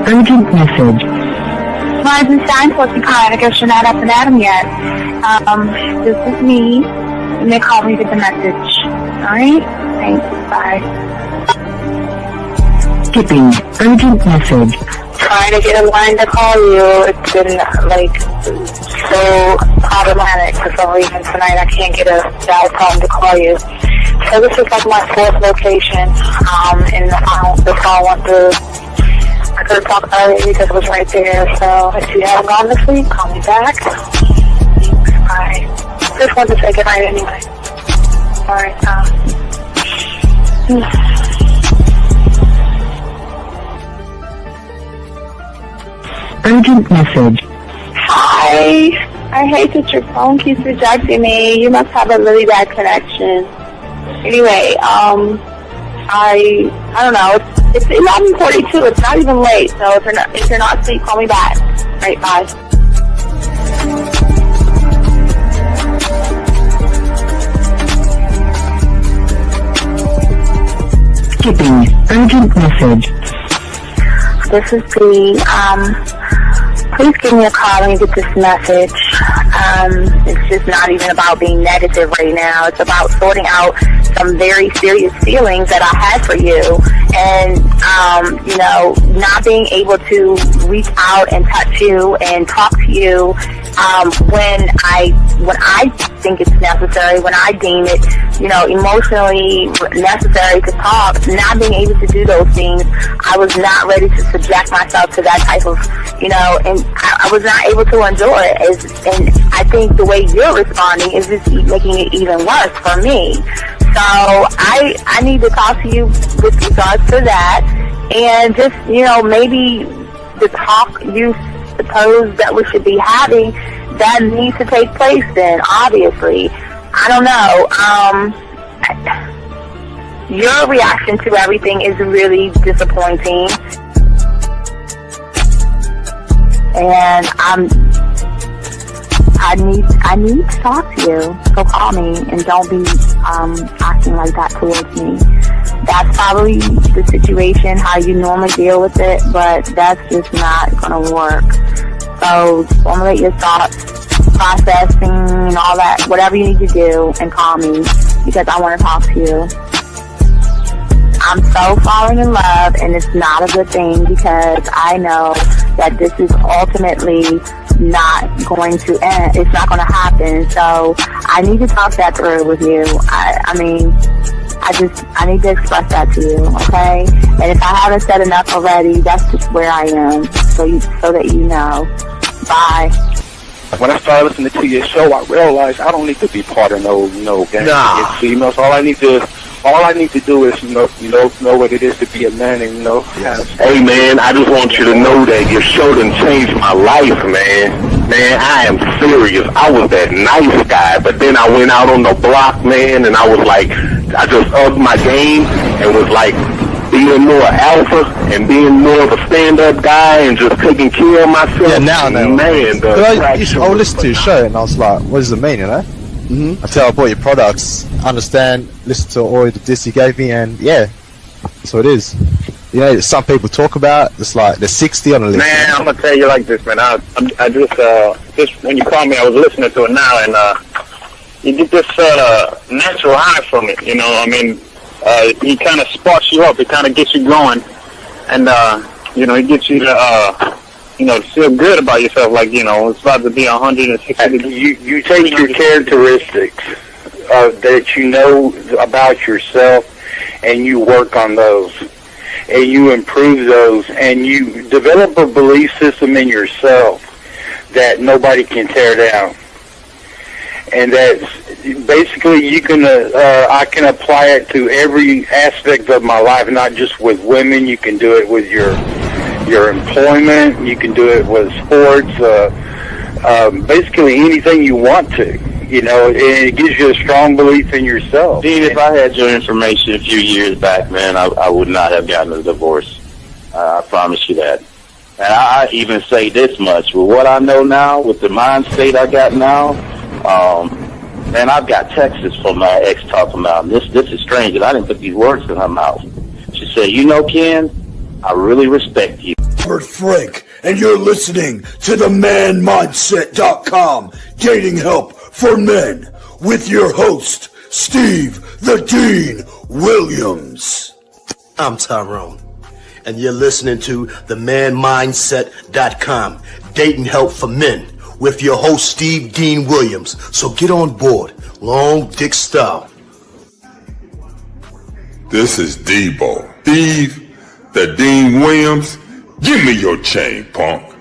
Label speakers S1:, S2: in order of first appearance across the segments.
S1: Urgent message.
S2: I guess you're not up and at him yet. This is me. You may call me with the message. Alright? Thanks. Bye.
S1: Skipping. Urgent message.
S2: Trying to get a line to call you. It's been, so problematic for some reason tonight. I can't get a dial tone to call you. So this is my fourth location. And the phone went through. I could have talked earlier because it was right there. So if you haven't gone this week, call me back. Thanks. Bye. Just wanted to say goodnight anyway. Alright,
S1: Urgent message.
S2: Hi. I hate that your phone keeps rejecting me. You must have a really bad connection. Anyway, I don't know. It's 11:42. It's not even late. So if you're not asleep, call me back. Right, bye.
S1: Skipping. Urgent message.
S2: This is the, please give me a call when you get this message. It's just not even about being negative right now. It's about sorting out some very serious feelings that I had for you. And, not being able to reach out and touch you and talk to you, when I think it's necessary, when I deem it, emotionally necessary to talk, not being able to do those things, I was not ready to subject myself to that type of, and I was not able to enjoy it. And I think the way you're responding is just making it even worse for me. So I need to talk to you with regards to that, and just, maybe the talk you suppose that we should be having, that needs to take place then, obviously. I don't know. Your reaction to everything is really disappointing. And I need to talk to you. So call me and don't be acting like that towards me. That's probably the situation, how you normally deal with it, but that's just not going to work. So formulate your thoughts, processing and all that, whatever you need to do, and call me because I want to talk to you. I'm so falling in love, and it's not a good thing because I know that this is ultimately not going to end. It's not going to happen. So I need to talk that through with you. I need to express that to you, okay? And if I haven't said enough already, that's just where I am, so that you know. Bye.
S3: When I started listening to your show, I realized I don't need to be part of no gang.
S4: Nah.
S3: Females. All I need to do is know what it is to be a man, and
S4: Hey man, I just want you to know that your show done changed my life, man. Man, I am serious. I was that nice guy, but then I went out on the block, man, and I was like, I just upped my game and was like being more alpha and being more of a stand-up guy and just taking care of myself.
S5: Yeah, now,
S4: man.
S5: I listened to your show and I was like, what does it mean, Mm-hmm. Until I bought your products, understand, listen to all the diss you gave me, and yeah, that's what it is. Some people talk about it's like they're 60 on the list.
S3: Man, I'm gonna tell you like this, man. I just when you called me, I was listening to it now, and you get this natural high from it. It kind of sparks you up. It kind of gets you going, and it gets you to feel good about yourself. Like it's about to be 160 degrees.
S6: You take your characteristics that you know about yourself, and you work on those, and you improve those, and you develop a belief system in yourself that nobody can tear down. And that basically you can, I can apply it to every aspect of my life, not just with women. You can do it with your employment. You can do it with sports. Basically anything you want to. And it gives you a strong belief in yourself.
S7: Dean, if I had your information a few years back, man, I would not have gotten a divorce. I promise you that. And I even say this much. With what I know now, with the mind state I got now, man, I've got texts from my ex talking about, this is strange, and I didn't put these words in her mouth. She said, Ken, I really respect you.
S8: Robert Frank, and you're listening to the manmindset.com Dating Help for Men with your host, Steve the Dean Williams.
S9: I'm Tyrone, and you're listening to the manmindset.com Dating Help for Men with your host, Steve Dean Williams. So get on board, long dick style.
S10: This is Debo. Steve the Dean Williams, give me your chain, punk.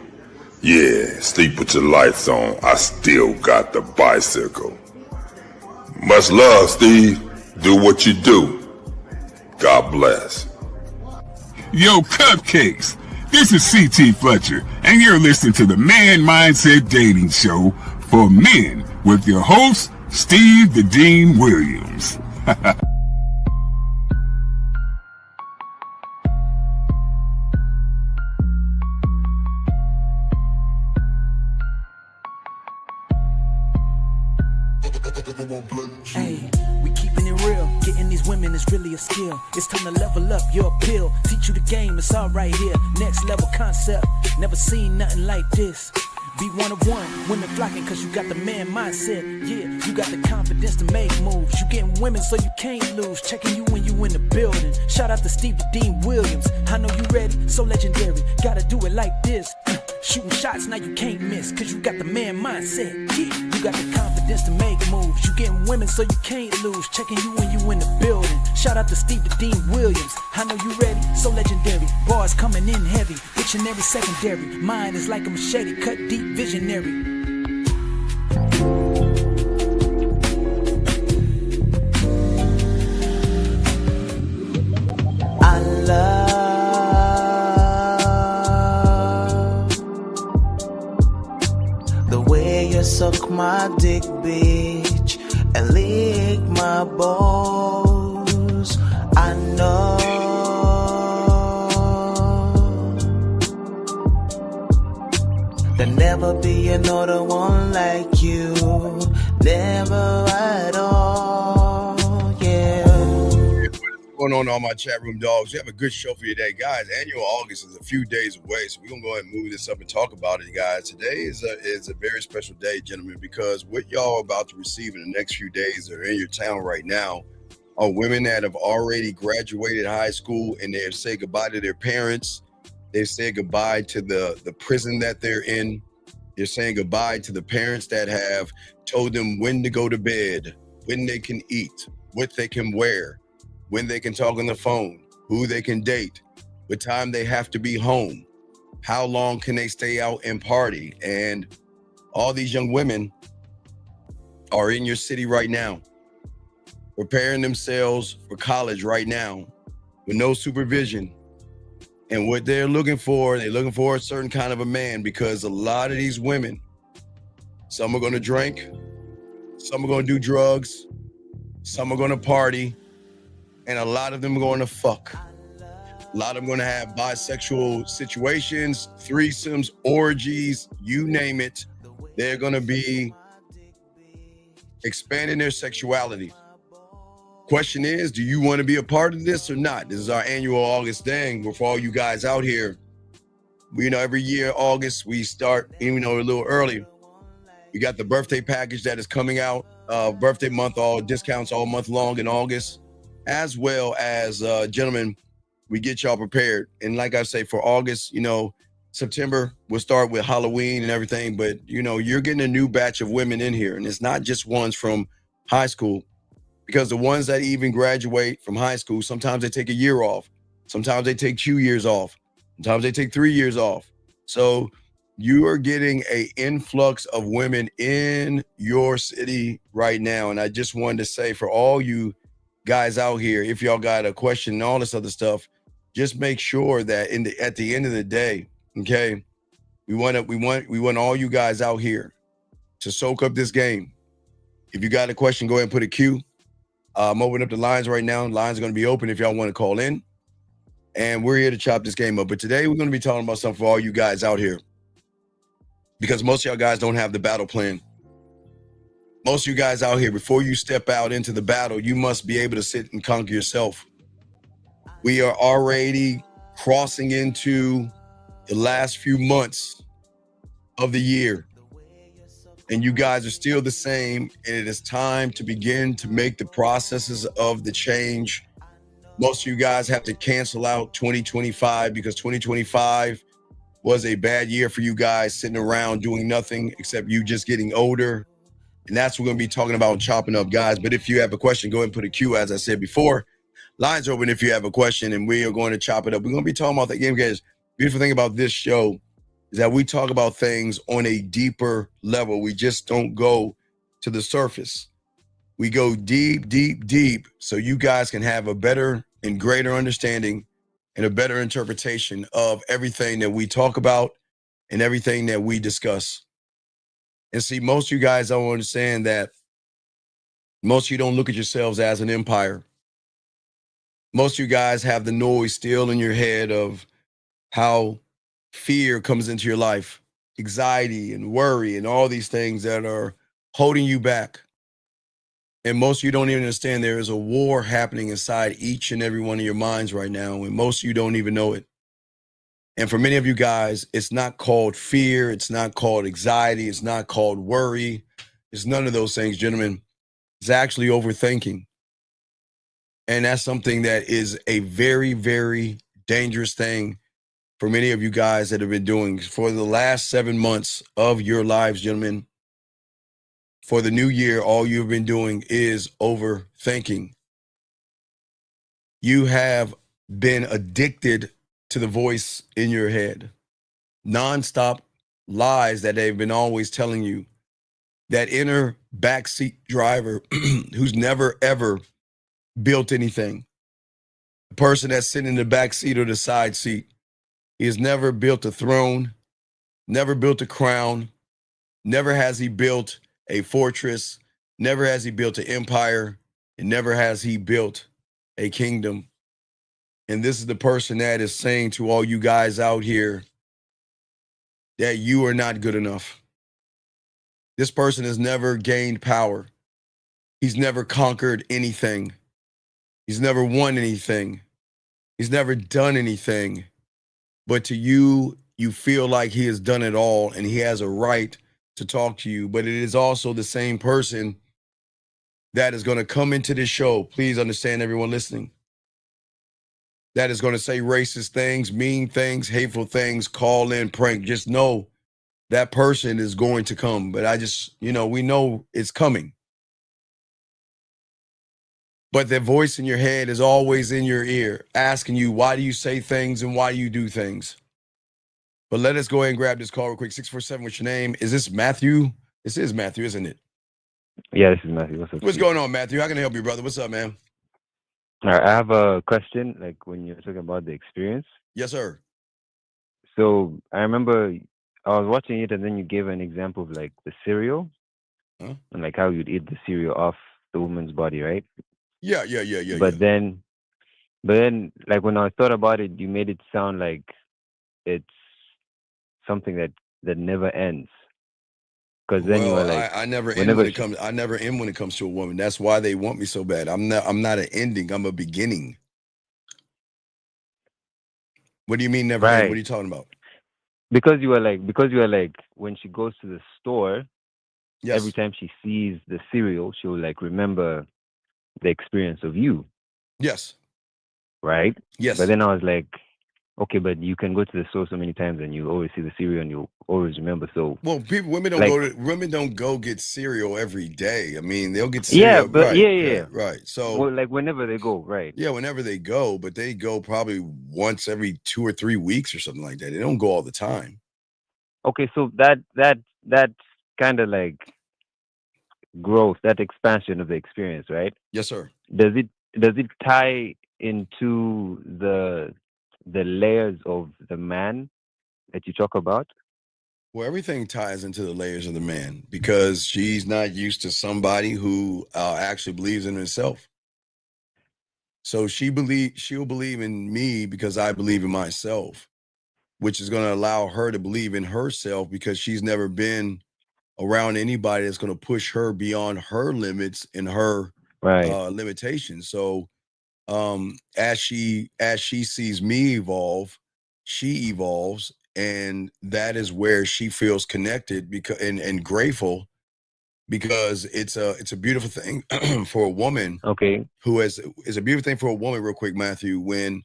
S10: Yeah, sleep with your lights on. I still got the bicycle. Much love, Steve. Do what you do. God bless.
S11: Yo, cupcakes. This is C.T. Fletcher, and you're listening to the Man Mindset Dating Show for men with your host, Steve the Dean Williams.
S12: Hey, we keeping it real. Getting these women is really a skill. It's time to level up your appeal. Teach you the game, it's all right here. Next level concept. Never seen nothing like this. Be one of one, women flocking cause you got the man mindset. Yeah, you got the confidence to make moves. You getting women so you can't lose. Checking you when you in the building. Shout out to Steve the Dean Williams. I know you ready, so legendary. Gotta do it like this. Shooting shots, now you can't miss. Cause you got the man mindset. Yeah, you got the confidence to make moves. You getting women so you can't lose. Checking you when you in the building. Shout out to Steve the Dean Williams. I know you ready, so legendary. Bars coming in heavy. Dictionary secondary. Mine is like a machete, cut deep. Visionary.
S13: I love the way you suck my dick, bitch, and lick my balls. I know there'll never be another one like you. Never at all, yeah.
S14: What's going on, all my chat room dogs? We have a good show for you today, guys. Annual August is a few days away, so we're going to go ahead and move this up and talk about it, guys. Today is a very special day, gentlemen, because what y'all are about to receive in the next few days that are in your town right now are women that have already graduated high school and they've said goodbye to their parents. They've said goodbye to the prison that they're in. They're saying goodbye to the parents that have told them when to go to bed, when they can eat, what they can wear, when they can talk on the phone, who they can date, what time they have to be home, how long can they stay out and party. And all these young women are in your city right now, preparing themselves for college right now with no supervision. And what they're looking for a certain kind of a man, because a lot of these women, some are going to drink, some are going to do drugs, some are going to party, and a lot of them are going to fuck. A lot of them are going to have bisexual situations, threesomes, orgies, you name it. They're going to be expanding their sexuality. Question is, do you want to be a part of this or not? This is our annual August thing. For all you guys out here, every year, August, we start, even though a little early. We got the birthday package that is coming out, birthday month, all discounts all month long in August, as well as, gentlemen, we get y'all prepared. And like I say, for August, September, we'll start with Halloween and everything, but, you're getting a new batch of women in here, and it's not just ones from high school. Because the ones that even graduate from high school, sometimes they take a year off. Sometimes they take 2 years off. Sometimes they take 3 years off. So you are getting an influx of women in your city right now. And I just wanted to say, for all you guys out here, if y'all got a question and all this other stuff, just make sure that at the end of the day, okay, we want all you guys out here to soak up this game. If you got a question, go ahead and put a Q. I'm opening up the lines right now. Lines are going to be open if y'all want to call in. And we're here to chop this game up. But today we're going to be talking about something for all you guys out here. Because most of y'all guys don't have the battle plan. Most of you guys out here, before you step out into the battle, you must be able to sit and conquer yourself. We are already crossing into the last few months of the year, and you guys are still the same, and it is time to begin to make the processes of the change. Most of you guys have to cancel out 2025 because 2025 was a bad year for you guys, sitting around doing nothing except you just getting older. And that's what we're going to be talking about, chopping up, guys. But if you have a question, go ahead and put a Q, as I said before. Lines open if you have a question, and we are going to chop it up. We're going to be talking about that game, guys. Beautiful thing about this show is that we talk about things on a deeper level. We just don't go to the surface. We go deep, deep, deep, so you guys can have a better and greater understanding and a better interpretation of everything that we talk about and everything that we discuss. And see, most of you guys don't understand that most of you don't look at yourselves as an empire. Most of you guys have the noise still in your head of how fear comes into your life, anxiety and worry and all these things that are holding you back. And most of you don't even understand there is a war happening inside each and every one of your minds right now, and most of you don't even know it. And for many of you guys, it's not called fear, it's not called anxiety, it's not called worry. It's none of those things, gentlemen. It's actually overthinking. And that's something that is a very, very dangerous thing for many of you guys that have been doing for the last 7 months of your lives, gentlemen. For the new year, all you've been doing is overthinking. You have been addicted to the voice in your head. Nonstop lies that they've been always telling you. That inner backseat driver who's never, ever built anything. The person that's sitting in the back seat or the side seat. He has never built a throne, never built a crown, never has he built a fortress, never has he built an empire, and never has he built a kingdom. And this is the person that is saying to all you guys out here that you are not good enough. This person has never gained power. He's never conquered anything. He's never won anything. He's never done anything. But to you, you feel like he has done it all and he has a right to talk to you. But it is also the same person that is going to come into this show. Please understand, everyone listening. That is going to say racist things, mean things, hateful things, call in, prank. Just know that person is going to come. But I just, we know it's coming. But that voice in your head is always in your ear, asking you, why do you say things and why do you do things? But let us go ahead and grab this call real quick. 647, what's your name? Is this Matthew? This is Matthew, isn't it?
S15: Yeah, this is Matthew. What's up?
S14: What's going on, Matthew? How can I help you, brother? What's up, man?
S15: All right, I have a question, like when you're talking about the experience.
S14: Yes, sir.
S15: So I remember I was watching it and then you gave an example of like the cereal and like how you'd eat the cereal off the woman's body, right?
S14: Yeah.
S15: But then like when I thought about it, you made it sound like it's something that never ends. Because then you were like,
S14: I never end when it comes to a woman. That's why they want me so bad. I'm not an ending. I'm a beginning. What do you mean never end? What are you talking about?
S15: Because you were like when she goes to the store,
S14: yes,
S15: every time she sees the cereal, she'll like remember the experience of you.
S14: Yes.
S15: Right?
S14: Yes.
S15: But then I was like, okay, but you can go to the store so many times and you always see the cereal and you always remember. So
S14: women don't go get cereal every day. I mean, they'll get cereal.
S15: Yeah, but
S14: right. So
S15: like whenever they go, right?
S14: Yeah, whenever they go, but they go probably once every 2 or 3 weeks or something like that. They don't go all the time.
S15: Okay, so that kind of like growth, that expansion of the experience, right?
S14: Yes, sir.
S15: Does it tie into the layers of the man that you talk about?
S14: Well, everything ties into the layers of the man because she's not used to somebody who actually believes in herself. So she'll believe in me because I believe in myself, which is going to allow her to believe in herself because she's never been around anybody that's going to push her beyond her limits and her limitations. So as she sees me evolve, she evolves, and that is where she feels connected because and grateful, because it's a beautiful thing for a woman.
S15: Okay.
S14: Who is a beautiful thing for a woman, real quick, Matthew, when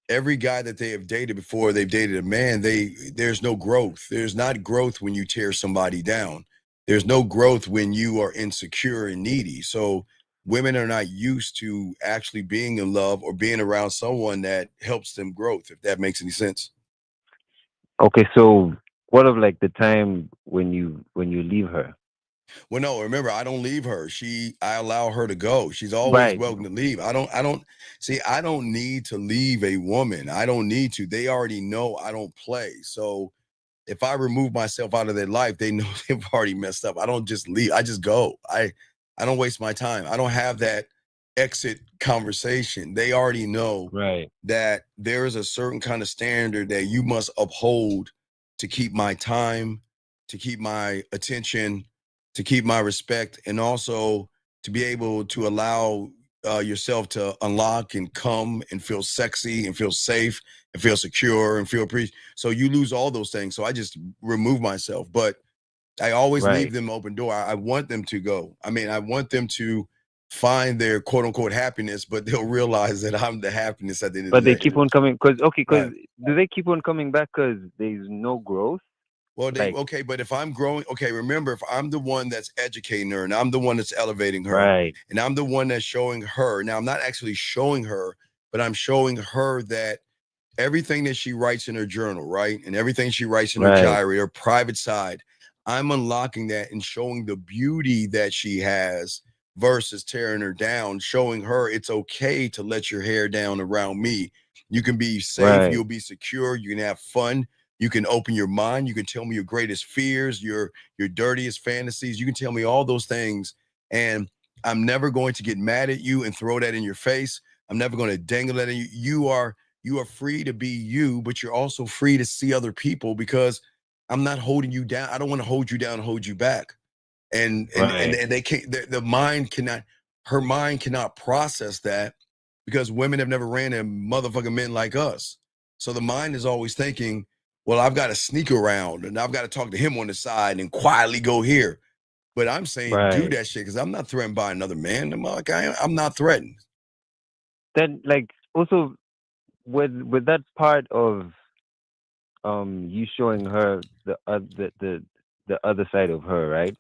S14: every guy that they have dated before they've dated a man, there's no growth. There's not growth when you tear somebody down. There's no growth when you are insecure and needy. So women are not used to actually being in love or being around someone that helps them growth, if that makes any sense.
S15: Okay, so what of like the time when you leave her?
S14: Well, no, remember, I don't leave her. I allow her to go. She's always
S15: Right.
S14: welcome to leave. I don't need to leave a woman. I don't need to. They already know I don't play. So if I remove myself out of their life, they know they've already messed up. I don't just leave. I just go. I don't waste my time. I don't have that exit conversation. They already know that there is a certain kind of standard that you must uphold to keep my time, to keep my attention, to keep my respect, and also to be able to allow yourself to unlock and come and feel sexy and feel safe and feel secure and feel appreciated. So you lose all those things. So I just remove myself, but I always leave them open door. I want them to go. I mean, I want them to find their quote unquote happiness, but they'll realize that I'm the happiness at the end of
S15: But
S14: the
S15: they
S14: day.
S15: keep on coming because do they keep on coming back because there's no growth?
S14: Well, okay, but if I'm growing, okay, remember, if I'm the one that's educating her and I'm the one that's elevating her, and I'm the one that's showing her, now I'm not actually showing her, but I'm showing her that everything that she writes in her journal, right? And everything she writes in her diary, her private side, I'm unlocking that and showing the beauty that she has versus tearing her down, showing her it's okay to let your hair down around me. You can be safe, you'll be secure, you can have fun. You can open your mind. You can tell me your greatest fears, your dirtiest fantasies. You can tell me all those things. And I'm never going to get mad at you and throw that in your face. I'm never going to dangle that at you. You are free to be you, but you're also free to see other people because I'm not holding you down. I don't want to hold you down and hold you back. And they can't, the mind cannot, her mind cannot process that because women have never ran into motherfucking men like us. So the mind is always thinking, well, I've got to sneak around and I've got to talk to him on the side and quietly go here. But I'm saying do that shit because I'm not threatened by another man. I'm not threatened.
S15: Then, like, also with that part of you showing her the other side of her, right?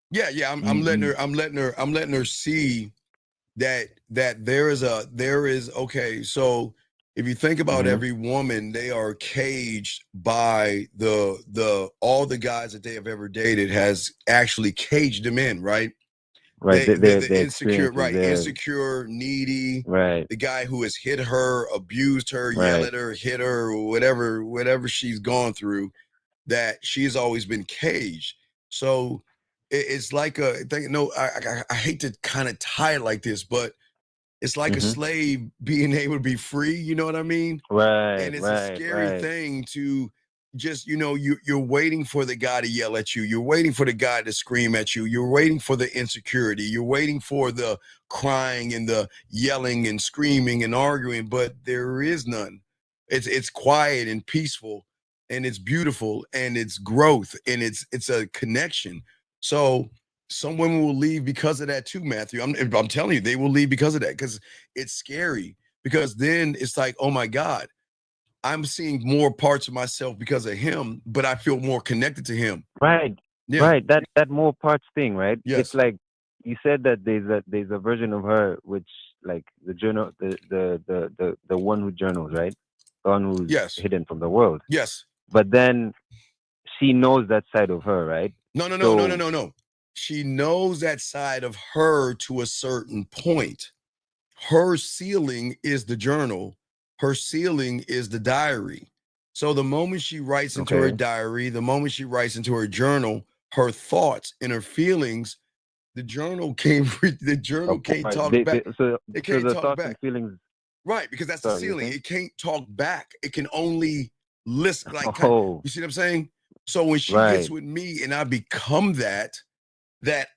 S14: Yeah. I'm letting her see that there is okay. So if you think about every woman, they are caged by all the guys that they have ever dated has actually caged them in, right?
S15: Right.
S14: The insecure, right? Insecure, needy,
S15: right?
S14: The guy who has hit her, abused her, yelled at her, hit her, whatever she's gone through, that she's always been caged. So it's like a thing. No, I hate to kind of tie it like this, but it's like a slave being able to be free. You know what I mean?
S15: Right.
S14: And it's a scary thing to just, you're waiting for the guy to yell at you. You're waiting for the guy to scream at you. You're waiting for the insecurity. You're waiting for the crying and the yelling and screaming and arguing, but there is none. It's quiet and peaceful and it's beautiful and it's growth and it's a connection. So some women will leave because of that too, Matthew. I'm telling you, they will leave because of that, because it's scary. Because then it's like, oh my God, I'm seeing more parts of myself because of him, but I feel more connected to him.
S15: Right.
S14: Yeah.
S15: Right. That more parts thing, right?
S14: Yes.
S15: It's like you said that there's a version of her which, like, the journal, the one who journals, right? The one who's hidden from the world.
S14: Yes.
S15: But then she knows that side of her, right?
S14: No. She knows that side of her to a certain point. Her ceiling is the journal. Her ceiling is the diary. So the moment she writes into her diary, the moment she writes into her journal, her thoughts and her feelings, the journal can't talk back. It can't
S15: the
S14: talk
S15: thoughts
S14: back.
S15: and feelings.
S14: Right, because that's the ceiling. It can't talk back. It can only listen. Like, you see what I'm saying? So when she gets with me and I become that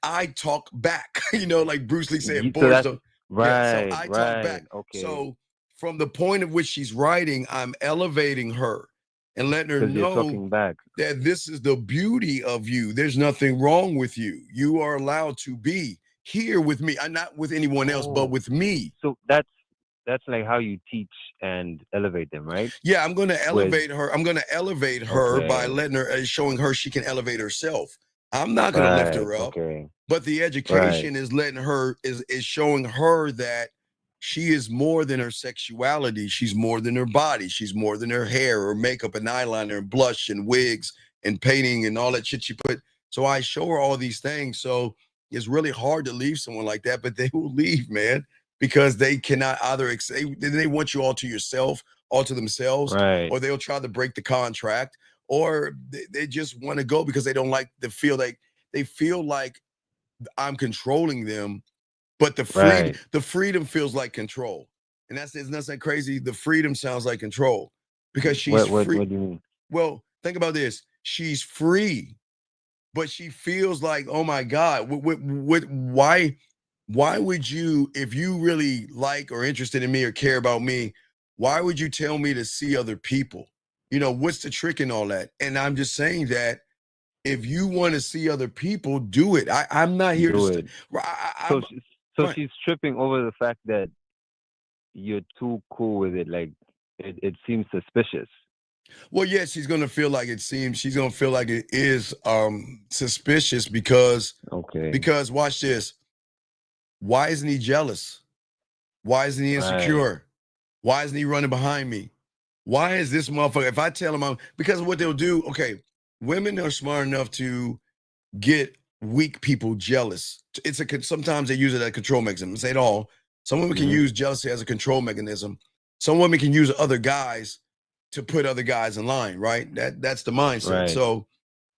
S14: I talk back, like Bruce Lee said, boardroom. So I talk back.
S15: Okay.
S14: So from the point of which she's writing, I'm elevating her and letting her
S15: Because you're
S14: know
S15: talking back.
S14: that this is the beauty of you. There's nothing wrong with you. You are allowed to be here with me. I'm not with anyone else, but with me.
S15: So that's like how you teach and elevate them, right?
S14: Yeah, I'm going to
S15: With-
S14: elevate her. I'm going to elevate her by
S15: Okay.
S14: letting her, showing her she can elevate herself. I'm not going to lift her
S15: Right,
S14: up,
S15: okay.
S14: but the education is letting her, is showing her that she is more than her sexuality. She's more than her body. She's more than her hair or makeup and eyeliner and blush and wigs and painting and all that shit she put. So I show her all these things. So it's really hard to leave someone like that, but they will leave, man, because they cannot either they want you all to yourself, all to themselves,
S15: Right.
S14: or they'll try to break the contract, or they just want to go because they don't like the feel, like they feel like I'm controlling them. But the freedom feels like control. And that's that crazy. The freedom sounds like control because she's free.
S15: What do you mean?
S14: Well, think about this. She's free, but she feels like, oh my God, why would you, if you really like or interested in me or care about me, why would you tell me to see other people? You know, what's the trick in all that? And I'm just saying that if you want to see other people, do it. I'm not here
S15: Do
S14: to
S15: it. So she's tripping over the fact that you're too cool with it. Like it seems suspicious.
S14: Well, yeah, she's gonna feel like she's gonna feel like it is suspicious because watch this. Why isn't he jealous? Why isn't he insecure? Why isn't he running behind me? Why is this motherfucker? If I tell him because what they'll do, okay, women are smart enough to get weak people jealous. Sometimes they use it as a control mechanism. Say it all. Some women can use jealousy as a control mechanism. Some women can use other guys to put other guys in line, right? That's the mindset.
S15: Right.
S14: So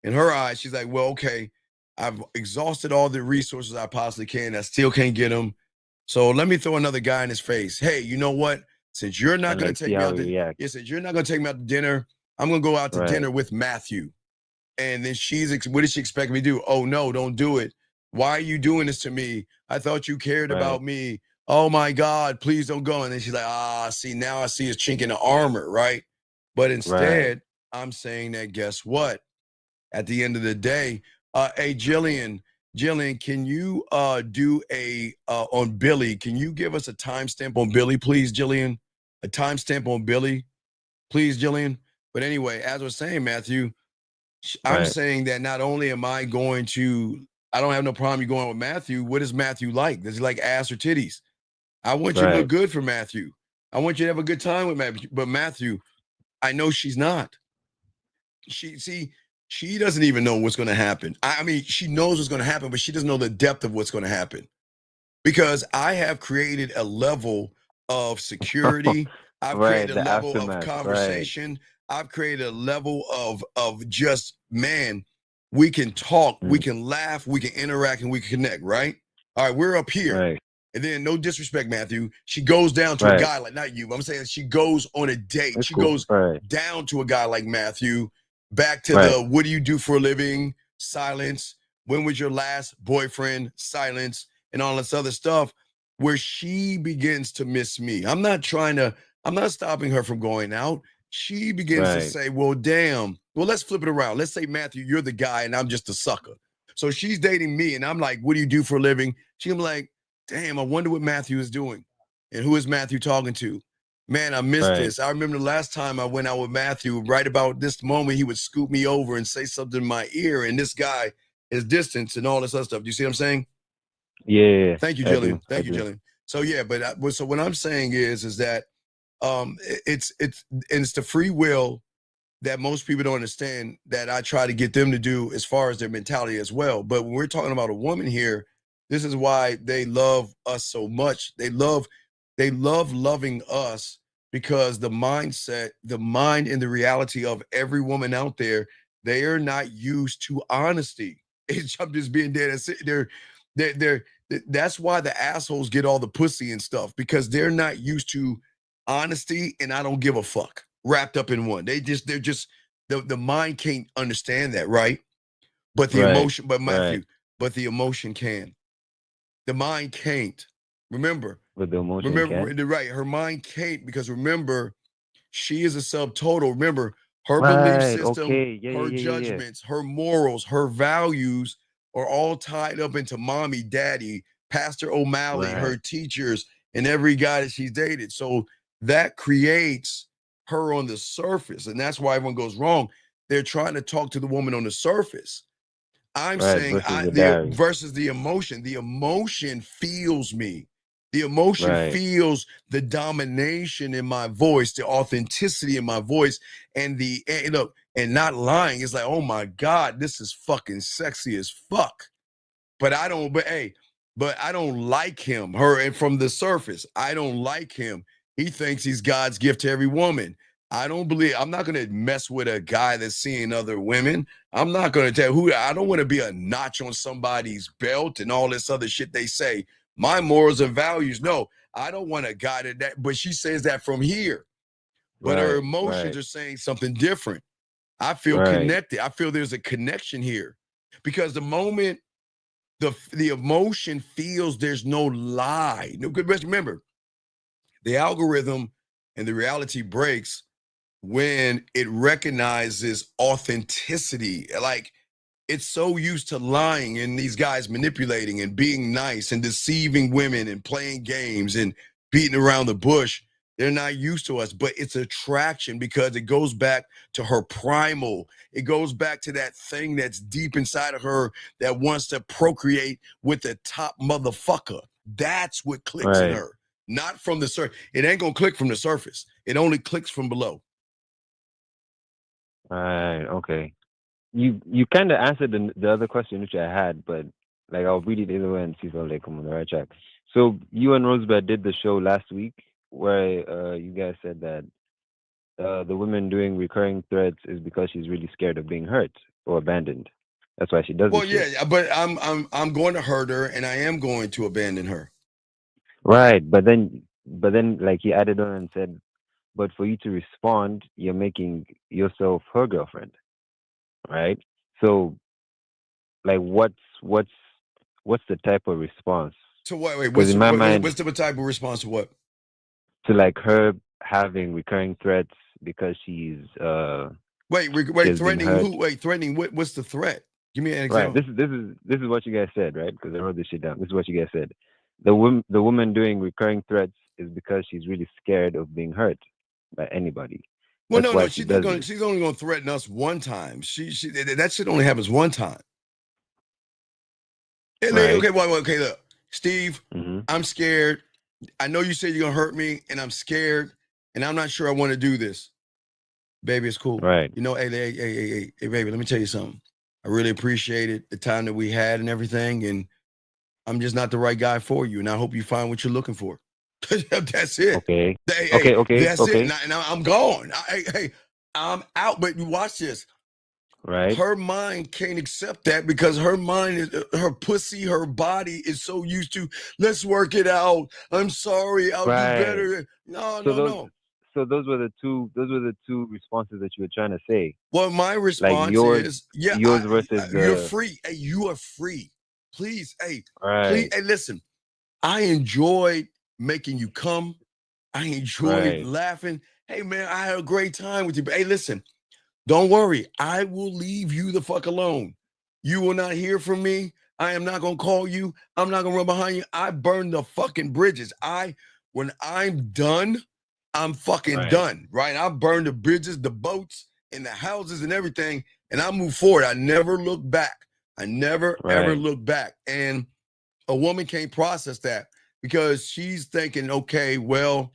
S14: in her eyes, she's like, well, okay, I've exhausted all the resources I possibly can. I still can't get them. So let me throw another guy in his face. Hey, you know what? Since you're not going to take me out since you're not going to take me out to dinner, I'm going to go out to dinner with Matthew. And then what does she expect me to do? Oh, no, don't do it. Why are you doing this to me? I thought you cared about me. Oh, my God, please don't go. And then she's like, see, now I see his chink in the armor, right? But instead, I'm saying that, guess what? At the end of the day, hey, Jillian, can you do on Billy? Can you give us a timestamp on Billy, please, Jillian? A timestamp on Billy, please, Jillian? But anyway, as I was saying, Matthew, I'm saying that not only am I going to, I don't have no problem you going with Matthew. What is Matthew like? Does he like ass or titties? I want you to look good for Matthew. I want you to have a good time with Matthew. But Matthew, I know she's not. She doesn't even know what's going to happen. I mean, she knows what's going to happen, but she doesn't know the depth of what's going to happen. Because I have created a level of security. I've created a level of conversation. I've created a level of just, man, we can talk, we can laugh, we can interact, and we can connect, right? All right, we're up here. And then, no disrespect, Matthew, she goes down to a guy like, not you, but I'm saying she goes on a date. She goes down to a guy like Matthew, back to the what do you do for a living? Silence. When was your last boyfriend? Silence. And all this other stuff, where she begins to miss me. I'm not stopping her from going out. She begins to say, well, damn. Well, let's flip it around. Let's say, Matthew, you're the guy and I'm just a sucker. So she's dating me and I'm like, what do you do for a living? She's like, damn, I wonder what Matthew is doing. And who is Matthew talking to? Man, I missed this. I remember the last time I went out with Matthew, right about this moment, he would scoop me over and say something in my ear. And this guy is distance and all this other stuff. Do you see what I'm saying?
S15: Yeah.
S14: Thank you, Jillian. Thank you, Jillian. So yeah, but so what I'm saying is that it's the free will that most people don't understand, that I try to get them to do as far as their mentality as well. But when we're talking about a woman here, this is why they love us so much. They love loving us because the mindset, the mind and the reality of every woman out there, they are not used to honesty. I'm just being dead. That's why the assholes get all the pussy and stuff, because they're not used to honesty and I don't give a fuck wrapped up in one. They're just the mind can't understand that, right? But the emotion, but Matthew, but the emotion can. The mind can't. Remember,
S15: but the emotion
S14: can. Right? Her mind can't, because remember, she is a subtotal. Remember, Her belief
S15: Right.
S14: system,
S15: Okay. Yeah.
S14: her
S15: Yeah. Yeah. Yeah.
S14: judgments, her morals, her values are all tied up into mommy, daddy, Pastor O'Malley, her
S15: Right.
S14: teachers, and every guy that she's dated. So that creates her on the surface. And that's why everyone goes wrong. They're trying to talk to the woman on the surface. I'm
S15: Right.
S14: saying
S15: Versus the
S14: the
S15: diary.
S14: versus the emotion. The emotion feels me. The emotion
S15: Right.
S14: feels the domination in my voice, the authenticity in my voice, and look, and not lying. It's like, oh my God, this is fucking sexy as fuck. But I don't, but I don't like him. Her, and from the surface, I don't like him. He thinks he's God's gift to every woman. I don't believe, I'm not going to mess with a guy that's seeing other women. I'm not going to tell who, I don't want to be a notch on somebody's belt and all this other shit they say. My morals and values, no, I don't want a guy that, but she says that from here. But her
S15: Right.
S14: emotions
S15: Right.
S14: are saying something different. I feel
S15: Right.
S14: connected. I feel there's a connection here. Because the moment the emotion feels there's no lie. No good. Remember, the algorithm and the reality breaks when it recognizes authenticity. Like, it's so used to lying and these guys manipulating and being nice and deceiving women and playing games and beating around the bush. They're not used to us, but it's attraction because it goes back to her primal. It goes back to that thing that's deep inside of her that wants to procreate with the top motherfucker. That's what clicks in
S15: Right.
S14: her, not from the surface. It ain't gonna click from the surface. It only clicks from below.
S15: Right. Okay. You kind of answered the other question which I had, but like I'll read it either way and see if I'm like I'm on the right track. So you and Rosebud did the show last week where you guys said that the woman doing recurring threats is because she's really scared of being hurt or abandoned. That's why she does
S14: Well,
S15: this shit.
S14: yeah, but I'm going to hurt her and I am going to abandon her.
S15: Right, but then like he added on and said, but for you to respond, you're making yourself her girlfriend, right? So like what's the type of response?
S14: So wait,
S15: Because in my mind,
S14: what's the type of response to what?
S15: to like her having recurring threats because she's
S14: Wait,
S15: she has been
S14: threatening
S15: hurt.
S14: who? Wait, threatening what's the threat? Give me an
S15: Right.
S14: example.
S15: This is what you guys said, right? Because I wrote this shit down. This is what you guys said. The woman doing recurring threats is because she's really scared of being hurt by anybody.
S14: Well,
S15: That's
S14: no,
S15: why she does it.
S14: she's only gonna threaten us one time. She that shit only happens one time.
S15: Right.
S14: Okay, okay, look. Steve,
S15: Mm-hmm.
S14: I'm scared. I know you said you're gonna hurt me, and I'm scared, and I'm not sure I want to do this. Baby, it's cool.
S15: Right.
S14: You know, hey, baby, let me tell you something. I really appreciated the time that we had and everything, and I'm just not the right guy for you, and I hope you find what you're looking for. That's it.
S15: Okay.
S14: Hey,
S15: Okay.
S14: that's
S15: Okay.
S14: it. And I'm gone. I'm out. But watch this.
S15: Right.
S14: Her mind can't accept that because her mind is her pussy, her body is so used to let's work it out. I'm sorry, I'll do better. No.
S15: So those were the two responses that you were trying to say.
S14: Well, my response is,
S15: yours versus
S14: you're free. Hey, you are free. Please, please,
S15: right.
S14: hey, listen. I enjoyed making you come. I enjoyed laughing. Hey, man, I had a great time with you. But hey, listen, don't worry. I will leave you the fuck alone. You will not hear from me. I am not going to call you. I'm not going to run behind you. I burn the fucking bridges. When I'm done, I'm fucking done, right? I burn the bridges, the boats, and the houses and everything, and I move forward. I never look back. I never, ever look back. And a woman can't process that because she's thinking, okay, well,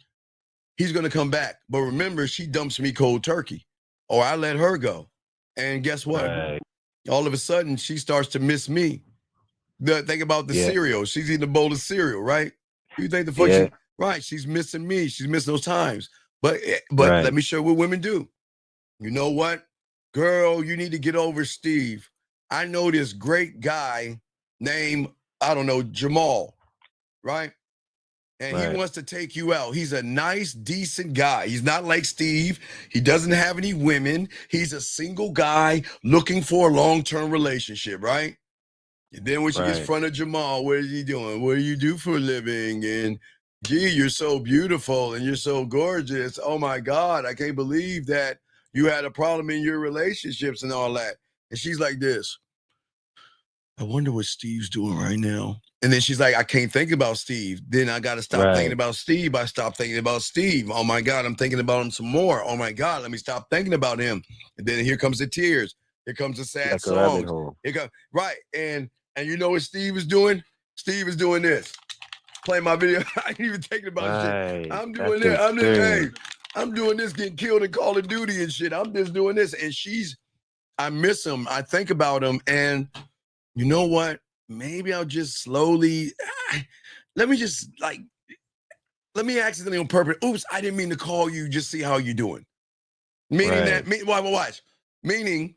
S14: he's going to come back. But remember, she dumps me cold turkey or I let her go. And guess what? All of a sudden, she starts to miss me. Think about the cereal. She's eating a bowl of cereal, right? You think the fuck right, she's missing me. She's missing those times. But let me show you what women do. You know what? Girl, you need to get over Steve. I know this great guy named, I don't know, Jamal, right? And he wants to take you out. He's a nice, decent guy. He's not like Steve. He doesn't have any women. He's a single guy looking for a long-term relationship, right? And then when she gets in front of Jamal, what is he doing? What do you do for a living? And gee, you're so beautiful and you're so gorgeous. Oh my God, I can't believe that you had a problem in your relationships and all that. And she's like this. I wonder what Steve's doing right now. And then she's like, I can't think about Steve. Then I got to stop thinking about Steve. I stopped thinking about Steve. Oh my God, I'm thinking about him some more. Oh my God, let me stop thinking about him. And then here comes the tears. Here comes the sad
S15: like a rabbit
S14: songs.
S15: hole.
S14: Here comes, right. And you know what Steve is doing? Steve is doing this. Playing my video. I ain't even thinking about shit. I'm doing this. I'm doing this, getting killed in Call of Duty and shit. I'm just doing this. And I miss him. I think about him. And you know what? Maybe I'll just slowly, let me accidentally on purpose. Oops, I didn't mean to call you. Just see how you're doing. Meaning watch. Meaning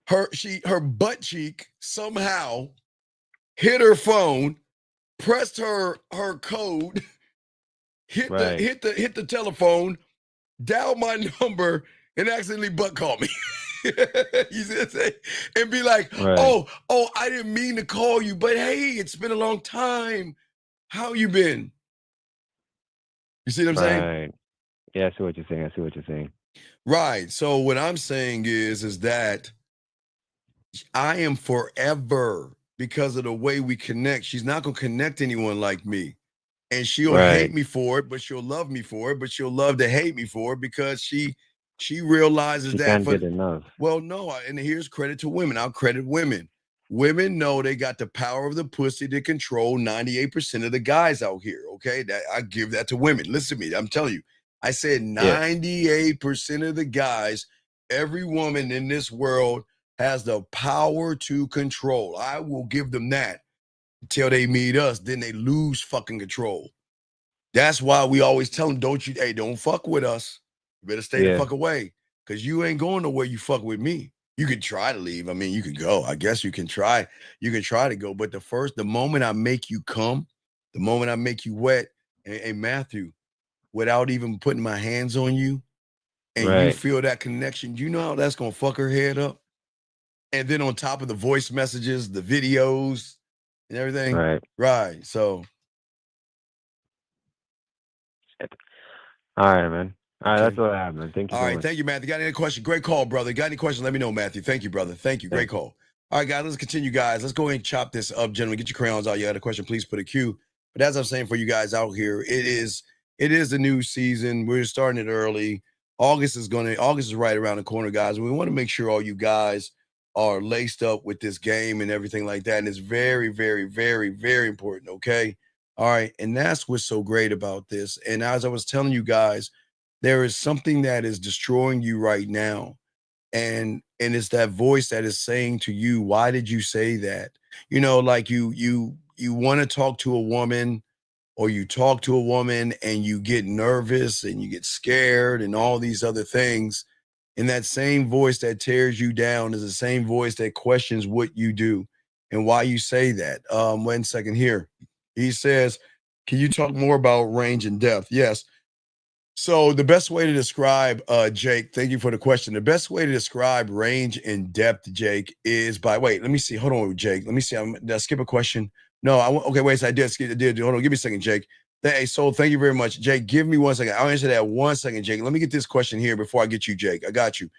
S14: her butt cheek somehow hit her phone, pressed her code, hit the telephone, dialed my number, and accidentally butt called me. You see what I'm saying? And be like, oh, I didn't mean to call you, but hey, it's been a long time. How you been? You see what I'm saying?
S15: Yeah, I see what you're saying.
S14: Right. So what I'm saying is that I am forever, because of the way we connect. She's not gonna connect anyone like me. And she'll hate me for it, but she'll love me for it, but she'll love to hate me for it because she realizes
S15: she
S14: that
S15: can't get enough.
S14: Well, no, and here's credit to women. I'll credit women. Women know they got the power of the pussy to control 98% of the guys out here. Okay, that I give that to women. Listen to me. I'm telling you. I said 98% of the guys, every woman in this world has the power to control. I will give them that until they meet us. Then they lose fucking control. That's why we always tell them, don't fuck with us. You better stay the fuck away. Because you ain't going nowhere you fuck with me. You can try to leave. I mean, you can go. I guess you can try. You can try to go. But the moment I make you come, the moment I make you wet, and Matthew, without even putting my hands on you, and you feel that connection, you know how that's going to fuck her head up? And then on top of the voice messages, the videos, and everything. Right. So.
S15: All right, man. All right, that's all I have, man. Thank you so much.
S14: Thank you, Matthew. Got any question? Great call, brother. Got any questions? Let me know, Matthew. Thank you, brother. Thank you. Great call. All right, guys, let's continue, guys. Let's go ahead and chop this up, gentlemen. Get your crayons out. You got a question, please put a Q. But as I'm saying for you guys out here, it is a new season. We're starting it early. August is right around the corner, guys. We want to make sure all you guys are laced up with this game and everything like that. And it's very, very, very, very important, okay? All right, and that's what's so great about this. And as I was telling you guys, there is something that is destroying you right now. And it's that voice that is saying to you, why did you say that? You know, like you want to talk to a woman, or you talk to a woman and you get nervous and you get scared and all these other things. And that same voice that tears you down is the same voice that questions what you do and why you say that. 1 second here. He says, can you talk more about range and depth? Yes. So the best way to describe, Jake, thank you for the question. The best way to describe range and depth, Jake, is by, wait, let me see. Hold on, Jake. Let me see. Did I skip a question? No, okay, wait, so I did. Hold on, give me a second, Jake. Hey, so thank you very much, Jake. Give me 1 second. I'll answer that 1 second, Jake. Let me get this question here before I get you, Jake. I got you.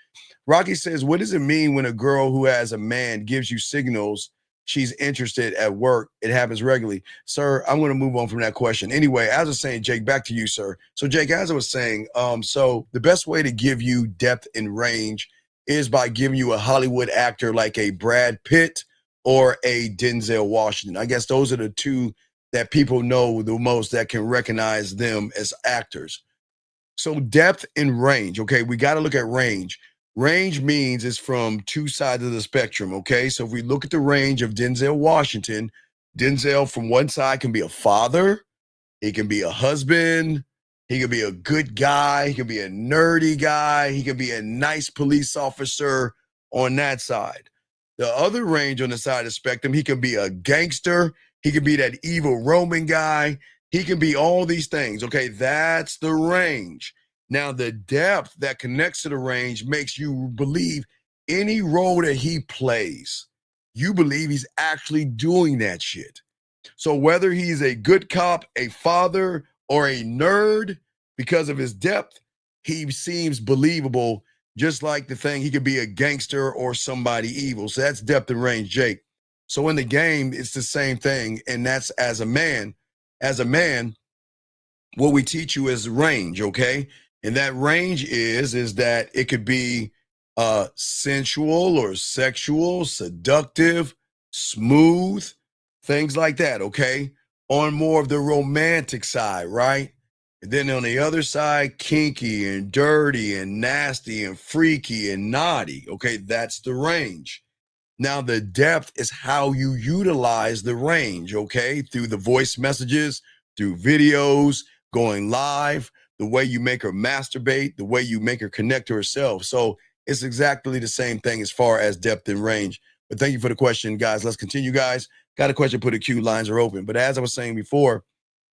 S14: Rocky says, what does it mean when a girl who has a man gives you signals she's interested at work? It happens regularly. Sir, I'm going to move on from that question. Anyway, as I was saying, Jake, back to you, sir. So, Jake, as I was saying, so the best way to give you depth and range is by giving you a Hollywood actor like a Brad Pitt or a Denzel Washington. I guess those are the two that people know the most that can recognize them as actors. So depth and range, okay, we got to look at range. Range means it's from two sides of the spectrum, okay? So if we look at the range of Denzel Washington, Denzel from one side can be a father, he can be a husband, he can be a good guy, he can be a nerdy guy, he can be a nice police officer on that side. The other range on the side of the spectrum, he can be a gangster, he can be that evil Roman guy, he can be all these things, okay? That's the range. Now, the depth that connects to the range makes you believe any role that he plays, you believe he's actually doing that shit. So whether he's a good cop, a father, or a nerd, because of his depth, he seems believable Just like the thing, he could be a gangster or somebody evil. So that's depth and range, Jake. So in the game, it's the same thing. And that's as a man, what we teach you is range, okay? And that range is that it could be sensual or sexual, seductive, smooth, things like that, okay? On more of the romantic side, right? And then on the other side, kinky and dirty and nasty and freaky and naughty, okay? That's the range. Now, the depth is how you utilize the range, okay? Through the voice messages, through videos, going live, the way you make her masturbate, the way you make her connect to herself. So it's exactly the same thing as far as depth and range. But thank you for the question, guys. Let's continue, guys. Got a question, put a queue, lines are open. But as I was saying before,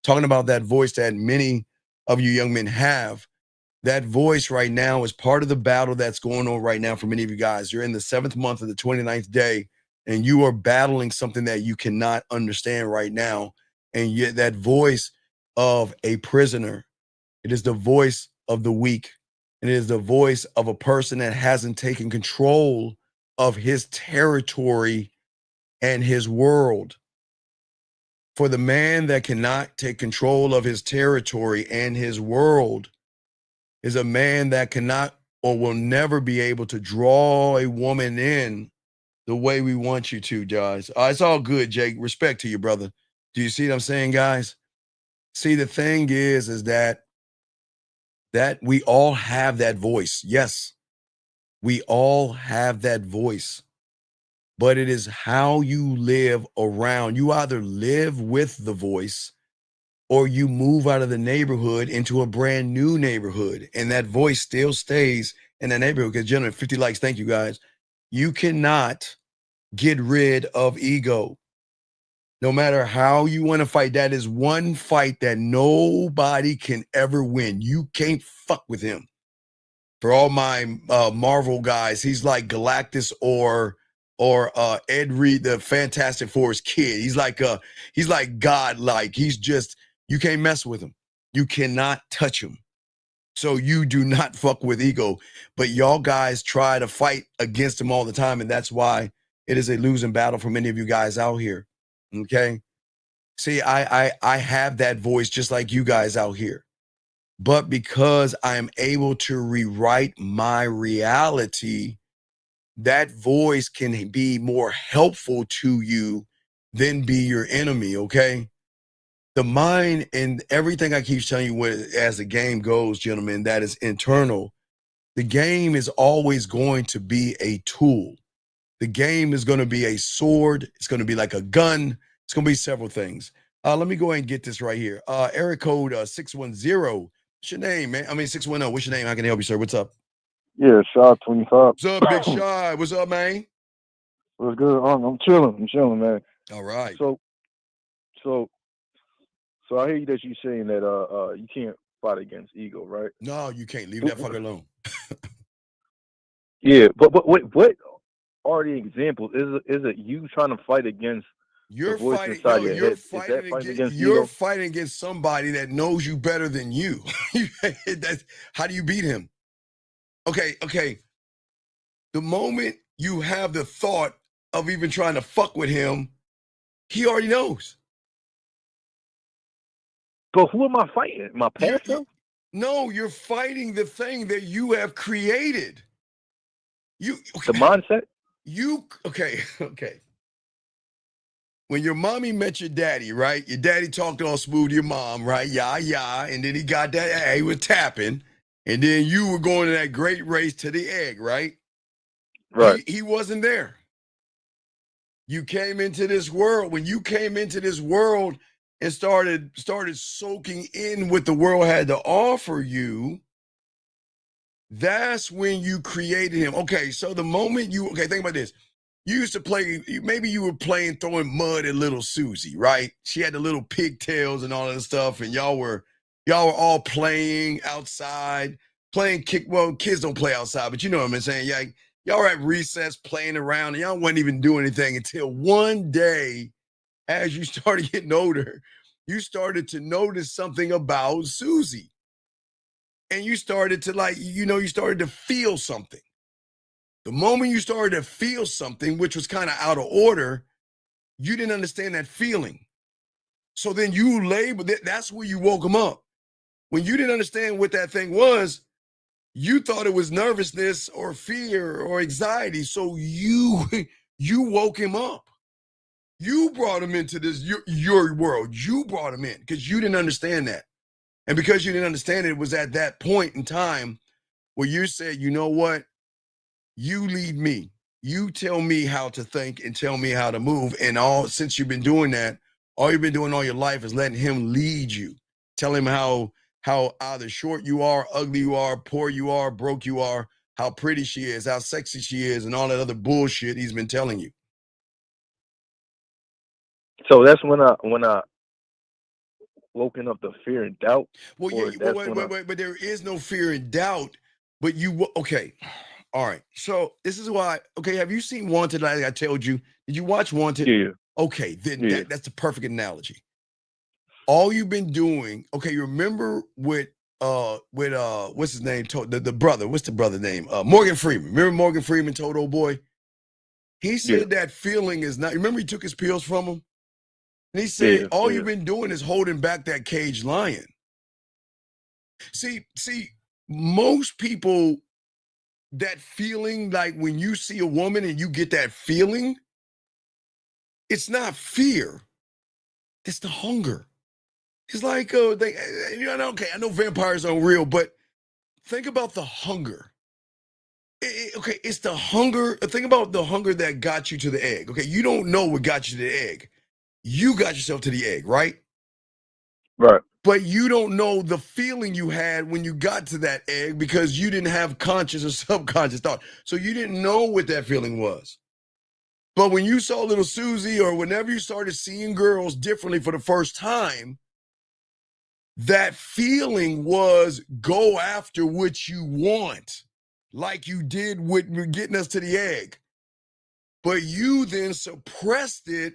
S14: talking about that voice that many of you young men have, that voice right now is part of the battle that's going on right now for many of you guys. You're in the 7th month of the 29th day, and you are battling something that you cannot understand right now. And yet that voice of a prisoner, it is the voice of the weak. And it is the voice of a person that hasn't taken control of his territory and his world. For the man that cannot take control of his territory and his world is a man that cannot or will never be able to draw a woman in the way we want you to, guys. It's all good, Jake. Respect to you, brother. Do you see what I'm saying, guys? See, the thing is that we all have that voice. Yes, we all have that voice. But it is how you live around. You either live with the voice or you move out of the neighborhood into a brand new neighborhood. And that voice still stays in the neighborhood. Because, gentlemen, 50 likes. Thank you, guys. You cannot get rid of ego. No matter how you want to fight, that is one fight that nobody can ever win. You can't fuck with him. For all my Marvel guys, he's like Galactus or Ed Reed, the Fantastic Four's kid. He's like God-like. He's just, you can't mess with him. You cannot touch him. So you do not fuck with ego. But y'all guys try to fight against him all the time, and that's why it is a losing battle for many of you guys out here. Okay? See, I have that voice just like you guys out here. But because I am able to rewrite my reality, that voice can be more helpful to you than be your enemy, okay? The mind and everything I keep telling you as the game goes, gentlemen, that is internal. The game is always going to be a tool. The game is going to be a sword. It's going to be like a gun. It's going to be several things. Let me go ahead and get this right here. Area code 610. What's your name, man? 610. What's your name? How can I help you, sir? What's up?
S16: Yeah, Shaw 25.
S14: What's up, Big Shy? What's up, man?
S16: What's good? I'm chilling, man.
S14: All right.
S16: So I hear you that you saying that you can't fight against ego, right?
S14: No, you can't. Leave that fucker alone.
S16: Yeah, but what are the examples? Is it you trying to fight against
S14: You're
S16: the voice
S14: fighting,
S16: inside
S14: no,
S16: your
S14: you're
S16: head?
S14: fighting
S16: Against
S14: you're
S16: ego?
S14: fighting against somebody that knows you better than you. How do you beat him? Okay. The moment you have the thought of even trying to fuck with him, he already knows.
S16: But who am I fighting? My past self?
S14: No, you're fighting the thing that you have created. The
S16: mindset?
S14: Okay. When your mommy met your daddy, right? Your daddy talked all smooth to your mom, right? Yeah. And then he got that, he was tapping. And then you were going to that great race to the egg, right?
S16: Right.
S14: He wasn't there. You came into this world. When you came into this world and started soaking in what the world had to offer you, that's when you created him. Okay, so the moment think about this. You used to play, maybe you were playing throwing mud at little Susie, right? She had the little pigtails and all that stuff, and y'all were all playing outside, playing kick. Well, kids don't play outside, but you know what I'm saying. Yeah, y'all were at recess playing around, and y'all wasn't even doing anything until one day, as you started getting older, you started to notice something about Susie. and you started to you started to feel something. The moment you started to feel something, which was kind of out of order, you didn't understand that feeling. So then you labeled it. That's where you woke him up. When you didn't understand what that thing was, you thought it was nervousness or fear or anxiety. So you woke him up. You brought him into this your world. You brought him in because you didn't understand that. And because you didn't understand it, it was at that point in time where you said, you know what? You lead me. You tell me how to think and tell me how to move. And since you've been doing that, all you've been doing all your life is letting him lead you. Tell him how either short you are, ugly you are, poor you are, broke you are, how pretty she is, how sexy she is, and all that other bullshit he's been telling you.
S16: So that's when I woken up the fear and doubt.
S14: Well, yeah, but there is no fear and doubt. But okay. All right. So this is why. Okay, have you seen Wanted? Like I told you, did you watch Wanted?
S16: Yeah.
S14: Okay, then that's the perfect analogy. All you've been doing. Okay, you remember with what's his name? The brother. What's the brother name? Morgan Freeman. Remember Morgan Freeman told old boy. He said that feeling is not. Remember he took his pills from him. And he said, all you've been doing is holding back that caged lion. See, most people, that feeling, like when you see a woman and you get that feeling, it's not fear. It's the hunger. It's like, okay, I know vampires aren't real, but think about the hunger. Okay, it's the hunger. Think about the hunger that got you to the egg. Okay, you don't know what got you to the egg. You got yourself to the egg, right?
S16: Right.
S14: But you don't know the feeling you had when you got to that egg because you didn't have conscious or subconscious thought. So you didn't know what that feeling was. But when you saw little Susie or whenever you started seeing girls differently for the first time, that feeling was go after what you want, like you did with getting us to the egg. But you then suppressed it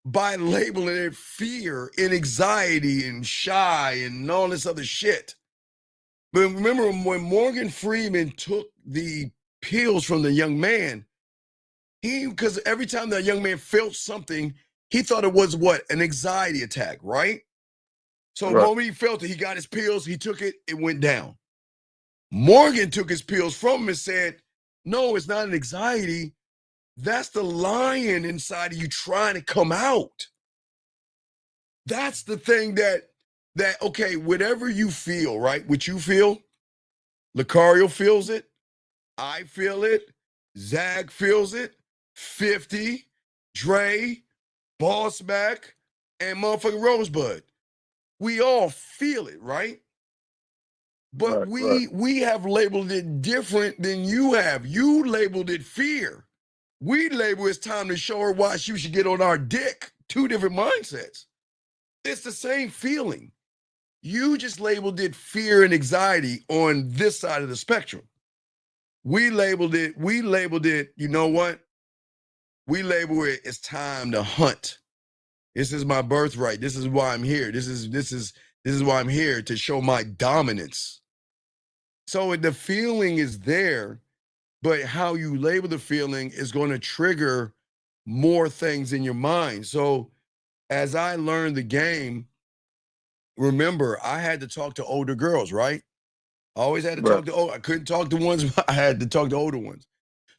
S14: by labeling it fear and anxiety and shy and all this other shit. But remember when Morgan Freeman took the pills from the young man, because every time that young man felt something, he thought it was what? An anxiety attack, right? So the moment he felt it, he got his pills, he took it, it went down. Morgan took his pills from him and said, no, it's not an anxiety. That's the lion inside of you trying to come out. That's the thing that okay, whatever you feel, right? What you feel, Lucario feels it, I feel it, Zag feels it, 50, Dre, Boss Mac, and motherfucking Rosebud. We all feel it, right? But we have labeled it different than you have. You labeled it fear. We label it's time to show her why she should get on our dick. Two different mindsets. It's the same feeling. You just labeled it fear and anxiety on this side of the spectrum. We labeled it, you know what? We label it, it's time to hunt. This is my birthright. This is why I'm here. This is why I'm here, to show my dominance. So the feeling is there, but how you label the feeling is going to trigger more things in your mind. So as I learned the game, remember, I had to talk to older girls, right? I always had to talk to I couldn't talk to ones, I had to talk to older ones.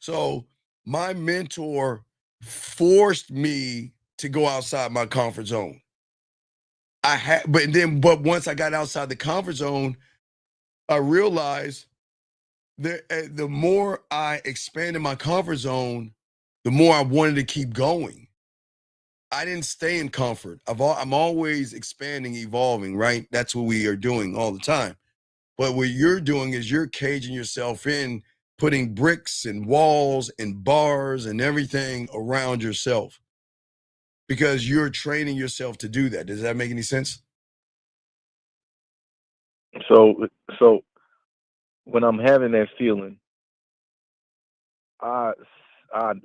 S14: So my mentor forced me to go outside my comfort zone. But once I got outside the comfort zone, I realized that the more I expanded my comfort zone, the more I wanted to keep going. I didn't stay in comfort. I'm always expanding, evolving, right? That's what we are doing all the time. But what you're doing is you're caging yourself in, putting bricks and walls and bars and everything around yourself because you're training yourself to do that. Does that make any sense?
S16: So when I'm having that feeling, I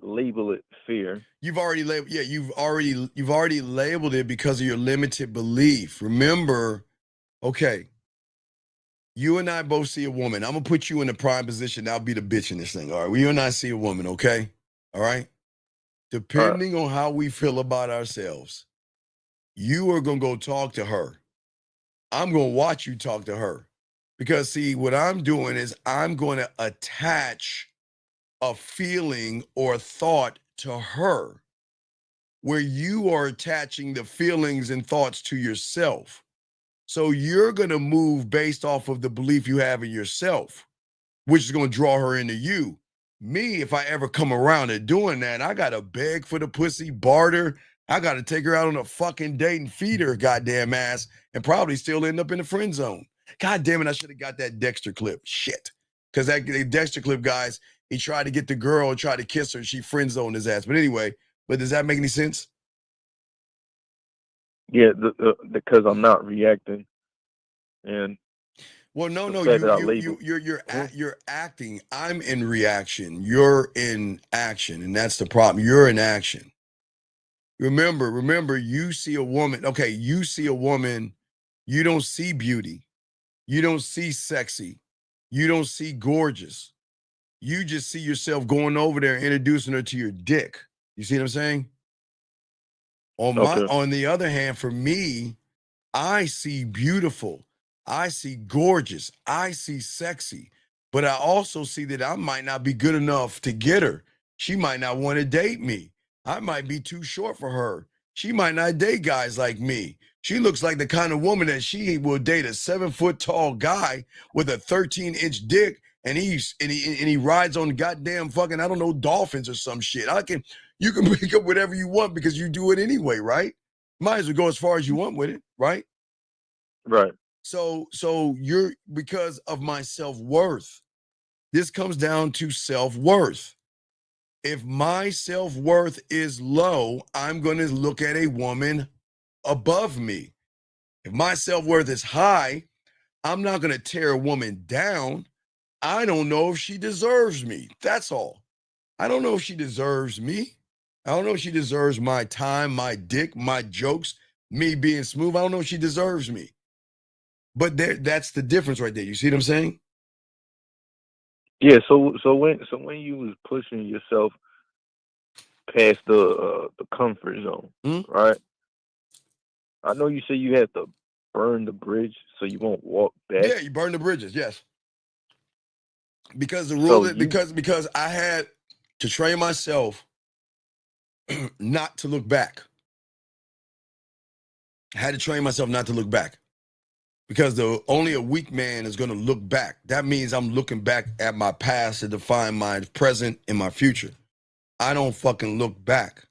S16: label it fear.
S14: You've already labeled, you've already labeled it because of your limited belief. Remember, okay, You and I both see a woman. I'm gonna put you in the prime position. I'll be the bitch in this thing. All right. You and I see a woman, okay? All right. Depending on how we feel about ourselves, you are gonna go talk to her. I'm gonna watch you talk to her. Because see, what I'm doing is I'm gonna attach a feeling or thought to her where you are attaching the feelings and thoughts to yourself. So you're going to move based off of the belief you have in yourself, which is going to draw her into you. Me, if I ever come around to doing that, I got to beg for the pussy, barter. I got to take her out on a fucking date and feed her goddamn ass and probably still end up in the friend zone. God damn it, I should have got that Dexter clip. Shit. Because that Dexter clip, guys, he tried to get the girl and tried to kiss her. She friend zoned his ass. But anyway, does that make any sense?
S16: Yeah, because I'm not reacting, and
S14: well, no, you're acting. I'm in reaction. You're in action, and that's the problem. You're in action. Remember, you see a woman. Okay, you see a woman. You don't see beauty. You don't see sexy. You don't see gorgeous. You just see yourself going over there and introducing her to your dick. You see what I'm saying? On the other hand, for me, I see beautiful. I see gorgeous. I see sexy. But I also see that I might not be good enough to get her. She might not want to date me. I might be too short for her. She might not date guys like me. She looks like the kind of woman that she will date a 7-foot tall guy with a 13-inch dick, and he rides on goddamn fucking, I don't know, dolphins or some shit. You can pick up whatever you want because you do it anyway, right? Might as well go as far as you want with it, right?
S16: Right.
S14: So you're, because of my self-worth, this comes down to self-worth. If my self-worth is low, I'm going to look at a woman above me. If my self-worth is high, I'm not going to tear a woman down. I don't know if she deserves me. That's all. I don't know if she deserves me. I don't know if she deserves my time, my dick, my jokes, me being smooth. I don't know if she deserves me. But that's the difference right there. You see what I'm saying?
S16: Yeah. So when you was pushing yourself past the comfort zone, right? I know you say you had to burn the bridge so you won't walk back.
S14: Yeah, you burn the bridges. Yes. Because the rule, because I had to train myself not to look back. I had to train myself not to look back. Because only a weak man is going to look back. That means I'm looking back at my past to define my present and my future. I don't fucking look back.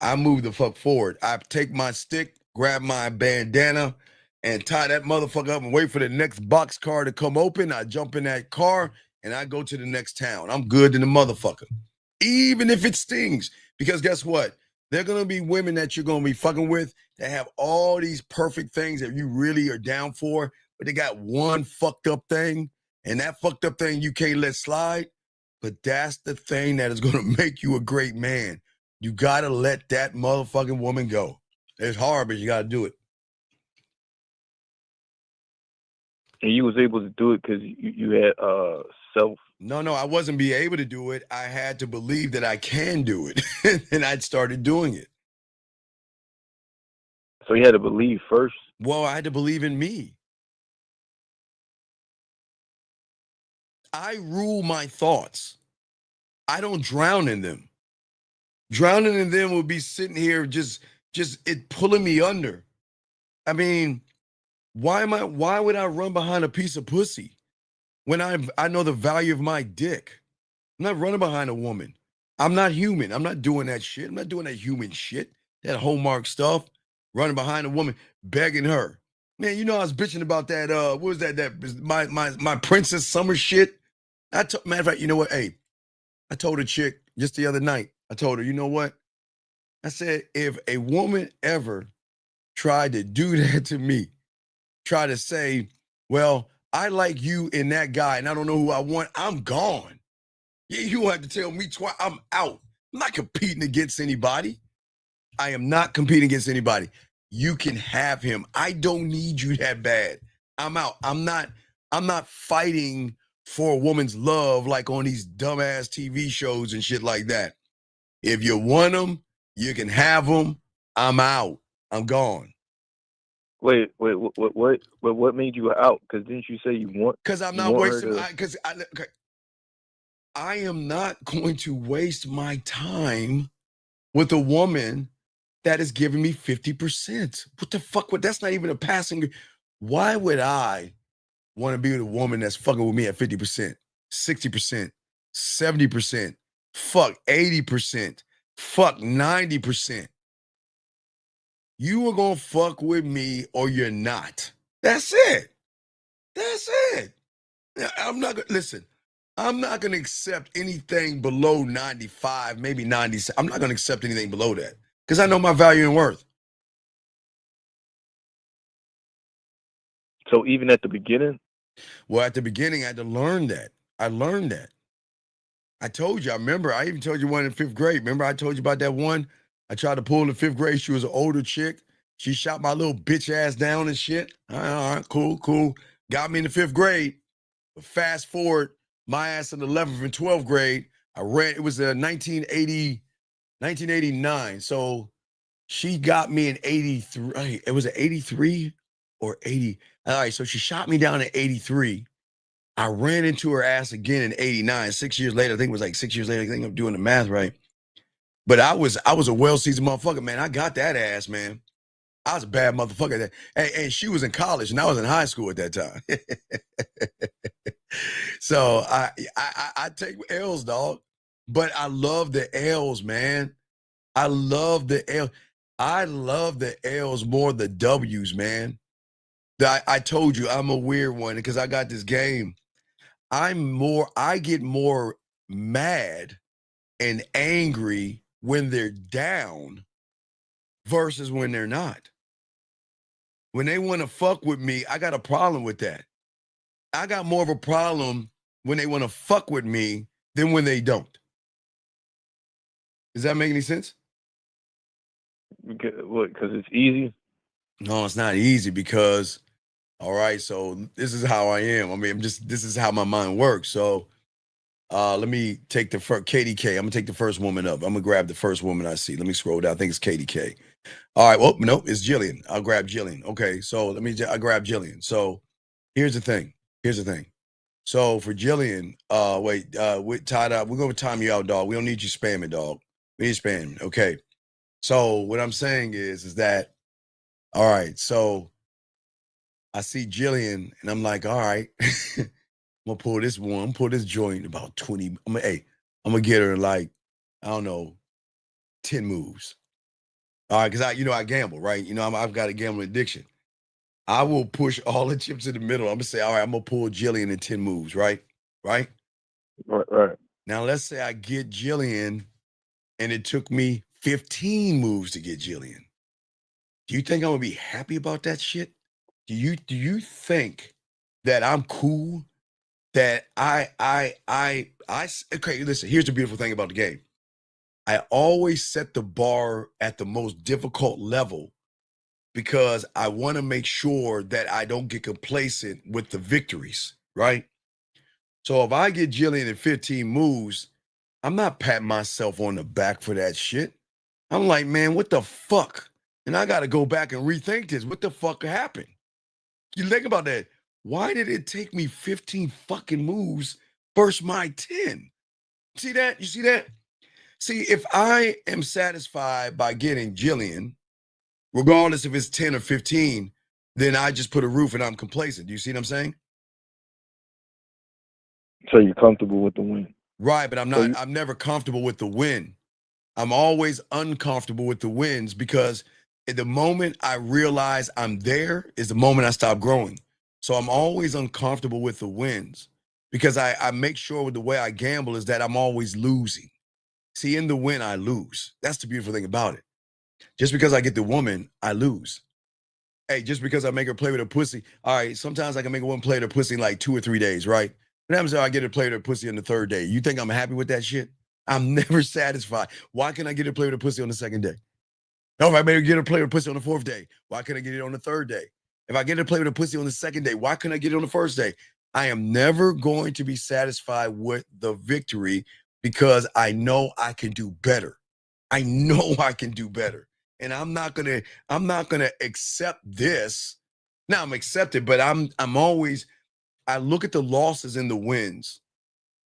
S14: I move the fuck forward. I take my stick, grab my bandana, and tie that motherfucker up and wait for the next box car to come open. I jump in that car and I go to the next town. I'm good to the motherfucker. Even if it stings. Because guess what? There are going to be women that you're going to be fucking with that have all these perfect things that you really are down for, but they got one fucked up thing, and that fucked up thing you can't let slide. But that's the thing that is going to make you a great man. You got to let that motherfucking woman go. It's hard, but you got to do it.
S16: And you was able to do it because you had self.
S14: No, I wasn't be able to do it. I had to believe that I can do it. And I'd started doing it.
S16: So you had to believe first?
S14: Well, I had to believe in me. I rule my thoughts. I don't drown in them. Drowning in them would be sitting here just it pulling me under. I mean, why would I run behind a piece of pussy when I know the value of my dick? I'm not running behind a woman. I'm not human. I'm not doing that shit. I'm not doing that human shit, that hallmark stuff, running behind a woman, begging her. Man, you know I was bitching about that, what was that my Princess Summer shit? Matter of fact, you know what? Hey, I told a chick just the other night, I told her, you know what? I said, if a woman ever tried to do that to me, try to say, well, I like you and that guy, and I don't know who I want, I'm gone. Yeah, you won't have to tell me twice. I'm out. I'm not competing against anybody. I am not competing against anybody. You can have him. I don't need you that bad. I'm out. I'm not I'm not fighting for a woman's love like on these dumbass TV shows and shit like that. If you want them, you can have them. I'm out. I'm gone.
S16: Wait, what made you out? Because didn't you say you want?
S14: Because I'm
S16: you
S14: not
S16: want
S14: wasting.
S16: her to...
S14: I am not going to waste my time with a woman that is giving me 50%. What the fuck? That's not even a passing. Why would I want to be with a woman that's fucking with me at 50%, 60%, 70%, fuck 80%, fuck 90%? You are going to fuck with me or you're not. That's it. That's it. I'm not going to, listen, I'm not going to accept anything below 95, maybe 97. I'm not going to accept anything below that because I know my value and worth.
S16: So even at the beginning?
S14: Well, at the beginning, I had to learn that. I learned that. I told you, I remember, I even told you one in 5th grade. Remember I told you about that one? I tried to pull in 5th grade. She was an older chick. She shot my little bitch ass down and shit. All right, cool. Got me in the 5th grade. But fast forward, my ass in the 11th and 12th grade, it was 1989. So she got me in 83. It was an 83 or 80. All right, so she shot me down in 83. I ran into her ass again in 89. 6 years later, I think it was like 6 years later. I think I'm doing the math right. But I was a well-seasoned motherfucker, man. I got that ass, man. I was a bad motherfucker. And she was in college, and I was in high school at that time. So I take L's, dog. But I love the L's, man. I love the L. I love the L's more than the W's, man. I told you I'm a weird one because I got this game. I get more mad and angry when they're down versus when they're not. When they want to fuck with me, I got a problem with that. I got more of a problem when they want to fuck with me than when they don't. Does that make any sense?
S16: What, because it's easy?
S14: No, it's not easy because, all right, so this is how I am. I mean, this is how my mind works. So let me take the first, KDK. I'm going to take the first woman up. I'm going to grab the first woman I see. Let me scroll down. I think it's KDK. All right, well, no, it's Jillian. I'll grab Jillian. Okay, so I grab Jillian. So here's the thing. So for Jillian, we're tied up. We're going to time you out, dog. We don't need you spamming, dog. We need spamming. Okay. So what I'm saying is that, all right, so I see Jillian and I'm like, all right, I'm going to pull this joint about 20. I'm going to get her like, I don't know, 10 moves. All right, because I gamble, right? I've got a gambling addiction. I will push all the chips in the middle. I'm going to say, all right, I'm going to pull Jillian in 10 moves, right? Right. Now, let's say I get Jillian and it took me 15 moves to get Jillian. Do you think I'm going to be happy about that shit? Do you think that I'm cool? That okay, listen, here's the beautiful thing about the game. I always set the bar at the most difficult level because I want to make sure that I don't get complacent with the victories, right? So if I get Jillian in 15 moves, I'm not patting myself on the back for that shit. I'm like, man, what the fuck? And I got to go back and rethink this. What the fuck happened? You think about that. Why did it take me 15 fucking moves versus my 10? See that? You see that? See, if I am satisfied by getting Jillian, regardless if it's 10 or 15, then I just put a roof and I'm complacent. Do you see what I'm saying?
S16: So you're comfortable with the win.
S14: Right, but I'm not. I'm never comfortable with the win. I'm always uncomfortable with the wins because at the moment I realize I'm there is the moment I stop growing. So I'm always uncomfortable with the wins because I make sure with the way I gamble is that I'm always losing. See, in the win, I lose. That's the beautiful thing about it. Just because I get the woman, I lose. Hey, just because I make her play with her pussy. All right, sometimes I can make a woman play with her pussy in like 2 or 3 days, right? What happens if I get her to play with her pussy on the 3rd day? You think I'm happy with that shit? I'm never satisfied. Why can't I get her to play with her pussy on the 2nd day? No, if I made her get her to play with her pussy on the 4th day, why couldn't I get it on the 3rd day? If I get her to play with her pussy on the 2nd day, why couldn't I get it on the 1st day? I am never going to be satisfied with the victory because I know I can do better. I know I can do better. And I'm not gonna accept this. Now I'm accepted, but I'm always, I look at the losses and the wins.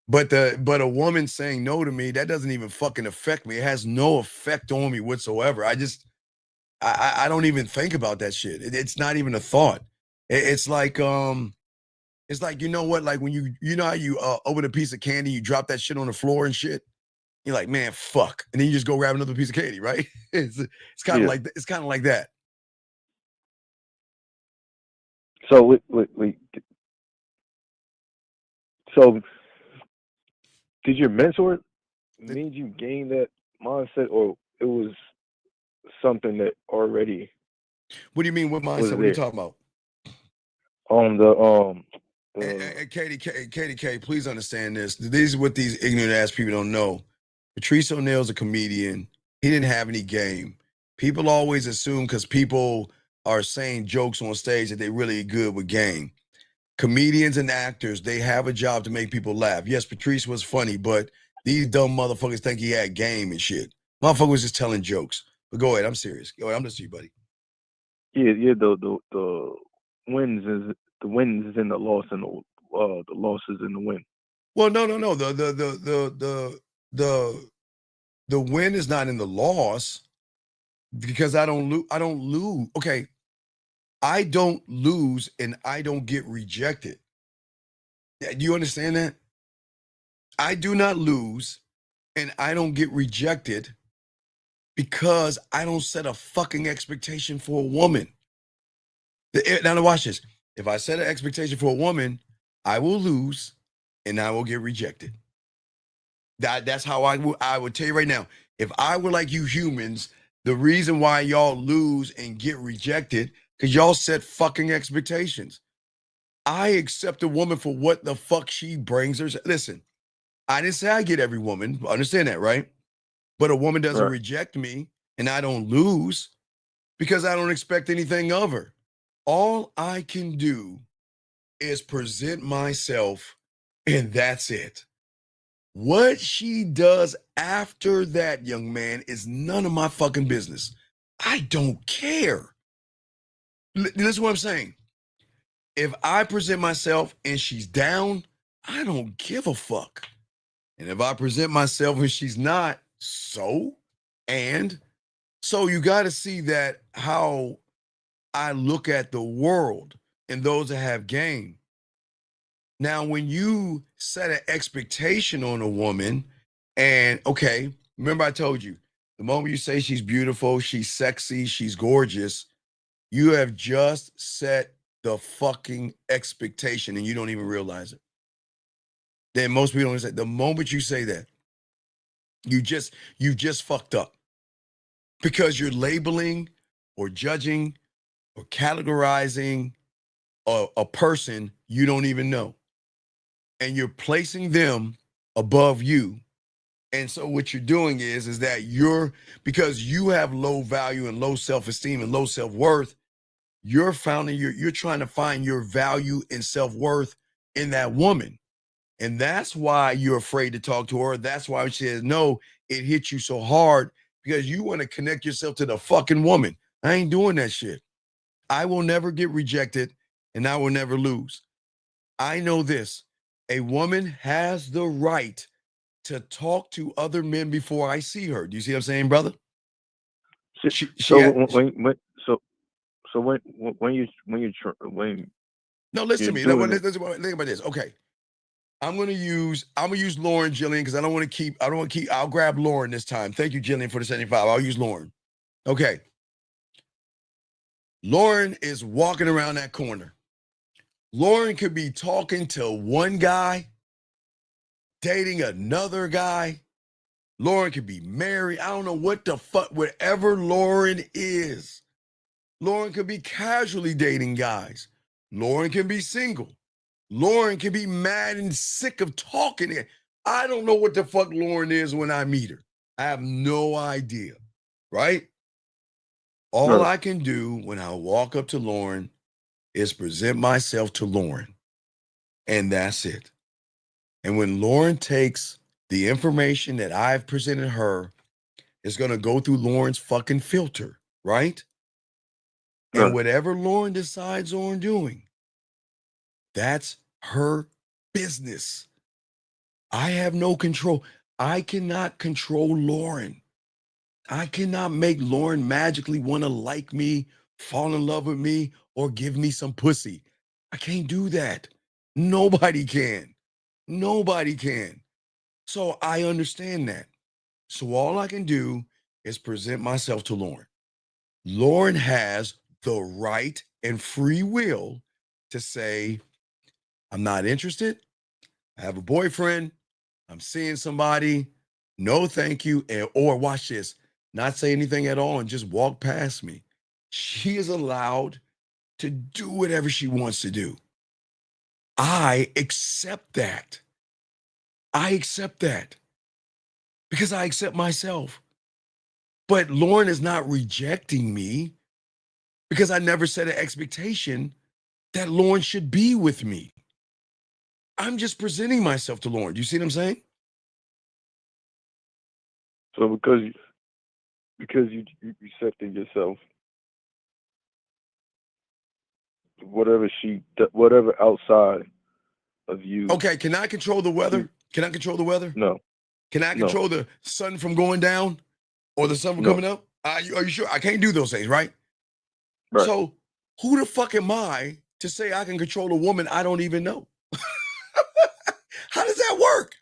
S14: But a woman saying no to me, that doesn't even fucking affect me. It has no effect on me whatsoever. I don't even think about that shit. It's not even a thought. It's like you know what, like when you know how you open a piece of candy, you drop that shit on the floor and shit. You're like, man, fuck, and then you just go grab another piece of candy, right? It's kind of like that.
S16: So so did your mentor made you gain that mindset, or it was something that already?
S14: What do you mean with mindset? What are you talking about?
S16: On the
S14: And Katie K, please understand this. These are what these ignorant ass people don't know. Patrice O'Neal's a comedian. He didn't have any game. People always assume because people are saying jokes on stage that they're really good with game. Comedians and actors, they have a job to make people laugh. Yes, Patrice was funny, but these dumb motherfuckers think he had game and shit. Motherfucker was just telling jokes. But go ahead, I'm serious. Go ahead, I'm listening to you, buddy.
S16: Yeah, the wins is the wins in the loss, and the losses in the win.
S14: Well, no. The win is not in the loss because I don't lose. Okay. I don't lose and I don't get rejected. Do you understand that? I do not lose and I don't get rejected because I don't set a fucking expectation for a woman. Now watch this. If I set an expectation for a woman, I will lose and I will get rejected. That's how I would tell you right now. If I were like you humans, the reason why y'all lose and get rejected, because y'all set fucking expectations. I accept a woman for what the fuck she brings her. Listen, I didn't say I get every woman. Understand that, right? But a woman doesn't reject me and I don't lose because I don't expect anything of her. All I can do is present myself and that's it. What she does after that, young man, is none of my fucking business. I don't care. Listen to what I'm saying. If I present myself and she's down, I don't give a fuck. And if I present myself and she's not, so you got to see that how I look at the world and those that have game. Now, when you set an expectation on a woman, and okay, remember I told you, the moment you say she's beautiful, she's sexy, she's gorgeous, you have just set the fucking expectation and you don't even realize it. Then most people don't say, the moment you say that, you just fucked up because you're labeling or judging or categorizing a person you don't even know. And you're placing them above you. And so what you're doing is that because you have low value and low self-esteem and low self-worth, you're trying to find your value and self-worth in that woman. And that's why you're afraid to talk to her. That's why she says, no, it hit you so hard because you want to connect yourself to the fucking woman. I ain't doing that shit. I will never get rejected and I will never lose. I know this. A woman has the right to talk to other men before I see her. Do you see what I'm saying, brother? No, listen to me. Think about this. Okay. I'm gonna use Lauren Jillian because I don't want to keep, I'll grab Lauren this time. Thank you, Jillian, for the 75. I'll use Lauren. Okay. Lauren is walking around that corner. Lauren could be talking to one guy, dating another guy. Lauren could be married. I don't know what the fuck, whatever Lauren is. Lauren could be casually dating guys. Lauren can be single. Lauren can be mad and sick of talking. I don't know what the fuck Lauren is when I meet her. I have no idea, right? All I can do when I walk up to Lauren is present myself to Lauren. And that's it. And when Lauren takes the information that I've presented her, it's going to go through Lauren's fucking filter, right? And whatever Lauren decides on doing, that's her business. I have no control. I cannot control Lauren. I cannot make Lauren magically want to like me, fall in love with me, or give me some pussy. I can't do that. Nobody can. Nobody can. So I understand that. So all I can do is present myself to Lauren. Lauren has the right and free will to say, I'm not interested. I have a boyfriend. I'm seeing somebody. No, thank you. Or watch this, not say anything at all and just walk past me. She is allowed to do whatever she wants to do. I accept that. I accept that because I accept myself. But Lauren is not rejecting me because I never set an expectation that Lauren should be with me. I'm just presenting myself to Lauren. Do you see what I'm saying?
S16: So because you accepted yourself, whatever outside of you.
S14: Okay, can I control the weather? Can I control the weather?
S16: No.
S14: Can I control the sun from going down or the sun from coming up? Are you sure? I can't do those things, right? So who the fuck am I to say I can control a woman I don't even know? How does that work?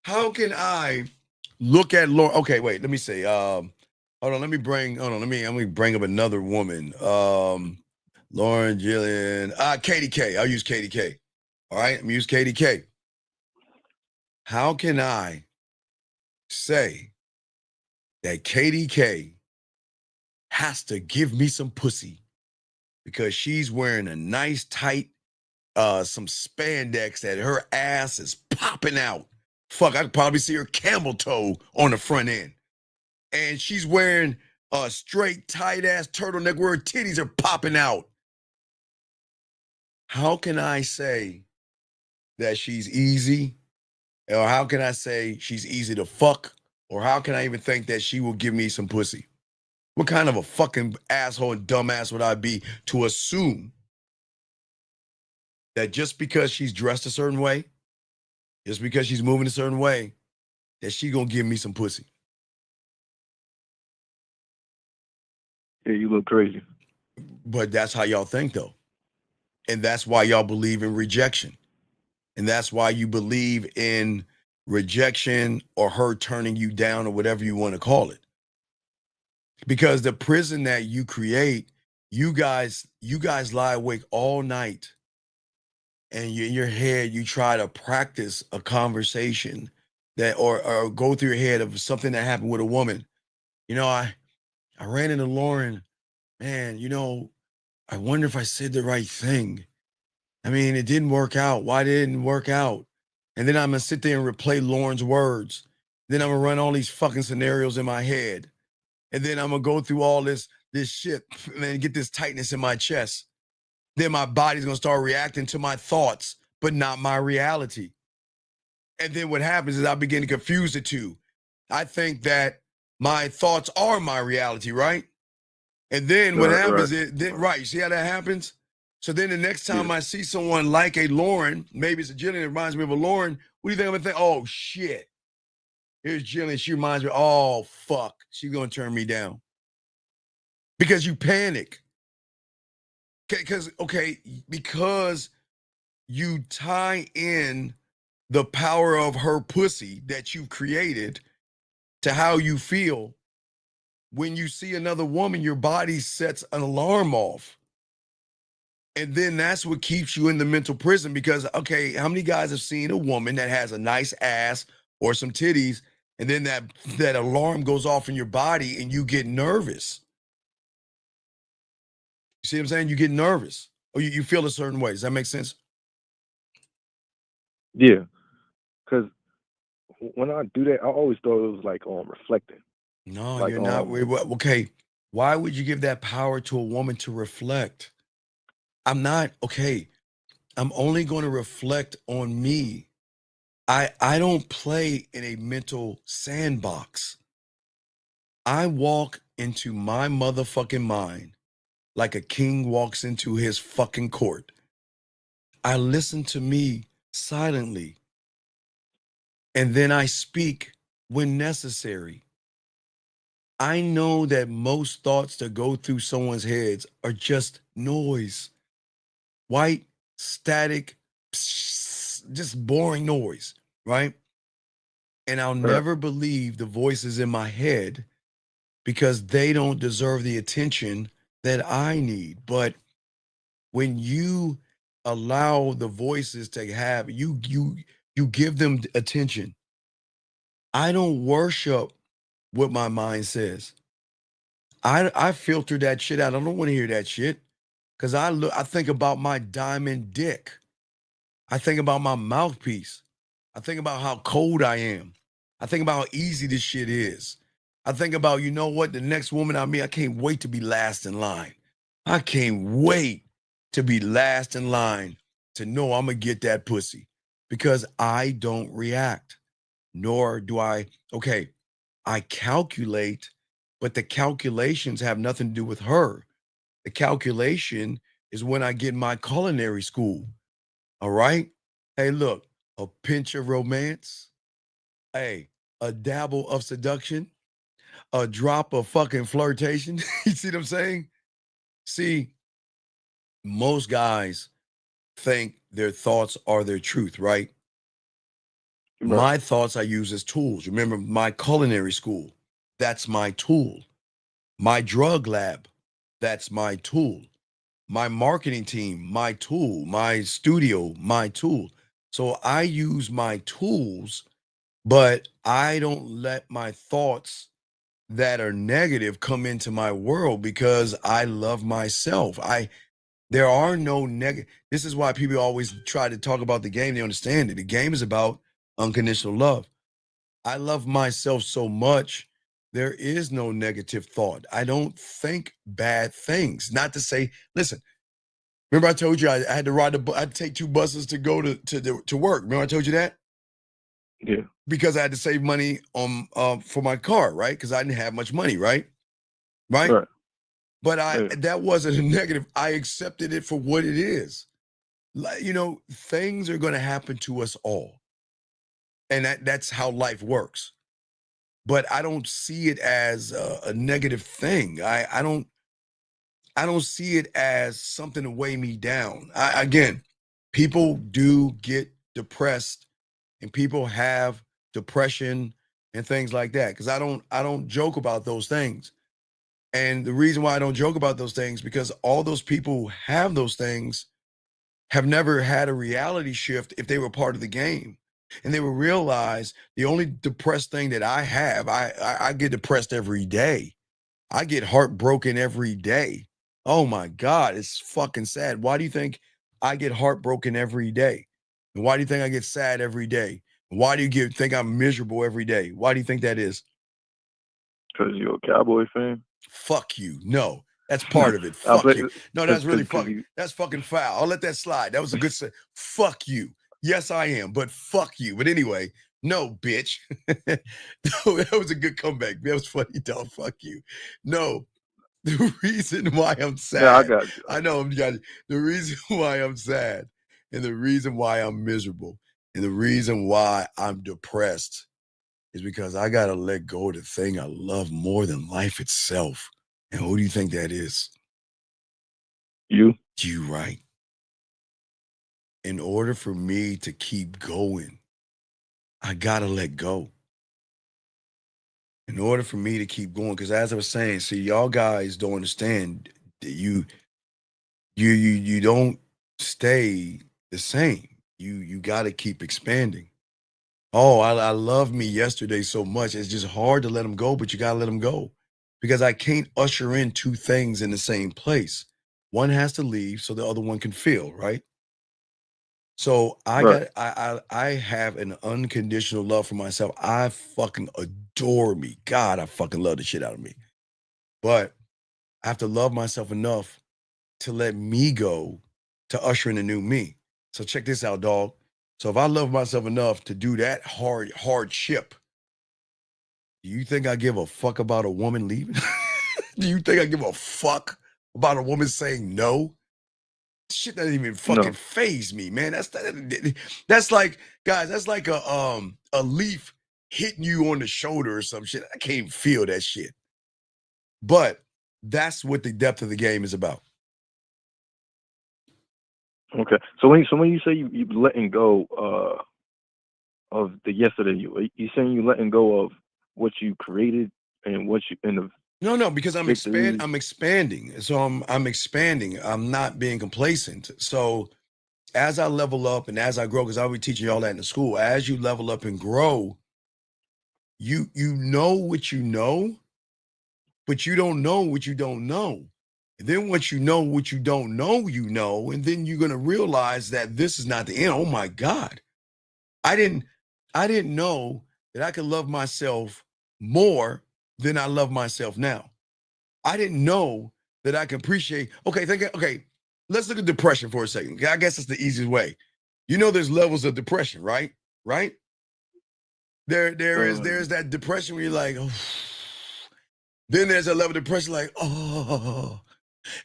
S14: How can I look at Lauren? Okay, wait, let me say, hold on, let me bring up another woman. Lauren, Jillian, Katie K. I'll use Katie K. All right, I'm gonna use Katie K. How can I say that Katie K has to give me some pussy because she's wearing a nice tight some spandex that her ass is popping out? Fuck, I could probably see her camel toe on the front end. And she's wearing a straight tight ass turtleneck where her titties are popping out. How can I say that she's easy? Or how can I say she's easy to fuck? Or how can I even think that she will give me some pussy? What kind of a fucking asshole and dumbass would I be to assume that just because she's dressed a certain way, just because she's moving a certain way, that she gonna give me some pussy?
S16: Yeah, you look crazy.
S14: But that's how y'all think, though. And that's why y'all believe in rejection. And that's why you believe in rejection or her turning you down or whatever you want to call it. Because the prison that you create, you guys lie awake all night. And in your head, you try to practice a conversation that or go through your head of something that happened with a woman. You know, I ran into Lauren, man, you know, I wonder if I said the right thing. I mean, it didn't work out. Why didn't it work out? And then I'm gonna sit there and replay Lauren's words. Then I'm gonna run all these fucking scenarios in my head. And then I'm gonna go through all this shit and get this tightness in my chest. Then my body's gonna start reacting to my thoughts, but not my reality. And then what happens is I begin to confuse the two. I think that my thoughts are my reality, right? And then what happens is, you see how that happens? So then the next time I see someone like a Lauren, maybe it's a Jillian that reminds me of a Lauren, what do you think I'm gonna think? Oh shit. Here's Jillian, she reminds me, oh fuck, she's gonna turn me down. Because you panic. Because you tie in the power of her pussy that you've created to how you feel. When you see another woman, your body sets an alarm off. And then that's what keeps you in the mental prison because, okay, how many guys have seen a woman that has a nice ass or some titties, and then that alarm goes off in your body and you get nervous? You see what I'm saying? You get nervous or you feel a certain way. Does that make sense?
S16: Yeah, because when I do that, I always thought it was like reflecting.
S14: No,
S16: like,
S14: you're not. Okay, why would you give that power to a woman to reflect? I'm not, okay, I'm only going to reflect on me. I don't play in a mental sandbox. I walk into my motherfucking mind like a king walks into his fucking court. I listen to me silently, and then I speak when necessary. I know that most thoughts that go through someone's heads are just noise, white, static, just boring noise, right? And I'll never believe the voices in my head because they don't deserve the attention that I need. But when you allow the voices to have you give them attention. I don't worship what my mind says. I filter that shit out. I don't want to hear that shit because I think about my diamond dick. I think about my mouthpiece. I think about how cold I am. I think about how easy this shit is. I think about, you know what, the next woman I meet, I can't wait to be last in line. I can't wait to be last in line to know I'm going to get that pussy because I don't react, nor do I, okay, I calculate, but the calculations have nothing to do with her. The calculation is when I get my culinary school. All right. Hey, look, a pinch of romance. Hey, a dabble of seduction, a drop of fucking flirtation. You see what I'm saying? See, most guys think their thoughts are their truth, right? My thoughts I use as tools. Remember, my culinary school, that's my tool. My drug lab, that's my tool. My marketing team, my tool. My studio, my tool. So I use my tools, but I don't let my thoughts that are negative come into my world because I love myself. There are no negative. This is why people always try to talk about the game. They understand it. The game is about unconditional love. I love myself so much. There is no negative thought. I don't think bad things. Not to say, listen, remember I told you I had to I had to take 2 buses to go to work. Remember I told you that?
S16: Yeah.
S14: Because I had to save money for my car, right? Because I didn't have much money, right? Right. But that wasn't a negative. I accepted it for what it is. Like, you know, things are going to happen to us all. And that's how life works. But I don't see it as a negative thing. I don't see it as something to weigh me down. Again, people do get depressed and people have depression and things like that because I don't joke about those things. And the reason why I don't joke about those things because all those people who have those things have never had a reality shift if they were part of the game. And they will realize the only depressed thing that I have, I get depressed every day. I get heartbroken every day. Oh my God, it's fucking sad. Why do you think I get heartbroken every day? And why do you think I get sad every day? Why do you think I'm miserable every day? Why do you think that is?
S16: Because you're a Cowboy fan?
S14: Fuck you. No, that's part of it. Fuck you. No, that's really
S16: fucking.
S14: That's fucking foul. I'll let that slide. That was a good say. Fuck you. Yes, I am, but fuck you. But anyway, no, bitch. No, that was a good comeback. That was funny, dog. Fuck you. No, the reason why I'm sad.
S16: Yeah, I got you.
S14: I know the reason why I'm sad and the reason why I'm miserable and the reason why I'm depressed is because I got to let go of the thing I love more than life itself. And who do you think that is?
S16: You.
S14: You, right. In order for me to keep going, I got to let go. In order for me to keep going, because as I was saying, see, y'all guys don't understand that you don't stay the same. You got to keep expanding. Oh, I love me yesterday so much. It's just hard to let them go, but you got to let them go because I can't usher in 2 things in the same place. One has to leave so the other one can fill, right? So I have an unconditional love for myself. I fucking adore me. God, I fucking love the shit out of me. But I have to love myself enough to let me go to usher in a new me. So check this out, dog. So if I love myself enough to do that hardship, do you think I give a fuck about a woman leaving? Do you think I give a fuck about a woman saying no? Shit doesn't even fucking faze me, man. That's like, guys, that's like a leaf hitting you on the shoulder or some shit. I can't even feel that shit. But that's what the depth of the game is about.
S16: Okay. So when you say you letting go of the yesterday you saying you letting go of what you created and what you in the
S14: No, because I'm expanding. So I'm expanding. I'm not being complacent. So as I level up and as I grow, because I'll be teaching y'all that in the school, as you level up and grow, you know what you know, but you don't know what you don't know. And then once you know what you don't know, and then you're gonna realize that this is not the end. Oh my God. I didn't know that I could love myself more than I love myself now. I didn't know that I can appreciate. Okay, let's look at depression for a second. I guess it's the easiest way. You know, there's levels of depression, right? Right? There's that depression where you're like, oh. Then there's a level of depression like, oh.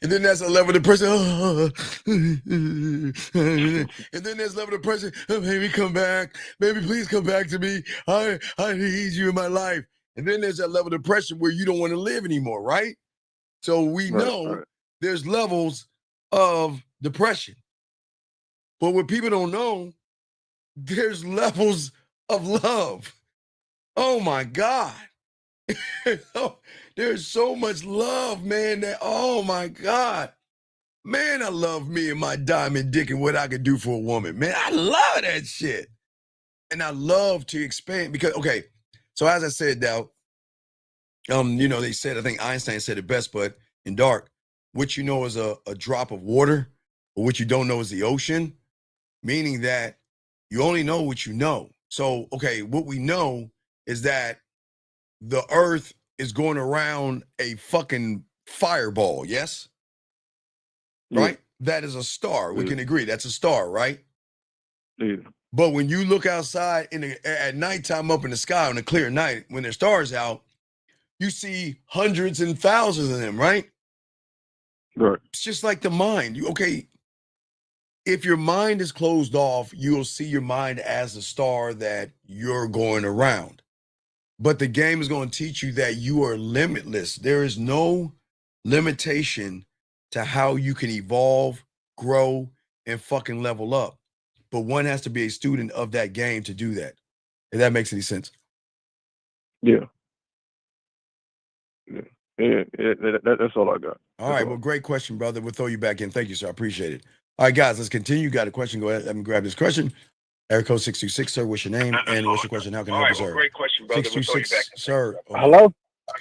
S14: And then there's a level of depression, oh. And then there's a level of depression, oh, baby, come back. Baby, please come back to me. I need you in my life. And then there's that level of depression where you don't want to live anymore, right? So we know there's levels of depression. But what people don't know, there's levels of love. Oh my God. There's so much love, man, that, oh my God. Man, I love me and my diamond dick and what I could do for a woman. Man, I love that shit. And I love to expand because, okay, so as I said, Dow, they said, I think Einstein said it best, but in dark, what you know is a drop of water, or what you don't know is the ocean, meaning that you only know what you know. So, okay, what we know is that the earth is going around a fucking fireball, yes? Right? That is a star. We can agree that's a star, right?
S16: Yeah.
S14: But when you look outside at nighttime up in the sky on a clear night, when there's stars out, you see hundreds and thousands of them, right?
S16: Right.
S14: It's just like the mind. If your mind is closed off, you'll see your mind as a star that you're going around. But the game is going to teach you that you are limitless. There is no limitation to how you can evolve, grow, and fucking level up. But one has to be a student of that game to do that. If that makes any sense.
S16: Yeah. That's all I got.
S14: All right. Well, great question, brother. We'll throw you back in. Thank you, sir. I appreciate it. All right, guys, let's continue. You got a question? Go ahead. Let me grab this question. Area code 626, sir. What's your name and what's your question? How can I help you, sir?
S3: Great question, brother.
S14: 626, sir.
S17: Hello?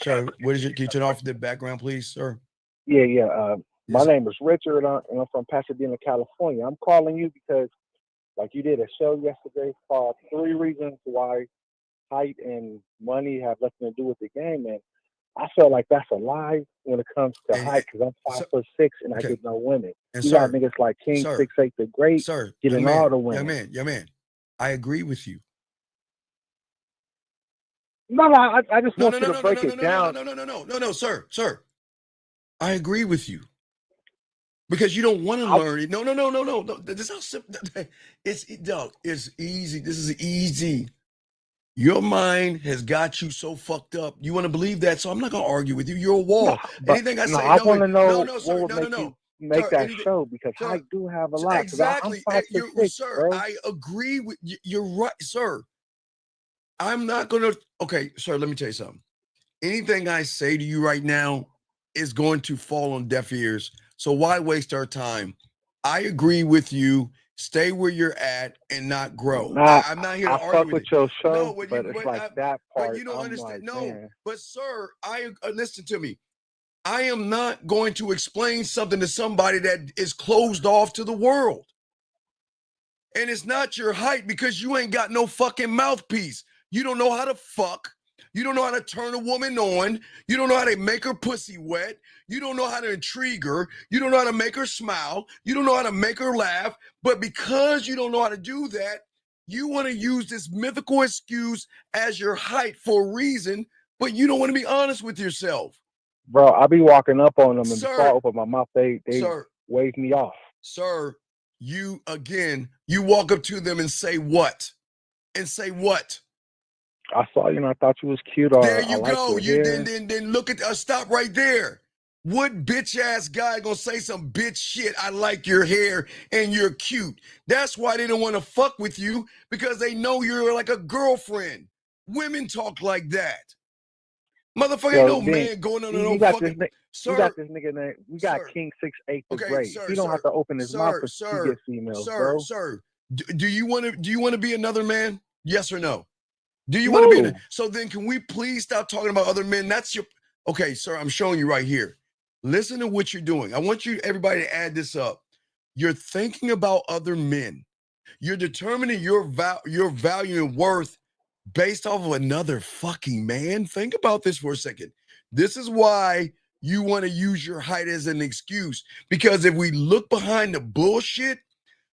S14: Sir, what is it? Can you turn off the background, please, sir?
S17: Yeah. My name is Richard, and I'm from Pasadena, California. I'm calling you because, like, you did a show yesterday called 3 Reasons Why Height and Money Have Nothing to Do with the Game, and I feel like that's a lie when it comes to height, because I'm 5'6" and I get no women.
S14: And
S17: you got niggas like King 6'8" the Great getting all the women.
S14: Young man, I agree with you.
S17: No, I just want you to break it down.
S14: No, sir. I agree with you. Because you don't want to learn it. No. This is how simple. It's easy. This is easy. Your mind has got you so fucked up. You want to believe that, so I'm not gonna argue with you. You're a wall. Anything I say,
S17: I want to know what would make you make that show, because I do have a lot.
S14: Exactly, sir.
S17: Bro.
S14: I agree with you. You're right, sir. I'm not gonna. Okay, sir. Let me tell you something. Anything I say to you right now is going to fall on deaf ears. So why waste our time? I agree with you. Stay where you're at and not grow. I'm not here to argue
S17: with your show, but that part.
S14: But you don't understand. But sir, listen to me. I am not going to explain something to somebody that is closed off to the world. And it's not your height, because you ain't got no fucking mouthpiece. You don't know how to fuck. You don't know how to turn a woman on. You don't know how to make her pussy wet. You don't know how to intrigue her. You don't know how to make her smile. You don't know how to make her laugh. But because you don't know how to do that, you want to use this mythical excuse as your height for a reason, but you don't want to be honest with yourself.
S17: Bro, I be walking up on them, and
S14: Sir,
S17: before I open my mouth, they
S14: sir,
S17: wave me off.
S14: Sir, you walk up to them and say what? And say what?
S17: I saw you and I thought you was cute. Or
S14: There
S17: I
S14: you
S17: like
S14: go.
S17: your hair.
S14: Then look at stop right there. What bitch ass guy gonna say some bitch shit? I like your hair and you're cute. That's why they don't want to fuck with you, because they know you're like a girlfriend. Women talk like that. Motherfucker, ain't no man going under no fucking. Sir,
S17: we got this nigga named. We got King 6'8" grade.
S14: Sir,
S17: He don't have to open his mouth to get females, bro.
S14: Sir, do you want to be another man? Yes or no? Do you want to be? So then, can we please stop talking about other men? That's your. Okay, sir, I'm showing you right here. Listen to what you're doing. I want everybody to add this up. You're thinking about other men. You're determining your value and worth based off of another fucking man. Think about this for a second. This is why you want to use your height as an excuse. Because if we look behind the bullshit,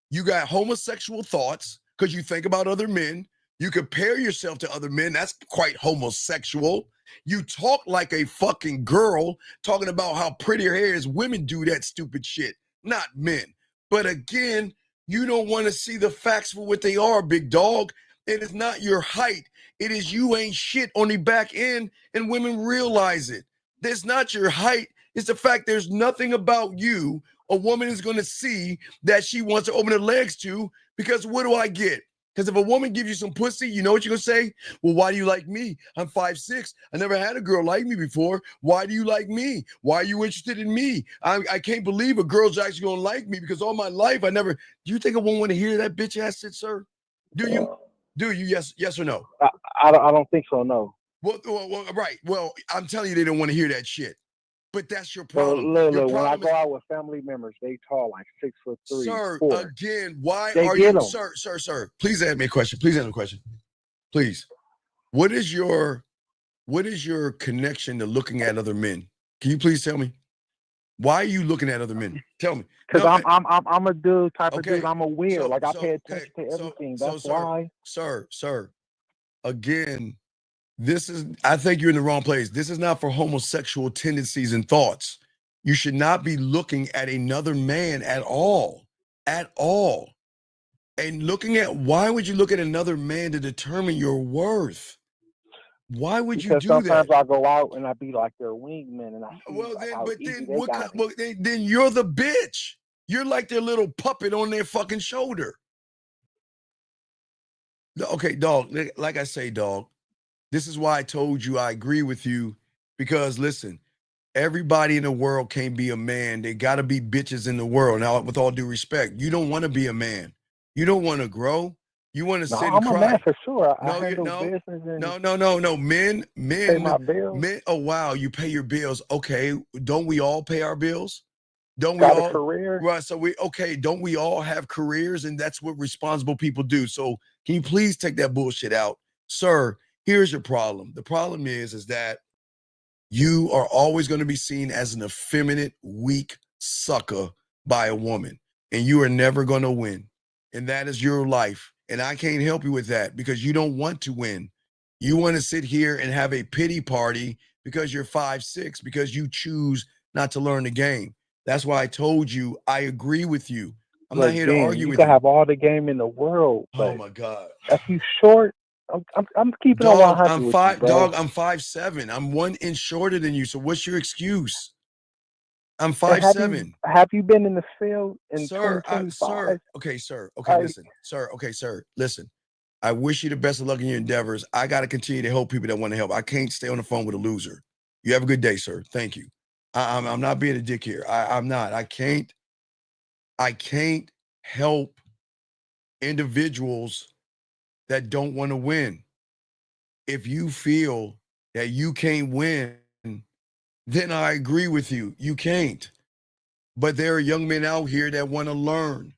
S14: you got homosexual thoughts because you think about other men. You compare yourself to other men. That's quite homosexual. You talk like a fucking girl, talking about how pretty her hair is. Women do that stupid shit, not men. But again, you don't want to see the facts for what they are, big dog. It is not your height. It is you ain't shit on the back end, and women realize it. That's not your height. It's the fact there's nothing about you a woman is going to see that she wants to open her legs to, because what do I get? Because if a woman gives you some pussy, you know what you're going to say? Well, why do you like me? I'm 5'6". I never had a girl like me before. Why do you like me? Why are you interested in me? I can't believe a girl's actually going to like me, because all my life I never. Do you think I won't want to hear that bitch ass shit, sir? Do you? Do you? Yes or no?
S17: I don't think so, no.
S14: Well, right. Well, I'm telling you, they don't want to hear that shit. But that's your
S17: So,
S14: problem.
S17: look, when I go out with family members, they tall like 6'3".
S14: Sir,
S17: 4.
S14: again, why
S17: they
S14: are
S17: get
S14: you,
S17: them.
S14: sir? Please ask me a question. Please answer a question. Please. What is your connection to looking at other men? Can you please tell me? Why are you looking at other men? Tell me.
S17: Because I'm a dude type of dude. I'm aware. Like I pay attention to everything. That's why.
S14: Sir. Again, I think you're in the wrong place. This is not for homosexual tendencies and thoughts. You should not be looking at another man at all. At all. And why would you look at another man to determine your worth? Why would you do that?
S17: Because sometimes I go out and I be like their wingman, and I see
S14: then you're the bitch. You're like their little puppet on their fucking shoulder. Okay, dog, like I say, dog, this is why I told you I agree with you, because listen, everybody in the world can't be a man. They got to be bitches in the world. Now, with all due respect, you don't want to be a man. You don't want to grow. You want to sit and cry.
S17: I'm a man for sure. I
S14: No,
S17: handle business and
S14: no. Men.
S17: pay my bills.
S14: Men. Oh wow, you pay your bills. Okay, don't we all pay our bills? Don't we
S17: got
S14: all?
S17: a career?
S14: Right. So don't we all have careers? And that's what responsible people do. So can you please take that bullshit out, sir? Here's your problem. The problem is that you are always going to be seen as an effeminate, weak sucker by a woman, and you are never going to win. And that is your life. And I can't help you with that, because you don't want to win. You want to sit here and have a pity party because you're 5'6", because you choose not to learn the game. That's why I told you I agree with you. I'm not here to argue with you.
S17: You can have all the game in the world, but
S14: oh my God,
S17: if you short, I'm keeping on 100 with you, bro.
S14: Dog, I'm 5'7". I'm 1 inch shorter than you. So what's your excuse? I'm 5'7".
S17: Have you been in the field in
S14: Sir,
S17: 2025?
S14: Okay, sir. Okay, listen. Sir, okay, sir. Listen. I wish you the best of luck in your endeavors. I got to continue to help people that want to help. I can't stay on the phone with a loser. You have a good day, sir. Thank you. I'm not being a dick here. I'm not. I can't help individuals that don't want to win. If you feel that you can't win, then I agree with you. You can't. But there are young men out here that want to learn.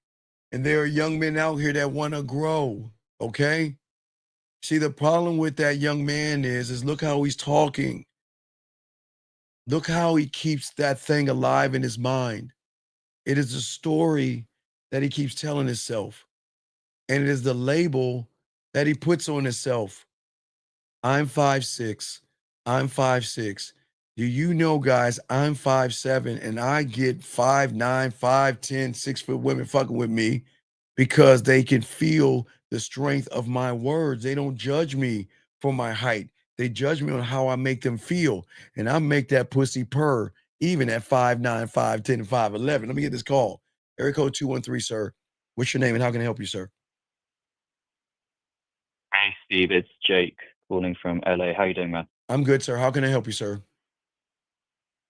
S14: And there are young men out here that want to grow. Okay? See, the problem with that young man is look how he's talking. Look how he keeps that thing alive in his mind. It is a story that he keeps telling himself. And it is the label that he puts on himself. I'm 5'6". I'm 5'6". Do you know, guys, I'm 5'7", and I get 5'9", 5'10", 6-foot women fucking with me because they can feel the strength of my words. They don't judge me for my height. They judge me on how I make them feel. And I make that pussy purr even at 5'9", 5'10", and 5'11". Let me get this call. Area code 213, sir. What's your name and how can I help you, sir?
S18: Hey, Steve, it's Jake calling from LA. How you doing, man?
S14: I'm good, sir. How can I help you, sir?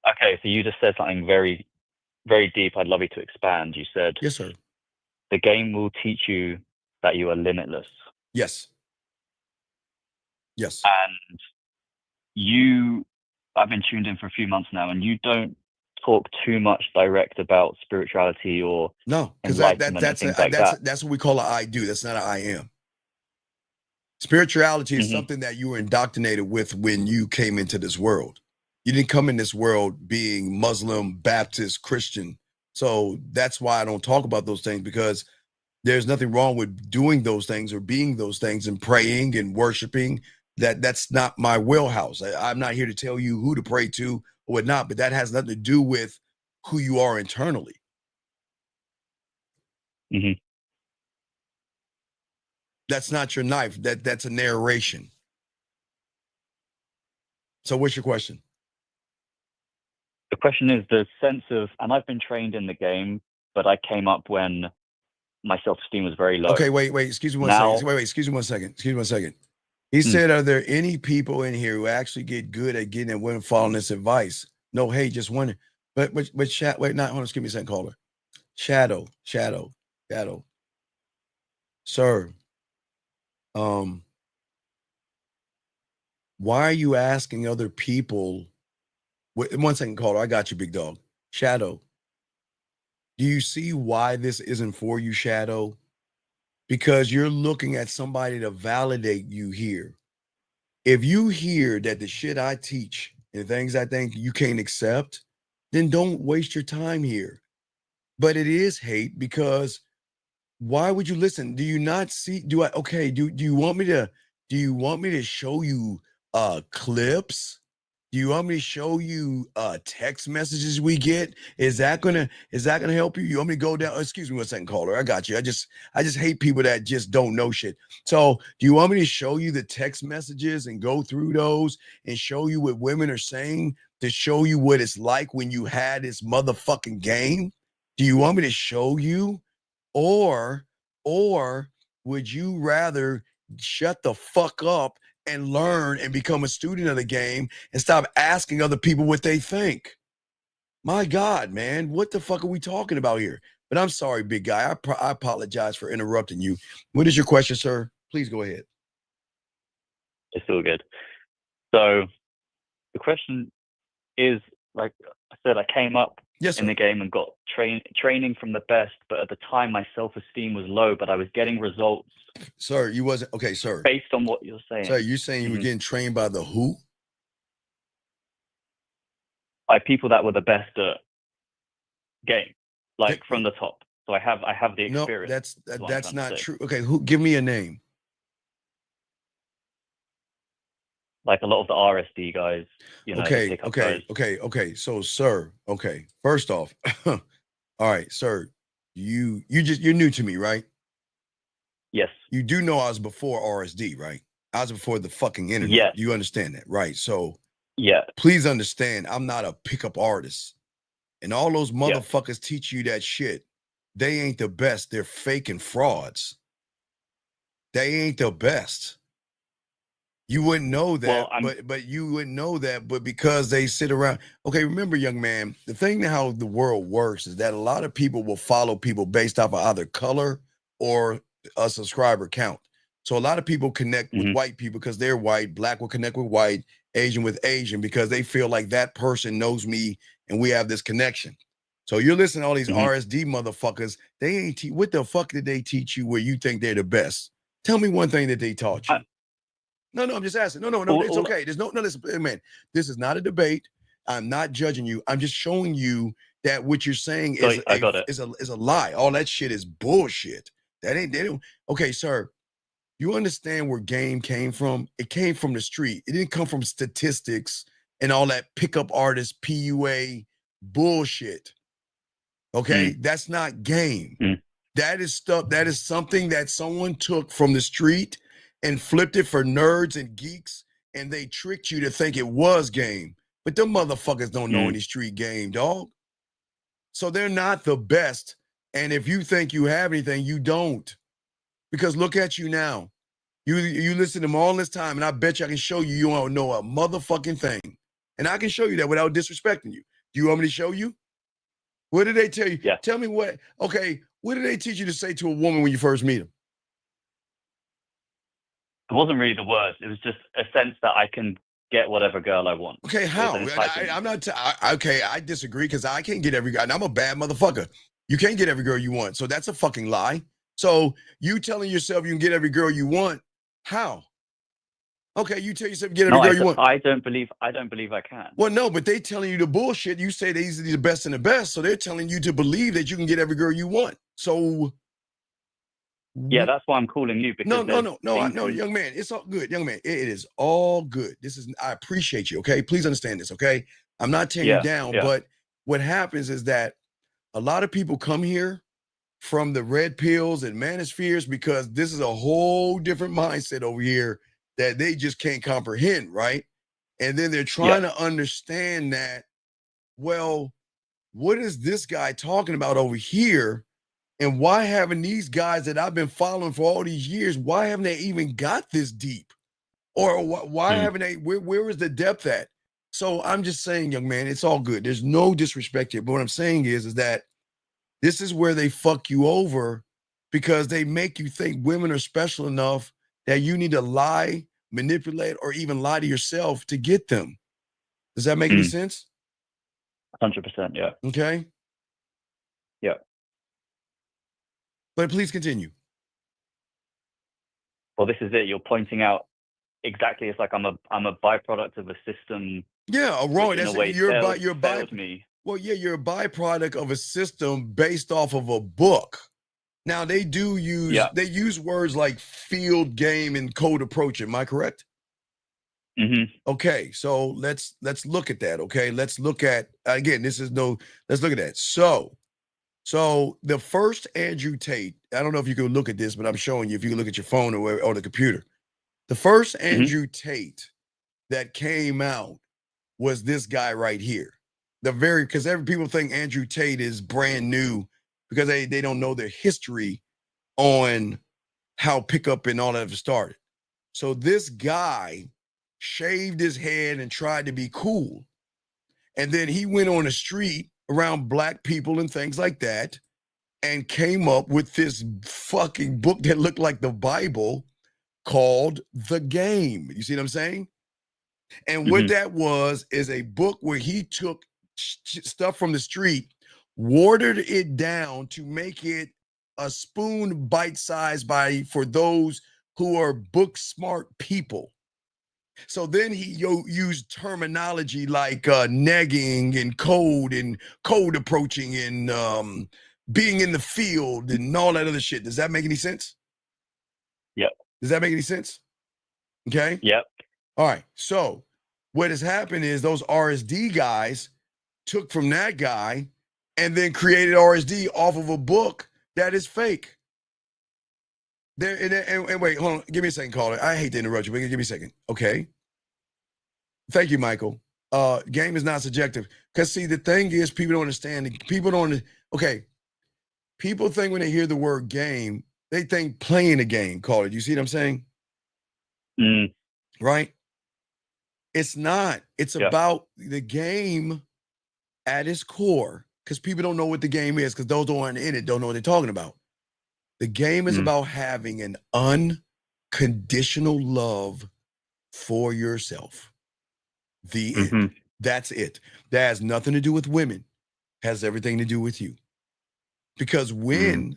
S18: Okay, so you just said something very, very deep. I'd love you to expand. You said,
S14: yes, sir.
S18: The game will teach you that you are limitless.
S14: Yes. Yes.
S18: And I've been tuned in for a few months now, and you don't talk too much direct about spirituality or
S14: no, because that's what we call an I do. That's not an I am. Spirituality is something that you were indoctrinated with when you came into this world. You didn't come in this world being Muslim, Baptist, Christian. So that's why I don't talk about those things, because there's nothing wrong with doing those things or being those things and praying and worshiping. That's not my wheelhouse. I'm not here to tell you who to pray to or whatnot, but that has nothing to do with who you are internally.
S18: Mm-hmm.
S14: That's not your knife. That's a narration. So what's your question?
S18: The question is the sense of, and I've been trained in the game, but I came up when my self-esteem was very low.
S14: Okay, wait. Excuse me one second. Wait. Excuse me one second. He said, are there any people in here who actually get good at getting at women following this advice? No, hey, just wondering. But wait, not hold on, give me a second, caller. Shadow. Sir, why are you asking other people? Wait, 1 second, caller. I got you, big dog. Shadow. Do you see why this isn't for you, Shadow? Because you're looking at somebody to validate you here. If you hear that the shit I teach and things I think you can't accept, then don't waste your time here. But it is hate, because why would you listen? Do you not see? Do you want me to show you clips? Do you want me to show you text messages we get? Is that gonna help you? You want me to go down? Excuse me 1 second, caller. I got you. I just hate people that just don't know shit. So do you want me to show you the text messages and go through those and show you what women are saying to show you what it's like when you had this motherfucking game? Do you want me to show you? Or would you rather shut the fuck up and learn and become a student of the game and stop asking other people what they think? My God, man, what the fuck are we talking about here? But I'm sorry, big guy. I apologize for interrupting you. What is your question, sir? Please go ahead.
S18: It's all good. So the question is, like I said, I came up in the game and got training from the best, but at the time my self-esteem was low, but I was getting results.
S14: Sir, you wasn't okay, sir.
S18: Based on what you're saying.
S14: Sir, you're saying you were getting trained by the who?
S18: By people that were the best at game, like from the top. So I have the experience.
S14: No, that's not true. Okay, who? Give me a name.
S18: Like a lot of the RSD guys, you know.
S14: Okay. So, sir, first off, all right, sir, you're new to me, right?
S18: Yes.
S14: You do know I was before RSD, right? I was before the fucking internet.
S18: Yes.
S14: You understand that, right? So,
S18: yeah.
S14: Please understand, I'm not a pickup artist. And all those motherfuckers teach you that shit. They ain't the best. They're fake and frauds. They ain't the best. You wouldn't know that, but you wouldn't know that, but because they sit around. Okay, remember, young man, the thing how the world works is that a lot of people will follow people based off of either color or a subscriber count. So a lot of people connect with white people because they're white. Black will connect with white, Asian with Asian, because they feel like that person knows me and we have this connection. So you're listening to all these RSD motherfuckers. They ain't what the fuck did they teach you where you think they're the best? Tell me one thing that they taught you. No, I'm just asking. No, it's okay. There's no, listen, man, this is not a debate. I'm not judging you. I'm just showing you that what you're saying is a lie. All that shit is bullshit. They don't. Okay, sir, you understand where game came from? It came from the street. It didn't come from statistics and all that pickup artist PUA bullshit. Okay, that's not game. That is stuff. That is something that someone took from the street and flipped it for nerds and geeks, and they tricked you to think it was game. But them motherfuckers don't know any street game, dog. So they're not the best. And if you think you have anything, you don't. Because look at you now. You listen to them all this time, and I bet you I can show you you don't know a motherfucking thing. And I can show you that without disrespecting you. Do you want me to show you? What did they tell you?
S18: Yeah.
S14: Tell me what. Okay, what did they teach you to say to a woman when you first meet them?
S18: It wasn't really the words. It was just a sense that I can get whatever girl I want.
S14: Okay, how? I'm not. I disagree because I can't get every guy. And I'm a bad motherfucker. You can't get every girl you want. So that's a fucking lie. So you telling yourself you can get every girl you want? How? Okay, you tell yourself get every girl you want.
S18: I don't believe I can.
S14: Well, no, but they telling you the bullshit. You say these are the best and the best, so they're telling you to believe that you can get every girl you want. So
S18: yeah, that's why I'm calling you. Because
S14: no, young man, it's all good, young man. It is all good. I appreciate you. Okay, please understand this. Okay, I'm not tearing you down, but what happens is that a lot of people come here from the red pills and manospheres because this is a whole different mindset over here that they just can't comprehend, right? And then they're trying to understand that, well, what is this guy talking about over here? And why haven't these guys that I've been following for all these years, why haven't they even got this deep? Or why haven't they, where is the depth at? So I'm just saying, young man, it's all good. There's no disrespect here. But what I'm saying is that this is where they fuck you over because they make you think women are special enough that you need to lie, manipulate, or even lie to yourself to get them. Does that make any sense?
S18: 100%, yeah.
S14: Okay.
S18: Yeah.
S14: But please continue.
S18: Well, this is it. You're pointing out exactly. It's like I'm a byproduct of a system.
S14: Yeah, wrong. That's you're
S18: me.
S14: Well, yeah, you're a byproduct of a system based off of a book. Now they do use they use words like field game and code approach. Am I correct? Okay, so let's look at that. Okay, let's look at again. Let's look at that. So the first Andrew Tate. I don't know if you can look at this, but I'm showing you if you can look at your phone or the computer. The first Andrew Tate that came out was this guy right here. Because every people think Andrew Tate is brand new because they don't know their history on how pickup and all that started. So this guy shaved his head and tried to be cool. And then he went on the street around black people and things like that and came up with this fucking book that looked like the Bible called The Game. You see what I'm saying? And what that was is a book where he took stuff from the street, watered it down to make it a spoon bite-sized for those who are book smart people. So then he used terminology like negging and code approaching and being in the field and all that other shit. Does that make any sense?
S18: Yep.
S14: Does that make any sense? Okay.
S18: Yep.
S14: All right. So what has happened is those RSD guys took from that guy and then created RSD off of a book that is fake. And wait, hold on. Give me a second, caller. I hate to interrupt you, but give me a second. Okay. Thank you, Michael. Game is not subjective. Because see, the thing is, people don't understand. Okay. People think when they hear the word game, they think playing a game, caller. You see what I'm saying? Right? It's not. It's about the game at its core. Because people don't know what the game is, because those who aren't in it don't know what they're talking about. The game is about having an unconditional love for yourself. The end. That's it. That has nothing to do with women. Has everything to do with you. Because when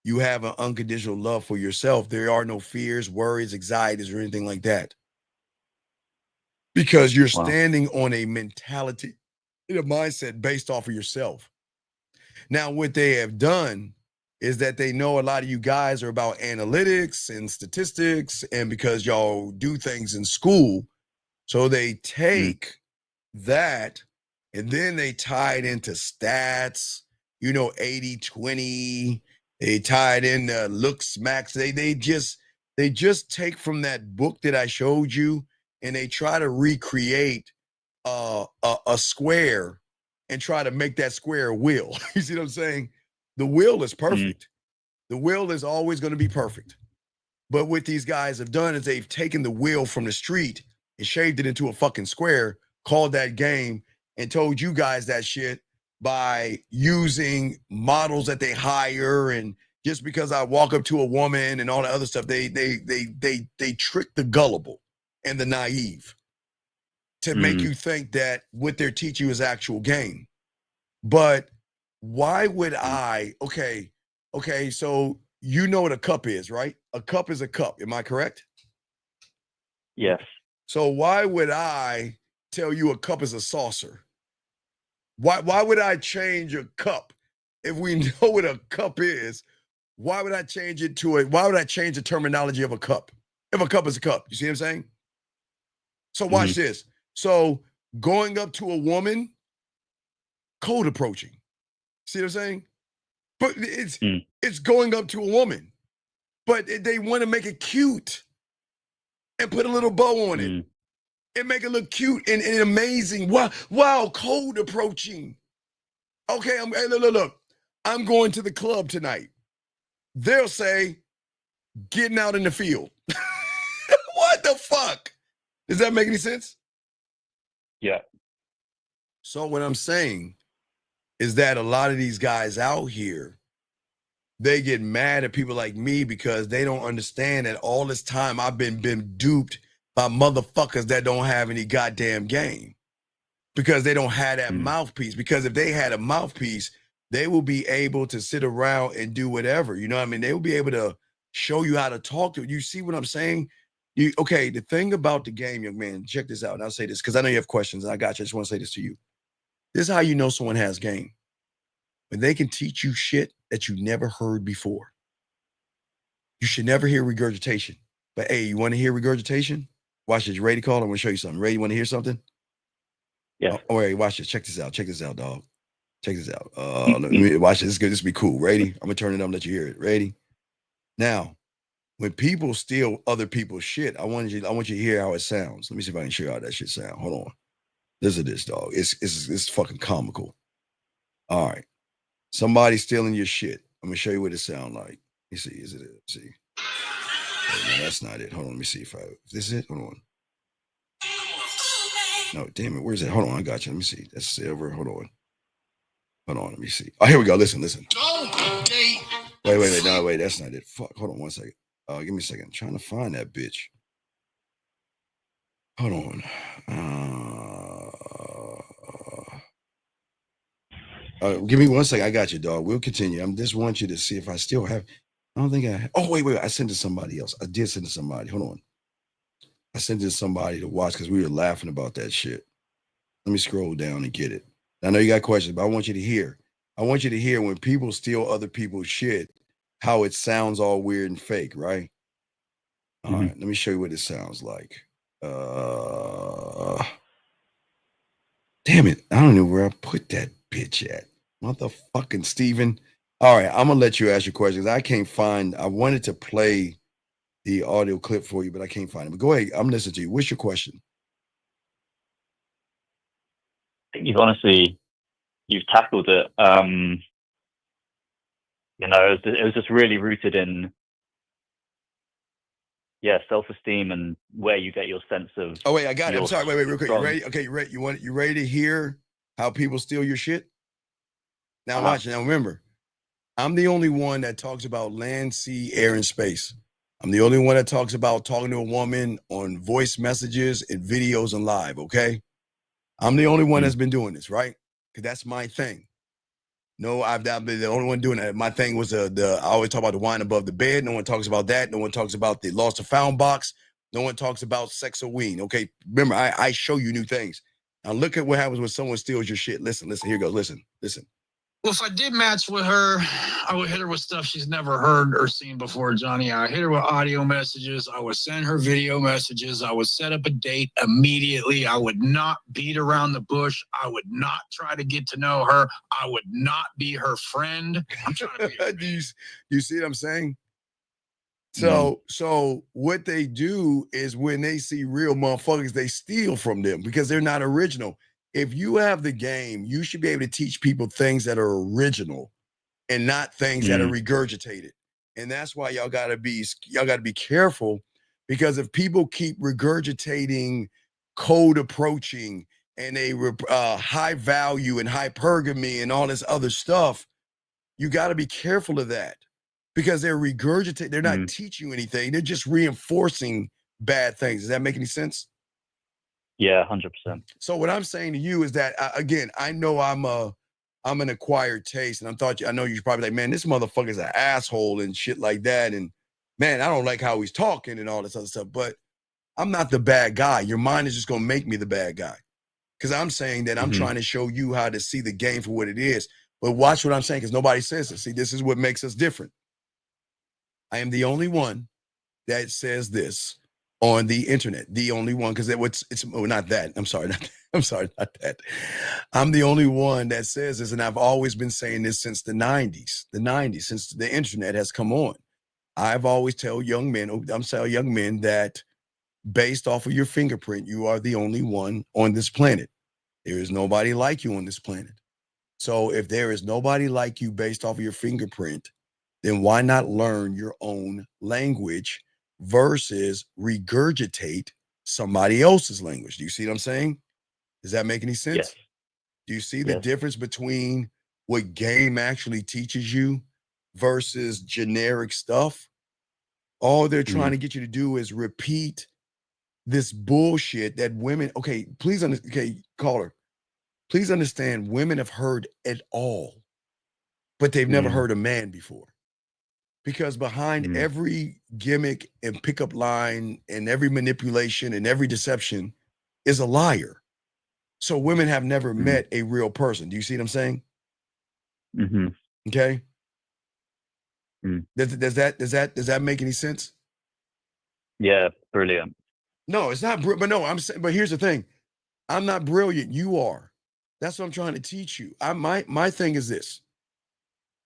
S14: you have an unconditional love for yourself, there are no fears, worries, anxieties, or anything like that. because you're standing on a mentality, a mindset based off of yourself. Now, what they have done is that they know a lot of you guys are about analytics and statistics, and because y'all do things in school, so they take that and then they tie it into stats, 80-20. They tie it in looks max. They just take from that book that I showed you and they try to recreate a square and try to make that square a wheel. You see what I'm saying? The wheel is perfect. The wheel is always going to be perfect. But what these guys have done is they've taken the wheel from the street and shaved it into a fucking square, called that game, and told you guys that shit by using models that they hire. And just because I walk up to a woman and all the other stuff, they trick the gullible and the naive to make you think that what they're teaching you is actual game. But why would I, okay, so you know what a cup is, right? A cup is a cup. Am I correct?
S18: Yes.
S14: So why would I tell you a cup is a saucer? Why would I change a cup? If we know what a cup is, why would I change it to why would I change the terminology of a cup? If a cup is a cup, you see what I'm saying? So watch this. So going up to a woman, cold approaching. See what I'm saying? But it's going up to a woman. But they want to make it cute and put a little bow on it and make it look cute and amazing. Wow, cold approaching. Okay, look. I'm going to the club tonight. They'll say, getting out in the field. What the fuck? Does that make any sense?
S18: Yeah.
S14: So what I'm saying is that a lot of these guys out here, they get mad at people like me because they don't understand that all this time I've been duped by motherfuckers that don't have any goddamn game because they don't have that mouthpiece. Because if they had a mouthpiece, they will be able to sit around and do whatever. You know what I mean? They will be able to show you how to talk to you. See what I'm saying? Okay, the thing about the game, young man, check this out. And I'll say this because I know you have questions and I got you. I just want to say this to you. This is how you know someone has game. When they can teach you shit that you never heard before. You should never hear regurgitation. But hey, you want to hear regurgitation? Watch this. You ready, Call? I want to show you something. Ready? You want to hear something?
S18: Yeah.
S14: Oh, wait, watch this. Check this out. Check this out, dog. Check this out. Let me watch this. This will be cool. Ready? I'm gonna turn it up and let you hear it. Ready? Now, when people steal other people's shit, I want you to hear how it sounds. Let me see if I can show you how that shit sound. Hold on. Listen to this, dog. It's fucking comical. All right. Somebody stealing your shit. I'm gonna show you what it sound like. Let me see. Is it? See. Oh, no, that's not it. Hold on. Let me see if this is it. Hold on. No, damn it. Where's it? Hold on. I got you. Let me see. That's silver. Hold on. Let me see. Oh, here we go. Listen. Wait. No, wait. That's not it. Fuck. Hold on 1 second. Give me a second. I'm trying to find that bitch. Hold on. Give me 1 second. I got you, dog. We'll continue. I just want you to see if I still have. I don't think I have. Oh, wait. I sent it to somebody else. I did send it to somebody. Hold on. I sent it to somebody to watch because we were laughing about that shit. Let me scroll down and get it. I know you got questions, but I want you to hear. I want you to hear when people steal other people's shit, how it sounds all weird and fake, right? All right. Let me show you what it sounds like. Damn it. I don't know where I put that bitch at. Motherfucking Steven. All right. I'm going to let you ask your questions. I wanted to play the audio clip for you, but I can't find it. But go ahead. I'm listening to you. What's your question?
S18: I think you've tackled it. It was just really rooted in, self-esteem and where you get your sense of.
S14: Oh wait, I got it. I'm sorry. Wait, real quick. You ready? Okay, you ready? You ready to hear how people steal your shit? Now watch. Now remember, I'm the only one that talks about land, sea, air, and space. I'm the only one that talks about talking to a woman on voice messages and videos and live. Okay. I'm the only one that's been doing this, right? Because that's my thing. No, I've been the only one doing that. My thing was I always talk about the wine above the bed. No one talks about that. No one talks about the lost and found box. No one talks about sex or wean. Okay, remember, I show you new things. Now look at what happens when someone steals your shit. Listen, here goes. Listen.
S19: Well, if I did match with her, I would hit her with stuff she's never heard or seen before, Johnny. I hit her with audio messages. I would send her video messages. I would set up a date immediately. I would not beat around the bush. I would not try to get to know her. I would not be her friend. I'm trying to be her
S14: do you see what I'm saying? So what they do is when they see real motherfuckers, they steal from them because they're not original. If you have the game, you should be able to teach people things that are original and not things that are regurgitated. And that's why y'all gotta be careful, because if people keep regurgitating code approaching and high value and hypergamy and all this other stuff, you got to be careful of that, because they're regurgitating. They're not teaching you anything. They're just reinforcing bad things. Does that make any sense?
S18: Yeah, 100%.
S14: So what I'm saying to you is that, again, I know I'm an acquired taste, and I know you're probably like, man, this motherfucker's an asshole and shit like that, and man, I don't like how he's talking and all this other stuff. But I'm not the bad guy. Your mind is just gonna make me the bad guy, because I'm saying that I'm trying to show you how to see the game for what it is. But watch what I'm saying, because nobody says it. See, this is what makes us different. I am the only one that says this on the internet. The only one, because not that. I'm sorry, not that. I'm the only one that says this, and I've always been saying this since the 90s. Since the internet has come on. I've always tell young men that based off of your fingerprint, you are the only one on this planet. There is nobody like you on this planet. So if there is nobody like you based off of your fingerprint, then why not learn your own language versus regurgitate somebody else's language? Do you see what I'm saying? Does that make any sense?
S18: Yes.
S14: Do you see the difference between what game actually teaches you versus generic stuff? All they're trying to get you to do is repeat this bullshit that women, caller, please understand, women have heard it all, but they've never heard a man before. Because behind every gimmick and pickup line and every manipulation and every deception is a liar. So women have never met a real person. Do you see what I'm saying? Okay. Does that make any sense?
S18: Yeah, brilliant.
S14: No, it's not. But no, I'm saying. But here's the thing: I'm not brilliant. You are. That's what I'm trying to teach you. My thing is this.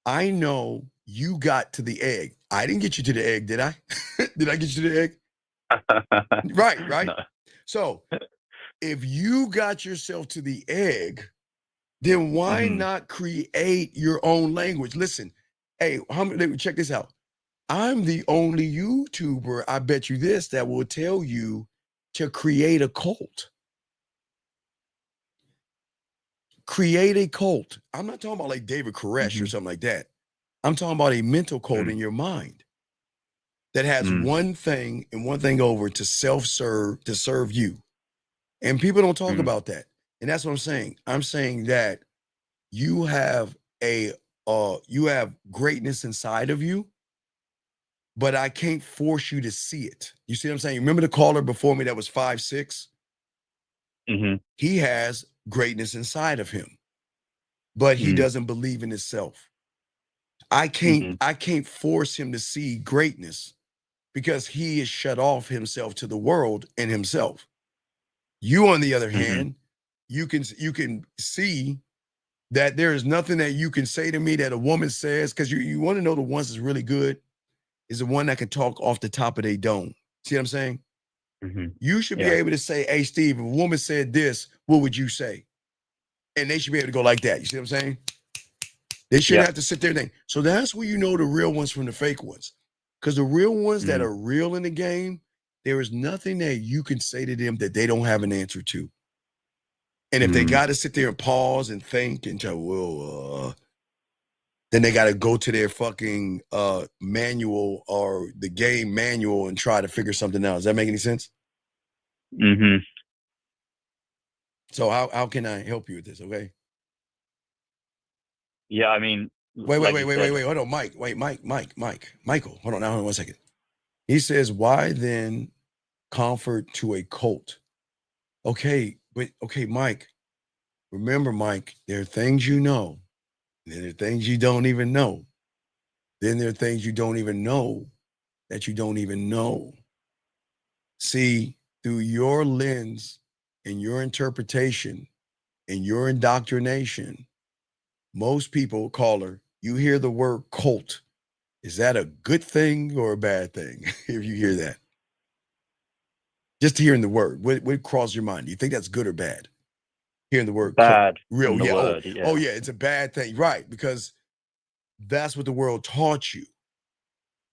S14: I know you got to the egg. I didn't get you to the egg, did I? Did I get you to the egg? Right. No. So if you got yourself to the egg, then why not create your own language? Listen, hey, check this out. I'm the only YouTuber, I bet you this, that will tell you to create a cult. Create a cult. I'm not talking about like David Koresh or something like that. I'm talking about a mental cult in your mind that has one thing and one thing over: to self-serve, to serve you. And people don't talk about that. And that's what I'm saying. I'm saying that you have greatness inside of you, but I can't force you to see it. You see what I'm saying? Remember the caller before me that was 5'6"? He has greatness inside of him, but he doesn't believe in himself. I can't force him to see greatness because he is shut off himself to the world and himself. You, on the other hand, you can see that there is nothing that you can say to me that a woman says, because you want to know the ones that's really good is the one that can talk off the top of their dome. See what I'm saying? You should be able to say, hey, Steve, if a woman said this, what would you say? And they should be able to go like that. You see what I'm saying? They shouldn't have to sit there and think. So that's where you know the real ones from the fake ones. Because the real ones that are real in the game, there is nothing that you can say to them that they don't have an answer to. And if they got to sit there and pause and think and tell, well, then they got to go to their fucking manual or the game manual and try to figure something out. Does that make any sense? So how can I help you with this? Okay.
S18: Yeah, I mean,
S14: wait, hold on, Michael, hold on, now hold on 1 second. He says, why then comfort to a cult. Okay, but okay, Mike, remember, Mike, there are things you know, and there are things you don't even know. Then there are things you don't even know that you don't even know. See, through your lens and your interpretation and your indoctrination, most people, caller, you hear the word cult. Is that a good thing or a bad thing if you hear that? Just hearing the word, what crosses your mind? Do you think that's good or bad? Hearing the word
S18: Bad.
S14: real,
S18: From the
S14: yeah.
S18: word,
S14: Oh, yeah, it's a bad thing, right? Because that's what the world taught you.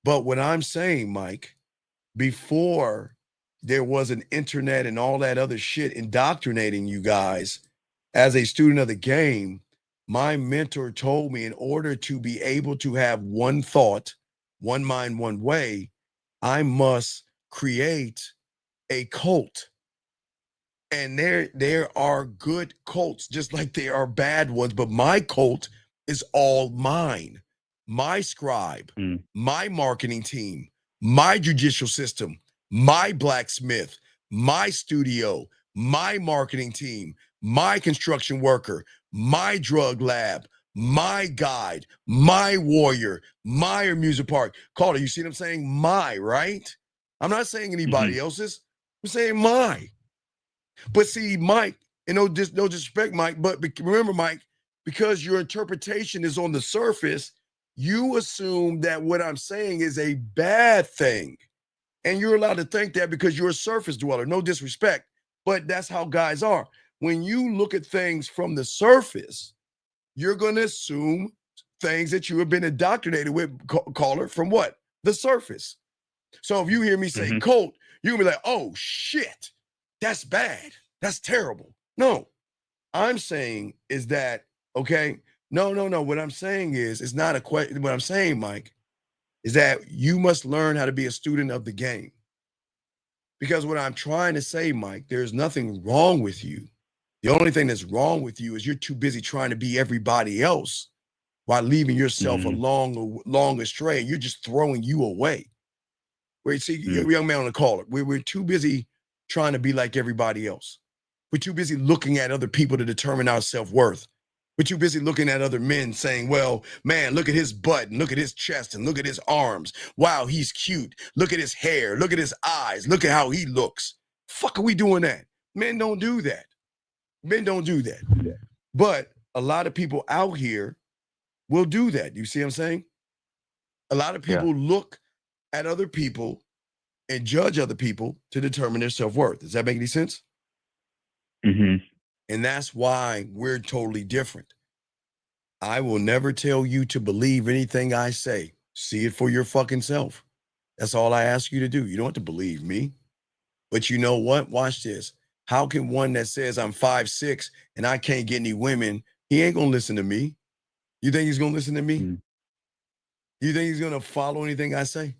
S14: But what I'm saying, Mike, before there was an internet and all that other shit indoctrinating you guys, as a student of the game, my mentor told me in order to be able to have one thought, one mind, one way, I must create a cult. And there are good cults, just like there are bad ones, but my cult is all mine. My scribe, my marketing team, my judicial system, my blacksmith, my studio, my marketing team, my construction worker, my drug lab, my guide, my warrior, my music park. Caller, you see what I'm saying? My, right? I'm not saying anybody else's. I'm saying my. But see, Mike, and no disrespect, Mike, but remember, Mike, because your interpretation is on the surface, you assume that what I'm saying is a bad thing. And you're allowed to think that because you're a surface dweller. No disrespect, but that's how guys are. When you look at things from the surface, you're going to assume things that you have been indoctrinated with, caller, from what? The surface. So if you hear me say cult, you're going to be like, oh, shit, that's bad. That's terrible. No, I'm saying is that, okay, no. What I'm saying is, it's not a question. What I'm saying, Mike, is that you must learn how to be a student of the game. Because what I'm trying to say, Mike, there's nothing wrong with you. The only thing that's wrong with you is you're too busy trying to be everybody else while leaving yourself long astray. You're just throwing you away. Where you see, young man on the caller, we're too busy trying to be like everybody else. We're too busy looking at other people to determine our self-worth. We're too busy looking at other men saying, well, man, look at his butt and look at his chest and look at his arms. Wow, he's cute. Look at his hair. Look at his eyes. Look at how he looks. Fuck are we doing that? Men don't do that. Men don't do that. But a lot of people out here will do that. You see what I'm saying? A lot of people look at other people and judge other people to determine their self-worth. Does that make any sense? And that's why we're totally different. I will never tell you to believe anything I say. See it for your fucking self. That's all I ask you to do. You don't have to believe me. But you know what? Watch this. How can one that says I'm 5'6" and I can't get any women, he ain't gonna listen to me. You think he's gonna listen to me? You think he's gonna follow anything I say?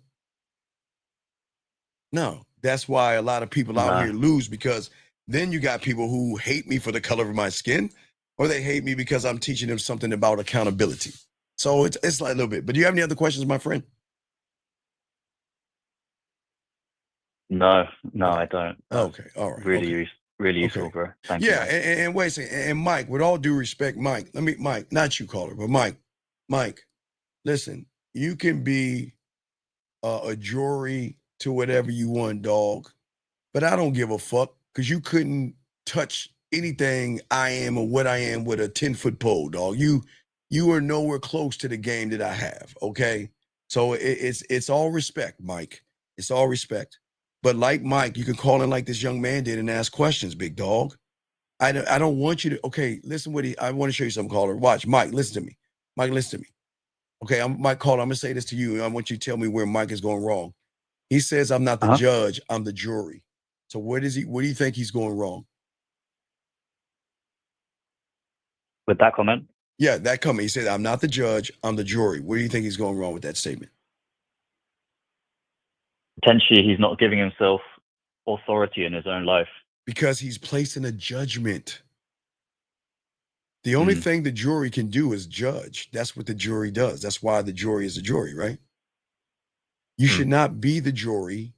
S14: No. That's why a lot of people out here lose, because then you got people who hate me for the color of my skin, or they hate me because I'm teaching them something about accountability. So it's like a little bit. But do you have any other questions, my friend?
S18: No, I don't.
S14: Okay, all right.
S18: Really useful, bro. Thank you.
S14: Yeah, and wait a second. And Mike, with all due respect, Mike, Mike, not you, caller, but Mike, listen, you can be a jury to whatever you want, dog. But I don't give a fuck, because you couldn't touch anything I am or what I am with a 10-foot pole, dog. You are nowhere close to the game that I have, okay? So it's all respect, Mike. It's all respect. But like Mike, you can call in like this young man did and ask questions, big dog. I don't want you to, okay, listen I want to show you something, caller. Watch, Mike, listen to me. Mike, listen to me. Okay, Mike, caller, I'm going to say this to you, and I want you to tell me where Mike is going wrong. He says, I'm not the judge, I'm the jury. So what do you think he's going wrong?
S18: With that comment?
S14: Yeah, that comment. He said, I'm not the judge, I'm the jury. What do you think he's going wrong with that statement?
S18: Potentially, he's not giving himself authority in his own life.
S14: Because he's placing a judgment. The only thing the jury can do is judge. That's what the jury does. That's why the jury is a jury, right? You should not be the jury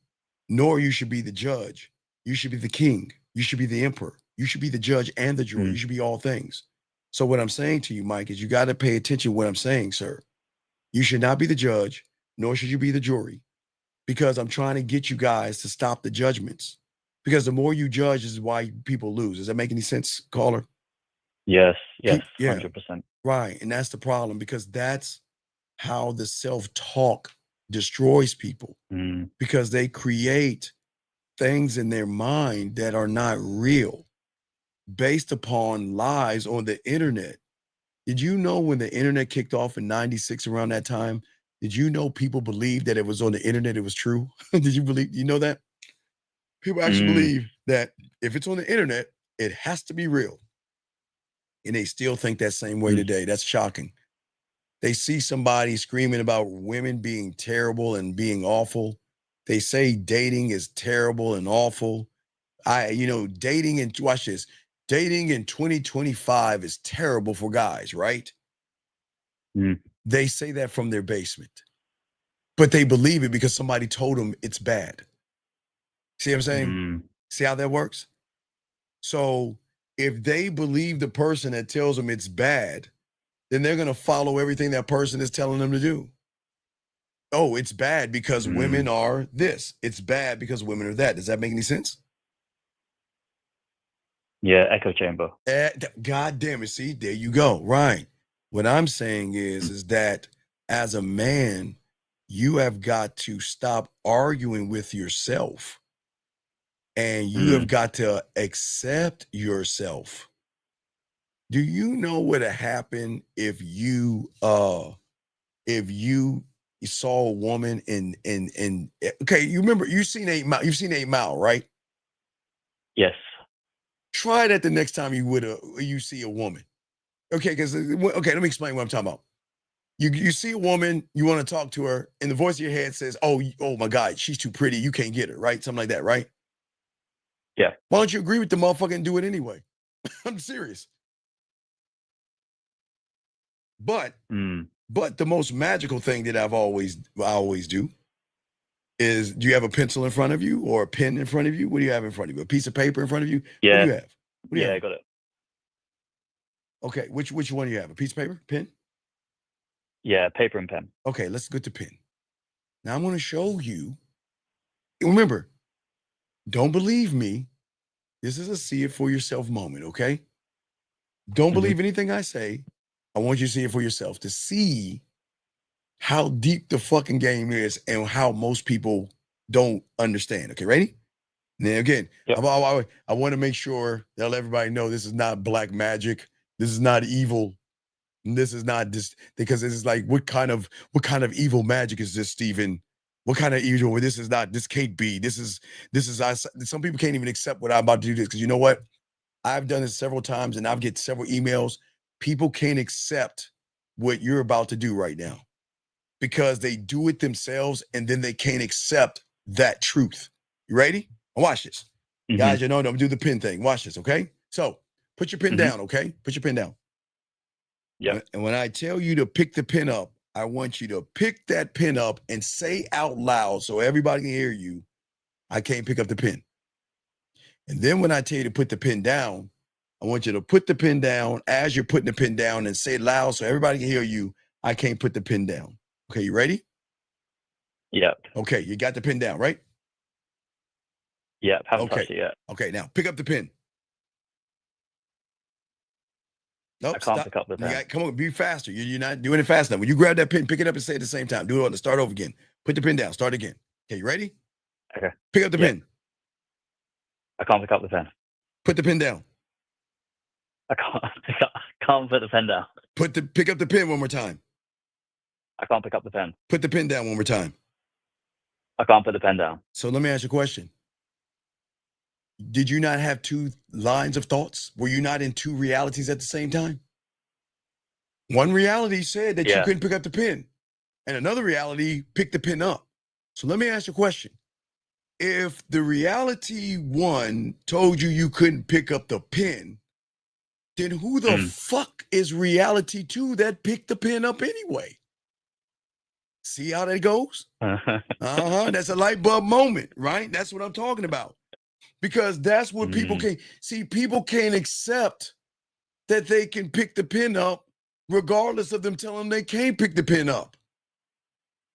S14: nor you should be the judge. You should be the king. You should be the emperor. You should be the judge and the jury. You should be all things. So what I'm saying to you, Mike, is you got to pay attention to what I'm saying, sir. You should not be the judge, nor should you be the jury, because I'm trying to get you guys to stop the judgments. Because the more you judge is why people lose. Does that make any sense, caller?
S18: Yes,
S14: Yeah.
S18: 100%.
S14: Right. And that's the problem, because that's how the self-talk destroys people, because they create things in their mind that are not real based upon lies on the internet. Did you know when the internet kicked off in 96 around that time, did you know people believed that it was on the internet, it was true? Did you know that? People actually believe that if it's on the internet, it has to be real. And they still think that same way today. That's shocking. They see somebody screaming about women being terrible and being awful. They say dating is terrible and awful. Dating and watch this. Dating in 2025 is terrible for guys, right? They say that from their basement, but they believe it because somebody told them it's bad. See what I'm saying? See how that works? So if they believe the person that tells them it's bad, then they're going to follow everything that person is telling them to do. Oh, it's bad because women are this. It's bad because women are that. Does that make any sense?
S18: Yeah, echo chamber.
S14: God damn it. See, there you go. Right. What I'm saying is that as a man, you have got to stop arguing with yourself, and you have got to accept yourself. Do you know what would happen if you saw a woman in okay, you remember you've seen 8 Mile, right?
S18: Yes.
S14: Try that the next time you see a woman. Okay, let me explain what I'm talking about. You see a woman, you want to talk to her, and the voice in your head says, oh my God, she's too pretty, you can't get her, right? Something like that, right?
S18: Yeah.
S14: Why don't you agree with the motherfucker and do it anyway? I'm serious. But the most magical thing that I always do is, do you have a pencil in front of you or a pen in front of you? What do you have in front of you? A piece of paper in front of you?
S18: Yeah.
S14: What do you have?
S18: I got it.
S14: Okay, which one do you have? A piece of paper? Pen?
S18: Yeah, paper and pen.
S14: Okay, let's go to pen. Now I'm going to show you. Remember, don't believe me. This is a see it for yourself moment, okay? Don't believe anything I say. I want you to see it for yourself, to see how deep the fucking game is and how most people don't understand. Okay, ready? Now again, I want to make sure that let everybody know this is not black magic. This is not evil. This is not just because this is like, what kind of evil magic is this, Stephen? What kind of evil? This is not. This can't be. This is. Some people can't even accept what I'm about to do this, because you know what? I've done this several times and I've get several emails. People can't accept what you're about to do right now because they do it themselves and then they can't accept that truth. You ready? Watch this. Guys, you know, I'm do the pin thing. Watch this, okay? So put your pin down, okay? Put your pin down.
S18: Yeah.
S14: And when I tell you to pick the pin up, I want you to pick that pin up and say out loud so everybody can hear you, I can't pick up the pin. And then when I tell you to put the pin down, I want you to put the pin down as you're putting the pin down and say it loud so everybody can hear you, I can't put the pin down. Okay, you ready?
S18: Yep.
S14: Okay, you got the pin down, right?
S18: Yep, haven't touched it yet.
S14: Okay, now pick up the pin. Nope,
S18: I can't pick up the pen.
S14: Come on, be faster. You're not doing it fast enough. When you grab that pin, pick it up and say it at the same time. Do it on the start over again. Put the pin down. Start again. Okay, you ready?
S18: Okay.
S14: Pick up the pin.
S18: I can't pick up the pen.
S14: Put the pin down.
S18: I can't put the pen down.
S14: Pick up the pin one more time.
S18: I can't pick up the pen.
S14: Put the pin down one more time.
S18: I can't put the pen down.
S14: So let me ask you a question. Did you not have two lines of thoughts? Were you not in two realities at the same time? One reality said that you couldn't pick up the pin, and another reality picked the pin up. So let me ask you a question. If the reality one told you couldn't pick up the pin, then who the fuck is reality two that picked the pin up anyway? See how that goes? That's a light bulb moment, right? That's what I'm talking about. Because that's what people can't see. People can't accept that they can pick the pin up regardless of them telling them they can't pick the pin up.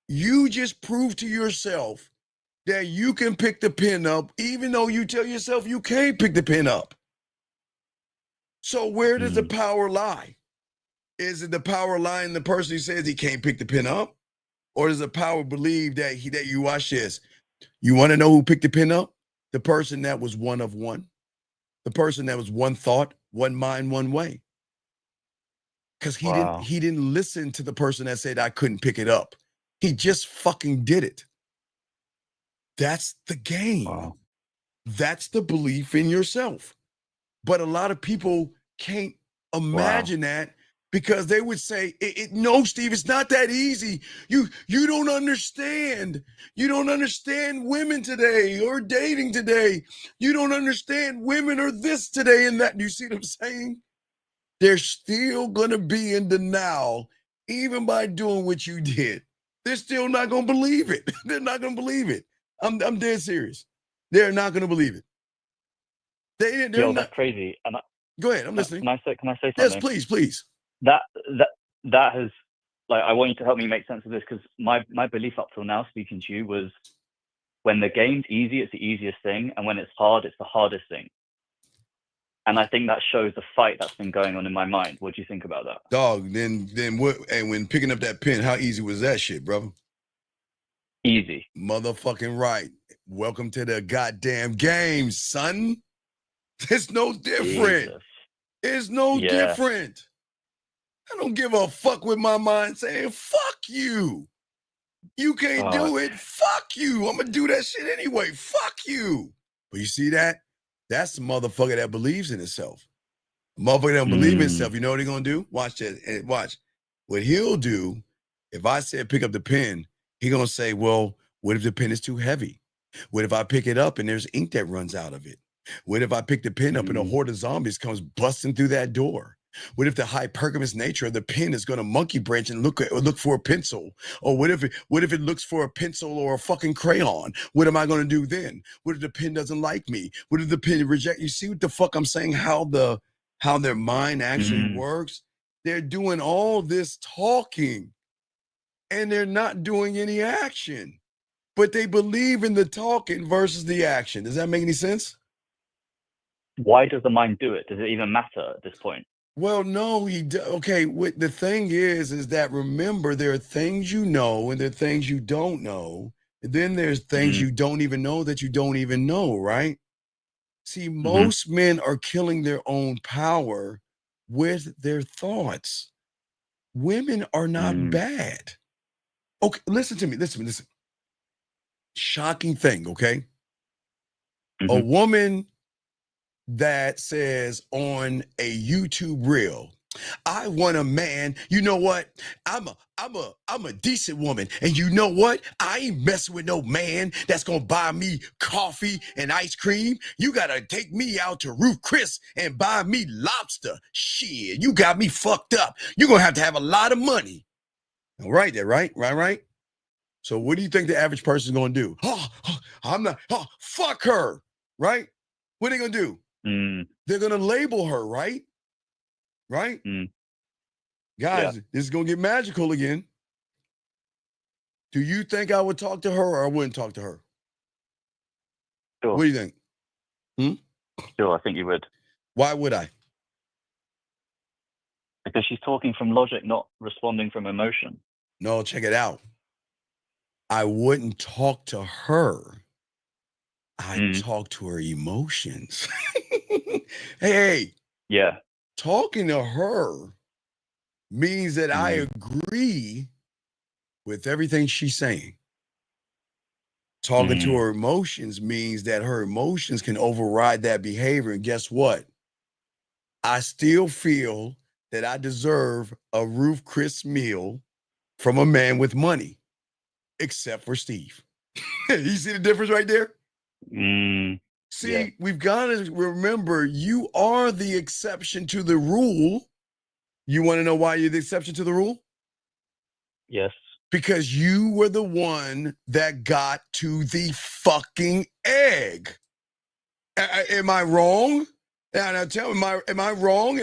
S14: You just prove to yourself that you can pick the pin up even though you tell yourself you can't pick the pin up. So where does the power lie? Is it the power lie in the person who says he can't pick the pin up? Or does the power believe that you watch this? You want to know who picked the pin up? The person that was one of one. The person that was one thought, one mind, one way. Because he didn't listen to the person that said I couldn't pick it up. He just fucking did it. That's the game. Wow. That's the belief in yourself. But a lot of people can't imagine that because they would say, no, Steve, it's not that easy. You don't understand. You don't understand women today or dating today. You don't understand women or this today and that. Do you see what I'm saying? They're still going to be in denial, even by doing what you did. They're still not going to believe it. They're not going to believe it. I'm dead serious. They're not going to believe it. They're
S18: Yo,
S14: not.
S18: that's crazy.
S14: Go ahead. I'm listening.
S18: Can I say something?
S14: Yes, please.
S18: That has, like, I want you to help me make sense of this because my belief up till now, speaking to you, was when the game's easy, it's the easiest thing, and when it's hard, it's the hardest thing. And I think that shows the fight that's been going on in my mind. What do you think about that?
S14: Dog, then what? And when picking up that pen, how easy was that shit, brother?
S18: Easy.
S14: Motherfucking right. Welcome to the goddamn game, son. It's no different.
S18: Jesus.
S14: It's no different. I don't give a fuck with my mind saying, fuck you. You can't do it. Fuck you. I'm going to do that shit anyway. Fuck you. But you see that? That's the motherfucker that believes in himself. Motherfucker that don't believe in himself. You know what he's going to do? Watch that. And watch. What he'll do, if I said pick up the pen, he's going to say, well, what if the pen is too heavy? What if I pick it up and there's ink that runs out of it? What if I pick the pen up and a horde of zombies comes busting through that door? What if the hypergamous nature of the pen is going to monkey branch and look for a pencil? Or what if it looks for a pencil or a fucking crayon? What am I going to do then? What if the pen doesn't like me? What if the pen reject? You see what the fuck I'm saying? How their mind actually works? They're doing all this talking and they're not doing any action, but they believe in the talking versus the action. Does that make any sense?
S18: Why does the mind do it? Does it even matter at this point?
S14: Well, no, okay. What the thing is that remember, there are things you know and there are things you don't know. And then there's things you don't even know that you don't even know, right? See, most men are killing their own power with their thoughts. Women are not bad. Okay, listen to me. Shocking thing, okay? A woman that says on a YouTube reel, I want a man, you know what? I'm a decent woman. And you know what? I ain't messing with no man that's gonna buy me coffee and ice cream. You gotta take me out to Ruth Chris and buy me lobster. Shit, you got me fucked up. You're gonna have a lot of money. All right there, right? So what do you think the average person is gonna do? Fuck her, right? What are they gonna do? They're gonna label her, right? Guys, this is gonna get magical again. Do you think I would talk to her or I wouldn't talk to her?
S18: Sure.
S14: What do you think?
S18: Sure, I think you would.
S14: Why would I?
S18: Because she's talking from logic, not responding from emotion.
S14: No, check it out. I wouldn't talk to her. I talk to her emotions. Hey.
S18: Yeah.
S14: Talking to her means that I agree with everything she's saying. Talking to her emotions means that her emotions can override that behavior. And guess what? I still feel that I deserve a Ruth Chris meal from a man with money, except for Steve. You see the difference right there? See, we've got to remember you are the exception to the rule. You want to know why you're the exception to the rule?
S18: Yes.
S14: because you were the one that got to the fucking egg. Am I wrong? Now tell me, am I wrong?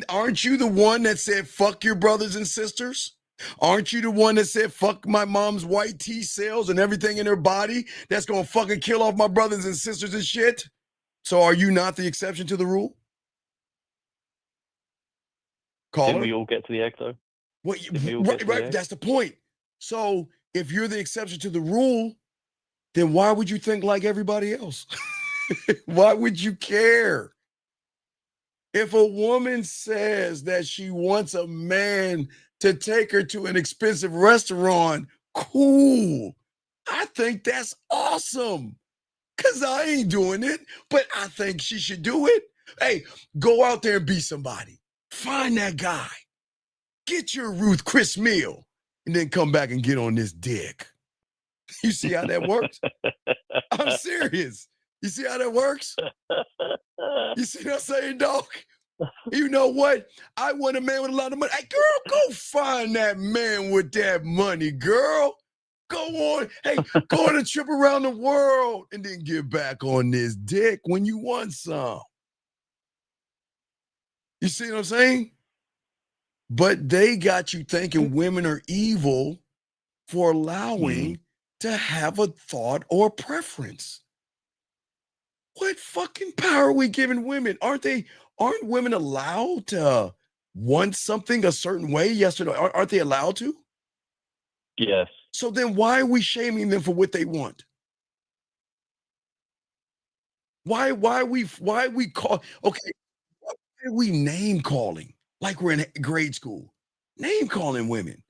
S14: Aren't you the one that said fuck your brothers and sisters? Aren't you the one that said fuck my mom's white T cells and everything in her body that's gonna fucking kill off my brothers and sisters and shit? So are you not the exception to the rule?
S18: Didn't we all get to the egg though?
S14: Right, that's the point. So if you're the exception to the rule, then why would you think like everybody else? Why would you care? If a woman says that she wants a man to take her to an expensive restaurant, cool. I think that's awesome. Because I ain't doing it, but I think she should do it. Hey, go out there and be somebody. Find that guy. Get your Ruth Chris meal, and then come back and get on this dick. You see how that works? I'm serious. You see how that works? You see what I'm saying, dog? You know what? I want a man with a lot of money. Hey, girl, go find that man with that money, girl. Go on. Hey, go on a trip around the world and then get back on this dick when you want some. You see what I'm saying? But they got you thinking women are evil for allowing to have a thought or preference. What fucking power are we giving women? Aren't women allowed to want something a certain way? Yes or no? Aren't they allowed to?
S18: Yes.
S14: So then why are we shaming them for what they want? Why we call, okay, why are we name calling like we're in grade school? Name calling women.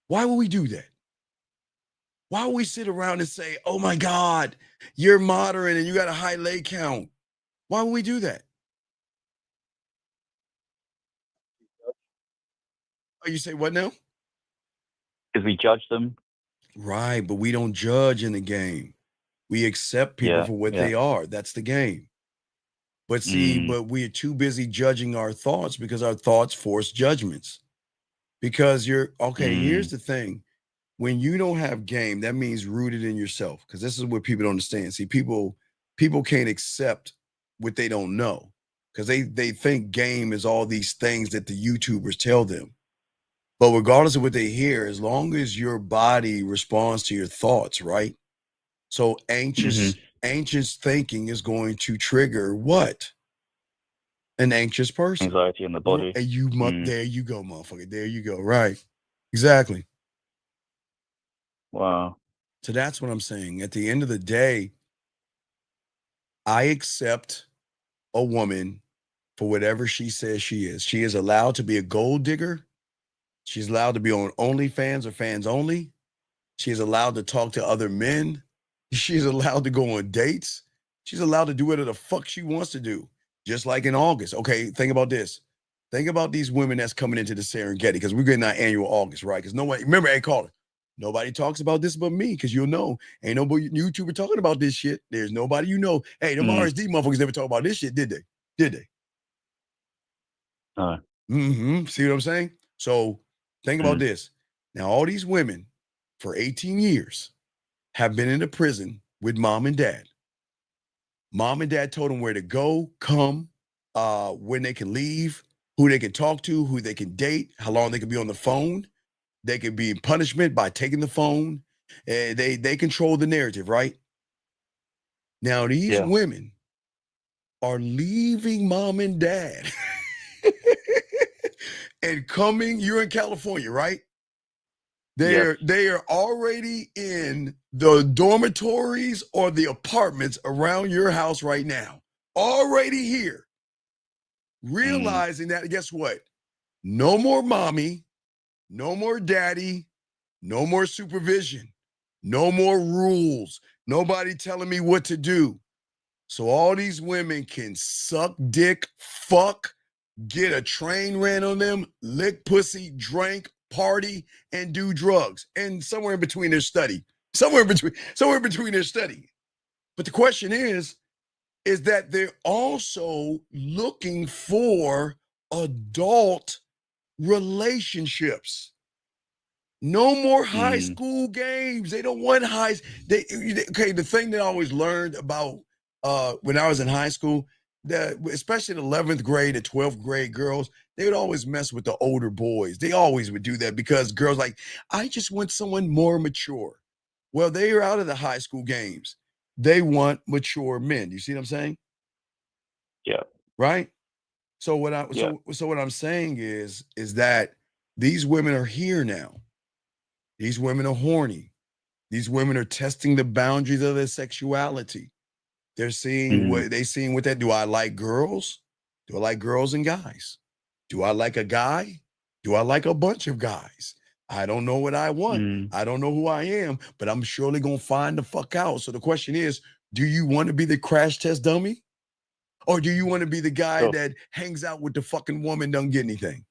S14: Why would we do that? Why would we sit around and say, oh my God, you're modern and you got a high lay count? Why would we do that? Oh, you say what now?
S18: Because we judge them.
S14: Right, but we don't judge in the game. We accept people for what they are. That's the game. But see, but we're too busy judging our thoughts because our thoughts force judgments. Because here's the thing. When you don't have game, that means rooted in yourself. Because this is what people don't understand. See, people can't accept what they don't know. Because they think game is all these things that the YouTubers tell them. But regardless of what they hear, as long as your body responds to your thoughts, right? So anxious thinking is going to trigger what? An anxious person.
S18: Anxiety in the body.
S14: And there you go, motherfucker. There you go. Right. Exactly.
S18: Wow.
S14: So that's what I'm saying. At the end of the day, I accept a woman for whatever she says she is. She is allowed to be a gold digger. She's allowed to be on OnlyFans or fans only. She is allowed to talk to other men. She's allowed to go on dates. She's allowed to do whatever the fuck she wants to do. Just like in August. Okay, think about this. Think about these women that's coming into the Serengeti because we're getting our annual August, right? Because remember, hey, caller, nobody talks about this but me because you'll know. Ain't nobody YouTuber talking about this shit. There's nobody you know. Hey, them RSD motherfuckers never talk about this shit, did they? Did they? See what I'm saying? So think about this. Now, all these women for 18 years have been in a prison with mom and dad. Mom and dad told them where to go, come, when they can leave, who they can talk to, who they can date, how long they can be on the phone. They can be in punishment by taking the phone. They control the narrative, right? Now, these women are leaving mom and dad and coming. You're in California, right? They are already in the dormitories or the apartments around your house right now. Already here. Realizing that, guess what? No more mommy, no more daddy, no more supervision, no more rules, nobody telling me what to do. So all these women can suck dick, fuck, get a train ran on them, lick pussy, drink, party, and do drugs. And somewhere in between their study. Somewhere in between their study. But the question is that they're also looking for adult relationships. No more high school games. They don't want highs. Okay, the thing that I always learned about when I was in high school, that especially the 11th grade and 12th grade girls, they would always mess with the older boys. They always would do that because girls like, I just want someone more mature. Well, they are out of the high school games. They want mature men. You see what I'm saying?
S18: Yeah.
S14: Right? So what I'm saying is that these women are here now. These women are horny. These women are testing the boundaries of their sexuality. They're seeing what that. Do I like girls? Do I like girls and guys? Do I like a guy? Do I like a bunch of guys? I don't know what I want. I don't know who I am, but I'm surely gonna find the fuck out. So the question is, do you want to be the crash test dummy? Or do you want to be the guy that hangs out with the fucking woman, don't get anything?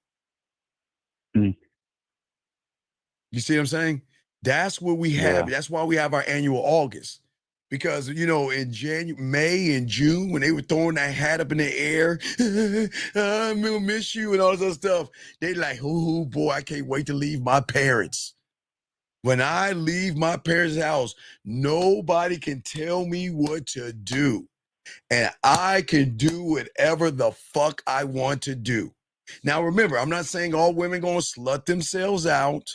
S14: You see what I'm saying? That's what we have. That's why we have our annual August. Because, you know, in May and June, when they were throwing that hat up in the air, I'm gonna miss you and all this other stuff, they like, oh boy, I can't wait to leave my parents. When I leave my parents' house, nobody can tell me what to do. And I can do whatever the fuck I want to do. Now, remember, I'm not saying all women gonna slut themselves out.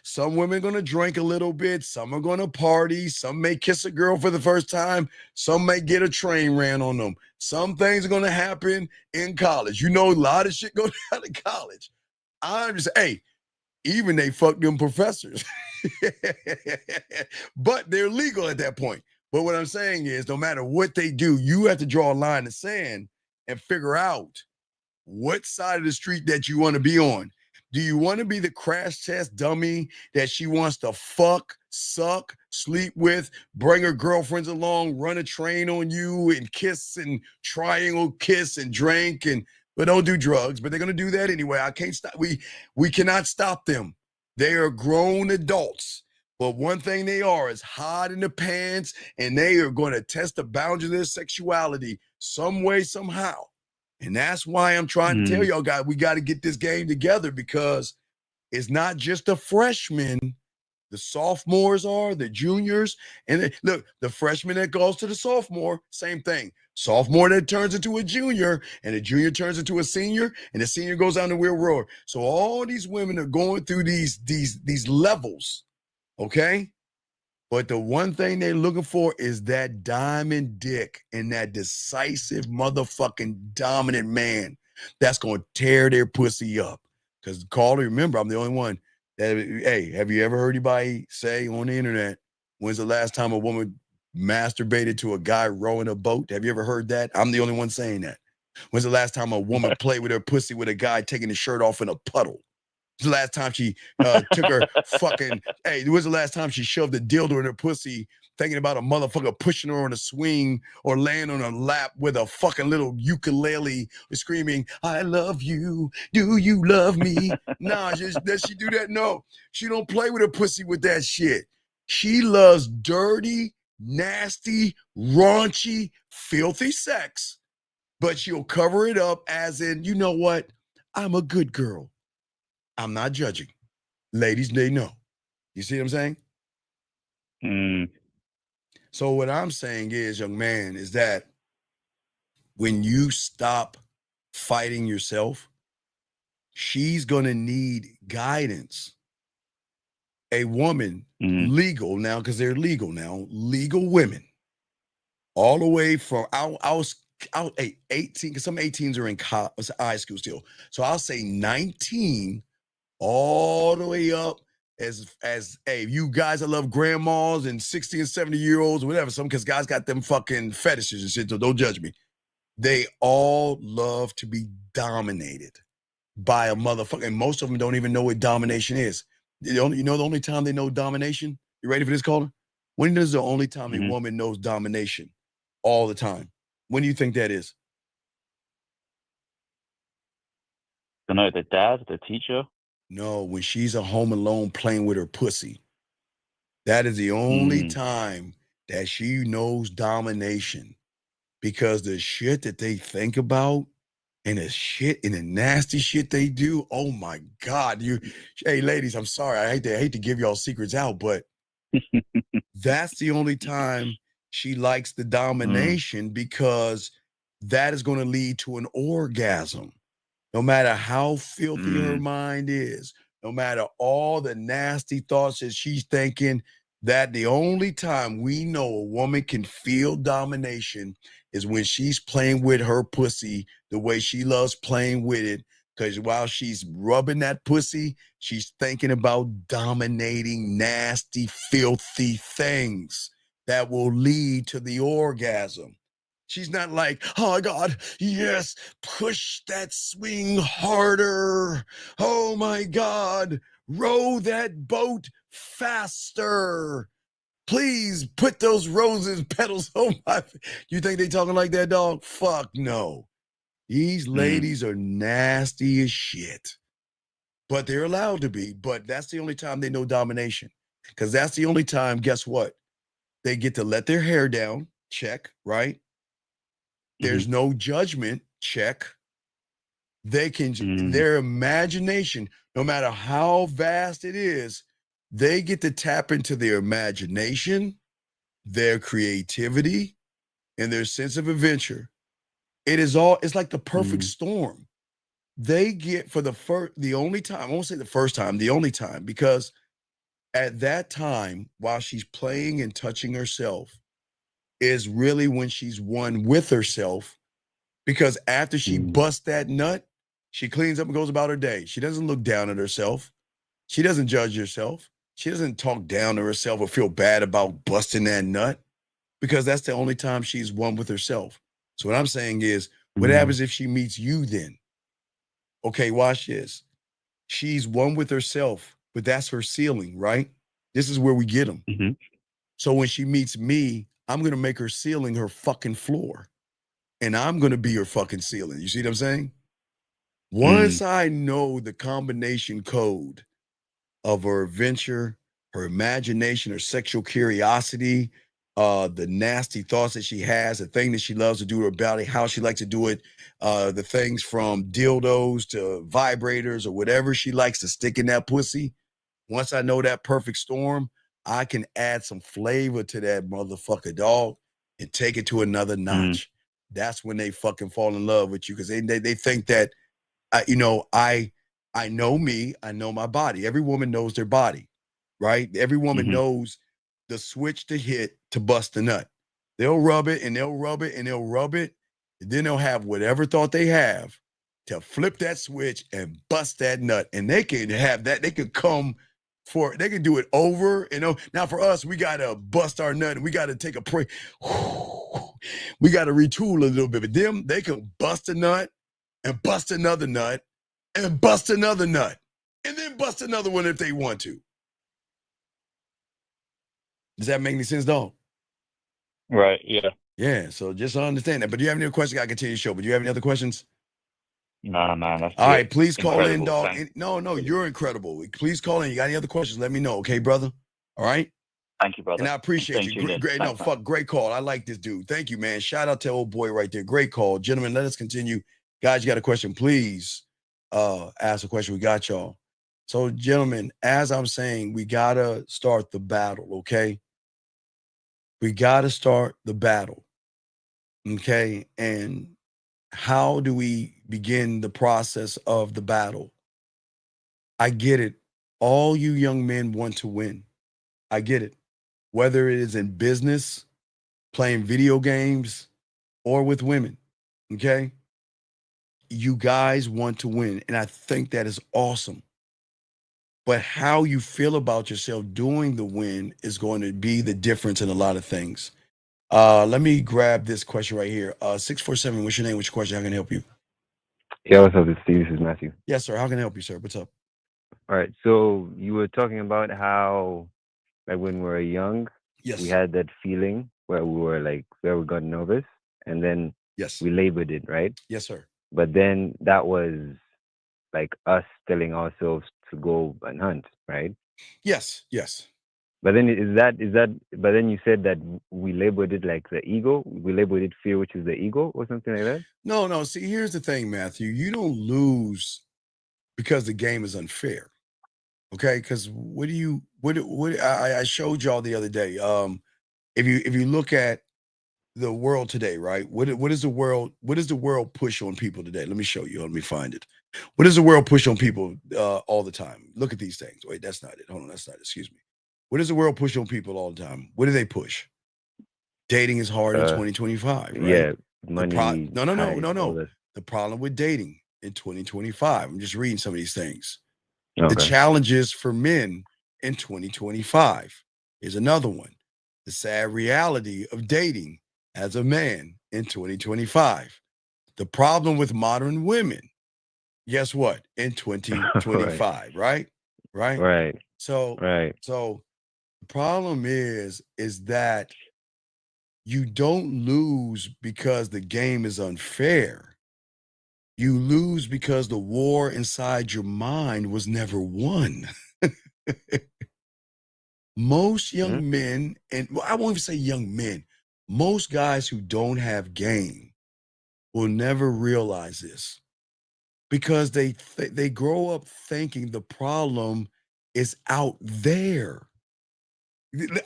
S14: Some women gonna drink a little bit. Some are gonna party. Some may kiss a girl for the first time. Some may get a train ran on them. Some things are gonna happen in college. You know, a lot of shit goes down in college. I'm just, hey, even they fuck them professors. But they're legal at that point. But what I'm saying is, no matter what they do, you have to draw a line in the sand and figure out what side of the street that you want to be on. Do you want to be the crash test dummy that she wants to fuck, suck, sleep with, bring her girlfriends along, run a train on you and kiss and triangle kiss and drink but don't do drugs, but they're going to do that anyway. I can't stop. We cannot stop them. They are grown adults. But one thing they are is hot in the pants, and they are going to test the boundaries of their sexuality some way, somehow. And that's why I'm trying to tell y'all guys, we got to get this game together, because it's not just the freshmen. The sophomores are, the juniors, and look, the freshman that goes to the sophomore, same thing. Sophomore that turns into a junior, and the junior turns into a senior, and the senior goes down the real road. So all these women are going through these levels, okay? But the one thing they're looking for is that diamond dick and that decisive motherfucking dominant man that's going to tear their pussy up. Because, Carly, remember, I'm the only one that, hey, have you ever heard anybody say on the internet, when's the last time a woman masturbated to a guy rowing a boat? Have you ever heard that? I'm the only one saying that. When's the last time a woman played with her pussy with a guy taking his shirt off in a puddle? The last time she took her fucking, hey, it was the last time she shoved a dildo in her pussy thinking about a motherfucker pushing her on a swing or laying on her lap with a fucking little ukulele screaming, I love you. Do you love me? Nah, does she do that? No, she don't play with her pussy with that shit. She loves dirty, nasty, raunchy, filthy sex, but she'll cover it up as in, you know what? I'm a good girl. I'm not judging. Ladies, they know. You see what I'm saying? So what I'm saying is, young man, is that when you stop fighting yourself, she's going to need guidance. A woman, legal now, because they're legal now, legal women, all the way from, I'll 18, because some 18s are in high school still. So I'll say 19 all the way up as hey, you guys that love grandmas and 60 and 70-year-olds or whatever, some because guys got them fucking fetishes and shit, so don't judge me. They all love to be dominated by a motherfucker, and most of them don't even know what domination is. The only time they know domination, you ready for this, caller? When is the only time a woman knows domination? All the time. When do you think that is?
S18: I know, the dad, the teacher.
S14: No, when she's at home alone playing with her pussy. That is the only time that she knows domination, because the shit that they think about and the shit and the nasty shit they do. Oh my God. Hey ladies, I'm sorry. I hate to give y'all secrets out, but that's the only time she likes the domination because that is going to lead to an orgasm. No matter how filthy her mind is, no matter all the nasty thoughts that she's thinking, that the only time we know a woman can feel domination is when she's playing with her pussy the way she loves playing with it. Because while she's rubbing that pussy, she's thinking about dominating nasty, filthy things that will lead to the orgasm. She's not like, oh God, yes, push that swing harder. Oh my God, row that boat faster. Please put those roses petals on my. You think they talking like that, dog? Fuck no. These ladies are nasty as shit. But they're allowed to be. But that's the only time they know domination. Because that's the only time, guess what? They get to let their hair down, check, right? There's no judgment, check. They can, their imagination, no matter how vast it is, they get to tap into their imagination, their creativity, and their sense of adventure. It's like the perfect storm. They get for the only time, I won't say the first time, the only time, because at that time, while she's playing and touching herself, is really when she's one with herself. Because after she busts that nut, she cleans up and goes about her day. She doesn't look down at herself. She doesn't judge herself. She doesn't talk down to herself or feel bad about busting that nut because that's the only time she's one with herself. So what I'm saying is, what happens if she meets you then? Okay, watch this. She's one with herself, but that's her ceiling, right? This is where we get them. So when she meets me, I'm going to make her ceiling her fucking floor. And I'm going to be her fucking ceiling. You see what I'm saying? Once I know the combination code of her adventure, her imagination, her sexual curiosity, the nasty thoughts that she has, the thing that she loves to do to her body, how she likes to do it, the things from dildos to vibrators or whatever she likes to stick in that pussy. Once I know that perfect storm, I can add some flavor to that motherfucker, dog, and take it to another notch. That's when they fucking fall in love with you because they think that, I know me, I know my body. Every woman knows their body, right? Every woman knows the switch to hit to bust a nut. They'll rub it and they'll rub it and they'll rub it. And then they'll have whatever thought they have to flip that switch and bust that nut. And they can have that. They could they can do it over and over. Now for us, we got to bust our nut and we got to take a break. We got to retool a little bit. But them, they can bust a nut and bust another nut and bust another nut and then bust another one if they want to. Does that make any sense, dog?
S18: Right, yeah.
S14: Yeah, so just understand that. But do you have any other questions? I gotta continue the show. But do you have any other questions?
S18: No, man. That's
S14: all right, please call in,
S18: incredible.
S14: dog. No, you're incredible. Please call in. You got any other questions? Let me know, okay, brother? All right?
S18: Thank you, brother.
S14: And I appreciate you. Great call. I like this dude. Thank you, man. Shout out to old boy right there. Great call. Gentlemen, let us continue. Guys, you got a question, please ask a question. We got y'all. So, gentlemen, as I'm saying, we gotta start the battle, okay? We gotta start the battle, okay? And how do we begin the process of the battle? I get it. All you young men want to win. I get it. Whether it is in business, playing video games, or with women, okay? You guys want to win, and I think that is awesome. But how you feel about yourself doing the win is going to be the difference in a lot of things. Let me grab this question right here. 647, what's your name? What's your question? How can I help you?
S15: Yeah, what's up? It's Steve. This is Matthew.
S14: Yes, sir. How can I help you, sir? What's up?
S15: All right. So you were talking about how, like, when we were young, we had that feeling where we got nervous, and then we labored it, right?
S14: Yes, sir.
S15: But then that was like us telling ourselves to go and hunt, right?
S14: Yes.
S15: But then but then you said that we labeled it like the ego. We labeled it fear, which is the ego or something like that.
S14: No. See, here's the thing, Matthew. You don't lose because the game is unfair. Okay? Because what I showed y'all the other day. If you look at the world today, right? What is the world push on people today? Let me show you. Let me find it. What does the world push on people all the time? Look at these things. Wait, that's not it. Hold on, that's not it. Excuse me. What does the world push on people all the time? What do they push? Dating is hard in 2025, right?
S15: Yeah, money.
S14: No. The problem with dating in 2025. I'm just reading some of these things.
S15: Okay.
S14: The challenges for men in 2025 is another one. The sad reality of dating as a man in 2025. The problem with modern women. Guess what? In 2025, right? So the problem is that you don't lose because the game is unfair. You lose because the war inside your mind was never won. Most young men, and I won't even say young men, most guys who don't have game will never realize this because they grow up thinking the problem is out there.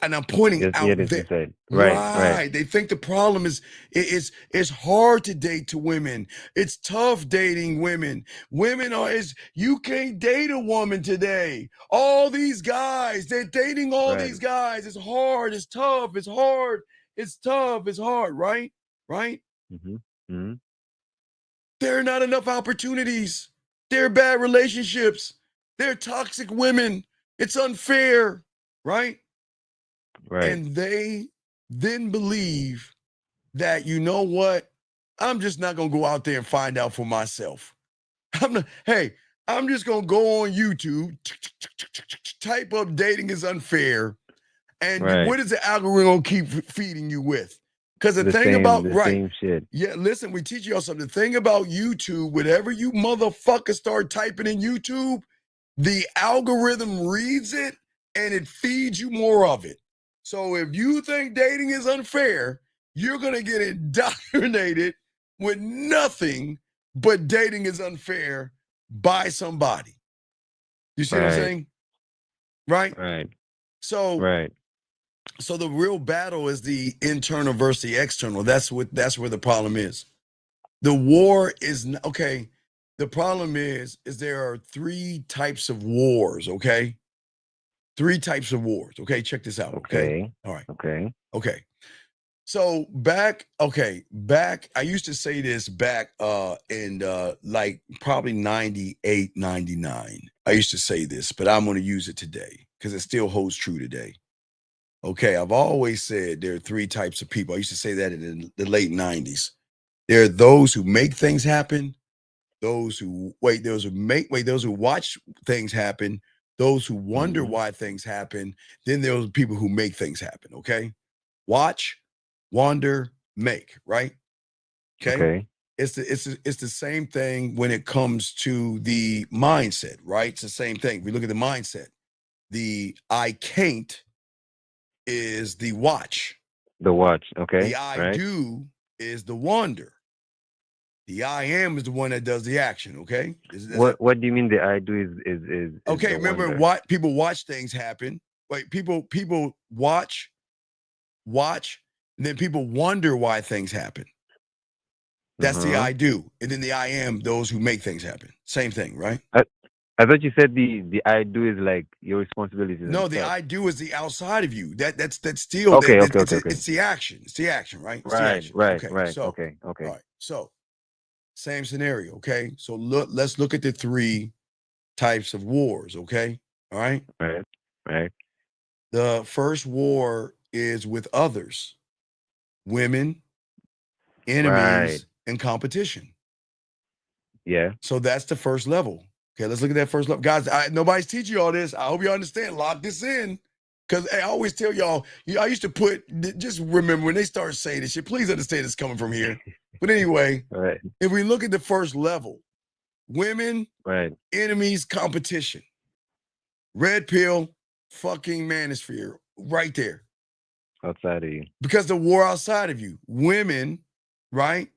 S14: And I'm pointing out there. Right. They think the problem is it's hard to date to women. It's tough dating women. You can't date a woman today. All these guys, they're dating all these guys. It's hard. It's tough. It's hard. It's tough. It's hard. Right?
S15: Mm-hmm.
S14: There are not enough opportunities. There are bad relationships. There are toxic women. It's unfair. Right? And they then believe that, you know what? I'm just not going to go out there and find out for myself. I'm just going to go on YouTube, type up dating is unfair. And what is the algorithm keep feeding you with? Because the thing about,
S15: same shit.
S14: Yeah, listen, we teach y'all something. The thing about YouTube, whatever you motherfuckers start typing in YouTube, the algorithm reads it and it feeds you more of it. So if you think dating is unfair, you're going to get indoctrinated with nothing but dating is unfair by somebody. You see what I'm saying? Right? So the real battle is the internal versus the external. That's where the problem is. The war is okay. The problem is there are 3 types of wars, okay? 3 types of wars. Okay, check this out. Okay. All right. Okay. So back, I used to say this back in like probably 98, 99. I used to say this, but I'm going to use it today because it still holds true today. Okay, I've always said there are 3 types of people. I used to say that in the late 90s. There are those who make things happen, those who watch things happen, those who wonder why things happen, then there are people who make things happen, okay? Watch, wonder, make, right? Okay. It's the same thing when it comes to the mindset, right? It's the same thing. We look at the mindset. The I can't is the watch.
S15: The watch, okay.
S14: The I do is the wonder. The I am is the one that does the action, okay?
S15: What do you mean the I do is
S14: okay, remember what people watch things happen. Like people watch, and then people wonder why things happen. That's the I do. And then the I am, those who make things happen. Same thing, right?
S15: I thought you said the I do is like your responsibility.
S14: No, the I do is the outside of you. That's still
S15: okay.
S14: It's the action. It's the action, right? It's
S15: right.
S14: Okay. All right. So same scenario, okay? So let's look at the 3 types of wars, okay? All right?
S15: Right.
S14: The first war is with others, women, enemies, and competition.
S15: Yeah.
S14: So that's the first level. Okay, let's look at that first level. Guys, nobody's teaching you all this. I hope you understand. Lock this in. Because I always tell y'all, I used to just remember when they start saying this shit, please understand it's coming from here. But anyway, if we look at the first level, women, enemies, competition, red pill, fucking manosphere. right there.
S15: Outside of you.
S14: Because the war outside of you. Women, right?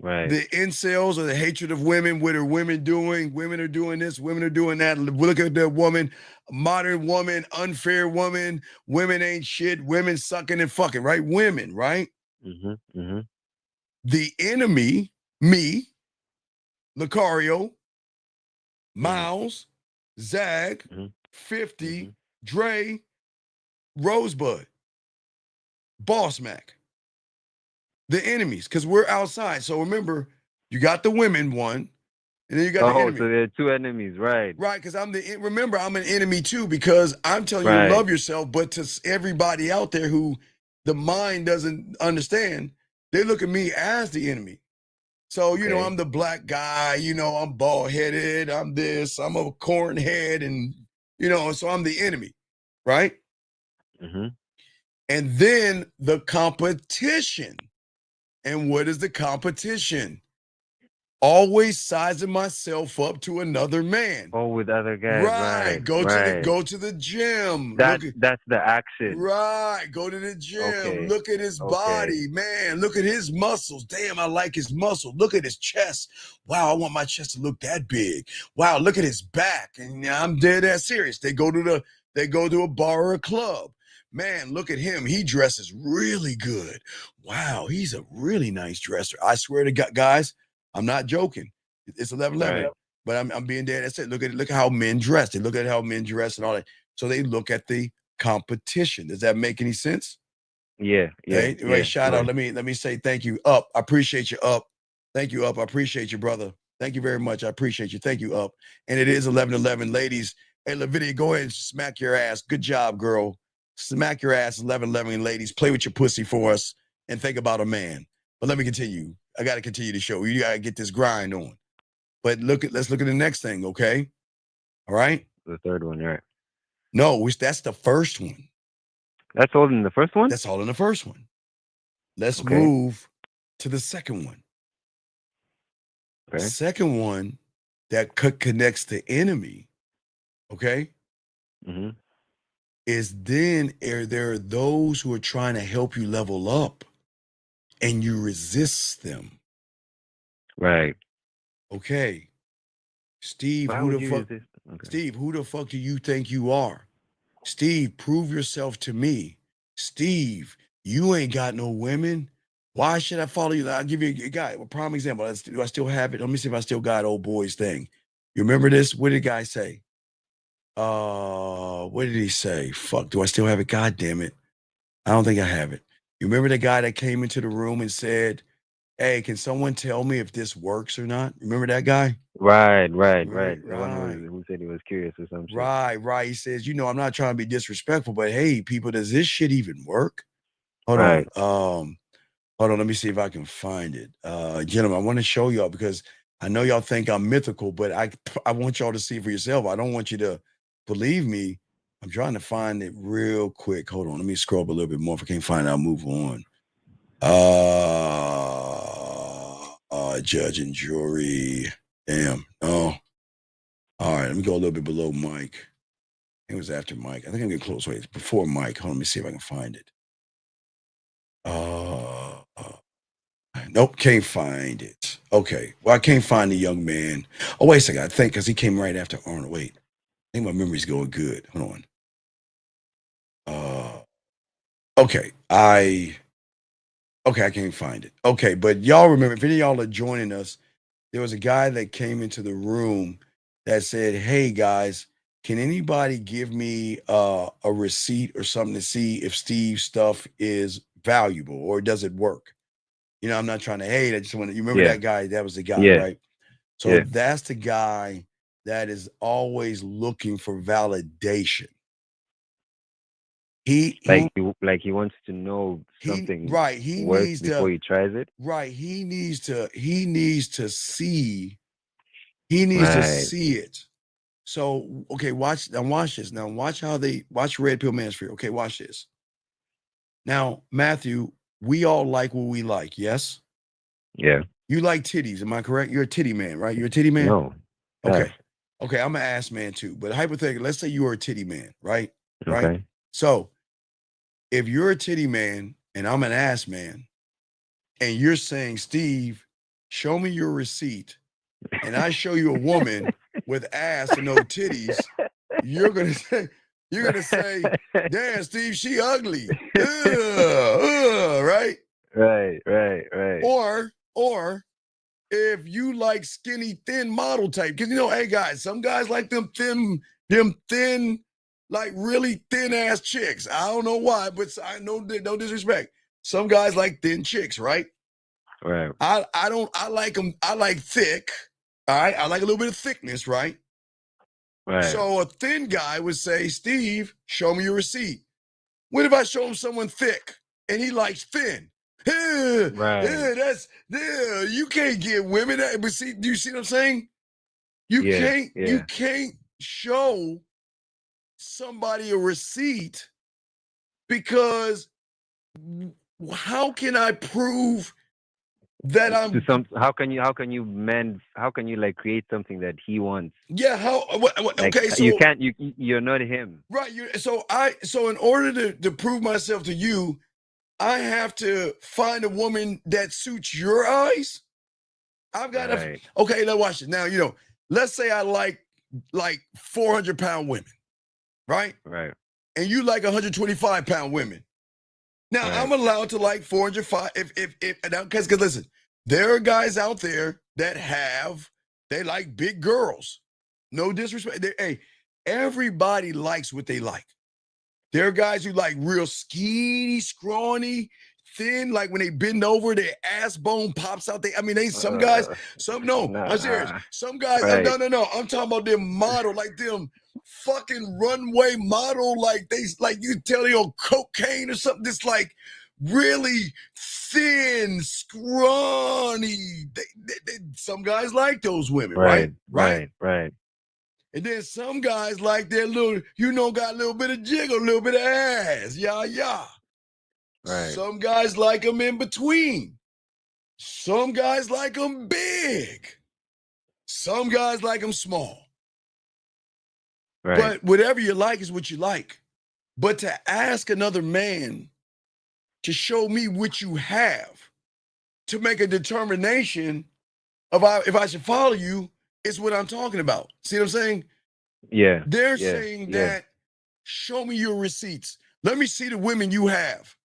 S15: Right.
S14: The incels or the hatred of women. What are women doing? Women are doing this. Women are doing that. Look at the woman, modern woman, unfair woman. Women ain't shit. Women sucking and fucking, right? Women, right?
S15: Mm-hmm. Mm-hmm.
S14: The enemy, me, Lucario, Miles, Zag, 50, Dre, Rosebud, Boss Mac. The enemies, because we're outside. So remember, you got the women one, and then you got the enemy.
S15: So there are two enemies, right?
S14: Right, because I'm an enemy too, because I'm telling you to love yourself, but to everybody out there who the mind doesn't understand, they look at me as the enemy. So, you know, I'm the black guy, you know, I'm bald-headed, I'm this, I'm a corn head, and, you know, so I'm the enemy, right?
S15: Mm-hmm.
S14: And then the competition. And what is the competition? Always sizing myself up to another man.
S15: Oh, with other guys, right?
S14: Go to the gym.
S15: That's the action.
S14: Right. Go to the gym. Look at his body, man. Look at his muscles. Damn, I like his muscle. Look at his chest. Wow, I want my chest to look that big. Wow, look at his back. And I'm dead ass serious. They go to a bar or a club. Man, look at him. He dresses really good. Wow, he's a really nice dresser. I swear to God, guys, I'm not joking. It's 11:11, but I'm being dead. That's it. Look at how men dress. They look at how men dress and all that. So they look at the competition. Does that make any sense?
S15: Yeah.
S14: Shout out. Let me say thank you, Up. I appreciate you, Up. Thank you, Up. I appreciate you, brother. Thank you very much. I appreciate you. Thank you, Up. And it is 11:11, ladies. Hey, Lavidia, go ahead and smack your ass. Good job, girl. Smack your ass, 11:11, ladies. Play with your pussy for us and think about a man. But let me continue. I got to continue the show. You got to get this grind on. But let's look at the next thing, okay? All right?
S15: The third one, right?
S14: No, that's the first one.
S15: That's all in the first one?
S14: That's all in the first one. Let's move to the second one.
S15: Okay.
S14: Second one that connects the enemy, okay?
S15: Mm-hmm.
S14: Is then there are those who are trying to help you level up and you resist them.
S15: Right.
S14: Okay. Steve, who the fuck do you think you are? Steve, prove yourself to me. Steve, you ain't got no women. Why should I follow you? I'll give you a prime example. Do I still have it? Let me see if I still got old boy's thing. You remember this? What did the guy say? What did he say? Fuck, do I still have it? God damn it. I don't think I have it. You remember the guy that came into the room and said, hey, can someone tell me if this works or not? Remember that guy?
S15: Right. The one who said he was curious or something.
S14: Right. He says, I'm not trying to be disrespectful, but hey, people, does this shit even work? Hold on. Let me see if I can find it. Gentlemen, I want to show y'all because I know y'all think I'm mythical, but I want y'all to see for yourself. I don't want you to believe me. I'm trying to find it real quick. Hold on. Let me scroll up a little bit more. If I can't find it, I'll move on. Judge and jury. Damn. Oh. All right. Let me go a little bit below Mike. It was after Mike. I think I'm getting close. Wait, it's before Mike. Hold on. Let me see if I can find it. Nope. Can't find it. Okay. Well, I can't find the young man. Oh, wait a second. I think because he came right after Arnold. Wait. I think my memory's going good. Hold on. Okay. I can't find it. Okay, but y'all remember, if any of y'all are joining us, there was a guy that came into the room that said, hey guys, can anybody give me a receipt or something to see if Steve's stuff is valuable or does it work? I'm not trying to hate. I just want to, you remember that guy? That was the guy, right? So that's the guy that is always looking for validation. He
S15: wants to know something
S14: he
S15: works
S14: needs
S15: before he tries it.
S14: Right. He needs to see. He needs to see it. So, okay, watch this. Now watch Red Pill Mansfield. Okay, watch this. Now, Matthew, we all like what we like, yes?
S15: Yeah.
S14: You like titties, am I correct? You're a titty man, right? You're a titty man?
S15: No.
S14: Okay. Okay, I'm an ass man too. But hypothetically, let's say you are a titty man, right?
S15: Okay.
S14: Right? So if you're a titty man and I'm an ass man, and you're saying, Steve, show me your receipt, and I show you a woman with ass and no titties, you're gonna say, damn, Steve, she ugly. Right?
S15: Right.
S14: Or if you like skinny, thin model type, because hey guys, some guys like them thin, like really thin ass chicks. I don't know why, but I know no disrespect. Some guys like thin chicks, right?
S15: Right.
S14: I like them. I like thick. All right. I like a little bit of thickness, right?
S15: Right.
S14: So a thin guy would say, Steve, show me your receipt. What if I show him someone thick and he likes thin?
S15: Right.
S14: You can't get women that, but see, do you see what I'm saying? You can't show somebody a receipt, because how can I prove that I'm
S15: how can you like create something that he wants?
S14: Yeah, okay, so
S15: you're not him.
S14: Right. So in order to prove myself to you, I have to find a woman that suits your eyes. I've got to okay, now watch it. Now, let's say I like 400-pound women, right?
S15: Right.
S14: And you like 125-pound women. Now, I'm allowed to like 405 because listen, there are guys out there that they like big girls. No disrespect. Everybody likes what they like. There are guys who like real skinny, scrawny, thin, like when they bend over, their ass bone pops out. I'm serious. Some guys, no. I'm talking about them model, like them fucking runway model, like you tell you on cocaine or something. This like really thin, scrawny. Some guys like those women, right? And then some guys like their little, got a little bit of jiggle, a little bit of ass. Yeah.
S15: Right.
S14: Some guys like them in between. Some guys like them big. Some guys like them small.
S15: Right.
S14: But whatever you like is what you like. But to ask another man to show me what you have, to make a determination of if I should follow you, is what I'm talking about. See what I'm saying?
S15: Yeah.
S14: They're saying that, show me your receipts. Let me see the women you have.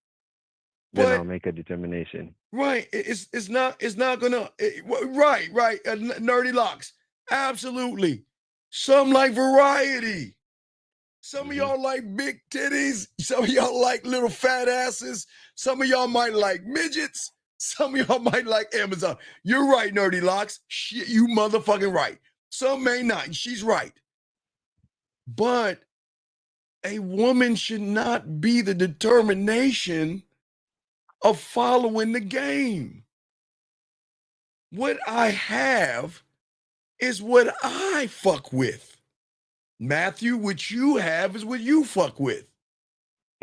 S15: Then I'll make a determination.
S14: Right. It's not gonna. Right. Nerdy locks. Absolutely. Some like variety. Some of y'all like big titties. Some of y'all like little fat asses. Some of y'all might like midgets. Some of y'all might like Amazon. You're right, Nerdy Locks. Shit, you motherfucking right. Some may not. She's right. But a woman should not be the determination of following the game. What I have is what I fuck with. Matthew, what you have is what you fuck with.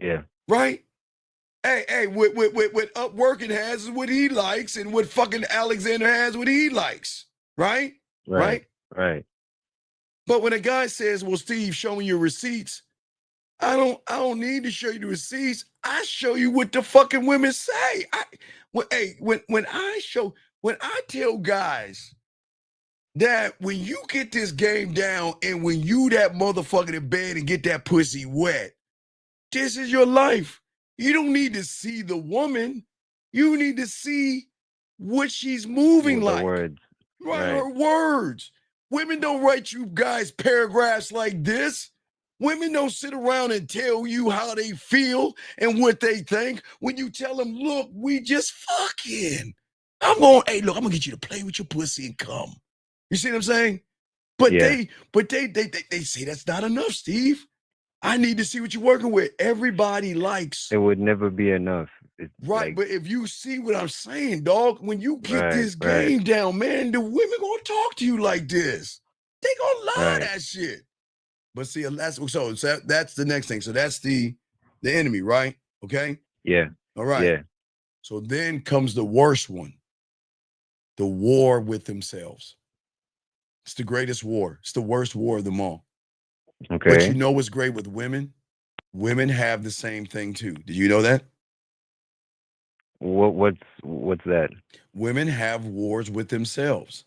S15: Yeah.
S14: Right? Hey, what Upworking has is what he likes, and what fucking Alexander has what he likes. Right?
S15: Right.
S14: But when a guy says, well, Steve, show me your receipts, I don't need to show you the receipts. I show you what the fucking women say. When I tell guys that when you get this game down and when you that motherfucker in bed and get that pussy wet, this is your life. You don't need to see the woman. You need to see what she's moving like.
S15: Words.
S14: Right, her words. Women don't write you guys paragraphs like this. Women don't sit around and tell you how they feel and what they think. When you tell them, look, we just fucking. I'm gonna get you to play with your pussy and come. You see what I'm saying? But they say that's not enough, Steve. I need to see what you're working with. Everybody likes.
S15: It would never be enough.
S14: Right, but if you see what I'm saying, dog, when you get this game down, man, the women gonna talk to you like this. They gonna love that shit. But see, that's the next thing. So that's the enemy, right? Okay.
S15: Yeah.
S14: All right.
S15: Yeah.
S14: So then comes the worst one. The war with themselves. It's the greatest war. It's the worst war of them all.
S15: Okay.
S14: But you know what's great with women? Women have the same thing too. Did you know that?
S15: What's that?
S14: Women have wars with themselves.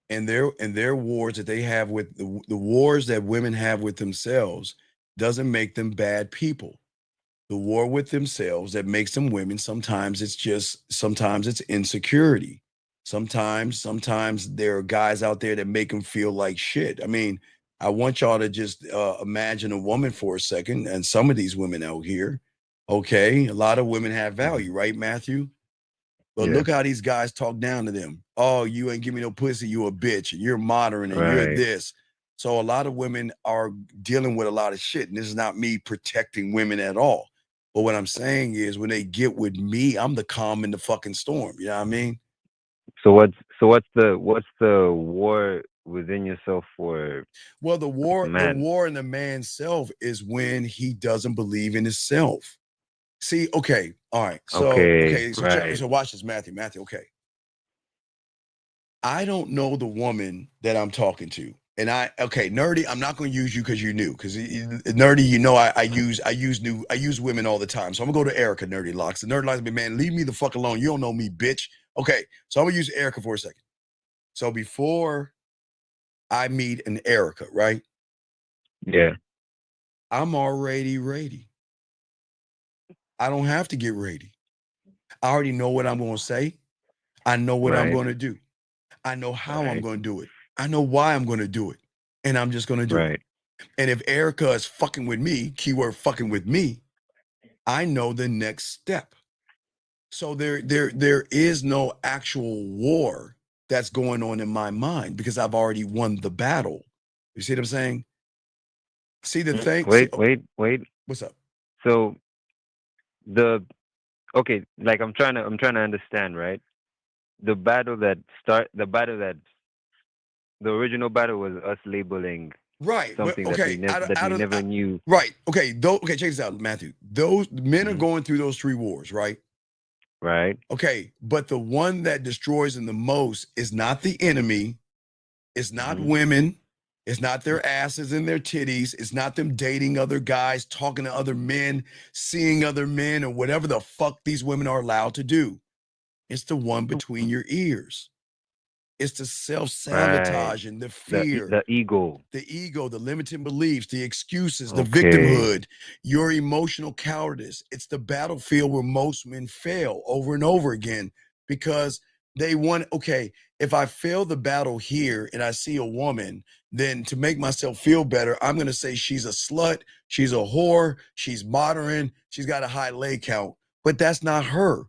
S14: And their wars that they have with the wars that women have with themselves doesn't make them bad people. The war with themselves that makes them women, sometimes it's insecurity. Sometimes there are guys out there that make them feel like shit. I mean, I want y'all to just imagine a woman for a second, and some of these women out here, okay, a lot of women have value, right, Matthew? But
S15: Yeah.
S14: look how these guys talk down to them. Oh, you ain't give me no pussy, you a bitch, and you're modern, and you're
S15: Right.
S14: this. So a lot of women are dealing with a lot of shit, and this is not me protecting women at all. But what I'm saying is, when they get with me, I'm the calm in the fucking storm. You know what I mean?
S15: So what's the war within yourself for?
S14: Well, the war
S15: man.
S14: in the man's self is when he doesn't believe in himself. See, okay, all right. So
S15: right.
S14: so watch this, Matthew. Okay. I don't know the woman that I'm talking to. And Nerdy, I'm not going to use you because you're new. Because Nerdy, you know, I use women all the time. So I'm gonna go to Erica, Nerdy Locks. The Nerdy Locks be, man, leave me the fuck alone. You don't know me, bitch. Okay, so I'm gonna use Erica for a second. So before I meet an Erica, right?
S15: Yeah.
S14: I'm already ready. I don't have to get ready. I already know what I'm gonna say. I know what I'm
S15: Right.
S14: gonna do. I know how I'm gonna do it. I know why I'm gonna do it. And I'm just gonna do it. And if Erica is fucking with me, keyword fucking with me, I know the next step. So there is no actual war that's going on in my mind because I've already won the battle. You see what I'm saying? See the thing.
S15: Wait.
S14: What's up?
S15: So like I'm trying to understand, right? The original battle was us labeling
S14: Right.
S15: something
S14: Well, okay.
S15: that we never knew.
S14: Right. Okay. Check this out, Matthew. Those men are going through those 3 wars, right?
S15: Right.
S14: Okay. But the one that destroys them the most is not the enemy. It's not women. It's not their asses and their titties. It's not them dating other guys, talking to other men, seeing other men, or whatever the fuck these women are allowed to do. It's the one between your ears. It's the self-sabotage and the fear.
S15: The ego.
S14: The ego, the limiting beliefs, the excuses, the victimhood, your emotional cowardice. It's the battlefield where most men fail over and over again because they want, okay, if I fail the battle here and I see a woman, then to make myself feel better, I'm going to say she's a slut, she's a whore, she's modern, she's got a high leg count, but that's not her.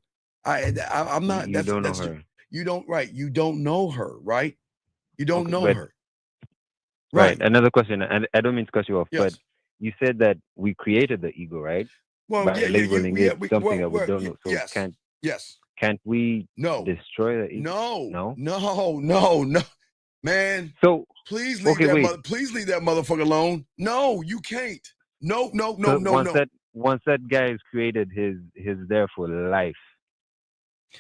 S14: I'm not,
S15: you don't know her.
S14: You don't, right. You don't know her, right? You don't know her.
S15: Right. Another question, and I don't mean to cut you off,
S14: Yes.
S15: but you said that we created the ego, right?
S14: Well,
S15: by labeling it something that we don't know. So
S14: yes.
S15: Can't we destroy the
S14: ego? No. Man.
S15: So
S14: please leave that motherfucker alone. No, you can't. No.
S15: Once that guy is created, he's there for life.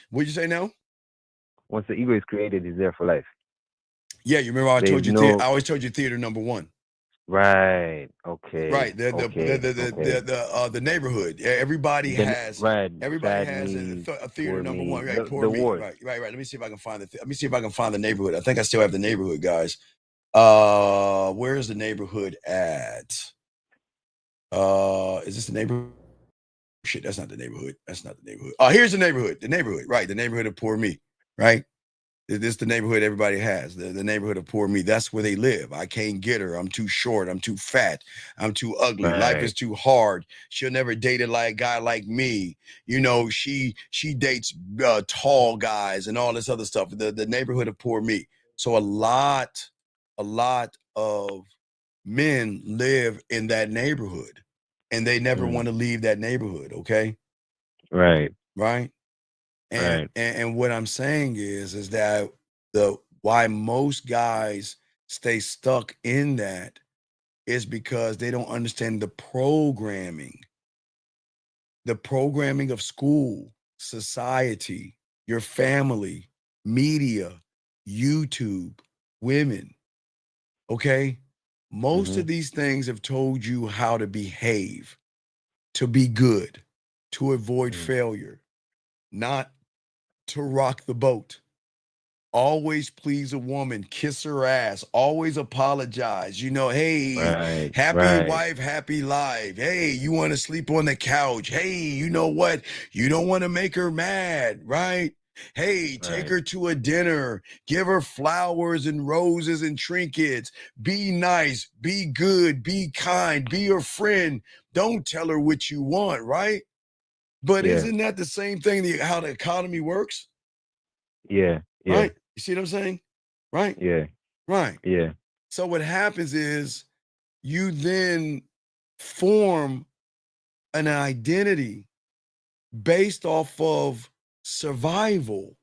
S14: What'd you say now?
S15: Once the ego is created, he's there for life.
S14: Yeah, you remember I told you I always told you theater number 1.
S15: Right. Okay.
S14: Right. The neighborhood. Yeah, everybody has a theater number 1. Right. Poor me. Right. Let me see if I can find the neighborhood. I think I still have the neighborhood, guys. Where is the neighborhood at? Is this the neighborhood? Shit, that's not the neighborhood. Oh, here's the neighborhood. The neighborhood, right? The neighborhood of poor me, right? This is the neighborhood everybody has. The neighborhood of poor me. That's where they live. I can't get her. I'm too short. I'm too fat. I'm too ugly.
S15: Right.
S14: Life is too hard. She'll never date a guy like me. You know, she dates tall guys and all this other stuff. The neighborhood of poor me. So a lot of men live in that neighborhood, and they never want to leave that neighborhood. Okay.
S15: Right.
S14: And what I'm saying is that why most guys stay stuck in that is because they don't understand the programming of school, society, your family, media, YouTube, women. Okay. Most of these things have told you how to behave. to be good, to avoid failure, not to rock the boat. Always please a woman, kiss her ass, always apologize. You know, hey, happy wife, happy life. Hey, you want to sleep on the couch. Hey, you know what? You don't want to make her mad, right? Hey, take her to a dinner, give her flowers and roses and trinkets. Be nice, be good, be kind, be her friend. Don't tell her what you want, right? But isn't that the same thing, how the economy works?
S15: Yeah.
S14: Right? You see what I'm saying? Right?
S15: Yeah.
S14: Right.
S15: Yeah.
S14: So what happens is you then form an identity based off of survival,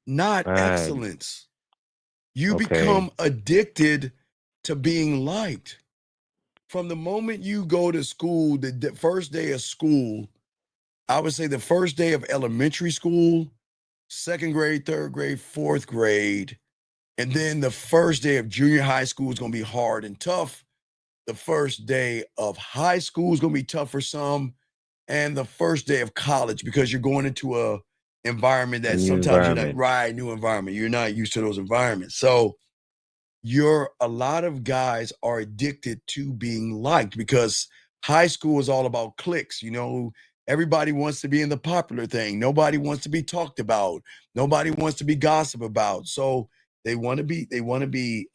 S14: not excellence. You become addicted to being liked. From the moment you go to school, the first day of school, I would say the first day of elementary school, second grade, third grade, fourth grade, and then the first day of junior high school is going to be hard and tough. The first day of high school is going to be tough for some. And the first day of college, because you're going into a environment that sometimes you're not right, new environment. You're not used to those environments. So a lot of guys are addicted to being liked because high school is all about cliques. You know, everybody wants to be in the popular thing. Nobody wants to be talked about. Nobody wants to be gossiped about. So they want to be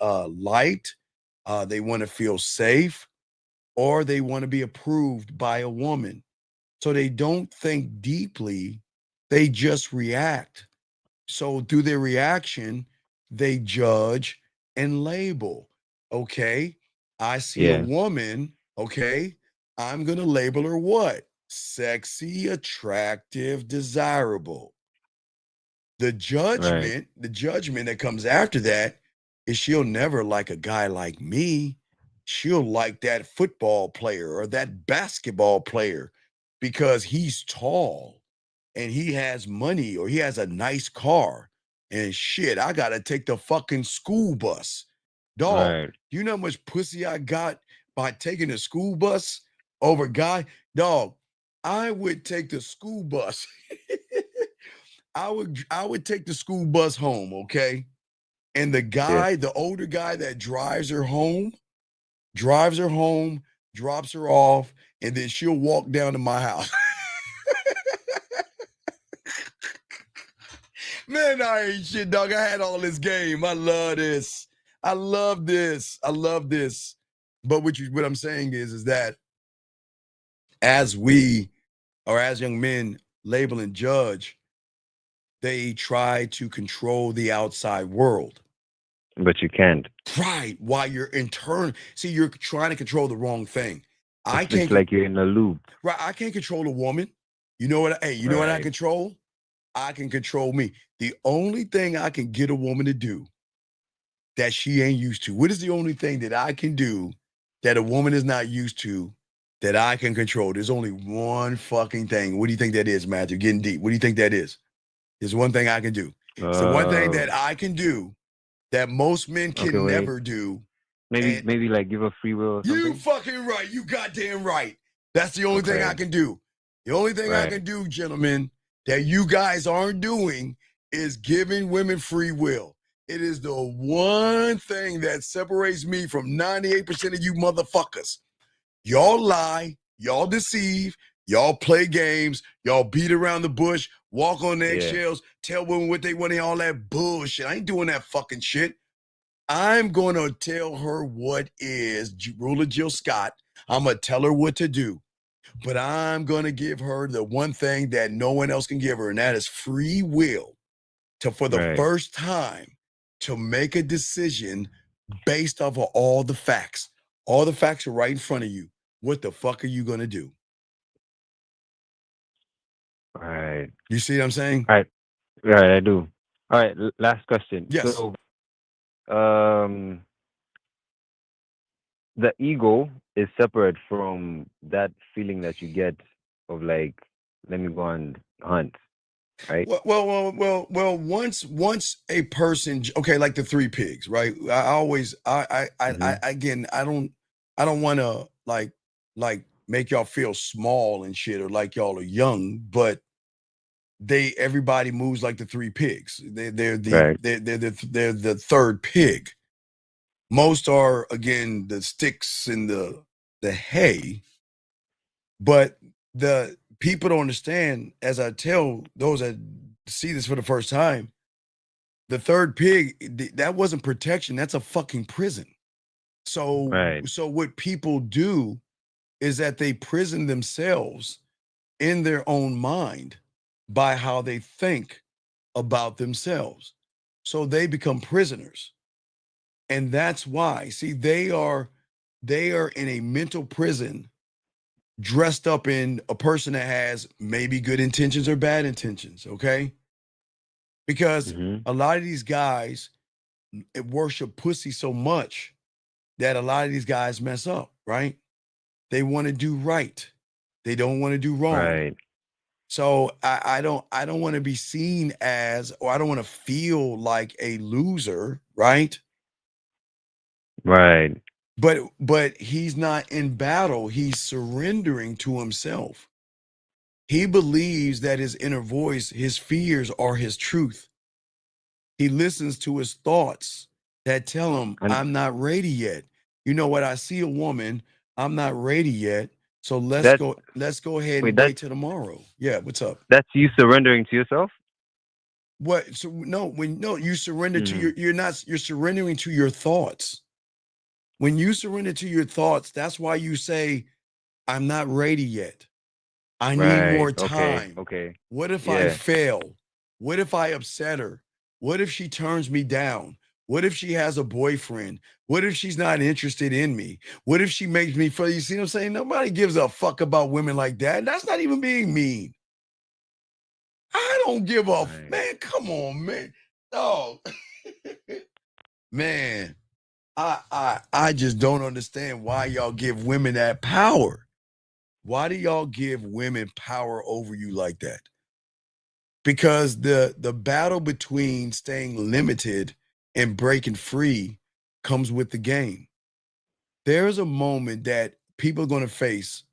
S14: liked. They want to feel safe, or they want to be approved by a woman. So they don't think deeply. They just react. So through their reaction, they judge and label. Okay, I see a woman. Okay, I'm going to label her what? Sexy, attractive, desirable. The judgment that comes after that is she'll never like a guy like me. She'll like that football player or that basketball player because he's tall and he has money or he has a nice car. And shit, I gotta take the fucking school bus. Dog, you know how much pussy I got by taking the school bus over guy? Dog, I would take the school bus. I would take the school bus home, okay? And the guy, the older guy that drives her home, drops her off, and then she'll walk down to my house. Man, I ain't shit, dog. I had all this game. I love this. I love this. But what I'm saying is that as young men label and judge, they try to control the outside world.
S15: But you can't.
S14: Right. While you're you're trying to control the wrong thing.
S15: It's like you're in a loop.
S14: Right. I can't control a woman. You know what? Hey, you know what I control? I can control me. The only thing I can get a woman to do that she ain't used to. What is the only thing that I can do that a woman is not used to that I can control? There's only one fucking thing. What do you think that is, Matthew? Getting deep. What do you think that is? There's one thing I can do. It's the one thing that I can do that most men can never do.
S15: Maybe like give her free will or something.
S14: You fucking right. You goddamn right. That's the only thing I can do. The only thing I can do, gentlemen, that you guys aren't doing is giving women free will. It is the one thing that separates me from 98% of you motherfuckers. Y'all lie, y'all deceive, y'all play games, y'all beat around the bush, walk on eggshells, tell women what they want and all that bullshit. I ain't doing that fucking shit. I'm going to tell her what is Ruler Jill Scott. I'm going to tell her what to do. But I'm going to give her the one thing that no one else can give her, and that is free will for the first time to make a decision based off of all the facts. All the facts are right in front of you. What the fuck are you going to do?
S15: Right.
S14: You see what I'm saying?
S15: Right, I do. All right, last question.
S14: Yes.
S15: So, the ego is separate from that feeling that you get of like, let me go and hunt, right?
S14: Well. Once a person, okay, like the three pigs, right? I don't want to like make y'all feel small and shit, or like y'all are young, but everybody moves like the three pigs. They're the third pig. Most are, again, the sticks and the hay, but the people don't understand, as I tell those that see this for the first time, the third pig, that wasn't protection, that's a fucking prison. So what people do is that they prison themselves in their own mind by how they think about themselves. So they become prisoners. And that's why, see, they are in a mental prison, dressed up in a person that has maybe good intentions or bad intentions, okay? Because a lot of these guys worship pussy so much that a lot of these guys mess up, right? They want to do right. They don't want to do wrong.
S15: Right.
S14: So I don't want to be seen as, or I don't want to feel like a loser, right?
S15: Right.
S14: But he's not in battle. He's surrendering to himself. He believes that his inner voice, his fears are his truth. He listens to his thoughts that tell him, I'm not ready yet. You know what? I see a woman, I'm not ready yet. So let's go ahead and wait till tomorrow. Yeah, what's up?
S15: That's you surrendering to yourself?
S14: What? So you surrender to you're surrendering to your thoughts. When you surrender to your thoughts, that's why you say, I'm not ready yet. I need more time.
S15: Okay.
S14: What if I fail? What if I upset her? What if she turns me down? What if she has a boyfriend? What if she's not interested in me? What if she makes me feel, you see what I'm saying? Nobody gives a fuck about women like that. And that's not even being mean. I don't give a man. Come on, man. Dog. Man, I just don't understand why y'all give women that power. Why do y'all give women power over you like that? Because the battle between staying limited and breaking free comes with the game. There's a moment that people are going to face,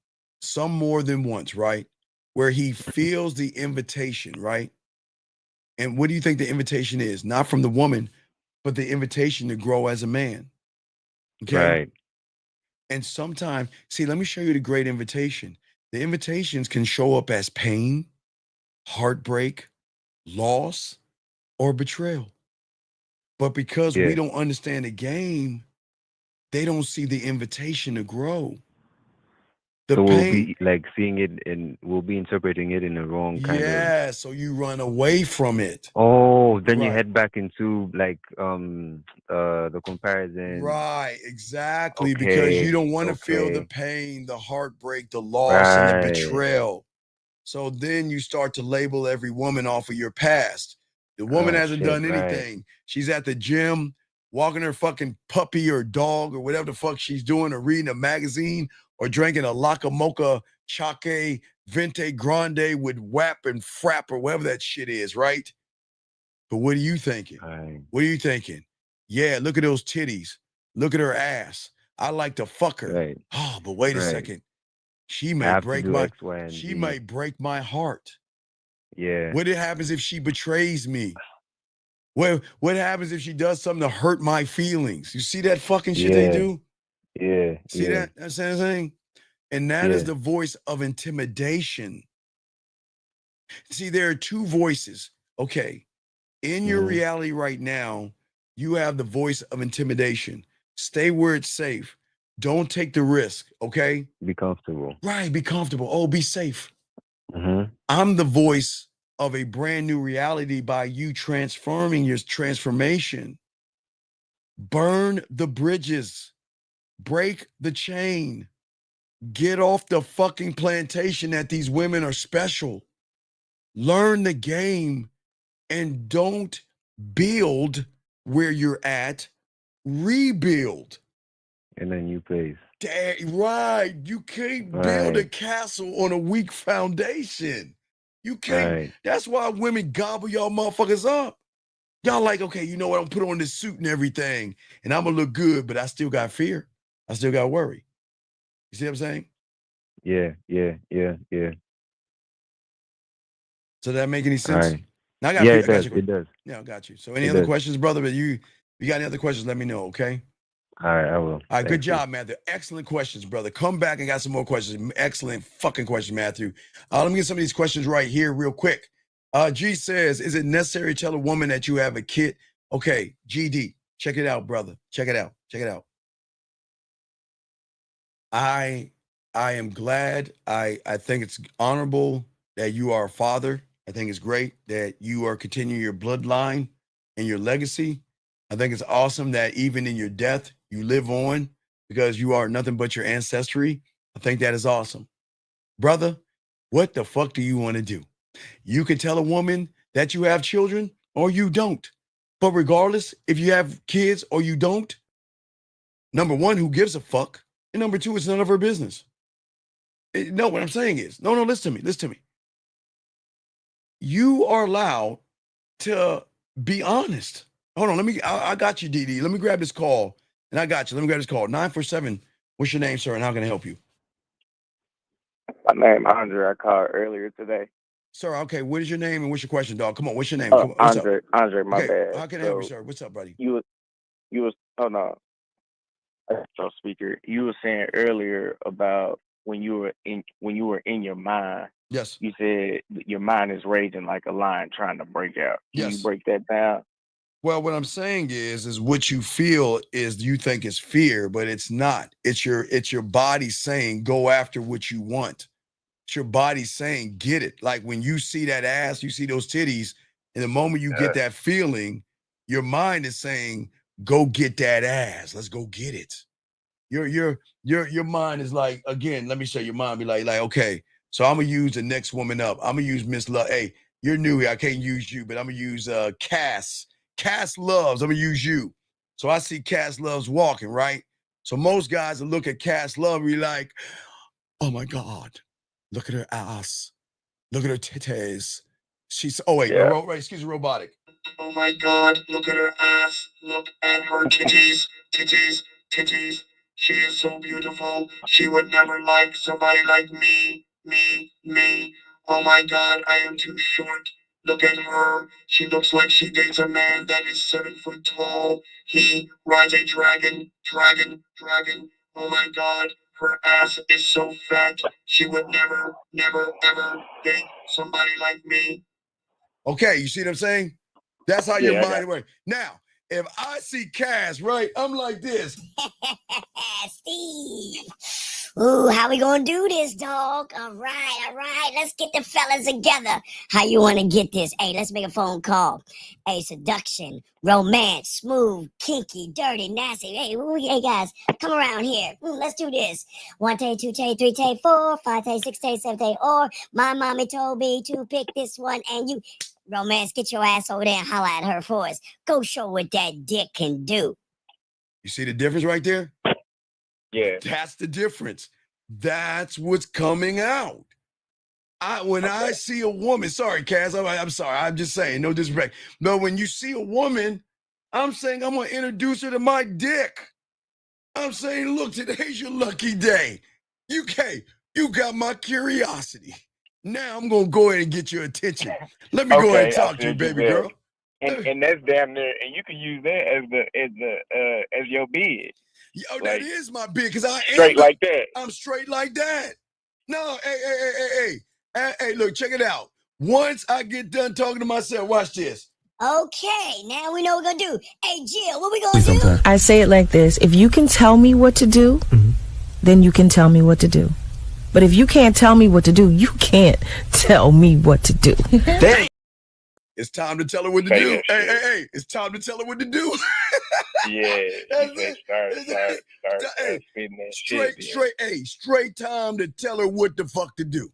S14: some more than once, right? Where he feels the invitation, right? And what do you think the invitation is? Not from the woman, but the invitation to grow as a man. Okay.
S15: Right.
S14: And sometimes, see, let me show you the great invitation. The invitations can show up as pain, heartbreak, loss, or betrayal. But because we don't understand the game, they don't see the invitation to grow.
S15: So we'll be like seeing it, and we'll be interpreting it in the wrong kind of.
S14: Yeah, so you run away from it.
S15: Oh, then you head back into like the comparison.
S14: Right, exactly. Because you don't want to feel the pain, the heartbreak, the loss, and the betrayal. So then you start to label every woman off of your past. The woman hasn't done anything. Right. She's at the gym, walking her fucking puppy or dog or whatever the fuck she's doing, or reading a magazine, or drinking a Laca Mocha Chaque Vente Grande with WAP and Frap or whatever that shit is, right? But what are you thinking?
S15: Right.
S14: What are you thinking? Yeah, look at those titties. Look at her ass. I like to fuck her.
S15: Right.
S14: Oh, but wait a second. She may break might break my heart.
S15: Yeah.
S14: What happens if she betrays me? What happens if she does something to hurt my feelings? You see that fucking shit they do?
S15: Yeah.
S14: See that? That's what I'm saying? And that is the voice of intimidation. See, there are two voices. Okay. In your reality right now, you have the voice of intimidation. Stay where it's safe. Don't take the risk. Okay.
S15: Be comfortable.
S14: Right. Be comfortable. Oh, be safe. I'm the voice of a brand new reality by you transforming your transformation. Burn the bridges. Break the chain. Get off the fucking plantation that these women are special. Learn the game and don't build where you're at. Rebuild.
S15: In a new place.
S14: Right. You can't build a castle on a weak foundation. You can't.
S15: Right.
S14: That's why women gobble y'all motherfuckers up. Y'all like, okay, you know what? I'm put on this suit and everything, and I'm gonna look good, but I still got fear. I still got worry. You see what I'm saying?
S15: Yeah.
S14: So that make any
S15: All
S14: sense?
S15: right.
S14: Now I got
S15: Yeah,
S14: you.
S15: it does. It does.
S14: Yeah, I got you. So any
S15: It
S14: other
S15: does.
S14: questions, brother? But you got any other questions? Let me know, okay?
S15: All right, I will.
S14: All right, good
S15: Thank you.
S14: job, Matthew. Excellent questions, brother. Come back and got some more questions. Excellent fucking question, Matthew. Let me get some of these questions right here real quick. G says, is it necessary to tell a woman that you have a kid? Okay, GD, check it out, brother. Check it out. I am glad. I think it's honorable that you are a father. I think it's great that you are continuing your bloodline and your legacy. I think it's awesome that even in your death, you live on because you are nothing but your ancestry. I think that is awesome. Brother, what the fuck do you want to do? You can tell a woman that you have children or you don't. But regardless, if you have kids or you don't, number one, who gives a fuck? And number two, it's none of her business. No, what I'm saying is, no, listen to me. You are allowed to be honest. Hold on, I got you, DD. Let me grab this call, and I got you. Let me grab this call. 947, what's your name, sir, and how can I help you?
S20: My name Andre. I called earlier today.
S14: Sir, okay, what is your name and what's your question, dog? Come on, what's your name?
S20: Oh,
S14: Come on, what's
S20: Andre.
S14: up?
S20: Andre, my
S14: Okay,
S20: bad.
S14: how can I help you, sir? What's up, buddy?
S20: You was oh no. Speaker. You were saying earlier about when you were in your mind.
S14: Yes.
S20: You said your mind is raging like a lion trying to break out. Can
S14: Yes.
S20: you break that down?
S14: Well, what I'm saying is what you feel is you think is fear, but it's not. It's your body saying go after what you want. It's your body saying get it. Like when you see that ass, you see those titties, and the moment you get that feeling, your mind is saying go get that ass. Let's go get it. Your mind is like, again, let me show your mind be like, okay, so I'm gonna use the next woman up. I'm gonna use Miss Love. Hey, you're new here. I can't use you, but I'm gonna use Cass. Cass Loves. I'm gonna use you. So I see Cass Loves walking, right? So most guys will look at Cass Love and be like, oh my God, look at her ass. Look at her titties. She's excuse me, robotic.
S8: Oh my God, look at her ass. Look at her titties. She is so beautiful. She would never like somebody like me. Oh my God, I am too short. Look at her. She looks like she dates a man that is 7 foot tall. He rides a dragon. Oh my God, her ass is so fat. She would never, ever date somebody like me.
S14: Okay, you see what I'm saying? That's how your mind works. Now, if I see Cass, right, I'm like this.
S2: Steve. Ooh, how we gonna do this, dog? All right. Let's get the fellas together. How you wanna get this? Hey, let's make a phone call. Hey, seduction, romance, smooth, kinky, dirty, nasty. Hey guys, come around here. Let's do this. 1 day, 2 day, 3 day, 4, 5 day, 6 day, 7 day. Or my mommy told me to pick this one, and you, romance, get your ass over there and holla at her for us. Go show what that dick can do.
S14: You see the difference right there?
S20: Yeah.
S14: That's the difference. That's what's coming out. When I see a woman, sorry, Cass, I'm sorry. I'm just saying, no disrespect. No, when you see a woman, I'm saying I'm going to introduce her to my dick. I'm saying, look, today's your lucky day. You got my curiosity. Now I'm going to go ahead and get your attention. Let me go ahead and talk to you, baby girl.
S20: And that's damn near, and you can use that as your bid.
S14: Yo, that is my bid, because I am
S20: straight like that.
S14: I'm straight like that. No, hey, look, check it out. Once I get done talking to myself, watch this.
S2: Okay, now we know what we're gonna do. Hey, Jill, what we gonna do?
S21: I say it like this: if you can tell me what to do, then you can tell me what to do. But if you can't tell me what to do, you can't tell me what to do.
S14: Dang. It's time to tell her what to do. Hey, it's time to tell her what to do. Straight time to tell her what the fuck to do.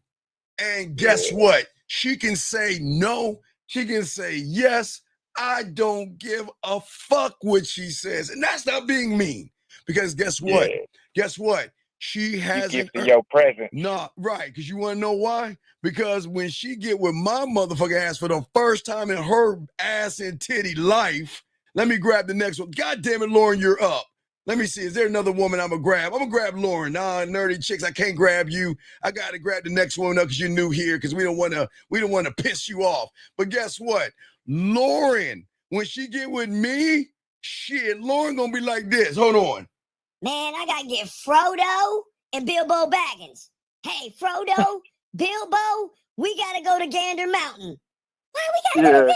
S14: And guess what? She can say no. She can say yes. I don't give a fuck what she says. And that's not being mean. Because guess what? Guess what? She hasn't
S20: your presence.
S14: No, right. Because you want to know why? Because when she get with my motherfucking ass for the first time in her ass and titty life, let me grab the next one. God damn it, Lauren, you're up. Let me see. Is there another woman I'm gonna grab? I'm gonna grab Lauren. Nah, nerdy chicks, I can't grab you. I gotta grab the next one up because you're new here because we don't wanna piss you off. But guess what? Lauren, when she get with me, shit, Lauren gonna be like this. Hold on.
S1: Man, I gotta get Frodo and Bilbo Baggins. Hey, Frodo, Bilbo, we gotta go to Gander Mountain. Why we gotta go to Gander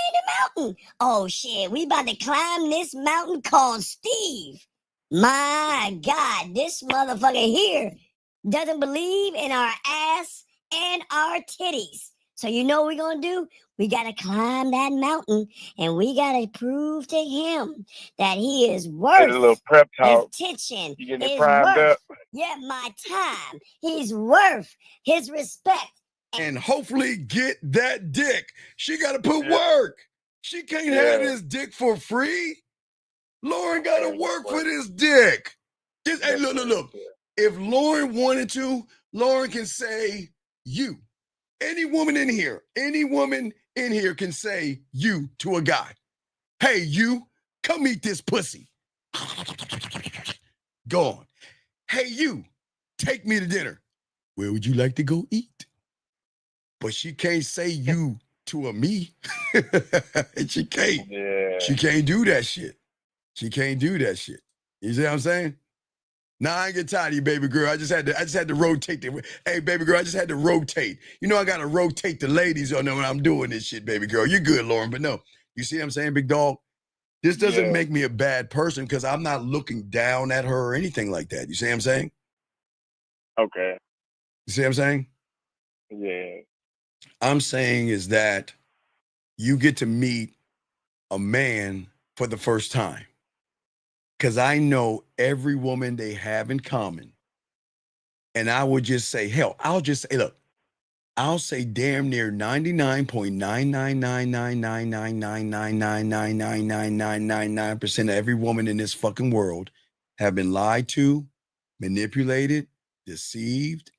S1: Mountain? Oh shit, we about to climb this mountain called Steve. My God, this motherfucker here doesn't believe in our ass and our titties. So you know what we're gonna do? We gotta climb that mountain and we gotta prove to him that he is worth
S20: a little prep talk.
S1: attention.
S20: You getting
S1: Is
S20: primed
S1: worth,
S20: up?
S1: yeah, my time. He's worth his respect.
S14: And hopefully get that dick. She gotta put work. She can't have this dick for free. Lauren gotta work for this dick. Just, hey, look. If Lauren wanted to, Lauren can say you. Any woman in here can say you to a guy. Hey, you, come eat this pussy. Go on. Hey, you, take me to dinner. Where would you like to go eat? But she can't say you to a me. She can't.
S20: Yeah.
S14: She can't do that shit. She can't do that shit. You see what I'm saying? Nah, I ain't get tired of you, baby girl. I just had to rotate the. Hey, baby girl, I just had to rotate. You know I gotta rotate the ladies on them when I'm doing this shit, baby girl. You're good, Lauren, but no. You see what I'm saying, big dog? This doesn't make me a bad person because I'm not looking down at her or anything like that. You see what I'm saying?
S20: Okay.
S14: You see what I'm saying?
S20: Yeah.
S14: I'm saying is that you get to meet a man for the first time. Because I know every woman they have in common. And I would just say, hell, I'll just say, look, I'll say damn near 99.9999999999999% of every woman in this fucking world have been lied to, manipulated, deceived,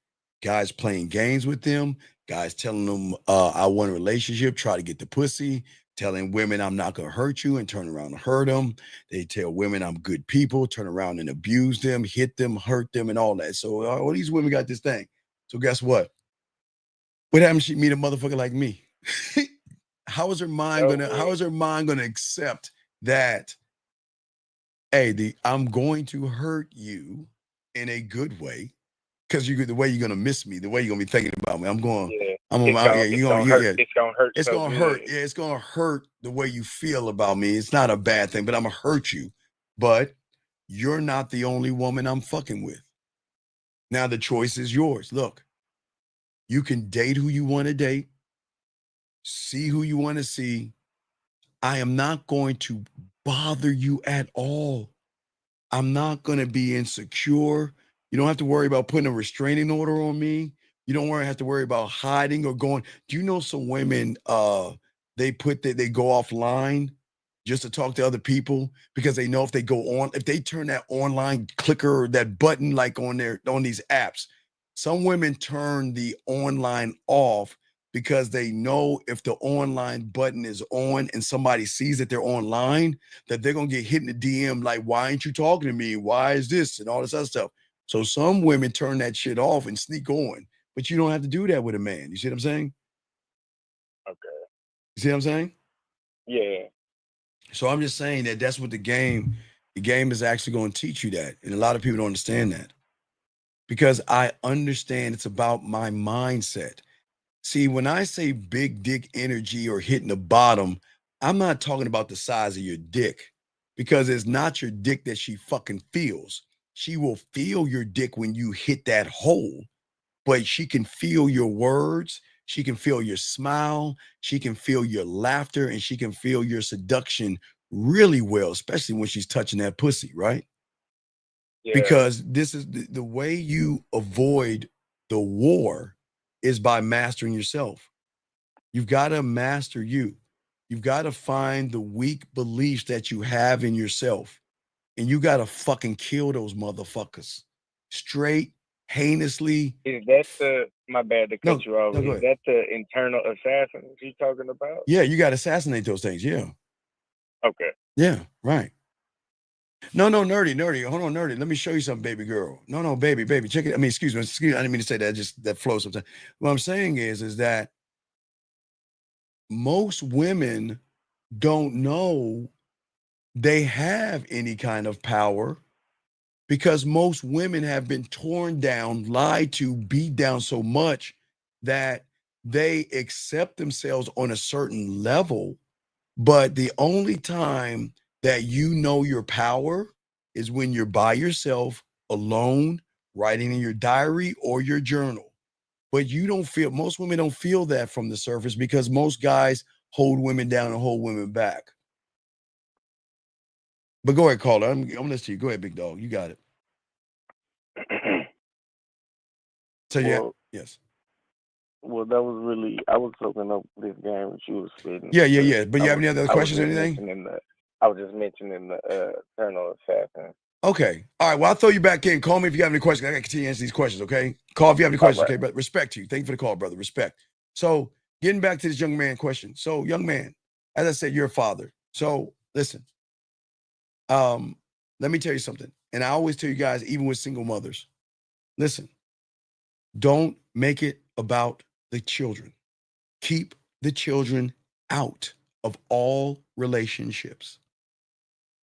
S14: guys playing games with them, guys telling them I want a relationship, try to get the pussy, telling women I'm not going to hurt you and turn around and hurt them. They tell women I'm good people, turn around and abuse them, hit them, hurt them, and all that. So all these women got this thing. So guess what? What happens if she meet a motherfucker like me? How is her mind gonna accept that, hey, I'm going to hurt you in a good way? Because the way you're gonna miss me, the way you're gonna be thinking about me,
S20: It's gonna hurt.
S14: It's
S20: so
S14: gonna
S20: good.
S14: hurt. Yeah, it's gonna hurt the way you feel about me. It's not a bad thing, but I'm gonna hurt you. But you're not the only woman I'm fucking with. Now the choice is yours. Look, you can date who you want to date, see who you want to see. I am not going to bother you at all. I'm not going to be insecure. You don't have to worry about putting a restraining order on me. You don't have to worry about hiding or going. Do you know some women, they go offline just to talk to other people because they know if they go on, if they turn that online clicker or that button like on these apps, some women turn the online off because they know if the online button is on and somebody sees that they're online, that they're going to get hit in the DM like, why aren't you talking to me? Why is this? And all this other stuff. So some women turn that shit off and sneak on, but you don't have to do that with a man. You see what I'm saying?
S20: Okay.
S14: You see what I'm saying?
S20: Yeah.
S14: So I'm just saying that's what the game is actually going to teach you that. And a lot of people don't understand that because I understand it's about my mindset. See, when I say big dick energy or hitting the bottom, I'm not talking about the size of your dick because it's not your dick that she fucking feels. She will feel your dick when you hit that hole, but she can feel your words. She can feel your smile. She can feel your laughter and she can feel your seduction really well, especially when she's touching that pussy, right?
S20: Yeah.
S14: Because this is the way you avoid the war is by mastering yourself. You've got to master you. You've got to find the weak beliefs that you have in yourself. And you got to fucking kill those motherfuckers. Straight, heinously.
S20: Is that my bad to cut you off.
S14: No, go
S20: Is
S14: ahead.
S20: that the internal assassin you're talking about?
S14: Yeah, you got to assassinate those things. Yeah.
S20: Okay.
S14: Yeah, right. No, nerdy. Hold on, nerdy. Let me show you something, baby girl. No, baby. Check it. I mean, excuse me. I didn't mean to say that. Just that flows sometimes. What I'm saying is that most women don't know they have any kind of power because most women have been torn down, lied to, beat down so much that they accept themselves on a certain level. But the only time that you know your power is when you're by yourself, alone, writing in your diary or your journal. But you don't feel, most women don't feel that from the surface because most guys hold women down and hold women back. But go ahead, caller. I'm listening to you. Go ahead, big dog. You got it. So yes.
S20: Well, that was really, I was soaking up this game that you was spitting.
S14: Yeah. But you have any other questions or anything?
S20: I was just mentioning the Eternal Assassin.
S14: Okay. All right. Well, I'll throw you back in. Call me if you have any questions. I got to continue to answer these questions, okay? Call if you have any questions, okay? But respect to you. Thank you for the call, brother. Respect. So getting back to this young man question. So, young man, as I said, you're a father. So listen, let me tell you something. And I always tell you guys, even with single mothers, listen, don't make it about the children. Keep the children out of all relationships.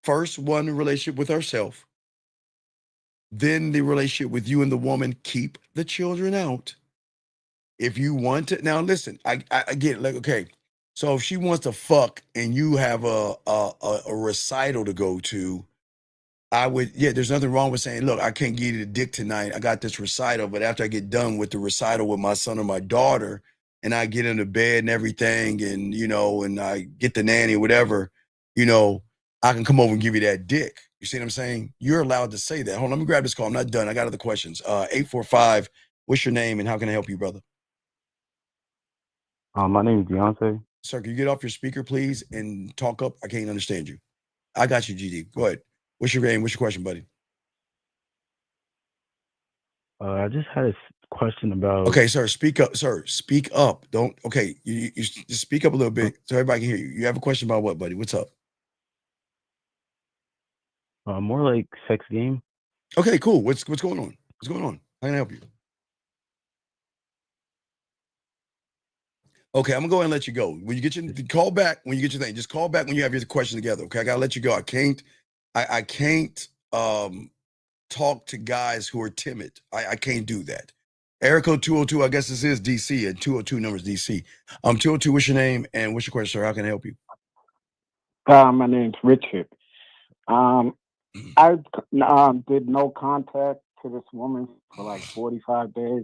S14: First, one relationship with ourselves, then the relationship with you and the woman. Keep the children out. If you want to, now listen, I get it. Like, okay, so if she wants to fuck and you have a recital to go to, I would, there's nothing wrong with saying, look, I can't give you the dick tonight. I got this recital, but after I get done with the recital with my son or my daughter, and I get into bed and everything, and and I get the nanny or whatever, I can come over and give you that dick. You see what I'm saying? You're allowed to say that. Hold on, let me grab this call. I'm not done. I got other questions. 845, what's your name and how can I help you, brother?
S4: My name is Deontay.
S14: Sir, can you get off your speaker, please, and talk up? I can't understand you. I got you, GD. Go ahead. What's your name? What's your question, buddy?
S4: I just had a question about.
S14: Okay, sir, speak up. Sir, speak up. Don't. Okay, you just speak up a little bit so everybody can hear you. You have a question about what, buddy? What's up?
S4: More like sex game.
S14: Okay, cool. What's going on? What's going on? How can I help you? Okay, I'm gonna go ahead and let you go. When you get your call back, when you get your thing, just call back when you have your question together. Okay, I gotta let you go. I can't talk to guys who are timid. I can't do that. Erico 202, I guess this is DC, and 202 numbers DC. 202, what's your name and what's your question, sir? How can I help you?
S22: My name's Richard. I did no contact to this woman for like 45 days.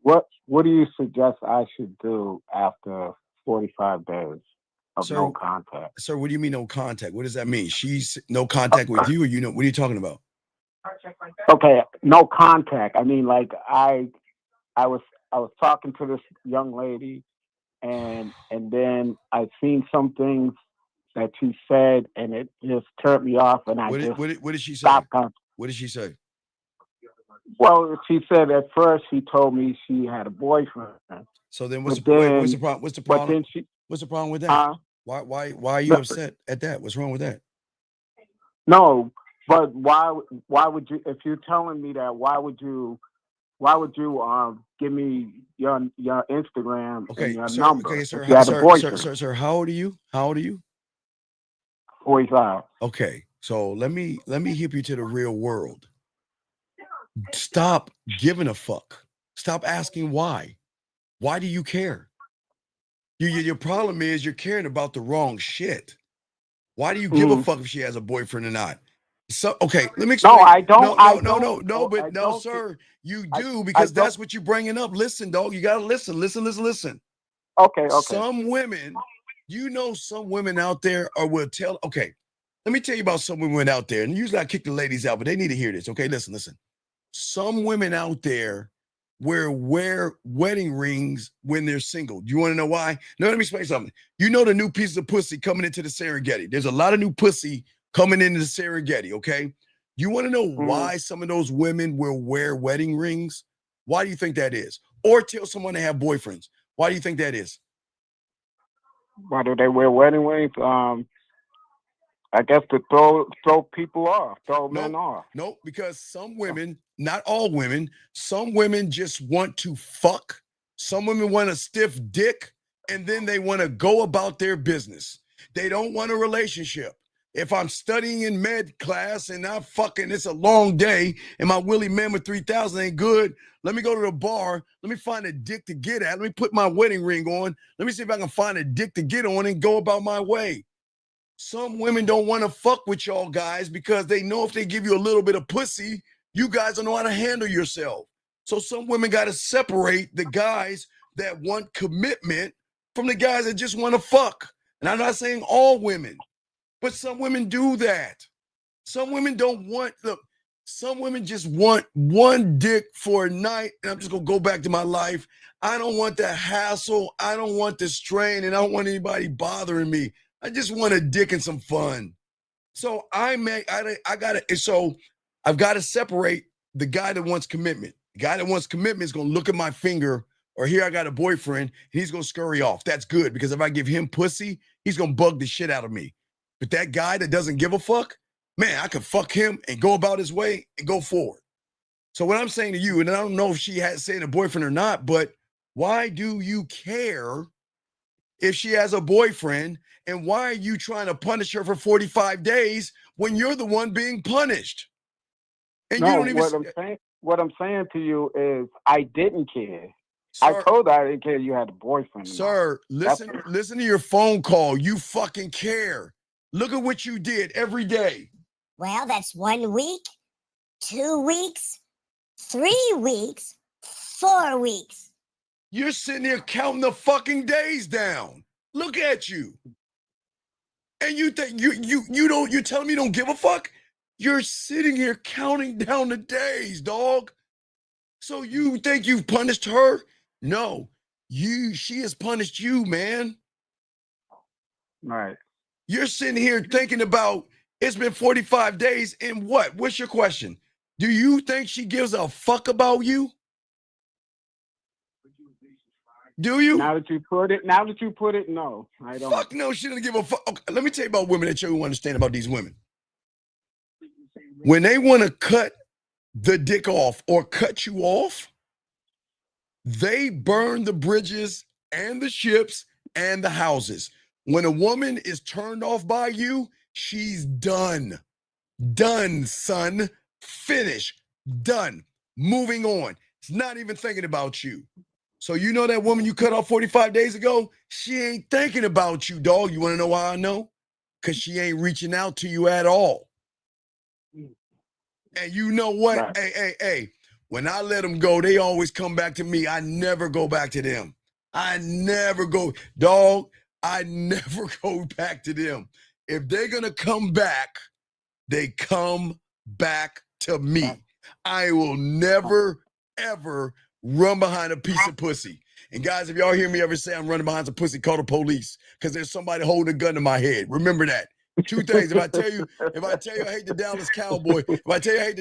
S22: What do you suggest I should do after 45 days of no contact?
S14: Sir, what do you mean no contact? What does that mean? She's no contact with you, or what are you talking about?
S22: Okay, no contact. I mean, like I was talking to this young lady, and then I seen some things that she said, and it just turned me off. And
S14: what did she say? What did she say?
S22: Well, she said at first she told me she had a boyfriend.
S14: So then what's the problem? What's the problem? What's the problem with that? Why are you upset at that? What's wrong with that?
S22: No, but why would you, if you're telling me that, why would you give me your Instagram and your number?
S14: Okay, sir.
S22: If you had a boyfriend.
S14: Sir, how old are you?
S22: 45.
S14: Okay, so let me hip you to the real world. Stop giving a fuck. Stop asking why. Why do you care? Your problem is you're caring about the wrong shit. Why do you give a fuck if she has a boyfriend or not? So okay, let me explain.
S22: No, I don't.
S14: No, sir, you do because that's what you're bringing up. Listen, dog, you gotta listen.
S22: Okay.
S14: Some women, some women out there will tell. Okay, let me tell you about some women out there, and usually I kick the ladies out, but they need to hear this. Okay, listen. Some women out there wear wedding rings when they're single. Do you want to know why? No, let me explain something. You know the new pieces of pussy coming into the Serengeti. There's a lot of new pussy coming into the Serengeti, okay? You want to know why some of those women will wear wedding rings? Why do you think that is? Or tell someone they have boyfriends. Why do you think that is?
S22: Why do they wear wedding rings? I guess to throw people off, throw men off.
S14: Nope, because some women, not all women, some women just want to fuck. Some women want a stiff dick, and then they want to go about their business. They don't want a relationship. If I'm studying in med class and I'm fucking, it's a long day, and my Willie Mammoth 3000 ain't good, let me go to the bar. Let me find a dick to get at. Let me put my wedding ring on. Let me see if I can find a dick to get on and go about my way. Some women don't want to fuck with y'all guys because they know if they give you a little bit of pussy, you guys don't know how to handle yourself. So some women got to separate the guys that want commitment from the guys that just want to fuck. And I'm not saying all women, but some women do that. Some women don't want, look, some women just want one dick for a night, and I'm just going to go back to my life. I don't want the hassle. I don't want the strain, and I don't want anybody bothering me. I just want a dick and some fun. So I've got to separate the guy that wants commitment. The guy that wants commitment is going to look at my finger, or here I got a boyfriend, and he's going to scurry off. That's good, because if I give him pussy, he's going to bug the shit out of me. But that guy that doesn't give a fuck, man, I could fuck him and go about his way and go forward. So what I'm saying to you, and I don't know if she has saying a boyfriend or not, but why do you care if she has a boyfriend, and why are you trying to punish her for 45 days when you're the one being punished? And
S22: no,
S14: you don't even
S22: what I'm saying to you is I didn't care.
S14: Sir,
S22: I told her I didn't care you had a boyfriend.
S14: Sir, listen to your phone call. You fucking care. Look at what you did every day.
S1: Well, that's 1 week, 2 weeks, 3 weeks, 4 weeks.
S14: You're sitting here counting the fucking days down. Look at you. And you think you telling me you don't give a fuck? You're sitting here counting down the days, dog. So you think you've punished her? No. She has punished you, man.
S22: Right.
S14: You're sitting here thinking about it's been 45 days and what? What's your question? Do you think she gives a fuck about you? Do you?
S22: Now that you put it, no, I don't.
S14: Fuck no, she doesn't give a fuck. Okay, let me tell you about women that you understand about these women. When they want to cut the dick off or cut you off, they burn the bridges and the ships and the houses. When a woman is turned off by you, she's done. Done, son. Finish. Done. Moving on. It's not even thinking about you. So you know that woman you cut off 45 days ago? She ain't thinking about you, dog. You want to know why I know? Because she ain't reaching out to you at all. And you know what? Right. Hey. When I let them go, they always come back to me. I never go back to them. I never go. Dog, I never go back to them. If they're going to come back, they come back to me. I will never, ever run behind a piece of pussy. And guys, if y'all hear me ever say I'm running behind some pussy, call the police, because there's somebody holding a gun to my head. Remember that. 2 things. If I tell you I hate the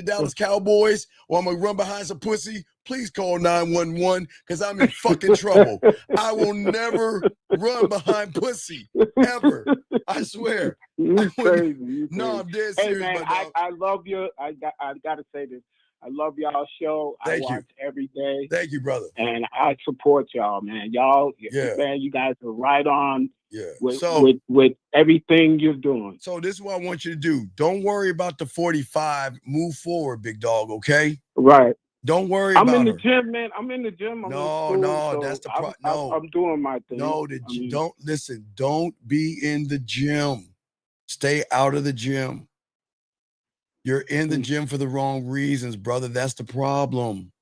S14: Dallas Cowboys, or I'm gonna run behind some pussy, please call 911, because I'm in fucking trouble. I will never run behind pussy ever. I swear.
S22: You crazy.
S14: No, I'm dead serious.
S22: Hey man, I love you. I gotta say this. I love y'all show. I watch every day.
S14: Thank you, brother.
S22: And I support y'all, man. Y'all, man, you guys are right on.
S14: Yeah.
S22: With everything you're doing.
S14: So this is what I want you to do. Don't worry about the 45. Move forward, big dog. Okay.
S22: Right.
S14: Don't worry about
S22: I'm in the
S14: her.
S22: gym, man. I'm in the gym.
S14: That's the problem. No,
S22: I'm doing my thing.
S14: No, don't listen. Don't be in the gym. Stay out of the gym. You're in the gym for the wrong reasons, brother. That's the problem.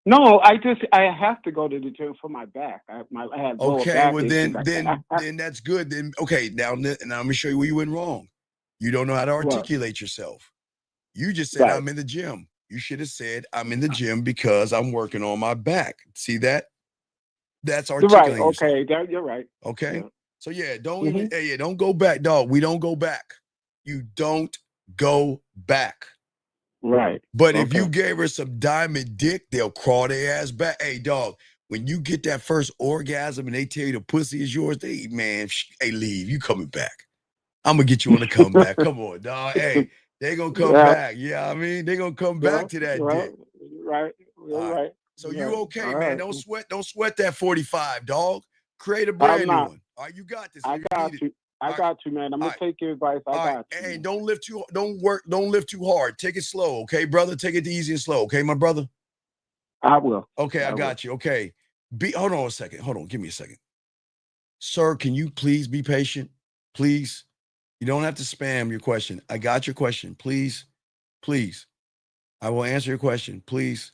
S22: No, I have to go to the gym for my back. I have
S14: okay,
S22: back
S14: well then that's good. Then okay, now let me show you where you went wrong. You don't know how to articulate yourself. You just said I'm in the gym. You should have said I'm in the gym because I'm working on my back. See that? That's articulating.
S22: Right. Okay, you're right.
S14: Okay. Yeah. So yeah, don't go back, dog. We don't go back. You don't go back.
S22: Right.
S14: But if you gave her some diamond dick, they'll crawl their ass back. Hey, dog, when you get that first orgasm and they tell you the pussy is yours, leave. You coming back. I'm gonna get you on the comeback. Come on, dog. Hey, they gonna come back. Yeah, I mean, they gonna come back to that dick.
S22: Right.
S14: All right.
S22: Right.
S14: So
S22: Right.
S14: you okay,
S22: All
S14: man?
S22: right.
S14: Don't sweat that 45, dog. Create a
S22: I'm
S14: brand new
S22: not.
S14: one. All right, you got this.
S22: I
S14: You
S22: got
S14: need it.
S22: you. I
S14: All right.
S22: got you, man. I'm
S14: All
S22: gonna
S14: right.
S22: take your advice. I
S14: All right.
S22: got you.
S14: Hey, don't lift too hard. Take it slow, okay, brother? Take it easy and slow, okay, my brother?
S22: I will.
S14: Okay, I got you. Okay. Hold on a second. Hold on. Give me a second. Sir, can you please be patient? Please. You don't have to spam your question. I got your question. Please. Please. I will answer your question. Please.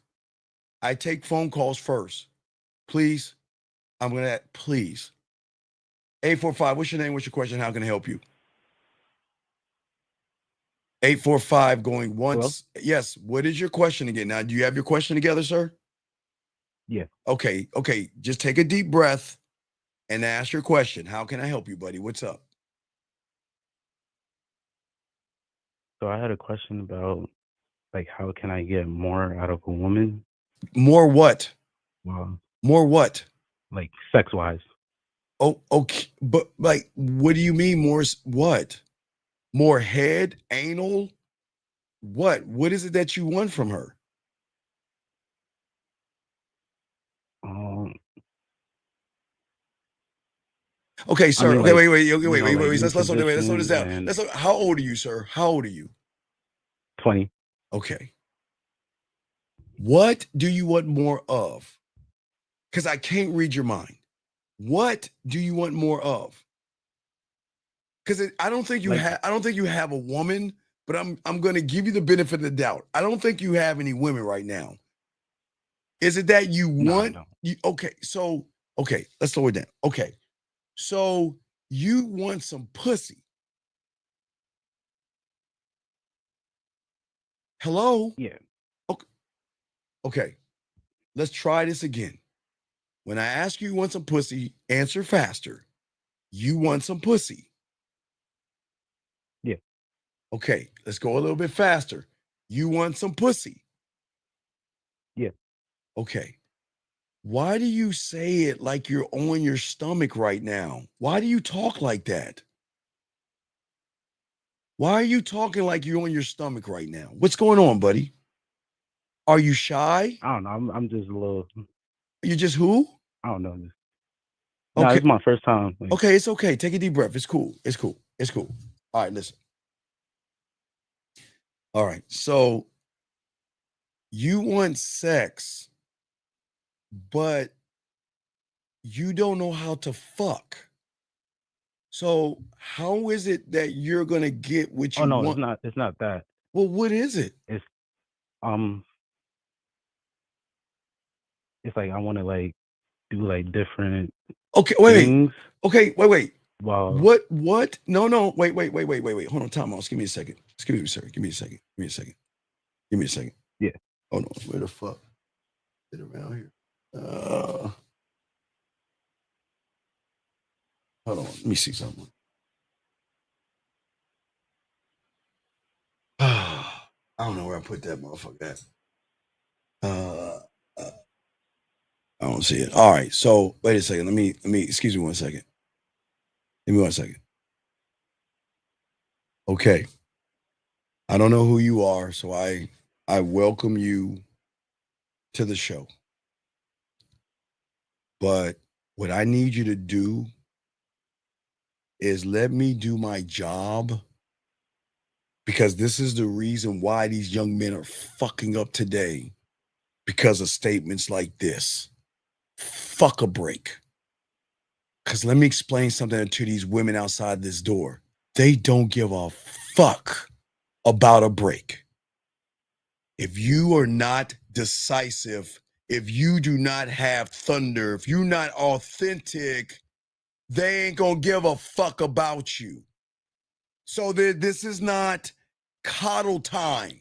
S14: I take phone calls first. Please. I'm going to, please. 845, what's your name? What's your question? How can I help you? 845 going once. Hello? Yes. What is your question again? Now, do you have your question together, sir?
S4: Yeah.
S14: Okay. Just take a deep breath and ask your question. How can I help you, buddy? What's up?
S4: So I had a question about, like, how can I get more out of a woman?
S14: More what?
S4: Well,
S14: more what?
S4: Like sex-wise.
S14: Oh, okay. But like, what do you mean more what? More head, anal? What? What is it that you want from her? Okay, sir.
S4: I mean,
S14: okay,
S4: like,
S14: wait.
S4: new
S14: Let's slow this down.
S4: and
S14: How old are you, sir? How old are you?
S4: 20.
S14: Okay. What do you want more of? Because I can't read your mind. What do you want more of? Because I don't think you have. I don't think you have a woman. But I'm going to give you the benefit of the doubt. I don't think you have any women right now. Is it that you want?
S4: No.
S14: Okay, let's slow it down. Okay, so you want some pussy. Hello?
S4: Yeah.
S14: Okay, let's try this again. When I ask you want some pussy, answer faster. You want some pussy.
S4: Yeah.
S14: Okay, let's go a little bit faster. You want some pussy.
S4: Yeah.
S14: Okay. Why do you say it like you're on your stomach right now? Why do you talk like that? Why are you talking like you're on your stomach right now? What's going on, buddy? Are you shy?
S4: I don't know. I'm just a little.
S14: You just who?
S4: I don't know. No,
S14: Okay.
S4: it's my first time.
S14: Okay, it's okay. Take a deep breath. It's cool. All right, listen. All right. So you want sex, but you don't know how to fuck. So how is it that you're gonna get what you want?
S4: It's not that.
S14: Well, what is it?
S4: It's it's like I want to like do like different things.
S14: Okay, wait.
S4: Wow.
S14: What? No. Wait. Hold on, time out. Give me a second. Excuse me, sir. Give me a second.
S4: Yeah.
S14: Hold on. Where the fuck? Get around here. Hold on. Let me see something. I don't know where I put that motherfucker at. I don't see it. All right. So wait a second. Let me excuse me 1 second. Give me 1 second. Okay. I don't know who you are, so I welcome you to the show. But what I need you to do is let me do my job, because this is the reason why these young men are fucking up today, because of statements like this. Fuck a break. Because let me explain something to these women outside this door. They don't give a fuck about a break. If you are not decisive, if you do not have thunder, if you're not authentic, they ain't gonna give a fuck about you. So this is not coddle time.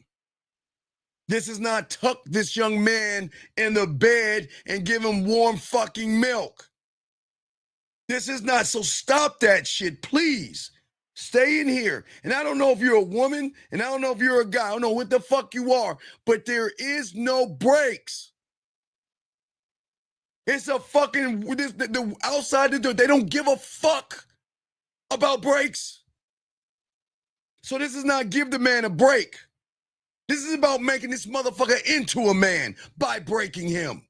S14: This is not tuck this young man in the bed and give him warm fucking milk. This is not, so stop that shit, please. Stay in here. And I don't know if you're a woman, and I don't know if you're a guy. I don't know what the fuck you are, but there is no breaks. It's a fucking, the outside the door, they don't give a fuck about breaks. So this is not give the man a break. This is about making this motherfucker into a man by breaking him.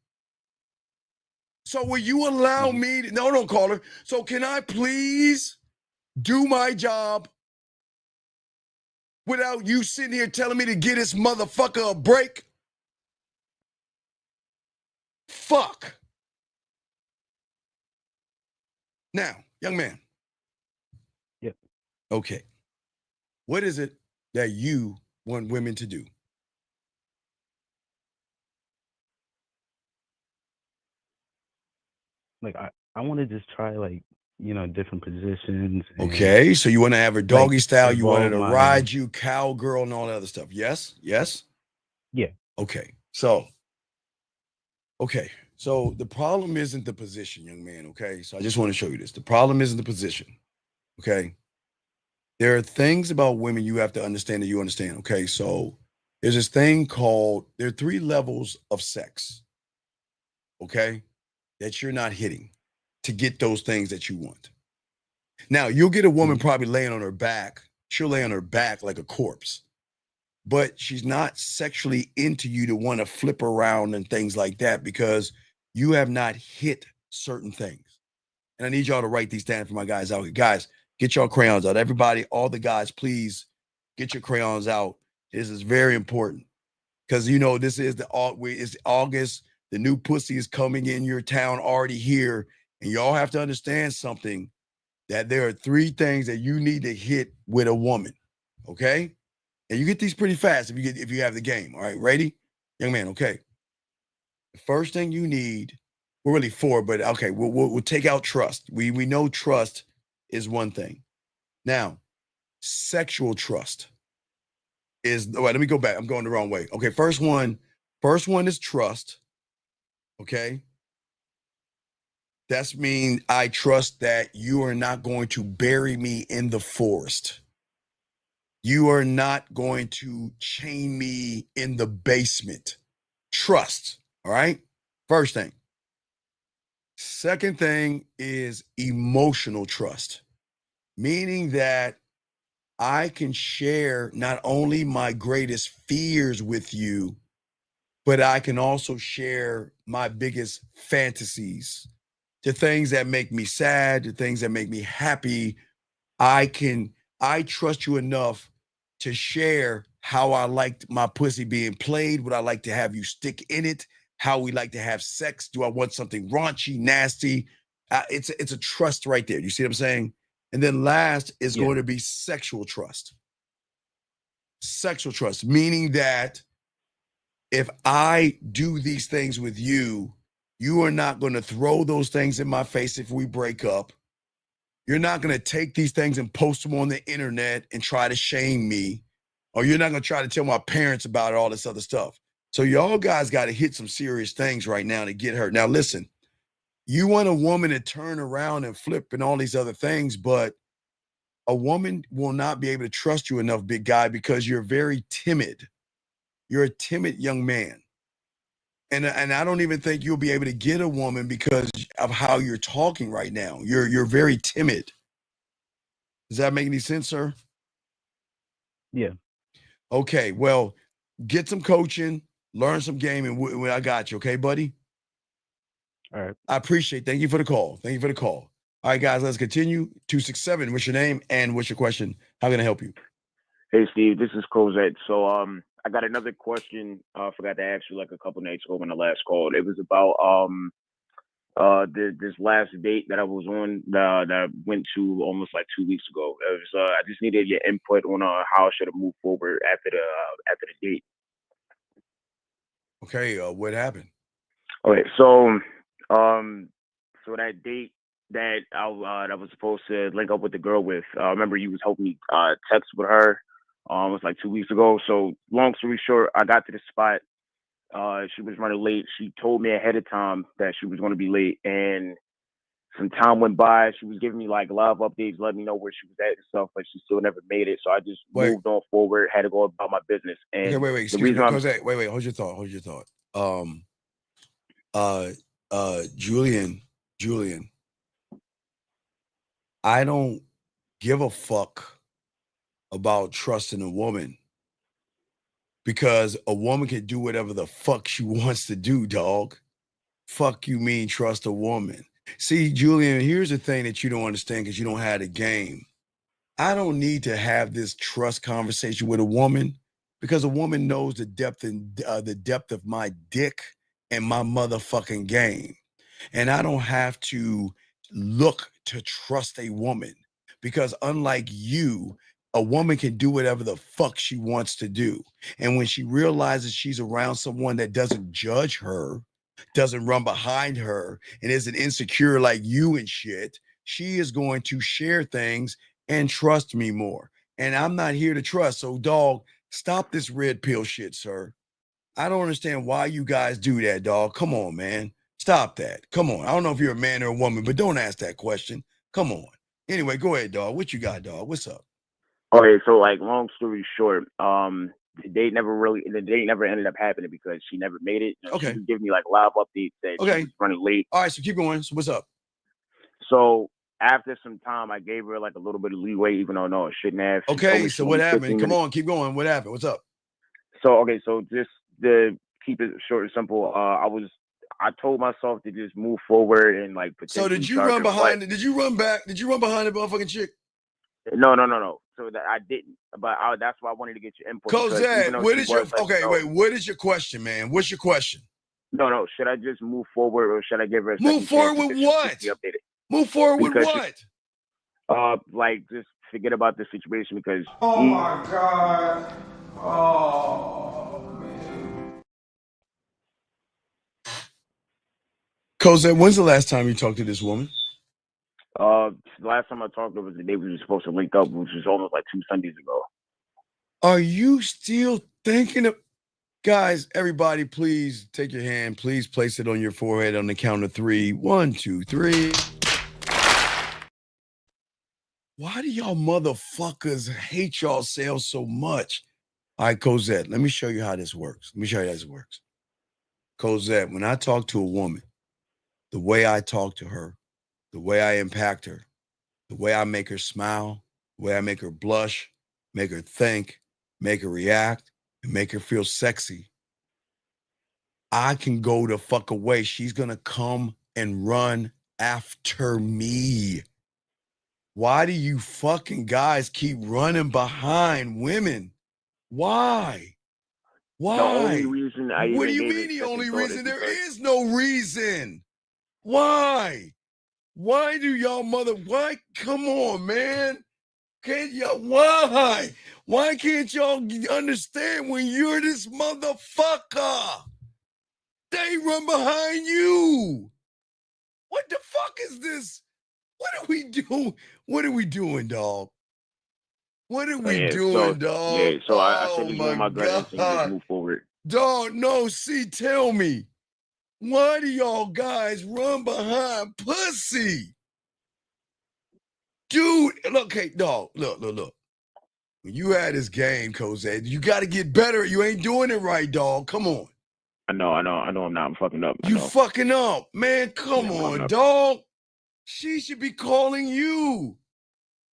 S14: So will you allow me to, no, don't call her. So can I please do my job without you sitting here telling me to get this motherfucker a break? Fuck. Now, young man.
S4: Yep.
S14: Okay. What is it that you want women to do?
S4: Like I want to just try like, you know, different positions.
S14: Okay, so you want to have her doggy
S4: like,
S14: style, you want her
S4: evolve
S14: to
S4: my
S14: ride you, cowgirl, and all that other stuff. Yes? Yes?
S4: Yeah.
S14: Okay. So the problem isn't the position, young man, okay? So I just want to show you this. The problem isn't the position, okay? There are things about women you have to understand that you understand, okay? So there's this thing called, there are 3 levels of sex, okay, that you're not hitting to get those things that you want. Now, you'll get a woman probably laying on her back. She'll lay on her back like a corpse, but she's not sexually into you to want to flip around and things like that because you have not hit certain things. And I need y'all to write these down for my guys out here. Guys, get y'all crayons out. Everybody, all the guys, please get your crayons out. This is very important because, you know, this is it's August. The new pussy is coming in your town already here. And y'all have to understand something, that there are 3 things that you need to hit with a woman, okay? And you get these pretty fast if you have the game. All right, ready? Young man, okay. The first thing you need, well, really 4, but okay, we'll take out trust. We know trust is one thing. Now, sexual trust is, all right, let me go back. I'm going the wrong way. Okay, first one is trust. Okay. That's mean I trust that you are not going to bury me in the forest. You are not going to chain me in the basement. Trust, all right? First thing. Second thing is emotional trust, meaning that I can share not only my greatest fears with you, but I can also share my biggest fantasies, the things that make me sad, the things that make me happy. I trust you enough to share how I liked my pussy being played. Would I like to have you stick in it? How we like to have sex? Do I want something raunchy, nasty? It's a trust right there. You see what I'm saying? And then last is going to be sexual trust. Sexual trust, meaning that if I do these things with you, you are not going to throw those things in my face if we break up. You're not going to take these things and post them on the internet and try to shame me, or you're not going to try to tell my parents about it, all this other stuff. So y'all guys got to hit some serious things right now to get her. Now, listen, you want a woman to turn around and flip and all these other things, but a woman will not be able to trust you enough, big guy, because you're very timid. You're a timid young man. And I don't even think you'll be able to get a woman because of how you're talking right now. You're very timid. Does that make any sense, sir?
S4: Yeah.
S14: Okay, well, get some coaching, learn some game, and I got you, okay, buddy?
S4: All right.
S14: I appreciate it. Thank you for the call. Thank you for the call. All right, guys, let's continue. 267, what's your name and what's your question? How can I help you?
S5: Hey, Steve, this is Cosette. So, I got another question. I forgot to ask you like a couple nights ago when the last call. It was about this last date that I was on that I went to almost like 2 weeks ago. It was I just needed your input on how I should have moved forward after the date.
S14: Okay, what happened?
S5: Okay, so that date that I was supposed to link up with the girl with. I remember you was helping me text with her. It was like 2 weeks ago. So long story short, I got to the spot. She was running late. She told me ahead of time that she was going to be late, and some time went by. She was giving me like live updates, letting me know where she was at and stuff, but she still never made it. So I just moved on forward, had to go about my business. And
S14: okay, wait,
S5: the
S14: excuse
S5: reason
S14: me,
S5: I'm
S14: Jose, wait, hold your thought. Julian, I don't give a fuck about trusting a woman. Because a woman can do whatever the fuck she wants to do, dog. Fuck you mean trust a woman. See, Julian, here's the thing that you don't understand because you don't have the game. I don't need to have this trust conversation with a woman because a woman knows the depth of my dick and my motherfucking game. And I don't have to look to trust a woman because unlike you, a woman can do whatever the fuck she wants to do. And when she realizes she's around someone that doesn't judge her, doesn't run behind her, and isn't insecure like you and shit, she is going to share things and trust me more. And I'm not here to trust. So, dog, stop this red pill shit, sir. I don't understand why you guys do that, dog. Come on, man. Stop that. Come on. I don't know if you're a man or a woman, but don't ask that question. Come on. Anyway, go ahead, dog. What you got, dog? What's up?
S5: Okay, so like long story short, the date never ended up happening because she never made it.
S14: Okay.
S5: She would give me like live updates that she was running late.
S14: All right, so keep going. So what's up?
S5: So after some time, I gave her like a little bit of leeway, even though no, I shouldn't have. She told
S14: Okay,
S5: me
S14: so
S5: she
S14: what
S5: only
S14: happened?
S5: 15
S14: Come
S5: minutes.
S14: on, keep going. What happened? What's up?
S5: So just to keep it short and simple, I told myself to just move forward and like
S14: So
S5: potentially
S14: did you
S5: charge
S14: run
S5: her
S14: behind
S5: flight.
S14: it? Did you run back? Did you run behind the motherfucking chick?
S5: No. So that I didn't, but that's why I wanted to get your input. because even though
S14: Cosette, what
S5: she
S14: is your
S5: was like,
S14: okay?
S5: no,
S14: Wait, what is your question, man? What's your question?
S5: No. Should I just move forward or should I give her a
S14: Move
S5: second
S14: forward
S5: chance
S14: with
S5: to
S14: what?
S5: keep me updated?
S14: Move forward with
S5: Because
S14: what?
S5: like just forget about the situation because
S6: Oh my God. Oh, man.
S14: Cosette, when's the last time you talked to this woman?
S5: The last time I talked to her was the day we were supposed to link up, which was almost like 2 Sundays ago.
S14: Are you still thinking of guys? Everybody, please take your hand. Please place it on your forehead on the count of 3. 1, 2, 3. Why do y'all motherfuckers hate yourselves so much? All right, Cosette, let me show you how this works. Cosette, when I talk to a woman, the way I talk to her, the way I impact her, the way I make her smile, the way I make her blush, make her think, make her react, and make her feel sexy, I can go the fuck away. She's gonna come and run after me. Why do you fucking guys keep running behind women? Why?
S5: The only reason I
S14: What do
S5: even
S14: you
S5: gave
S14: mean
S5: it
S14: the
S5: second
S14: only
S5: thought
S14: reason?
S5: is
S14: There
S5: because
S14: is no reason. Why? Why do y'all why? Come on, man. Can't y'all, why? Why can't y'all understand when you're this motherfucker? They run behind you. What the fuck is this? What are we doing? What are we doing, dog? What are we doing, dog?
S5: So I said
S14: Oh
S5: just go
S14: my
S5: on my gut instinct, just
S14: God.
S5: move forward.
S14: Dog, no, see, tell me. Why do y'all guys run behind pussy? Dude, look, hey, dog, look. When you had this game, Cosette, you got to get better. You ain't doing it right, dog. Come on.
S5: I know I'm not. I'm fucking up.
S14: You fucking up. Man, come on, dog. She should be calling you.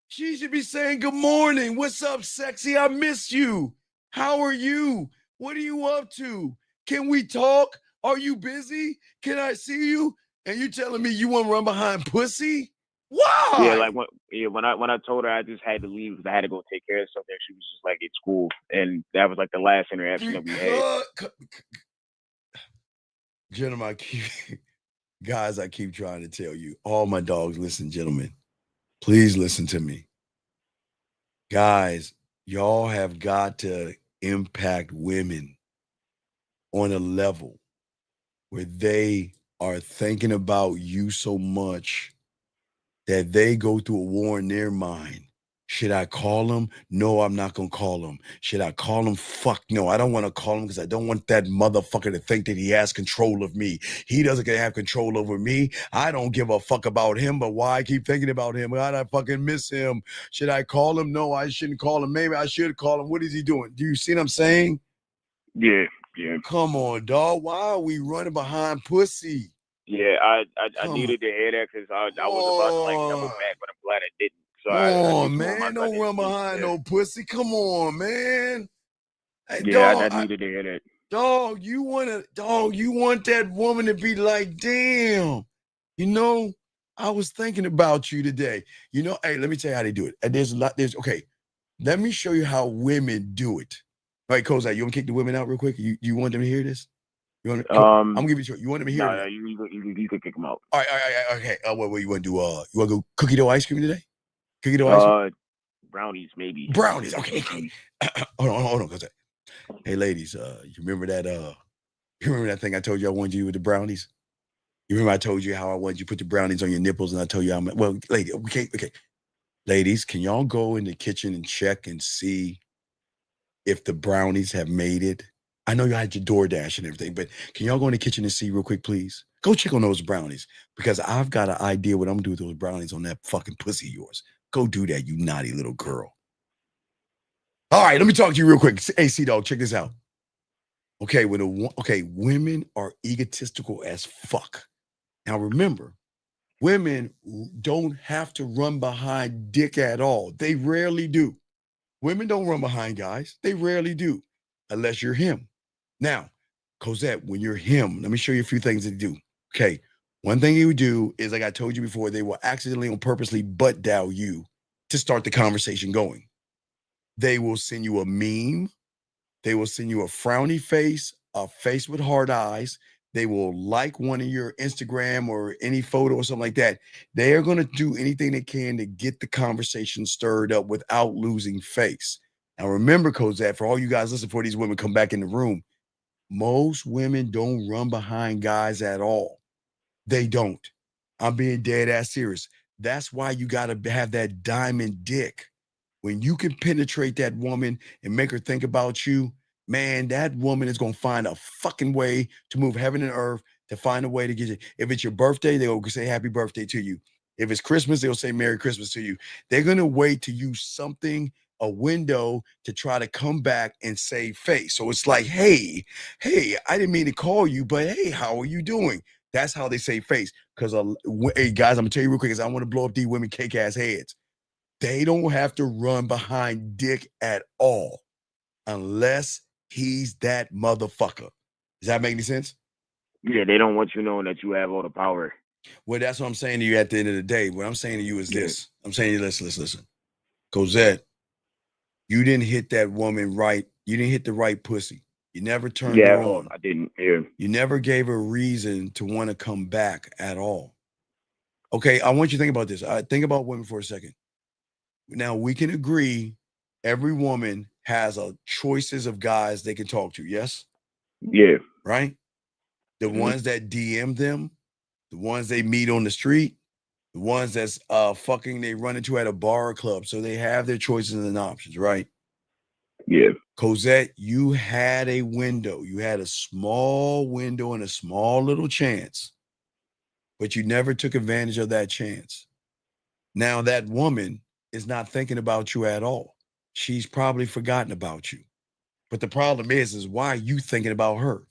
S14: She should be saying, good morning. What's up, sexy? I miss you. How are you? What are you up to? Can we talk? Are you busy? Can I see you? And you telling me you want to run behind pussy? Why?
S5: Yeah, like when I told her I just had to leave because I had to go take care of something, she was just like, it's cool. And that was like the last interaction that we had.
S14: Gentlemen, I keep trying to tell you, all my dogs, listen, gentlemen, please listen to me. Guys, y'all have got to impact women on a level where they are thinking about you so much that they go through a war in their mind. Should I call him? No, I'm not going to call him. Should I call him? Fuck no. I don't want to call him because I don't want that motherfucker to think that he has control of me. He doesn't have control over me. I don't give a fuck about him, but why I keep thinking about him? God, I fucking miss him. Should I call him? No, I shouldn't call him. Maybe I should call him. What is he doing? Do you see what I'm saying?
S5: Yeah.
S14: Come on, dog. Why are we running behind pussy?
S5: Yeah, I needed to hear that because I was about to like double back, but I'm glad I didn't. So
S14: Come
S5: I
S14: on,
S5: need someone
S14: man.
S5: my
S14: Don't run behind no pussy. Come on, man. Hey,
S5: Yeah,
S14: dog,
S5: I needed to hear that.
S14: Dog, you want that woman to be like, damn, I was thinking about you today. Hey, let me tell you how they do it. And okay, let me show you how women do it. All right, Kozak, you want to kick the women out real quick? You want them to hear this? I'm gonna give you. You want them to hear it?
S5: You could kick them out.
S14: All right, okay. What you want to do? You want to go cookie dough ice cream today? Cookie dough ice cream?
S5: Brownies, maybe.
S14: Brownies. Okay. Hold on, Kozak. Hey, ladies, you remember that thing I told you I wanted you to do with the brownies? You remember I told you how I wanted you to put the brownies on your nipples, and I told you okay. Ladies, can y'all go in the kitchen and check and see if the brownies have made it? I know you had your DoorDash and everything, but can y'all go in the kitchen and see real quick, please? Go check on those brownies, because I've got an idea what I'm gonna do with those brownies on that fucking pussy of yours. Go do that, you naughty little girl. All right, let me talk to you real quick. Hey, C-Dog, check this out. Okay, women are egotistical as fuck. Now remember, women don't have to run behind dick at all. They rarely do. Women don't run behind guys. They rarely do, unless you're him. Now, Cosette, when you're him, let me show you a few things to do. Okay, one thing you do is, like I told you before, they will accidentally and purposely butt dial you to start the conversation going. They will send you a meme. They will send you a frowny face, a face with hard eyes. They will like one of your Instagram or any photo or something like that. They are going to do anything they can to get the conversation stirred up without losing face. Now, remember, Cosette, for all you guys listen, for these women come back in the room, most women don't run behind guys at all. They don't. I'm being dead ass serious. That's why you got to have that diamond dick. When you can penetrate that woman and make her think about you, man, that woman is going to find a fucking way to move heaven and earth to find a way to get you. If it's your birthday, they'll say happy birthday to you. If it's Christmas, they'll say Merry Christmas to you. They're going to wait to use something, a window, to try to come back and save face. So it's like, hey, I didn't mean to call you, but hey, how are you doing? That's how they save face. Because, hey, guys, I'm going to tell you real quick, because I want to blow up these women cake ass heads. They don't have to run behind dick at all unless he's that motherfucker. Does that make any sense?
S5: Yeah, they don't want you knowing that you have all the power.
S14: Well, that's what I'm saying to you at the end of the day. What I'm saying to you is this. I'm saying to you, listen. Cosette, you didn't hit that woman right. You didn't hit the right pussy. You never turned her on.
S5: I didn't. Yeah.
S14: You never gave her a reason to want to come back at all. Okay, I want you to think about this. Think about women for a second. Now, we can agree every woman has choices of guys they can talk to, yes?
S5: Yeah.
S14: Right? The ones that DM them, the ones they meet on the street, the ones that's fucking they run into at a bar or club. So they have their choices and options, right?
S5: Yeah.
S14: Cosette, you had a window. You had a small window and a small little chance, but you never took advantage of that chance. Now that woman is not thinking about you at all. She's probably forgotten about you. But the problem is why are you thinking about her?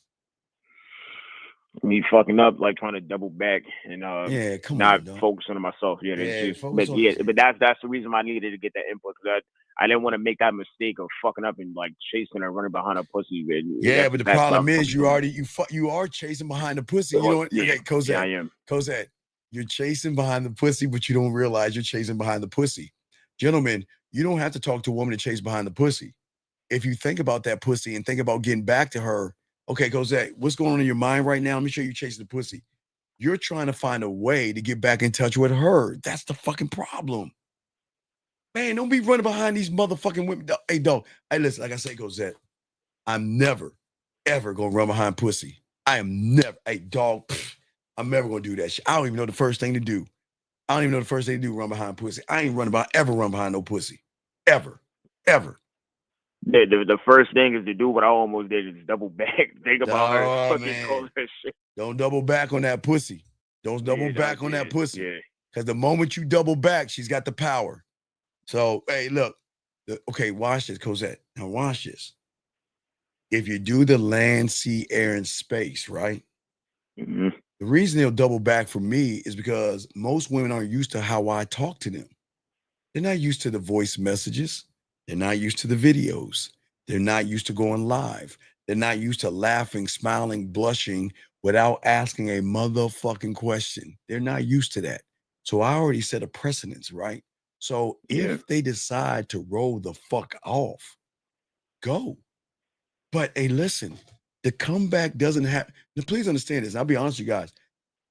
S5: Me fucking up, like trying to double back and not
S14: on,
S5: focusing on myself. Yeah,
S14: but
S5: but that's the reason why I needed to get that input, because I didn't want to make that mistake of fucking up and like chasing her, running behind a pussy.
S14: But the problem is you are chasing behind the pussy. You know what?
S5: Yeah,
S14: okay, Cosette.
S5: Yeah, I am.
S14: Cosette, you're chasing behind the pussy, but you don't realize you're chasing behind the pussy. Gentlemen, you don't have to talk to a woman to chase behind the pussy. If you think about that pussy and think about getting back to her, okay, Cosette, what's going on in your mind right now? Let me show you chasing the pussy. You're trying to find a way to get back in touch with her. That's the fucking problem. Man, don't be running behind these motherfucking women. Hey, dog. Hey, listen, like I say, Cosette, I'm never, ever going to run behind pussy. I am never, hey, dog, I'm never going to do that shit. I don't even know the first thing to do. Run behind pussy. I ain't ever run behind no pussy. Ever.
S5: The first thing is to do what I almost did, is double back. Think about her. Fucking call that shit.
S14: Don't double back on that pussy. Don't double back on that pussy. Yeah. Because the moment you double back, she's got the power. So, hey, look. Okay, watch this, Cosette. Now watch this. If you do the land, sea, air, and space, right?
S5: Mm-hmm.
S14: The reason they'll double back for me is because most women aren't used to how I talk to them. They're not used to the voice messages. They're not used to the videos. They're not used to going live. They're not used to laughing, smiling, blushing without asking a motherfucking question. They're not used to that. So I already set a precedence, right? So if they decide to roll the fuck off, go. But hey, listen, the comeback doesn't have. Now, please understand this. I'll be honest with you guys.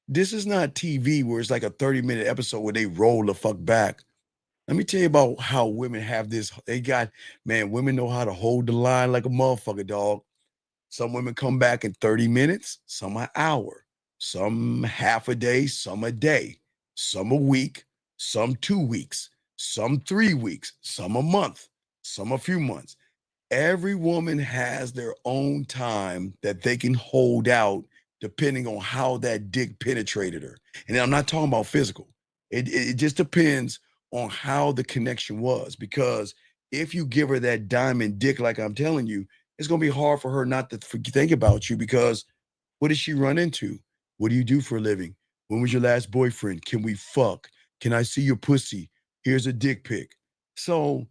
S14: This is not TV where it's like a 30-minute episode where they roll the fuck back. Let me tell you about how women have this. Women know how to hold the line like a motherfucker, dog. Some women come back in 30 minutes, some an hour, some half a day, some a day, some a week, some 2 weeks, some 3 weeks, some a month, some a few months. Every woman has their own time that they can hold out depending on how that dick penetrated her. And I'm not talking about physical. It just depends on how the connection was. Because if you give her that diamond dick, like I'm telling you, it's going to be hard for her not to think about you, because what does she run into? What do you do for a living? When was your last boyfriend? Can we fuck? Can I see your pussy? Here's a dick pic. So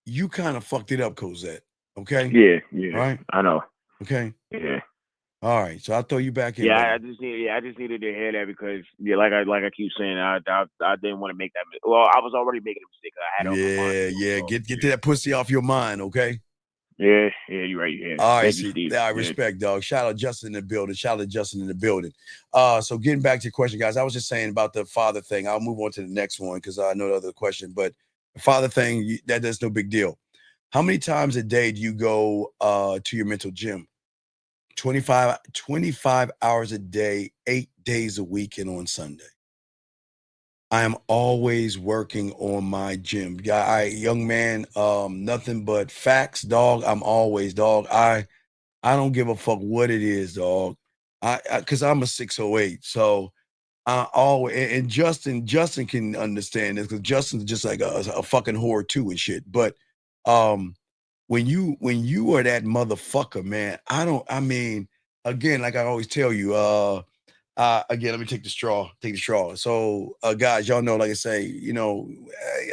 S14: you kind of fucked it up, Cosette. Okay?
S5: Yeah.
S14: All right?
S5: I know.
S14: Okay?
S5: Yeah.
S14: All right. So I'll throw you back in.
S5: Yeah,
S14: baby.
S5: I just needed to hear that because like I keep saying, I didn't want to make that. Well, I was already making a mistake. I had it on my mind.
S14: Yeah. Get that pussy off your mind, okay?
S5: Yeah, you're right. Yeah.
S14: All right,
S5: Thank you, Steve.
S14: I respect, dog. Shout out Justin in the building. Shout out Justin in the building. So getting back to your question, guys, I was just saying about the father thing. I'll move on to the next one because I know the other question. But the father thing, that's no big deal. How many times a day do you go to your mental gym? 25 hours a day, 8 days a week, and on Sunday. I am always working on my gym. Young man, nothing but facts, dog. I'm always, dog. I don't give a fuck what it is, dog. Cause I'm a 608. So I always, and Justin can understand this because Justin's just like a fucking whore too and shit. But when you are that motherfucker, man, again, like I always tell you, again, let me take the straw. So guys, y'all know, like I say,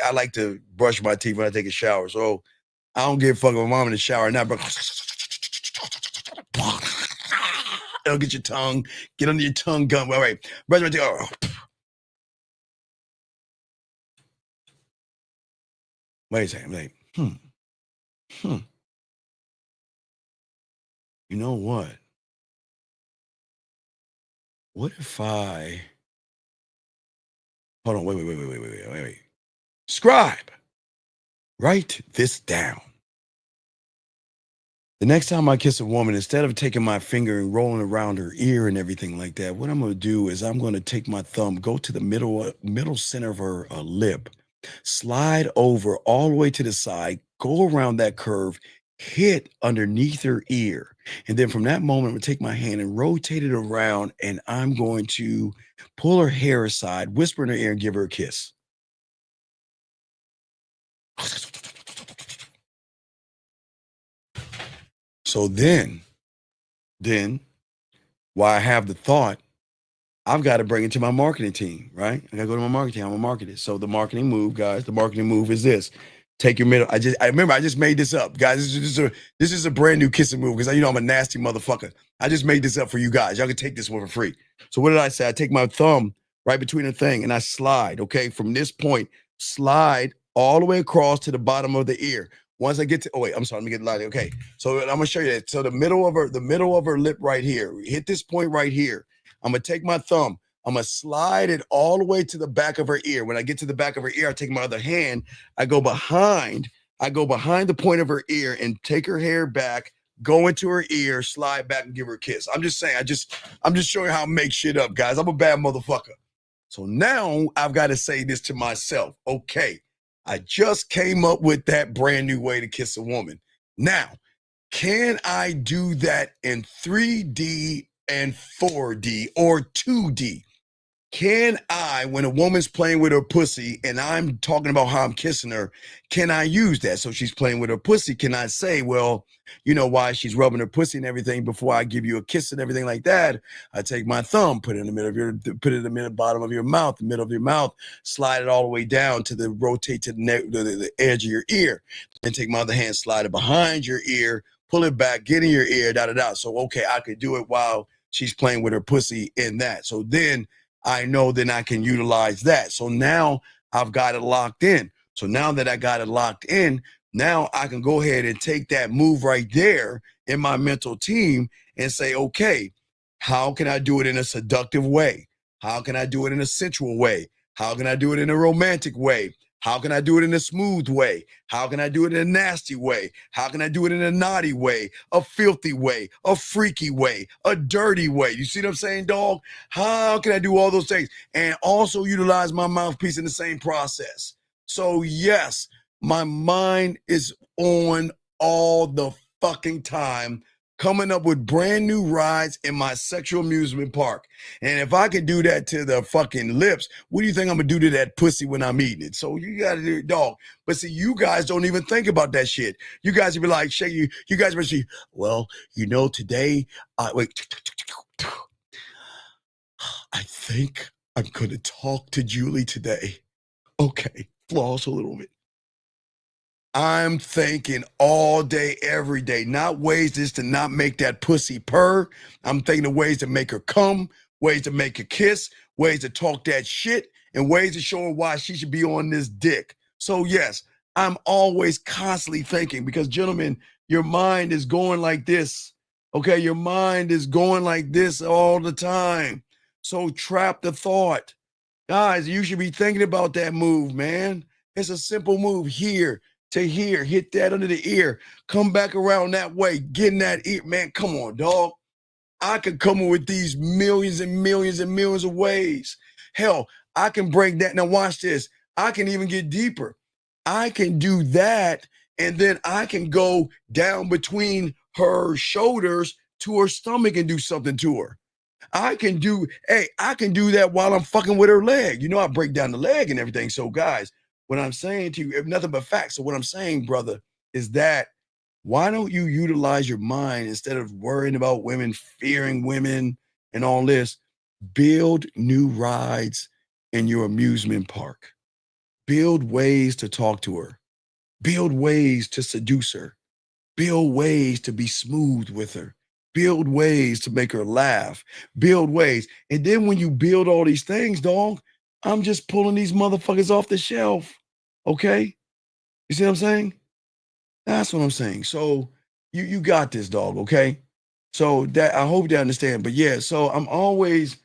S14: I like to brush my teeth when I take a shower. So I don't give a fuck if my mom in the shower or not, but don't get under your tongue gun. Wait, brush my teeth. Oh. Wait a second, wait. You know what? What if I hold on, wait. Scribe, write this down. The next time I kiss a woman, instead of taking my finger and rolling around her ear and everything like that, what I'm going to do is I'm going to take my thumb, go to the middle center of her lip, slide over all the way to the side, go around that curve, hit underneath her ear. And then from that moment, I'm going to take my hand and rotate it around, and I'm going to pull her hair aside, whisper in her ear, and give her a kiss. So then, while I have the thought, I've got to bring it to my marketing team, right? I got to go to my marketing team. I'm going to market it. So the marketing move, guys, is this. Take your middle. I just made this up, guys. This is a brand new kissing move because I'm a nasty motherfucker. I just made this up for you guys. Y'all can take this one for free. So what did I say? I take my thumb right between the thing and I slide, okay? From this point, slide all the way across to the bottom of the ear. Once I get to, let me get light. Okay, so I'm gonna show you that. So the middle of her lip right here, hit this point right here. I'm gonna take my thumb, I'm gonna slide it all the way to the back of her ear. When I get to the back of her ear, I take my other hand, I go behind the point of her ear and take her hair back, go into her ear, slide back and give her a kiss. I'm just saying, I'm just showing you how I make shit up, guys. I'm a bad motherfucker. So now I've got to say this to myself. Okay, I just came up with that brand new way to kiss a woman. Now, can I do that in 3D and 4D or 2D? Can I, when a woman's playing with her pussy and I'm talking about how I'm kissing her, can I use that? So she's playing with her pussy. Can I say, well, you know why she's rubbing her pussy and everything before I give you a kiss and everything like that? I take my thumb, put it in the middle of your, put it in the bottom of your mouth, the middle of your mouth, slide it all the way down to the rotate to the neck, the edge of your ear, and take my other hand, slide it behind your ear, pull it back, get in your ear, da da da. So okay, I could do it while she's playing with her pussy in that. So then I know then I can utilize that. So now I've got it locked in. So now that I got it locked in, now I can go ahead and take that move right there in my mental team and say, okay, how can I do it in a seductive way? How can I do it in a sensual way? How can I do it in a romantic way? How can I do it in a smooth way? How can I do it in a nasty way? How can I do it in a naughty way, a filthy way, a freaky way, a dirty way? You see what I'm saying, dog? How can I do all those things? And also utilize my mouthpiece in the same process. So yes, my mind is on all the fucking time, coming up with brand new rides in my sexual amusement park. And if I can do that to the fucking lips, what do you think I'm gonna do to that pussy when I'm eating it? So you gotta do it, dog. But see, you guys don't even think about that shit. You guys would be like, Shay, you guys would say, well, you know, today, wait, I think I'm gonna talk to Julie today. Okay, floss a little bit. I'm thinking all day, every day, not ways just to not make that pussy purr. I'm thinking of ways to make her come, ways to make her kiss, ways to talk that shit, and ways to show her why she should be on this dick. So yes, I'm always constantly thinking because gentlemen, your mind is going like this. Okay, your mind is going like this all the time. So trap the thought. Guys, you should be thinking about that move, man. It's a simple move here to here, hit that under the ear, come back around that way, get in that ear. Man, come on, dog. I can come up with these millions and millions and millions of ways. Hell, I can break that. Now watch this. I can even get deeper. I can do that, and then I can go down between her shoulders to her stomach and do something to her. I can do that while I'm fucking with her leg. You know, I break down the leg and everything. So guys, what I'm saying to you, if nothing but facts. So what I'm saying, brother, is that why don't you utilize your mind instead of worrying about women, fearing women and all this? Build new rides in your amusement park. Build ways to talk to her. Build ways to seduce her. Build ways to be smooth with her. Build ways to make her laugh. Build ways. And then when you build all these things, dog, I'm just pulling these motherfuckers off the shelf. Okay? You see what I'm saying? That's what I'm saying. So you got this, dog, okay? So that I hope you understand. But yeah, so I'm always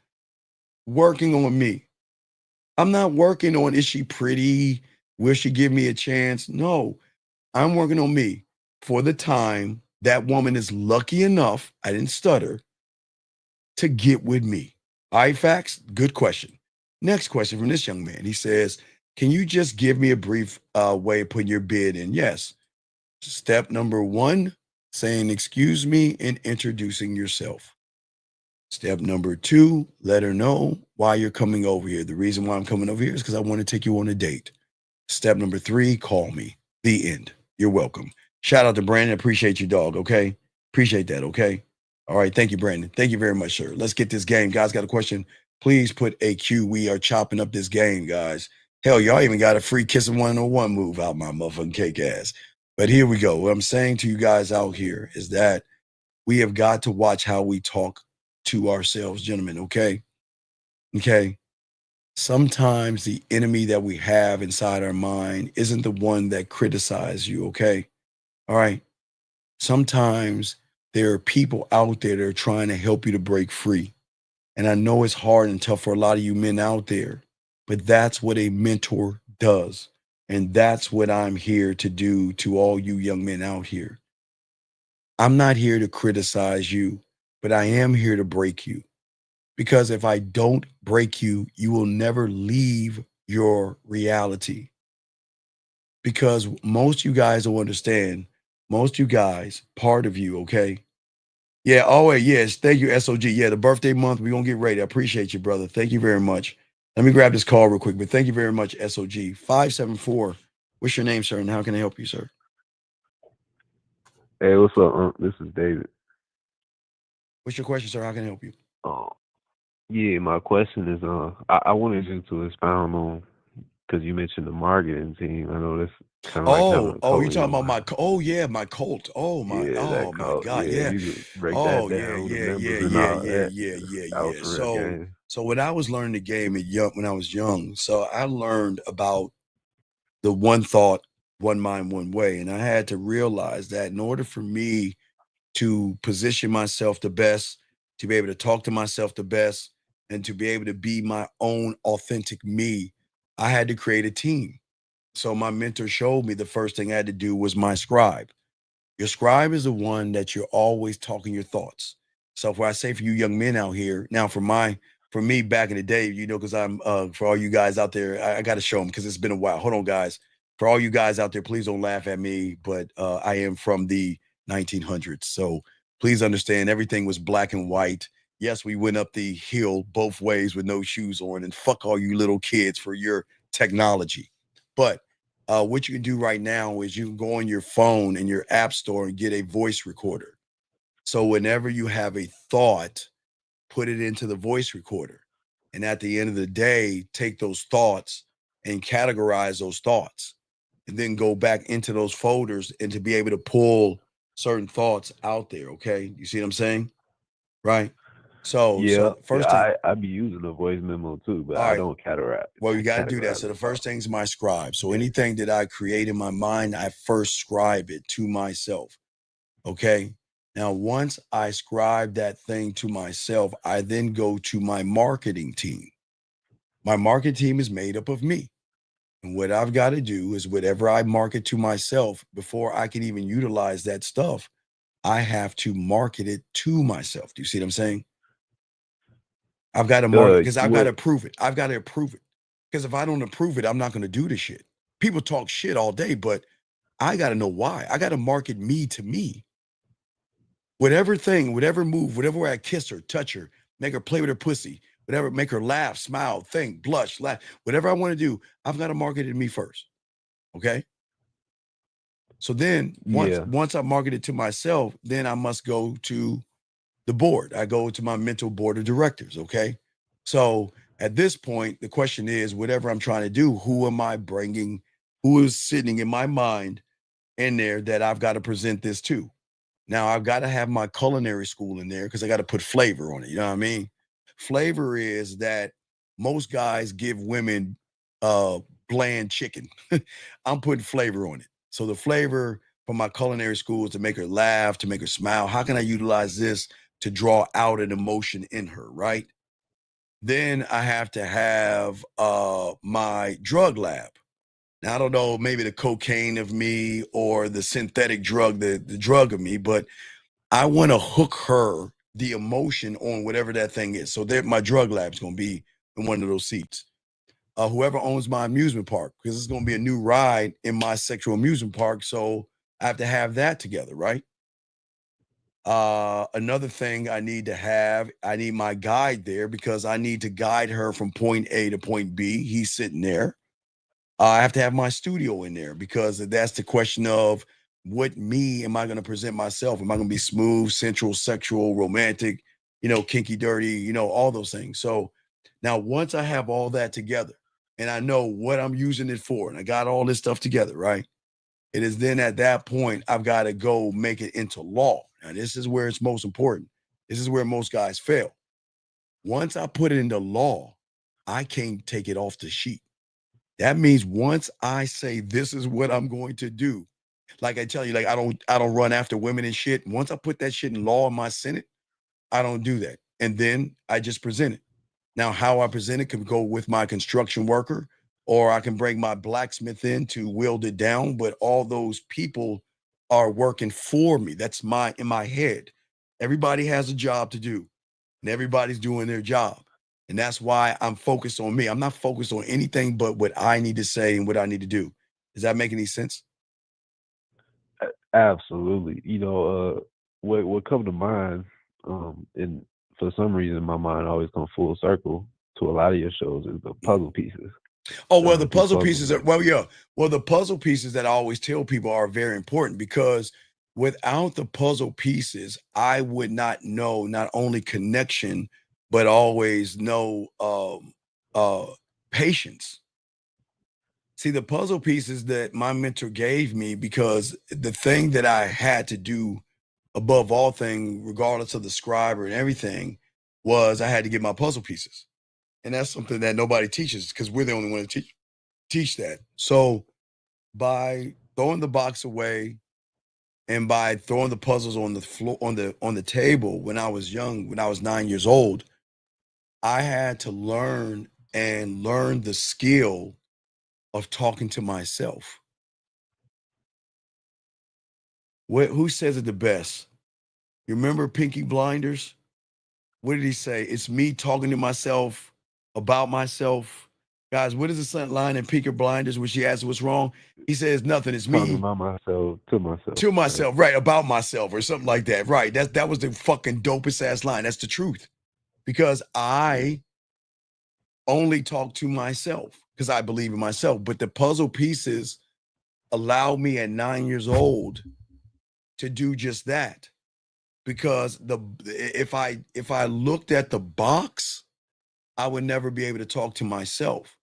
S14: working on me. I'm not working on is she pretty? Will she give me a chance? No, I'm working on me for the time that woman is lucky enough, I didn't stutter, to get with me. All right, facts? Good question. Next question from this young man. He says, can you just give me a brief way of putting your bid in? Yes. Step number 1, saying, excuse me, and introducing yourself. Step number 2, let her know why you're coming over here. The reason why I'm coming over here is because I want to take you on a date. Step number 3, call me. The end. You're welcome. Shout out to Brandon. Appreciate you, dog. Okay. Appreciate that. Okay. All right. Thank you, Brandon. Thank you very much, sir. Let's get this game. Guys, got a question? Please put a Q. We are chopping up this game, guys. Hell, y'all even got a free kissing 101 move out my motherfucking cake ass. But here we go. What I'm saying to you guys out here is that we have got to watch how we talk to ourselves, gentlemen. Okay. Okay. Sometimes the enemy that we have inside our mind isn't the one that criticizes you, okay? All right. Sometimes there are people out there that are trying to help you to break free. And I know it's hard and tough for a lot of you men out there, but that's what a mentor does. And that's what I'm here to do to all you young men out here. I'm not here to criticize you, but I am here to break you. Because if I don't break you, you will never leave your reality. Because most you guys don't understand, most you guys, part of you, okay, Yeah, always. Yes. Thank you, SOG. Yeah, the birthday month. We're going to get ready. I appreciate you, brother. Thank you very much. Let me grab this call real quick, but thank you very much, SOG. 574. What's your name, sir, and how can I help you, sir?
S7: Hey, what's up? This is David.
S14: What's your question, sir? How can I help you?
S7: Yeah, my question is, I wanted you to expound on, because you mentioned the marketing team. I know that's kind of like having a
S14: Oh, you
S7: cult in
S14: talking
S7: your
S14: about my?
S7: mind.
S14: Yeah, my cult. Oh my
S7: Cult.
S14: God,
S7: Yeah, if
S14: yeah.
S7: you could break
S14: Oh
S7: that
S14: yeah,
S7: down, the
S14: yeah, yeah,
S7: members and
S14: yeah,
S7: all
S14: yeah,
S7: that.
S14: yeah, yeah,
S7: That was
S14: yeah.
S7: for real game.
S14: So when I was learning the game when I was young, so I learned about the one thought, one mind, one way, and I had to realize that in order for me to position myself the best, to be able to talk to myself the best, and to be able to be my own authentic me, I had to create a team. So my mentor showed me the first thing I had to do was my scribe. Your scribe is the one that you're always talking your thoughts. So for I say for you young men out here, now for me back in the day, because I'm for all you guys out there, I got to show them because it's been a while. Hold on, guys. For all you guys out there, please don't laugh at me, but I am from the 1900s. So please understand everything was black and white. Yes, we went up the hill both ways with no shoes on, and fuck all you little kids for your technology. But what you can do right now is you can go on your phone in your app store and get a voice recorder. So whenever you have a thought, put it into the voice recorder. And at the end of the day, take those thoughts and categorize those thoughts. And then go back into those folders and to be able to pull certain thoughts out there. Okay. You see what I'm saying? Right. So
S7: Yeah,
S14: first thing,
S7: I be using a voice memo too, but
S14: all
S7: I
S14: right.
S7: don't categorize.
S14: Well, you got to do that.
S7: Categorize
S14: So
S7: the
S14: the first
S7: thought.
S14: thing is my scribe. So anything that I create in my mind, I first scribe it to myself. Okay. Now, once I scribe that thing to myself, I then go to my marketing team. My marketing team is made up of me. And what I've got to do is whatever I market to myself, before I can even utilize that stuff, I have to market it to myself. Do you see what I'm saying? I've got to market because I've got to approve it. I've got to approve it. Because if I don't approve it, I'm not going to do the shit. People talk shit all day, but I got to know why. I got to market me to me. Whatever thing, whatever move, whatever way I kiss her, touch her, make her play with her pussy, whatever, make her laugh, smile, think, blush, laugh, whatever I want to do, I've got to market it to me first. Okay. So then once I market it to myself, then I must go to the board. I go to my mental board of directors. Okay. So at this point, the question is, whatever I'm trying to do, who am I bringing? Who is sitting in my mind in there that I've got to present this to? Now I've got to have my culinary school in there because I got to put flavor on it. You know what I mean? Flavor is that most guys give women bland chicken. I'm putting flavor on it. So the flavor from my culinary school is to make her laugh, to make her smile. How can I utilize this to draw out an emotion in her, right? Then I have to have my drug lab. Now I don't know, maybe the cocaine of me or the synthetic drug, the drug of me, but I want to hook her the emotion on whatever that thing is. So my drug lab is going to be in one of those seats. Whoever owns my amusement park, because it's going to be a new ride in my sexual amusement park. So I have to have that together, right? Another thing I need to have, I need my guide there because I need to guide her from point A to point B. He's sitting there. I have to have my studio in there because that's the question of what me am I going to present myself? Am I going to be smooth, sensual, sexual, romantic, kinky, dirty, all those things. So now once I have all that together and I know what I'm using it for, and I got all this stuff together, right? It is then at that point, I've got to go make it into law. Now, this is where it's most important. This is where most guys fail. Once I put it into law, I can't take it off the sheet. That means once I say this is what I'm going to do, like I tell you, like I don't run after women and shit. Once I put that shit in law in my Senate, I don't do that. And then I just present it. Now, how I present it can go with my construction worker, or I can bring my blacksmith in to wield it down. But all those people are working for me. That's in my head. Everybody has a job to do, and everybody's doing their job. And that's why I'm focused on me. I'm not focused on anything but what I need to say and what I need to do. Does that make any sense?
S7: Absolutely. What come to mind And for some reason, my mind always comes full circle to a lot of your shows is the puzzle pieces.
S14: Oh, well, the puzzle pieces are, the puzzle pieces that I always tell people are very important, because without the puzzle pieces, I would not know not only connection, but always know patience. See, the puzzle pieces that my mentor gave me, because the thing that I had to do above all things, regardless of the scribe and everything, was I had to get my puzzle pieces. And that's something that nobody teaches, because we're the only one to teach that. So by throwing the box away and by throwing the puzzles on the floor, on the table, when I was young, when I was 9 years old, I had to learn the skill of talking to myself. Who says it the best? You remember Pinky Blinders? What did he say? It's me talking to myself about myself. Guys, what is the line in Pinky Blinders where she asks what's wrong? He says nothing. It's me.
S7: Talking about myself, to myself.
S14: To myself, right, about myself or something like that. Right. That was the fucking dopest ass line. That's the truth. Because I only talk to myself because I believe in myself. But the puzzle pieces allow me at 9 years old to do just that. Because if I looked at the box, I would never be able to talk to myself,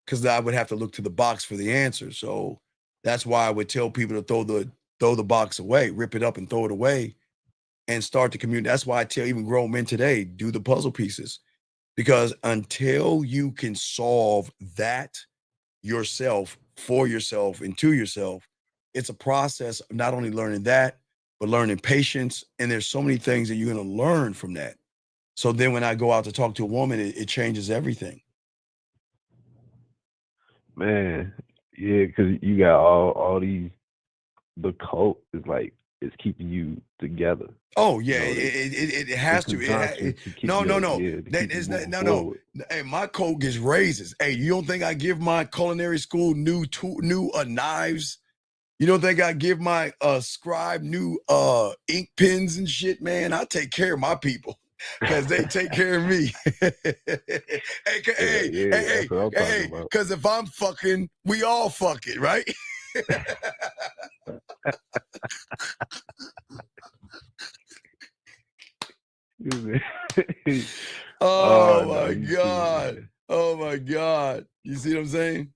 S14: because I would have to look to the box for the answer. So that's why I would tell people to throw the box away, rip it up and throw it away, and start to communicate. That's why I tell even grown men today, do the puzzle pieces, because until you can solve that yourself, for yourself, and to yourself, it's a process of not only learning that, but learning patience. And there's so many things that you're going to learn from that. So then when I go out to talk to a woman, it changes everything.
S7: Man, yeah, because you got all these, the cult is like, it's keeping you together.
S14: Oh yeah, it has to. No. No. Hey, my code gets raises. Hey, you don't think I give my culinary school new knives? You don't think I give my scribe new ink pens and shit, man? I take care of my people because they take care of me. Hey, because if I'm fucking, we all fucking, right? Oh my God. Oh my God. You see what I'm saying?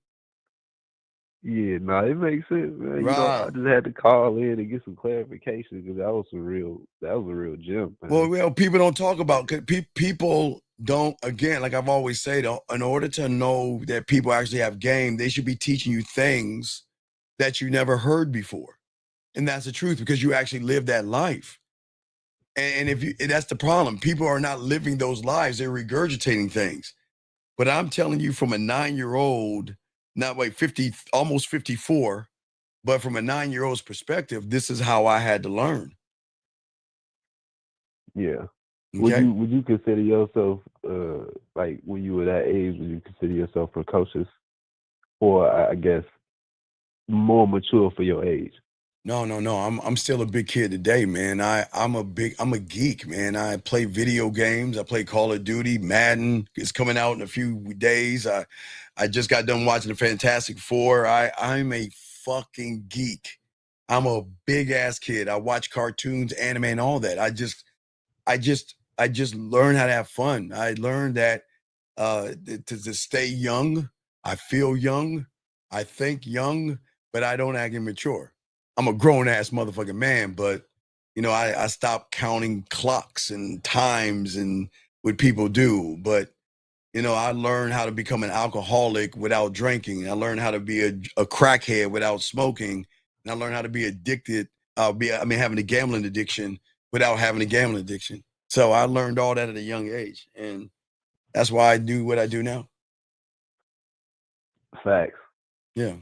S7: Yeah, it makes sense, man. You know, I just had to call in and get some clarification, because that was a real gem, man.
S14: Well, people don't talk about, people don't, again, like I've always said, in order to know that people actually have game, they should be teaching you things that you never heard before. And that's the truth, because you actually live that life. And that's the problem. People are not living those lives. They're regurgitating things. But I'm telling you, from a 9-year-old, almost 54, but from a 9-year-old's perspective, this is how I had to learn.
S7: Yeah.
S14: Okay.
S7: Would you consider yourself, like when you were that age, would you consider yourself precocious, or I guess more mature for your age?
S14: No. I'm still a big kid today, man. I'm a geek, man. I play video games. I play Call of Duty. Madden is coming out in a few days. I just got done watching the Fantastic Four. I'm a fucking geek. I'm a big ass kid. I watch cartoons, anime, and all that. I just learned how to have fun. I learned that to stay young. I feel young. I think young, but I don't act immature. I'm a grown ass motherfucking man, but I stopped counting clocks and times and what people do. But I learned how to become an alcoholic without drinking. I learned how to be a crackhead without smoking, and I learned how to be addicted. Having a gambling addiction without having a gambling addiction. So I learned all that at a young age, and that's why I do what I do now.
S7: Facts. Yeah.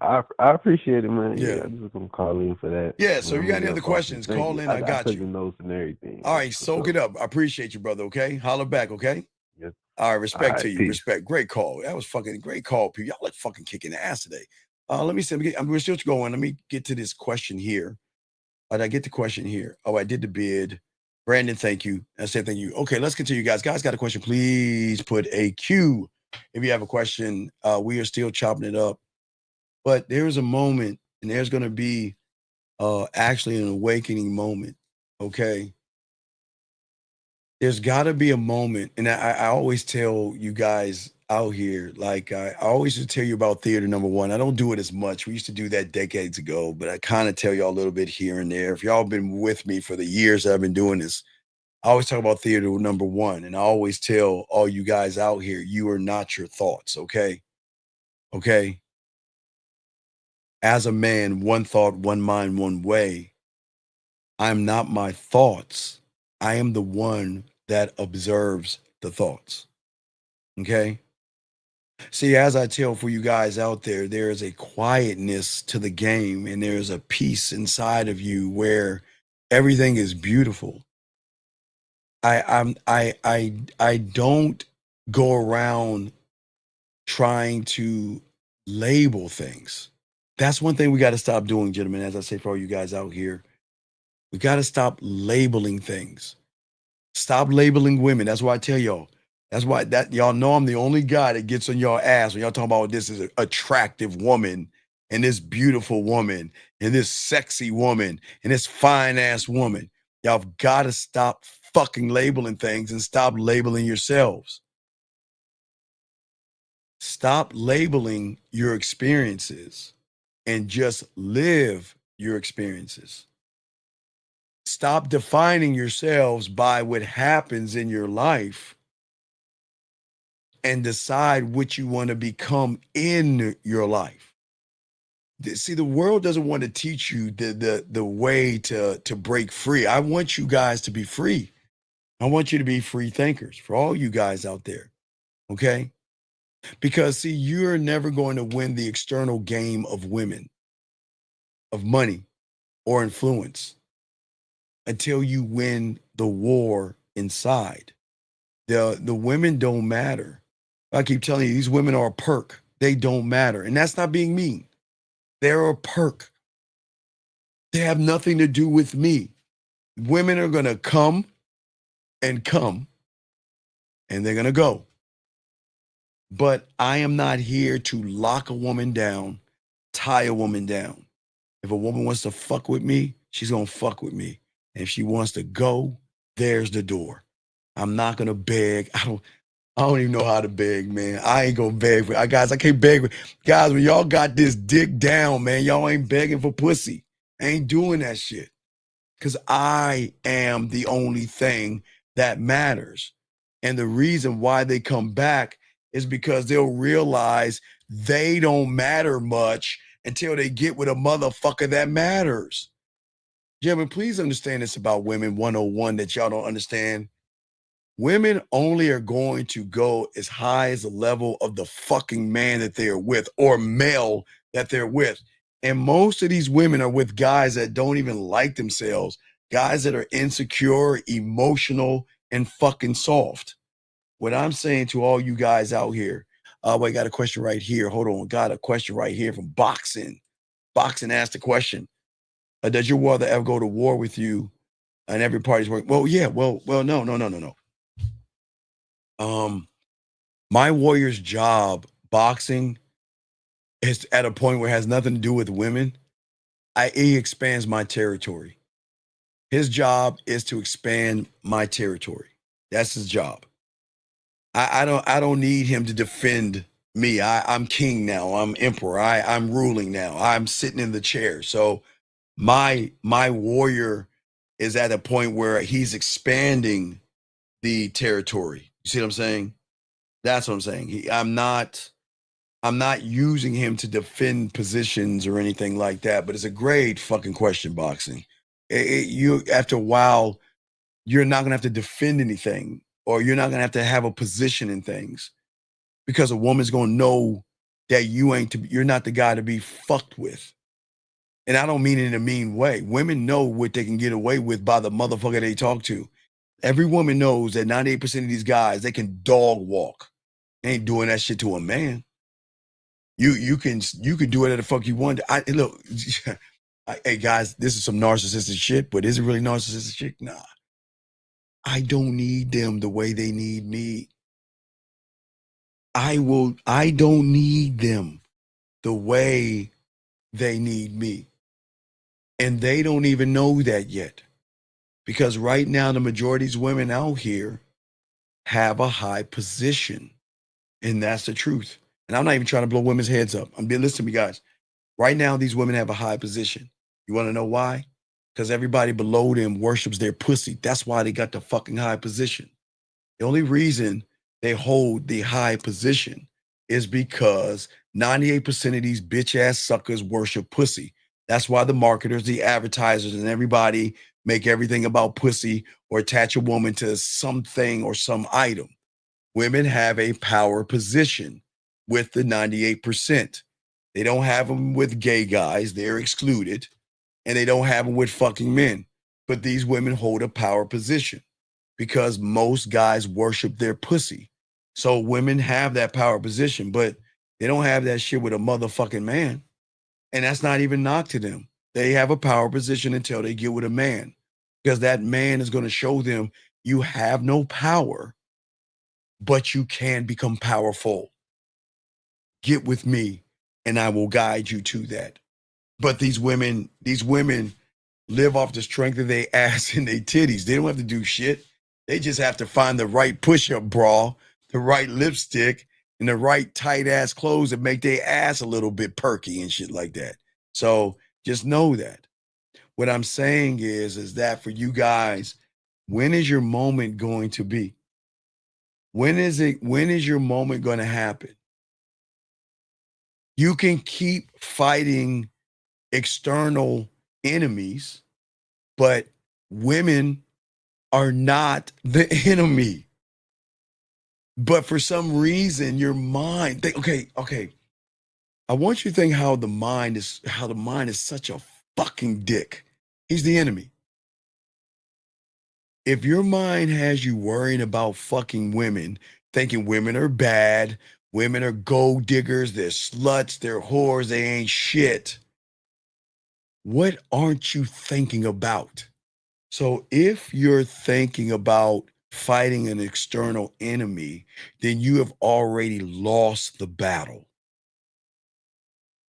S7: I appreciate it, man. Yeah, I'm just gonna call in for that.
S14: Yeah. So if you got any other questions, call in. I got you.
S7: I took the notes and everything.
S14: All right, soak it up. I appreciate you, brother. Okay, holler back. Okay.
S7: Yes.
S14: All right, respect to you.
S7: Peace.
S14: Respect. Great call. That was fucking great call, people. Y'all like fucking kicking ass today. Let me see. We're still going. Let me get to this question here. Did I get the question here? Oh, I did the bid. Brandon, thank you. I said thank you. Okay, let's continue, guys. Guys, got a question? Please put a Q if you have a question. We are still chopping it up, but there's a moment, and there's going to be actually an awakening moment. Okay, there's got to be a moment, and I always tell you guys out here, like I always used to tell you about theater number one. I don't do it as much. We used to do that decades ago, but I kind of tell y'all a little bit here and there. If y'all been with me for the years that I've been doing this, I always talk about theater number one, and I always tell all you guys out here, you are not your thoughts, okay? Okay? As a man, one thought, one mind, one way. I'm not my thoughts. I am the one that observes the thoughts. Okay? See, as I tell for you guys out there, there is a quietness to the game, and there's a peace inside of you where everything is beautiful. I don't go around trying to label things. That's one thing we got to stop doing, gentlemen. As I say for all you guys out here, we got to stop labeling things. Stop labeling women. That's why I tell y'all. That's why that y'all know I'm the only guy that gets on your ass when y'all talking about this is an attractive woman and this beautiful woman and this sexy woman and this fine ass woman. Y'all have got to stop fucking labeling things and stop labeling yourselves. Stop labeling your experiences and just live your experiences. Stop defining yourselves by what happens in your life and decide what you want to become in your life. See, the world doesn't want to teach you the way to break free. I want you guys to be free. I want you to be free thinkers for all you guys out there, okay? Because, see, you're never going to win the external game of women, of money, or influence until you win the war inside. The women don't matter. I keep telling you, these women are a perk. They don't matter. And that's not being mean. They're a perk. They have nothing to do with me. Women are going to come, and they're going to go. But I am not here to lock a woman down, tie a woman down. If a woman wants to fuck with me, she's going to fuck with me. And if she wants to go, there's the door. I'm not going to beg. I don't even know how to beg, man. I ain't going to beg. Guys, I can't beg. Guys, when y'all got this dick down, man, y'all ain't begging for pussy. I ain't doing that shit. Because I am the only thing that matters. And the reason why they come back is because they'll realize they don't matter much until they get with a motherfucker that matters. Gentlemen, please understand this about women 101 that y'all don't understand. Women only are going to go as high as the level of the fucking man that they are with or male that they're with. And most of these women are with guys that don't even like themselves, guys that are insecure, emotional, and fucking soft. What I'm saying to all you guys out here, I got a question right here. Hold on. Got a question right here from Boxing. Boxing asked the question, does your brother ever go to war with you and every party's working? Well, yeah. Well, no. My warrior's job, boxing, is at a point where it has nothing to do with women. He expands my territory. His job is to expand my territory. That's his job. I don't need him to defend me. I'm king now. I'm emperor. I'm ruling now. I'm sitting in the chair. So my warrior is at a point where he's expanding the territory. You see what I'm saying? That's what I'm saying. I'm not using him to defend positions or anything like that, but it's a great fucking question, Boxing. You after a while, you're not gonna have to defend anything, or you're not gonna have a position in things, because a woman's gonna know that you're not the guy to be fucked with. And I don't mean it in a mean way. Women know what they can get away with by the motherfucker they talk to. Every woman knows that 98% of these guys, they can dog walk. They ain't doing that shit to a man. You can do whatever the fuck you want. Look, hey guys, this is some narcissistic shit, but is it really narcissistic shit? Nah. I don't need them the way they need me. I don't need them the way they need me. And they don't even know that yet. Because right now, the majority of these women out here have a high position. And that's the truth. And I'm not even trying to blow women's heads up. Listen to me, guys. Right now, these women have a high position. You want to know why? Because everybody below them worships their pussy. That's why they got the fucking high position. The only reason they hold the high position is because 98% of these bitch ass suckers worship pussy. That's why the marketers, the advertisers, and everybody make everything about pussy or attach a woman to something or some item. Women have a power position with the 98%. They don't have them with gay guys. They're excluded. And they don't have them with fucking men. But these women hold a power position because most guys worship their pussy. So women have that power position, but they don't have that shit with a motherfucking man. And that's not even knock to them. They have a power position until they get with a man, because that man is going to show them you have no power, but you can become powerful. Get with me and I will guide you to that. But these women live off the strength of their ass and their titties. They don't have to do shit. They just have to find the right push-up bra, the right lipstick, and the right tight-ass clothes that make their ass a little bit perky and shit like that. So just know that. What I'm saying is that for you guys, when is your moment going to be? When is your moment going to happen? You can keep fighting external enemies, but women are not the enemy. But for some reason, your mind, okay. I want you to think how the mind is such a fucking dick. He's the enemy. If your mind has you worrying about fucking women, thinking women are bad, women are gold diggers, they're sluts, they're whores, they ain't shit, what aren't you thinking about? So if you're thinking about fighting an external enemy, then you have already lost the battle,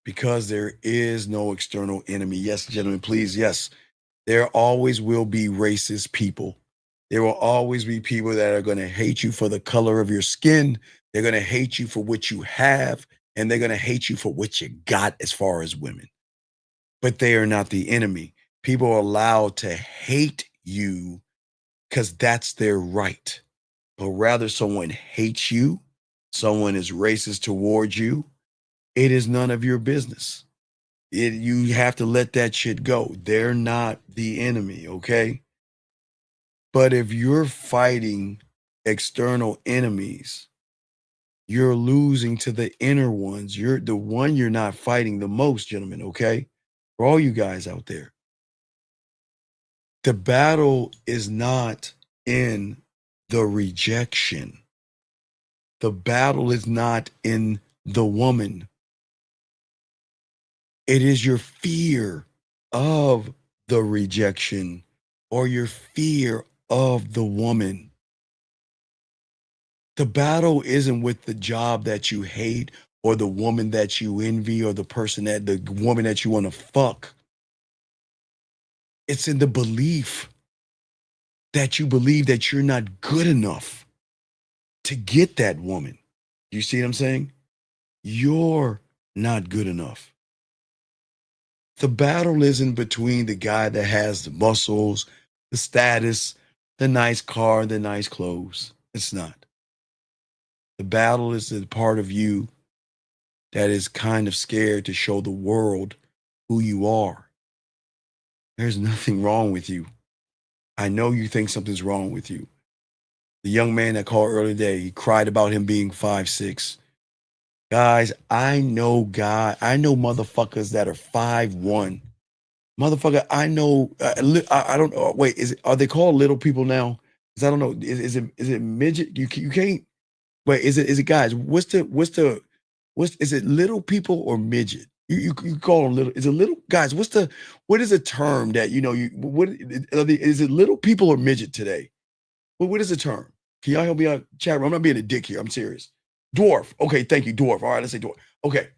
S14: because there is no external enemy. Yes, gentlemen, please. Yes, there always will be racist people. There will always be people that are going to hate you for the color of your skin. They're going to hate you for what you have, and they're going to hate you for what you got as far as women. But they are not the enemy. People are allowed to hate you because that's their right. But rather someone hates you, someone is racist towards you, it is none of your business. You have to let that shit go. They're not the enemy, okay? But if you're fighting external enemies, you're losing to the inner ones. You're the one you're not fighting the most, gentlemen, okay? For all you guys out there. The battle is not in the rejection. The battle is not in the woman. It is your fear of the rejection or your fear of the woman. The battle isn't with the job that you hate or the woman that you envy or the woman that you want to fuck. It's in the belief that you believe that you're not good enough to get that woman. You see what I'm saying? You're not good enough. The battle isn't between the guy that has the muscles, the status, the nice car, the nice clothes. It's not. The battle is the part of you that is kind of scared to show the world who you are. There's nothing wrong with you. I know you think something's wrong with you. The young man that called earlier today, he cried about him being 5'6". Guys, I know motherfuckers that are 5'1". Motherfucker, I know, I don't know. Wait, are they called little people now? Because I don't know. Is it midget? You can't. Wait, is it guys? Is it little people or midget? You call them little. Is it little guys? What is a term that is it little people or midget today? Well, what is the term? Can y'all help me out? Chat room. I'm not being a dick here. I'm serious. Dwarf. Okay, thank you. Dwarf. All right, let's say dwarf. Okay.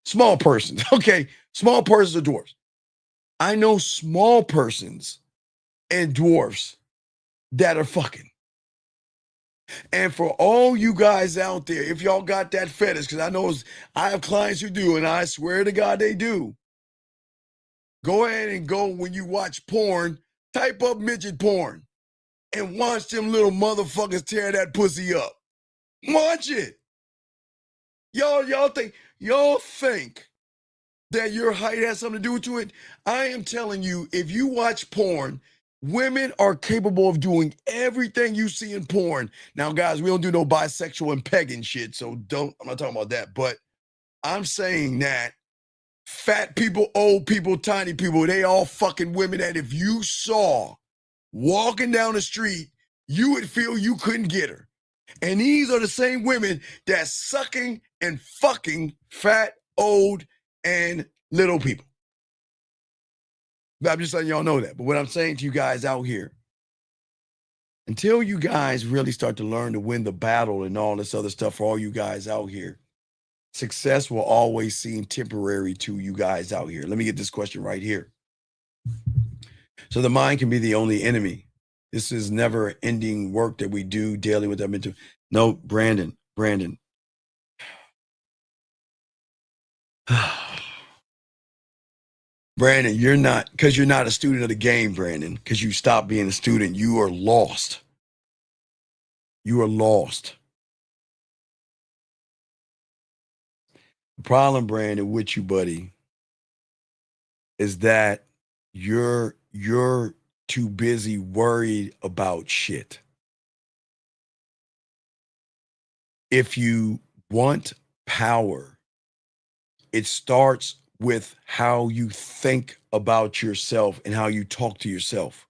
S14: Small persons. Okay. Small persons are dwarfs. I know small persons and dwarfs that are fucking. And for all you guys out there, if y'all got that fetish, because I have clients who do, and I swear to God they do. Go ahead and go when you watch porn, type up midget porn and watch them little motherfuckers tear that pussy up. Watch it. Y'all think that your height has something to do with it? I am telling you, if you watch porn, women are capable of doing everything you see in porn. Now, guys, we don't do no bisexual and pegging shit, so I'm not talking about that. But I'm saying that fat people, old people, tiny people, they all fucking women that if you saw walking down the street, you would feel you couldn't get her. And these are the same women that's sucking and fucking fat, old, and little people. But I'm just letting y'all know that. But what I'm saying to you guys out here, until you guys really start to learn to win the battle and all this other stuff for all you guys out here, success will always seem temporary to you guys out here. Let me get this question right here. So the mind can be the only enemy. This is never ending work that we do daily with that mental. No, Brandon. Brandon, you're not a student of the game, Brandon, because you stopped being a student. You are lost. You are lost. The problem, Brandon, with you, buddy, is that you're too busy worried about shit. If you want power, it starts with how you think about yourself and how you talk to yourself.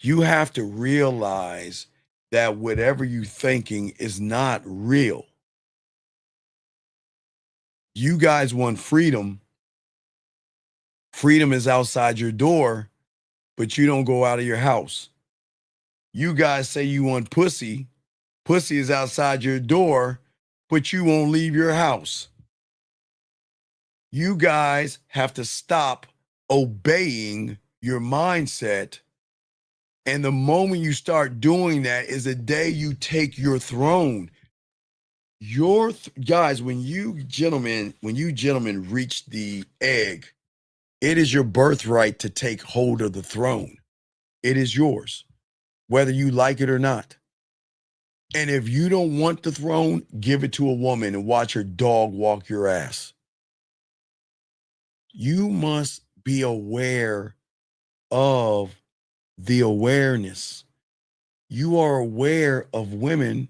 S14: You have to realize that whatever you're thinking is not real. You guys want freedom. Freedom is outside your door, but you don't go out of your house. You guys say you want pussy. Pussy is outside your door, but you won't leave your house. You guys have to stop obeying your mindset. And the moment you start doing that is the day you take your throne. Guys, when you gentlemen reach the egg, it is your birthright to take hold of the throne. It is yours, whether you like it or not. And if you don't want the throne, give it to a woman and watch her dog walk your ass. You must be aware of the awareness. You are aware of women,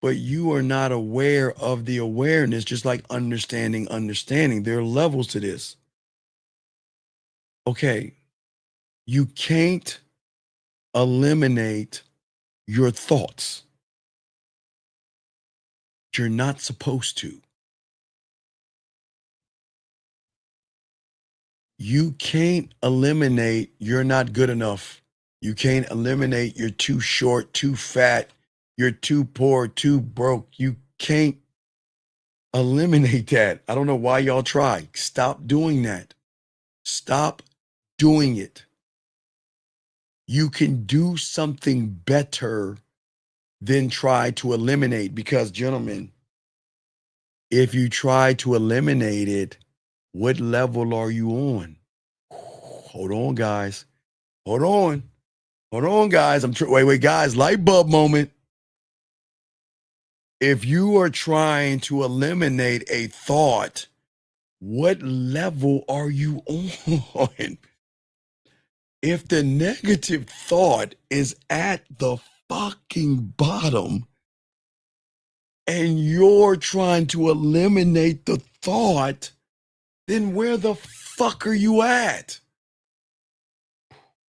S14: but you are not aware of the awareness, just like understanding. There are levels to this. Okay, you can't eliminate your thoughts. You're not supposed to. You can't eliminate you're not good enough. You can't eliminate you're too short, too fat, you're too poor, too broke. You can't eliminate that. I don't know why y'all try. Stop doing that. Stop doing it. You can do something better than try to eliminate, because, gentlemen, if you try to eliminate it, what level are you on? Hold on, guys. Hold on, guys. Wait, guys. Light bulb moment. If you are trying to eliminate a thought, what level are you on? If the negative thought is at the fucking bottom and you're trying to eliminate the thought, then where the fuck are you at?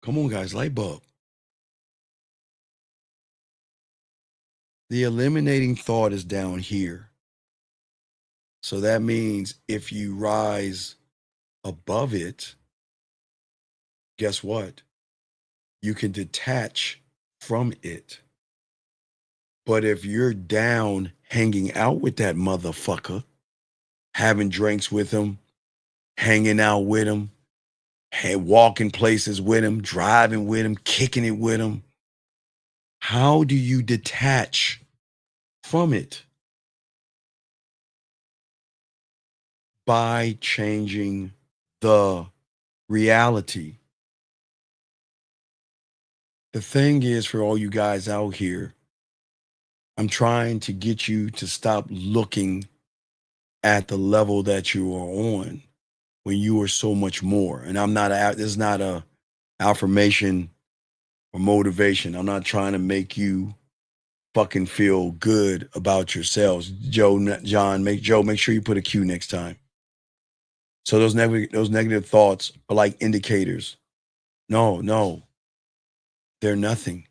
S14: Come on, guys, light bulb. The eliminating thought is down here. So that means if you rise above it, guess what? You can detach from it. But if you're down hanging out with that motherfucker, having drinks with him, hanging out with him, walking places with him, driving with him, kicking it with him, how do you detach from it? By changing the reality. The thing is, for all you guys out here, I'm trying to get you to stop looking at the level that you are on when you are so much more. And this is not a affirmation or motivation. I'm not trying to make you fucking feel good about yourselves. Make sure you put a Q next time. So those negative thoughts are like indicators. No, they're nothing.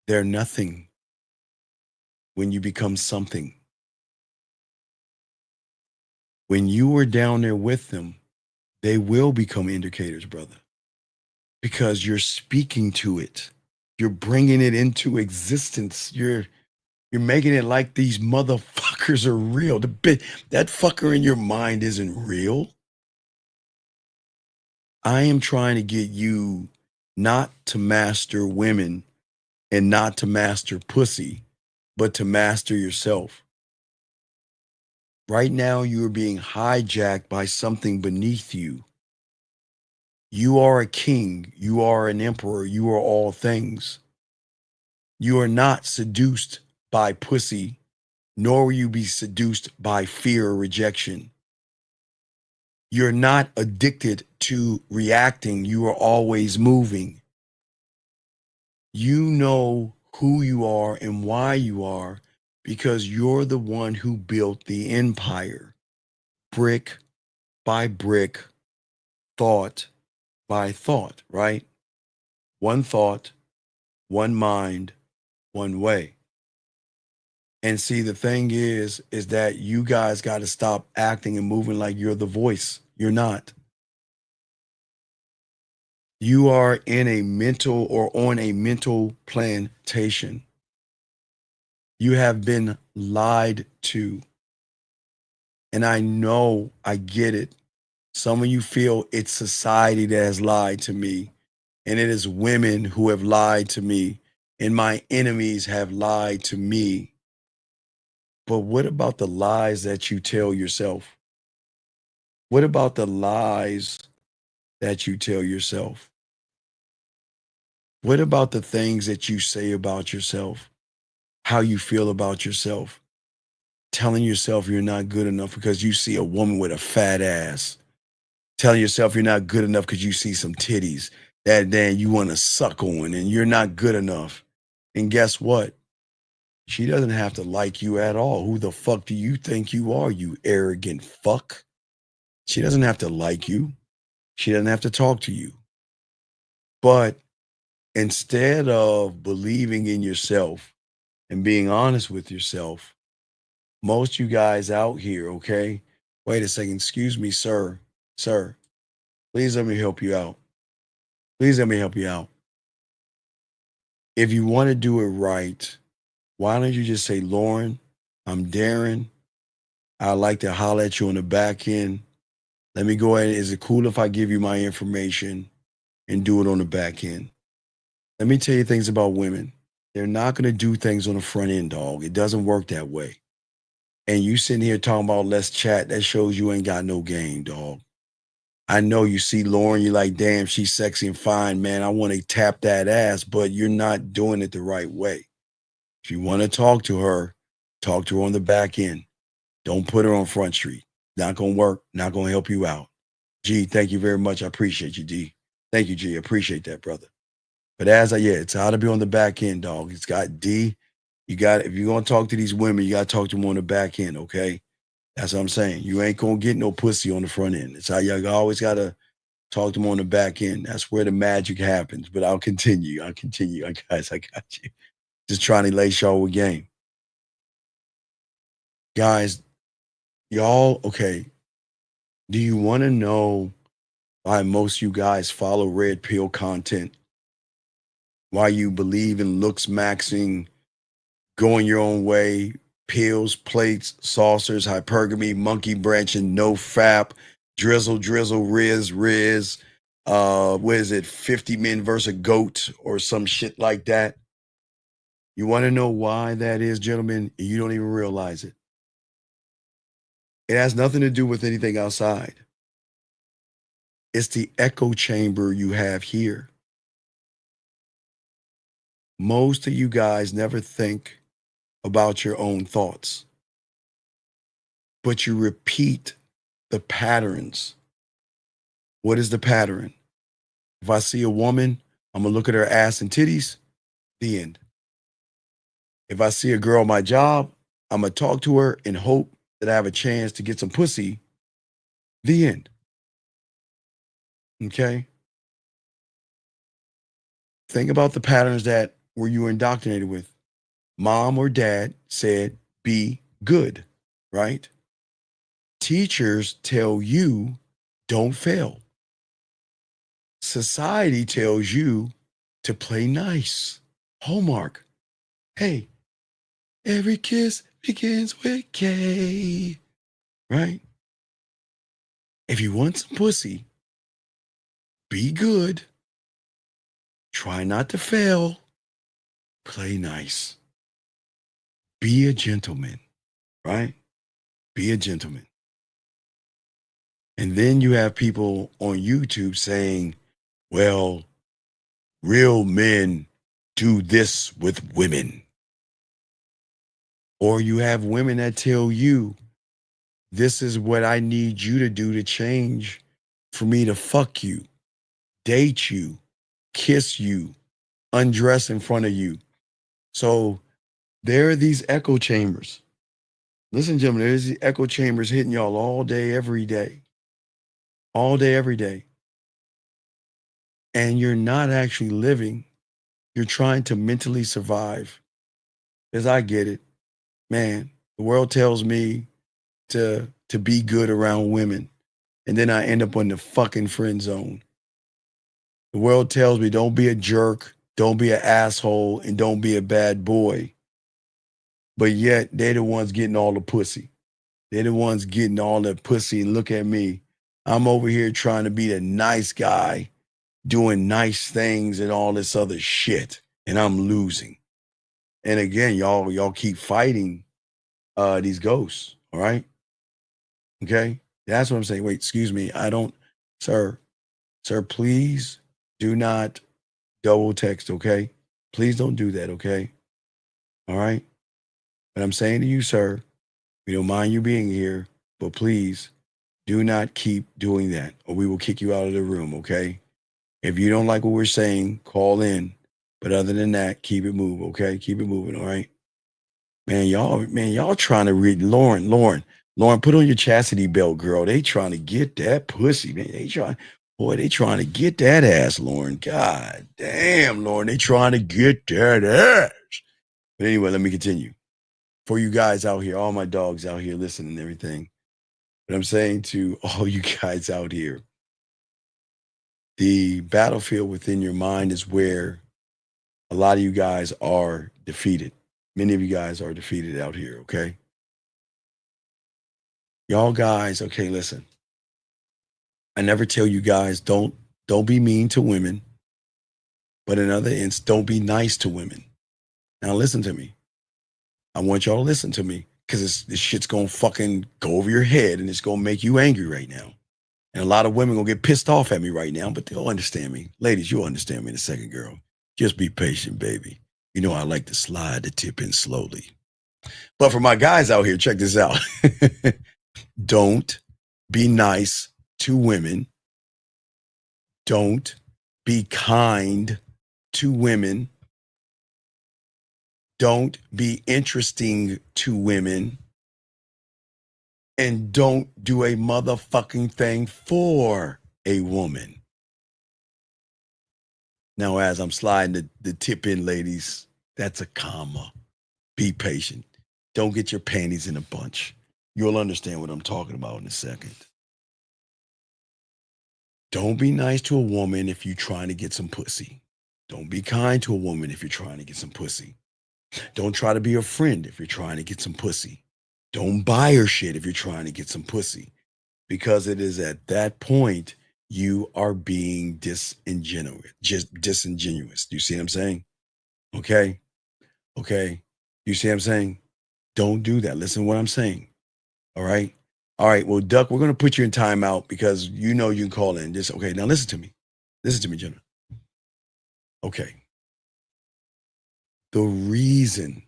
S14: They're nothing when you become something. When you are down there with them, they will become indicators, brother, because you're speaking to it. You're bringing it into existence. You're making it like these motherfuckers are real. That fucker in your mind isn't real. I am trying to get you not to master women and not to master pussy, but to master yourself. Right now, you are being hijacked by something beneath you. You are a king. You are an emperor. You are all things. You are not seduced by pussy, nor will you be seduced by fear or rejection. You're not addicted to reacting. You are always moving. You know who you are and why you are because you're the one who built the empire, brick by brick, thought by thought, right? One thought, one mind, one way. And see, the thing is that you guys got to stop acting and moving like you're the voice. You're not. You are in a mental or on a mental plantation. You have been lied to. And I know, I get it. Some of you feel it's society that has lied to me, and it is women who have lied to me, and my enemies have lied to me. But what about the lies that you tell yourself? What about the lies that you tell yourself? What about the things that you say about yourself? How you feel about yourself? Telling yourself you're not good enough because you see a woman with a fat ass. Telling yourself you're not good enough because you see some titties that then you want to suck on and you're not good enough. And guess what? She doesn't have to like you at all. Who the fuck do you think you are, you arrogant fuck? She doesn't have to like you. She doesn't have to talk to you. But instead of believing in yourself and being honest with yourself, most you guys out here, okay? Wait a second, excuse me, sir. Sir, please let me help you out. Please let me help you out. If you want to do it right, why don't you just say, Lauren, I'm Darren. I'd like to holler at you on the back end. Let me go ahead. Is it cool if I give you my information and do it on the back end? Let me tell you things about women. They're not going to do things on the front end, dog. It doesn't work that way. And you sitting here talking about let's chat, that shows you ain't got no game, dog. I know you see Lauren, you're like, damn, she's sexy and fine, man. I want to tap that ass, but you're not doing it the right way. If you want to talk to her on the back end. Don't put her on Front Street. Not going to work, not going to help you out. G, thank you very much. I appreciate you, D. Thank you, G. I appreciate that, brother. But it's how to be on the back end, dog. It's got D. If you're going to talk to these women, you got to talk to them on the back end, okay? That's what I'm saying. You ain't going to get no pussy on the front end. It's how you always got to talk to them on the back end. That's where the magic happens. But I'll continue. Guys, I got you. Just trying to lace y'all with game. Guys, y'all, okay. Do you want to know why most of you guys follow red pill content? why you believe in looks maxing, going your own way, pills, plates, saucers, hypergamy, monkey branching, no fap, drizzle, riz, what is it, 50 men versus a goat or some shit like that. You want to know why that is, gentlemen? You don't even realize it. It has nothing to do with anything outside. It's the echo chamber you have here. Most of you guys never think about your own thoughts, but you repeat the patterns. What is the pattern? If I see a woman, I'm going to look at her ass and titties, the end. If I see a girl at my job, I'm going to talk to her and hope that I have a chance to get some pussy, the end. Okay? Think about the patterns that were you indoctrinated with. Mom or dad said, be good, right? Teachers tell you, don't fail. Society tells you to play nice. Hallmark. Hey, every kiss begins with K, right? If you want some pussy, be good. Try not to fail. Play nice. Be a gentleman, right? Be a gentleman. And then you have people on YouTube saying, well, real men do this with women. Or you have women that tell you, this is what I need you to do to change for me to fuck you, date you, kiss you, undress in front of you. So there are these echo chambers. Listen, gentlemen, there's these echo chambers hitting y'all all day, every day. All day, every day. And you're not actually living. You're trying to mentally survive. As I get it, man, the world tells me to be good around women. And then I end up in the fucking friend zone. The world tells me don't be a jerk, don't be an asshole, and don't be a bad boy. But yet they're the ones getting all the pussy. They're the ones getting all the pussy. And look at me. I'm over here trying to be the nice guy, doing nice things and all this other shit. And I'm losing. And again, y'all keep fighting these ghosts. All right. Okay. That's what I'm saying. Wait, excuse me. Sir, please do not double text. Okay. Please don't do that. Okay. All right. But I'm saying to you, sir, we don't mind you being here, but please do not keep doing that or we will kick you out of the room, okay? If you don't like what we're saying, call in. But other than that, keep it moving, okay? Keep it moving, all right? Man, y'all trying to read Lauren, put on your chastity belt, girl. They trying to get that pussy, man. They trying to get that ass, Lauren. God damn, Lauren, they trying to get that ass. But anyway, let me continue. For you guys out here, all my dogs out here listening and everything. But I'm saying to all you guys out here, the battlefield within your mind is where a lot of you guys are defeated. Many of you guys are defeated out here, okay? Y'all guys, okay, listen. I never tell you guys don't be mean to women, but in other instances, don't be nice to women. Now listen to me. I want y'all to listen to me because this shit's gonna fucking go over your head and it's gonna make you angry right now. And a lot of women gonna get pissed off at me right now, but they'll understand me. Ladies, you'll understand me in a second, girl. Just be patient, baby. You know I like to slide the tip in slowly. But for my guys out here, check this out. Don't be nice to women. Don't be kind to women. Don't be interesting to women. And don't do a motherfucking thing for a woman. Now, as I'm sliding the tip in, ladies, that's a comma. Be patient. Don't get your panties in a bunch. You'll understand what I'm talking about in a second. Don't be nice to a woman if you're trying to get some pussy. Don't be kind to a woman if you're trying to get some pussy. Don't try to be a friend if you're trying to get some pussy. Don't buy her shit if you're trying to get some pussy. Because it is at that point you are being disingenuous. Do you see what I'm saying? Okay? Okay? You see what I'm saying? Don't do that. Listen to what I'm saying. All right? All right, well, Duck, we're going to put you in timeout because you know you can call in. Okay, now listen to me. Listen to me, gentlemen. Okay. The reason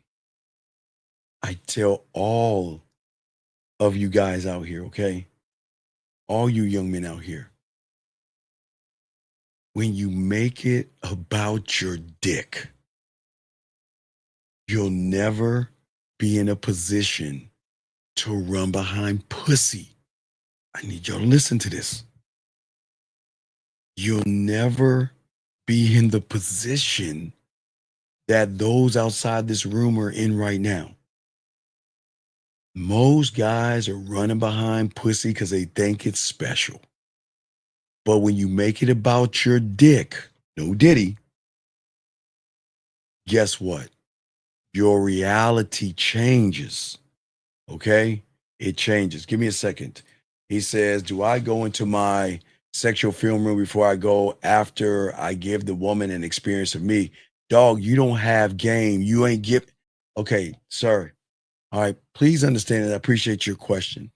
S14: I tell all of you guys out here, okay? All you young men out here, when you make it about your dick, you'll never be in a position to run behind pussy. I need y'all to listen to this. You'll never be in the position that those outside this room are in right now. Most guys are running behind pussy because they think it's special. But when you make it about your dick, no diddy, guess what? Your reality changes. Okay? It changes. Give me a second. He says, do I go into my sexual film room before I go after I give the woman an experience of me? Dog, you don't have game. You ain't give. Okay, sir. All right. Please understand that. I appreciate your question.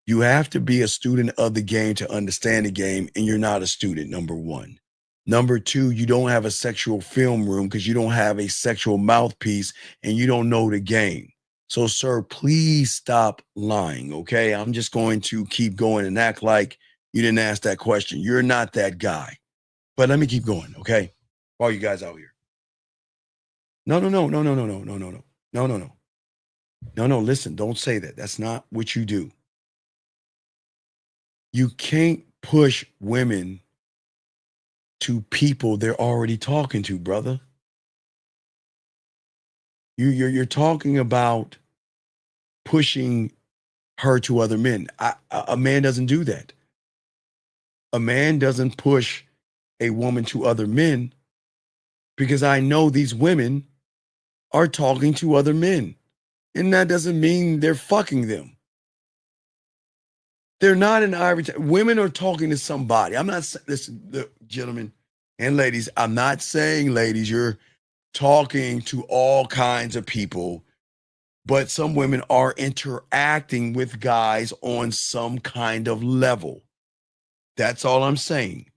S14: You have to be a student of the game to understand the game, and you're not a student, number one. Number two, you don't have a sexual film room because you don't have a sexual mouthpiece and you don't know the game. So, sir, please stop lying, okay? I'm just going to keep going and act like you didn't ask that question. You're not that guy. But let me keep going, okay? All you guys out here. No. No, listen, don't say that. That's not what you do. You can't push women to people they're already talking to, brother. You're talking about pushing her to other men. A man doesn't do that. A man doesn't push a woman to other men because I know these women are talking to other men. And that doesn't mean they're fucking them. They're not an ivory tower. Women are talking to somebody. I'm not saying, listen, gentlemen and ladies, I'm not saying, ladies, you're talking to all kinds of people, but some women are interacting with guys on some kind of level. That's all I'm saying.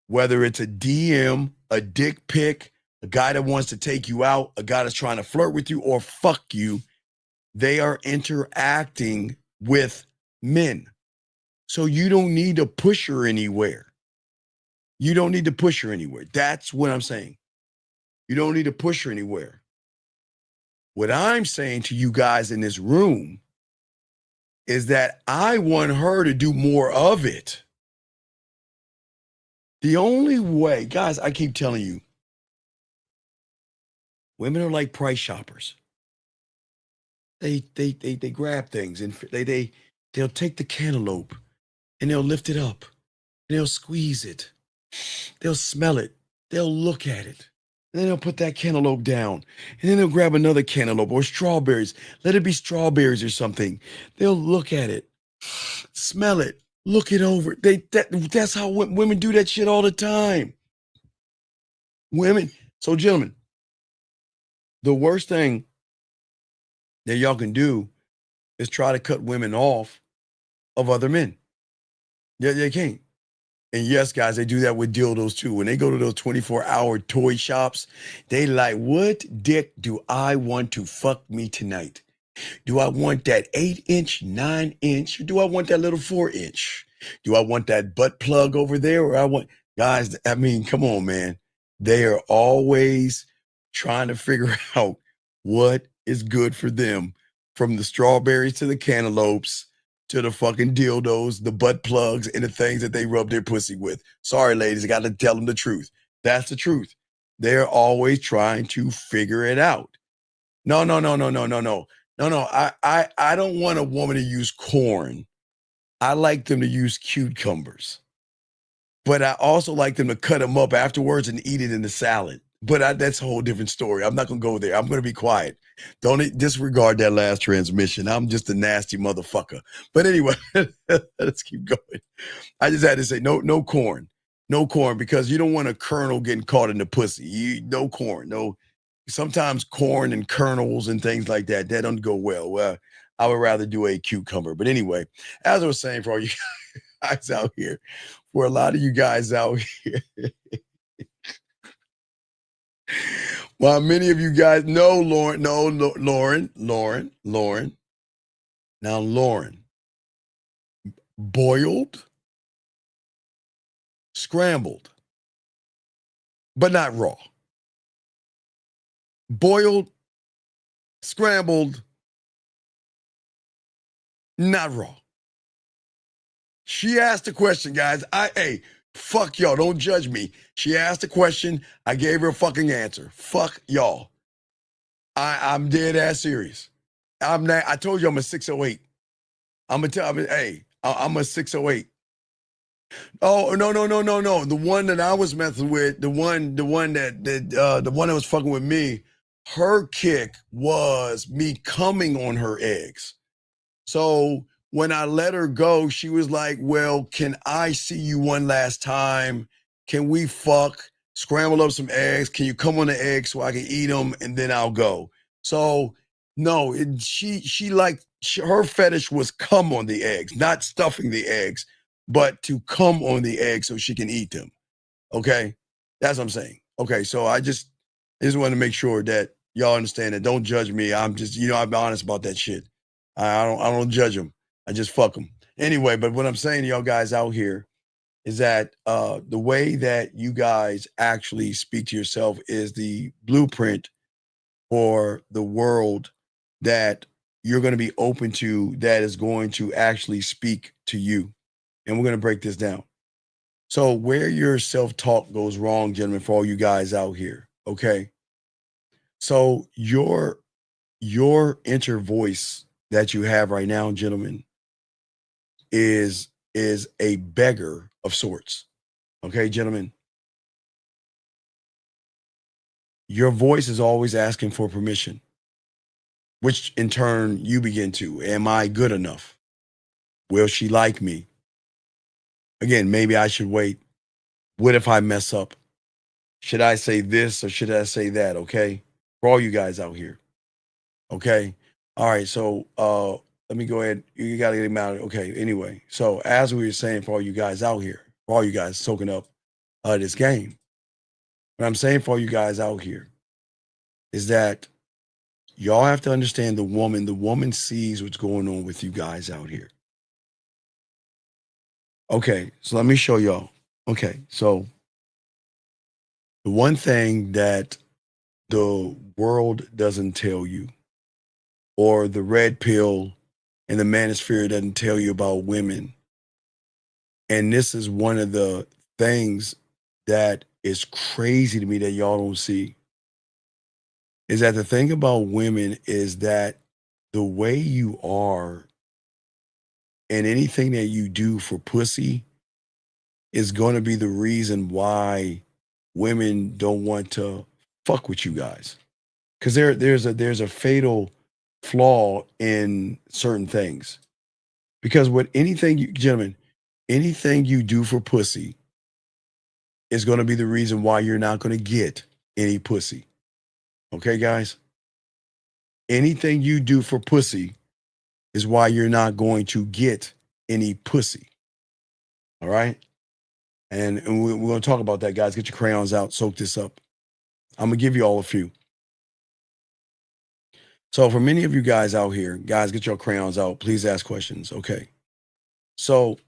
S14: Whether it's a DM, a dick pic, a guy that wants to take you out, a guy that's trying to flirt with you or fuck you, they are interacting with men. So you don't need to push her anywhere. You don't need to push her anywhere. That's what I'm saying. You don't need to push her anywhere. What I'm saying to you guys in this room is that I want her to do more of it. The only way, guys, I keep telling you, women are like price shoppers. They grab things and they'll take the cantaloupe and they'll lift it up. They'll squeeze it. They'll smell it. They'll look at it. And then they'll put that cantaloupe down. And then they'll grab another cantaloupe or strawberries. Let it be strawberries or something. They'll look at it, smell it, look it over. That's how women do that shit all the time. Women. So, gentlemen, the worst thing that y'all can do is try to cut women off of other men. Yeah, they can't. And yes, guys, they do that with dildos too. When they go to those 24-hour toy shops, they like, what dick do I want to fuck me tonight? Do I want that 8-inch, 9-inch, or do I want that little 4-inch? Do I want that butt plug over there? Or guys, I mean, come on, man. They are always trying to figure out what is good for them, from the strawberries to the cantaloupes to the fucking dildos, the butt plugs, and the things that they rub their pussy with. Sorry, ladies, I got to tell them the truth. That's the truth. They're always trying to figure it out. No. I don't want a woman to use corn. I like them to use cucumbers. but I also like them to cut them up afterwards and eat it in the salad. But that's a whole different story. I'm not going to go there. I'm going to be quiet. Don't disregard that last transmission. I'm just a nasty motherfucker. But anyway, let's keep going. I just had to say no corn. No corn, because you don't want a kernel getting caught in the pussy. No corn. No. Sometimes corn and kernels and things like that don't go well. I would rather do a cucumber. But anyway, as I was saying, for all you guys out here, for a lot of you guys out here, well, many of you guys know Lauren. No, Lauren. Now, Lauren, boiled, scrambled, but not raw. Boiled, scrambled, not raw. She asked a question, guys. Hey, fuck y'all. Don't judge me. She asked a question. I gave her a fucking answer. Fuck y'all. I'm dead ass serious. I told you I'm a 608. I'm gonna tell you, hey, I'm a 608. Oh, no. The one that I was messing with, the one that was fucking with me, her kick was me coming on her eggs. So when I let her go, she was like, well, can I see you one last time? Can we fuck? Scramble up some eggs. Can you come on the eggs so I can eat them and then I'll go? So no, her fetish was come on the eggs, not stuffing the eggs, but to come on the eggs so she can eat them. Okay? That's what I'm saying. Okay, so I just want to make sure that y'all understand that. Don't judge me. I'm just, I'm honest about that shit. I don't judge them. I just fuck them. Anyway, but what I'm saying to y'all guys out here is that the way that you guys actually speak to yourself is the blueprint for the world that you're going to be open to, that is going to actually speak to you. And we're going to break this down. So where your self-talk goes wrong, gentlemen, for all you guys out here, okay? So your inner voice that you have right now, gentlemen, is a beggar of sorts. Okay, gentlemen? Your voice is always asking for permission, which in turn you begin to, am I good enough? Will she like me? Again, maybe I should wait. What if I mess up? Should I say this or should I say that? Okay. For all you guys out here. Okay. All right. So let me go ahead. You got to get him out. Okay. Anyway. So as we were saying, for all you guys out here, for all you guys soaking up this game, what I'm saying for all you guys out here is that y'all have to understand the woman sees what's going on with you guys out here. Okay. So let me show y'all. Okay. So the one thing that the world doesn't tell you, or the red pill and the manosphere doesn't tell you about women, and this is one of the things that is crazy to me that y'all don't see, is that the thing about women is that the way you are and anything that you do for pussy is going to be the reason why women don't want to fuck with you guys. Because there's a fatal flaw in certain things. Because gentlemen, anything you do for pussy is going to be the reason why you're not going to get any pussy. Okay, guys? Anything you do for pussy is why you're not going to get any pussy. All right? And we're going to talk about that, guys. Get your crayons out. Soak this up. I'm going to give you all a few. So for many of you guys out here, guys, get your crayons out. Please ask questions. Okay. So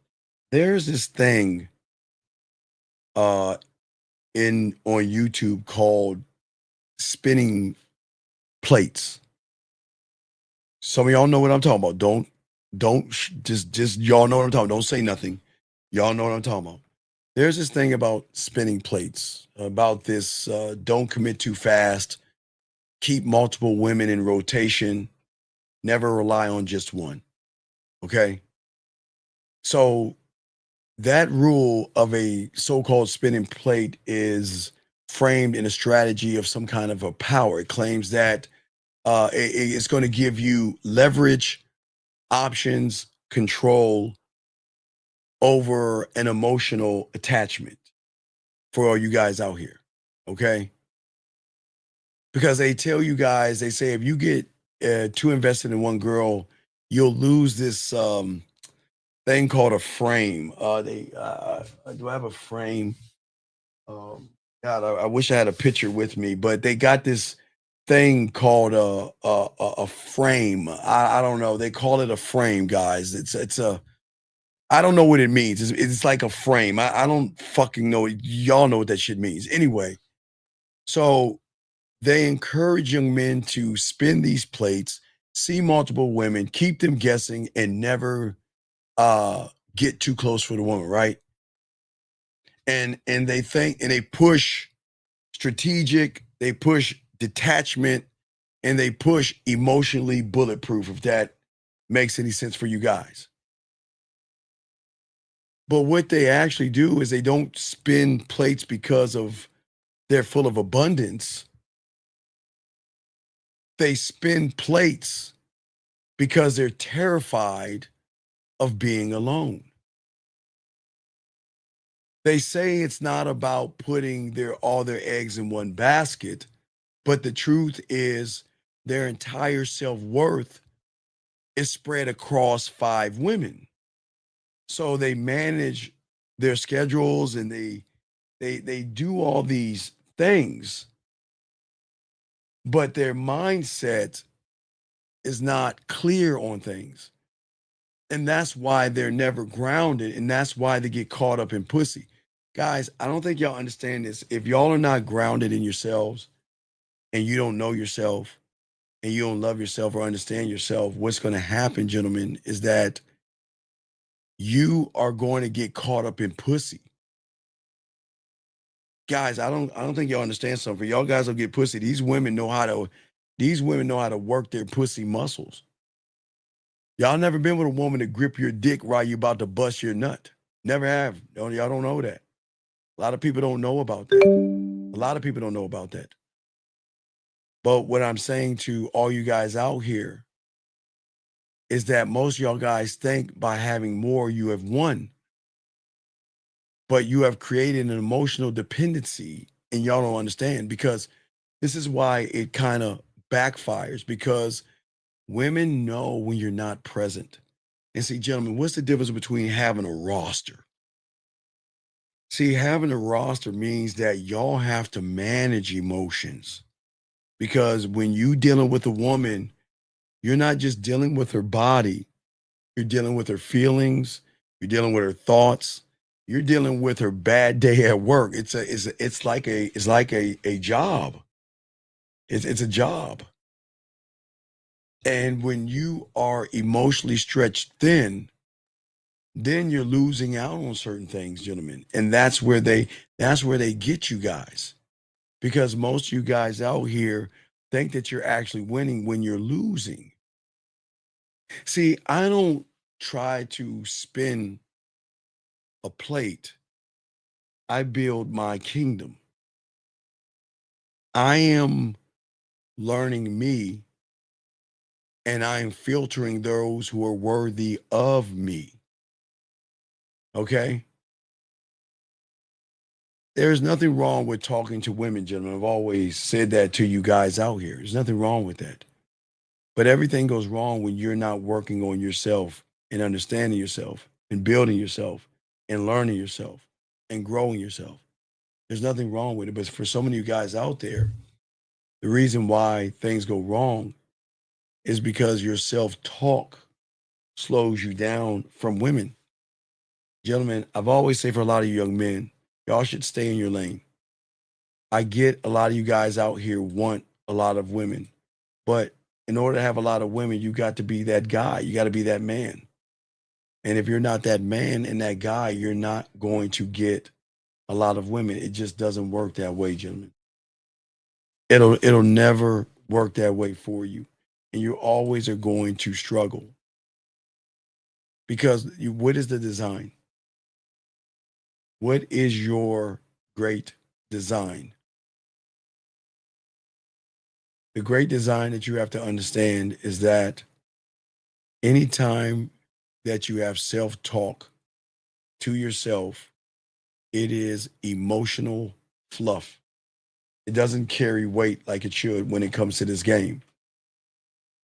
S14: there's this thing on YouTube called spinning plates. Some of y'all know what I'm talking about. Just y'all know what I'm talking about. Don't say nothing. Y'all know what I'm talking about. There's this thing about spinning plates, about this don't commit too fast, keep multiple women in rotation, never rely on just one. Okay? So that rule of a so-called spinning plate is framed in a strategy of some kind of a power. It claims that it's going to give you leverage, options, control over an emotional attachment for all you guys out here, okay? Because they tell you guys, they say if you get too invested in one girl, you'll lose this thing called a frame. Do I have a frame? God, I wish I had a picture with me, but they got this thing called a frame. I don't know. They call it a frame, guys. It's a I don't know what it means. It's like a frame. I don't fucking know. Y'all know what that shit means. Anyway, so they encourage young men to spin these plates, see multiple women, keep them guessing, and never get too close for the woman, right? And they think and they push strategic, they push detachment, and they push emotionally bulletproof, if that makes any sense for you guys. But what they actually do is they don't spin plates because they're full of abundance. They spin plates because they're terrified of being alone. They say it's not about putting all their eggs in one basket, but the truth is their entire self-worth is spread across 5 women. So they manage their schedules and they do all these things, but their mindset is not clear on things. And that's why they're never grounded, and that's why they get caught up in pussy. Guys, I don't think y'all understand this. If y'all are not grounded in yourselves and you don't know yourself and you don't love yourself or understand yourself, what's going to happen, gentlemen, is that you are going to get caught up in pussy. Guys, I don't think y'all understand something. For y'all guys will get pussy. These women know how to work their pussy muscles. Y'all never been with a woman to grip your dick while you about to bust your nut. Never have. Y'all don't know that. A lot of people don't know about that. A lot of people don't know about that. But what I'm saying to all you guys out here is that most of y'all guys think by having more you have won. But you have created an emotional dependency and y'all don't understand, because this is why it kind of backfires, because women know when you're not present. And see, gentlemen, what's the difference between having a roster? See, having a roster means that y'all have to manage emotions, because when you dealing with a woman, you're not just dealing with her body, you're dealing with her feelings, you're dealing with her thoughts, you're dealing with her bad day at work. It's like a job. It's a job. And when you are emotionally stretched thin, then you're losing out on certain things, gentlemen. And that's where they get you guys. Because most of you guys out here think that you're actually winning when you're losing. See, I don't try to spin a plate. I build my kingdom. I am learning me, and I am filtering those who are worthy of me. Okay? There's nothing wrong with talking to women, gentlemen. I've always said that to you guys out here. There's nothing wrong with that. But everything goes wrong when you're not working on yourself and understanding yourself and building yourself and learning yourself and growing yourself. There's nothing wrong with it. But for so many of you guys out there, the reason why things go wrong is because your self-talk slows you down from women. Gentlemen, I've always said for a lot of you young men, y'all should stay in your lane. I get a lot of you guys out here want a lot of women, but in order to have a lot of women, you got to be that guy. You got to be that man. And if you're not that man and that guy, you're not going to get a lot of women. It just doesn't work that way, gentlemen. It'll never work that way for you. And you always are going to struggle. Because what is the design? What is your great design? The great design that you have to understand is that anytime that you have self-talk to yourself, it is emotional fluff. It doesn't carry weight like it should when it comes to this game.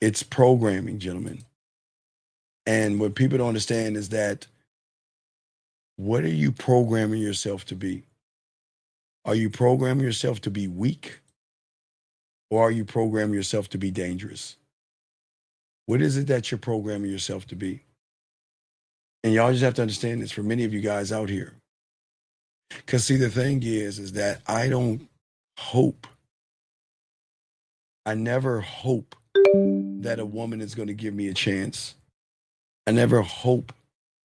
S14: It's programming, gentlemen. And what people don't understand is that what are you programming yourself to be? Are you programming yourself to be weak? Or are you programming yourself to be dangerous? What is it that you're programming yourself to be? And y'all just have to understand this for many of you guys out here. Because see, the thing is that I don't hope, I never hope that a woman is going to give me a chance. I never hope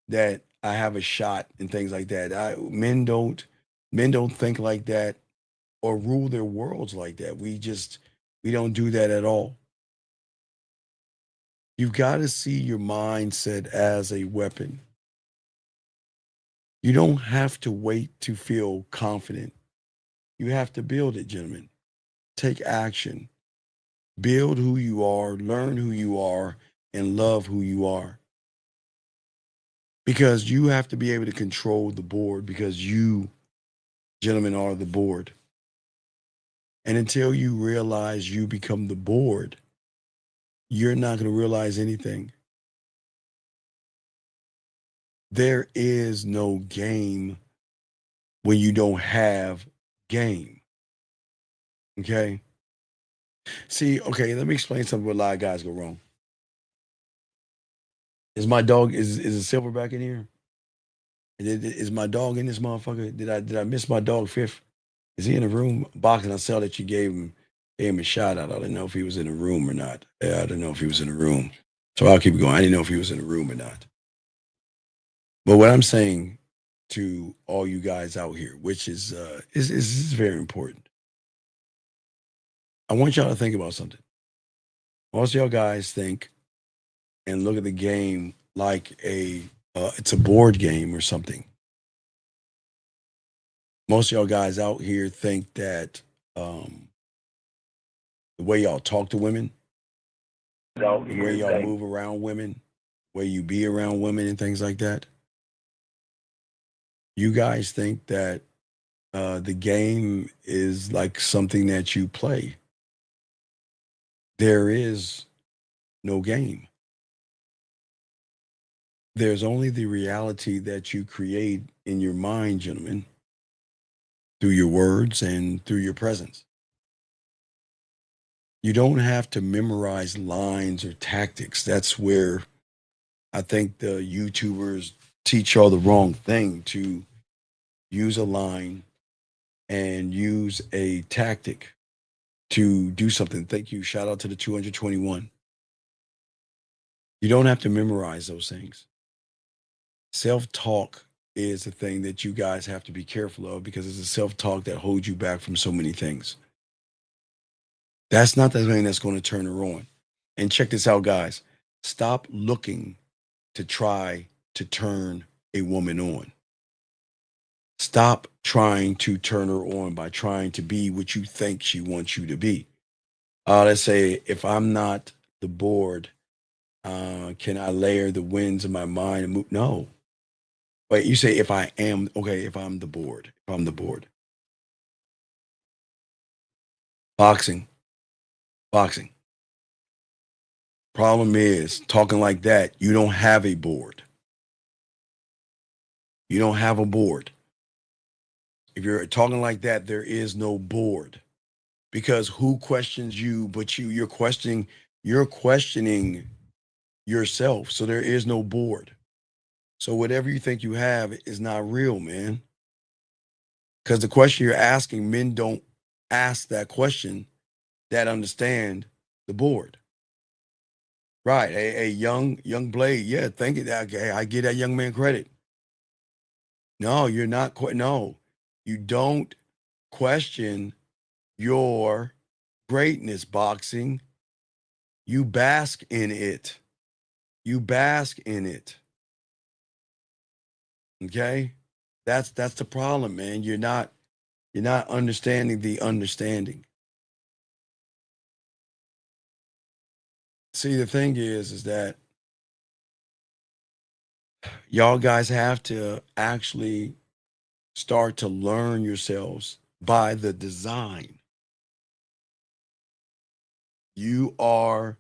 S14: that I have a shot and things like that. Men don't think like that or rule their worlds like that. We don't do that at all. You've got to see your mindset as a weapon. You don't have to wait to feel confident. You have to build it, gentlemen. Take action. Build who you are, learn who you are, and love who you are. Because you have to be able to control the board because you, gentlemen, are the board. And until you realize you become the board, you're not going to realize anything. There is no game when you don't have game. Okay? See, okay, let me explain something where a lot of guys go wrong. Is my dog, is a silverback in here? Is my dog in this motherfucker? Did I miss my dog fifth? Is he in the room? Boxing, I saw that you gave him a shout out. I didn't know if he was in the room or not. Yeah, I didn't know if he was in the room. So I'll keep going. I didn't know if he was in the room or not. But what I'm saying to all you guys out here, which is very important. I want y'all to think about something. Most of y'all guys think and look at the game like it's a board game or something. Most of y'all guys out here think that the way y'all talk to women, the way y'all move around women, the way you be around women and things like that, you guys think that the game is like something that you play. There is no game. There's only the reality that you create in your mind, gentlemen, through your words and through your presence. You don't have to memorize lines or tactics. That's where I think the YouTubers teach y'all the wrong thing, to use a line and use a tactic to do something. Thank you. Shout out to the 221. You don't have to memorize those things. Self-talk is the thing that you guys have to be careful of because it's a self-talk that holds you back from so many things. That's not the thing that's going to turn her on. And check this out, guys. Stop looking to try to turn a woman on. Stop trying to turn her on by trying to be what you think she wants you to be. Let's say if I'm not the board, can I layer the winds in my mind and move? No. Wait, you say if I am, okay, if I'm the board. If I'm the board. Boxing. Problem is, talking like that, you don't have a board. You don't have a board. If you're talking like that, there is no board. Because who questions you but you? You're questioning yourself. So there is no board. So whatever you think you have is not real, man. Because the question you're asking, men don't ask that question that understand the board. Right. A young Blade. Yeah, thank you. I give that young man credit. No, you're not. No, you don't question your greatness, boxing. You bask in it. You bask in it. Okay? That's the problem, man. You're not understanding the understanding. See, the thing is that y'all guys have to actually start to learn yourselves by the design. You are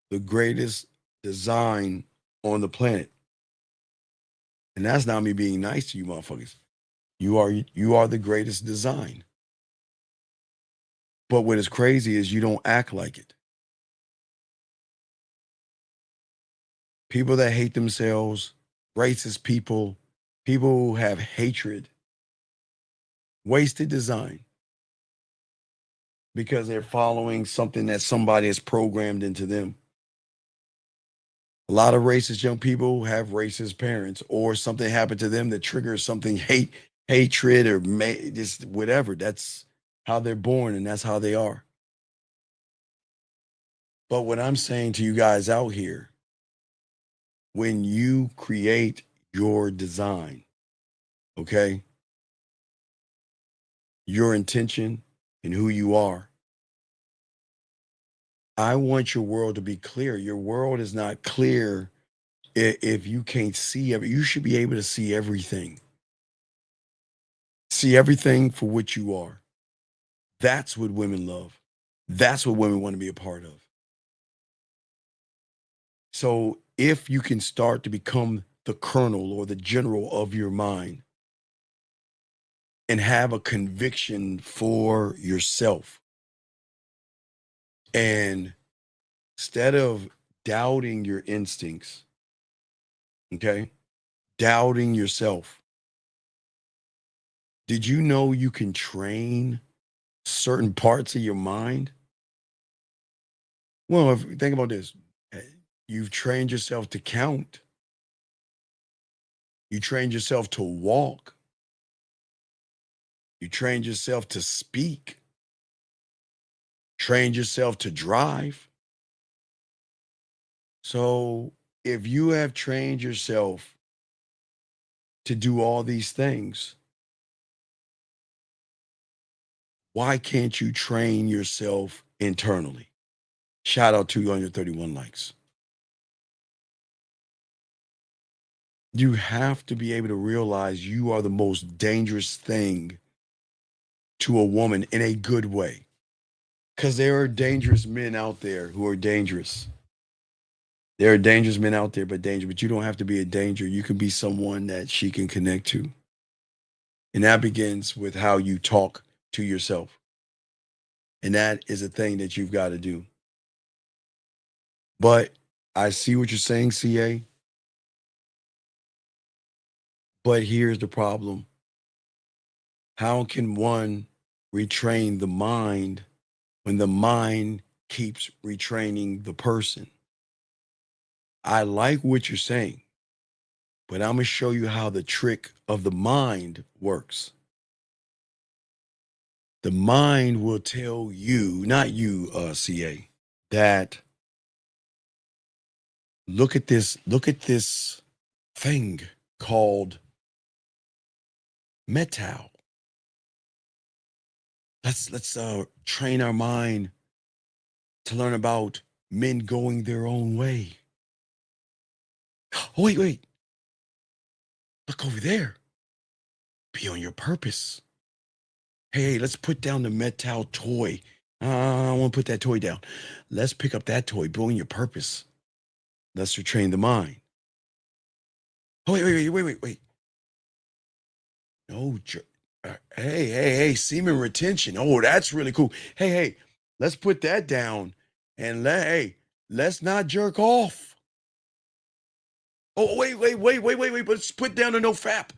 S14: the greatest design on the planet. And that's not me being nice to you motherfuckers. You are the greatest design. But what is crazy is you don't act like it. People that hate themselves, racist people, people who have hatred, wasted design because they're following something that somebody has programmed into them. A lot of racist young people have racist parents, or something happened to them that triggers something hatred, or just whatever. That's how they're born, and that's how they are. But what I'm saying to you guys out here, when you create your design, okay, your intention and who you are, I want your world to be clear. Your world is not clear if you can't see everything. You should be able to see everything. See everything for what you are. That's what women love. That's what women want to be a part of. So if you can start to become the colonel or the general of your mind and have a conviction for yourself, and instead of doubting your instincts, okay, doubting yourself, did you know you can train certain parts of your mind? Well, if you think about this, you've trained yourself to count. You trained yourself to walk. You trained yourself to speak. Trained yourself to drive. So if you have trained yourself to do all these things, why can't you train yourself internally? Shout out to you on your 31 likes. You have to be able to realize you are the most dangerous thing to a woman in a good way. Because there are dangerous men out there who are dangerous. There are dangerous men out there, but you don't have to be a danger. You can be someone that she can connect to. And that begins with how you talk to yourself. And that is a thing that you've got to do. But I see what you're saying, CA. But here's the problem. How can one retrain the mind when the mind keeps retraining the person? I like what you're saying, but I'm going to show you how the trick of the mind works. The mind will tell you, not you, CA, that look at this thing called metal. Let's train our mind to learn about men going their own way. Oh, wait. Look over there. Be on your purpose. Hey, let's put down the metal toy. I want to put that toy down. Let's pick up that toy. Be on your purpose. Let's retrain the mind. Oh, wait. No, hey, semen retention. Oh, that's really cool. Hey, let's put that down and let's not jerk off. Oh, wait. Let's put down the no fap.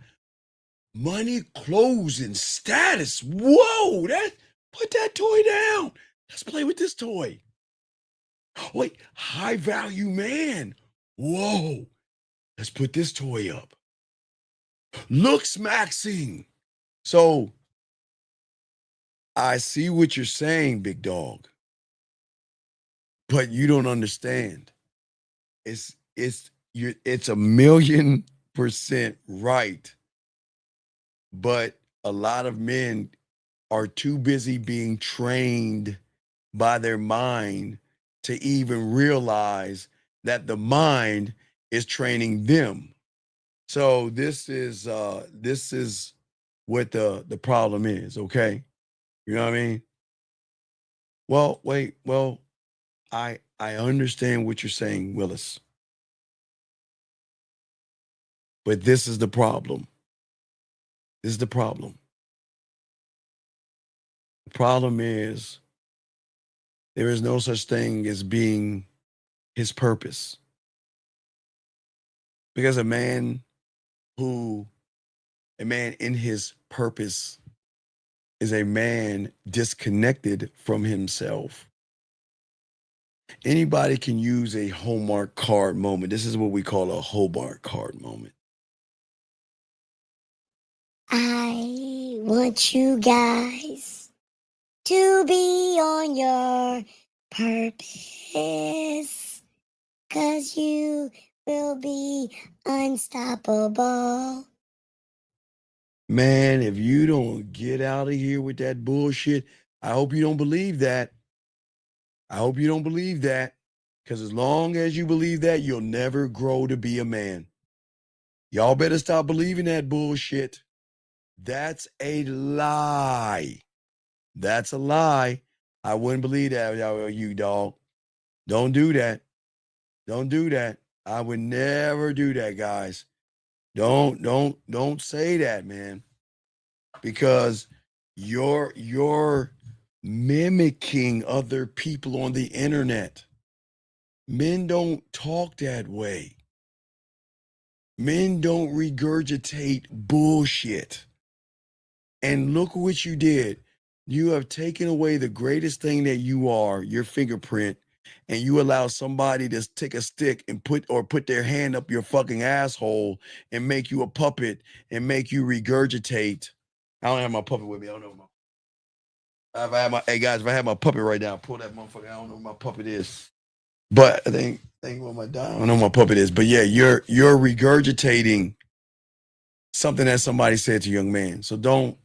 S14: Money, clothes, and status. Whoa, put that toy down. Let's play with this toy. Wait, high value man. Whoa, let's put this toy up. Looks maxing. So I see what you're saying, big dog. But you don't understand. It's 1,000,000% right but a lot of men are too busy being trained by their mind to even realize that the mind is training them. So this is what the problem is, okay? You know what I mean? Well, wait, well, I understand what you're saying, Willis. But this is the problem. This is the problem. The problem is there is no such thing as being his purpose. Because a man in his purpose is a man disconnected from himself. Anybody can use a Hallmark card moment. This is what we call a Hallmark card moment.
S1: I want you guys to be on your purpose, 'cause you will be unstoppable.
S14: Man, if you don't get out of here with that bullshit, I hope you don't believe that. I hope you don't believe that. Because as long as you believe that, you'll never grow to be a man. Y'all better stop believing that bullshit. That's a lie. That's a lie. I wouldn't believe that, you dog. Don't do that. Don't do that. I would never do that, guys. Don't say that, man. Because you're mimicking other people on the internet. Men don't talk that way. Men don't regurgitate bullshit. And look what you did. You have taken away the greatest thing that you are, your fingerprint, and you allow somebody to take a stick and put their hand up your fucking asshole and make you a puppet and make you regurgitate. I don't have my puppet with me. I don't know. Hey guys, if I had my puppet right now, pull that motherfucker. I don't know where my puppet is. But I think where my I don't know where my puppet is. But yeah, you're regurgitating something that somebody said to a young man. So don't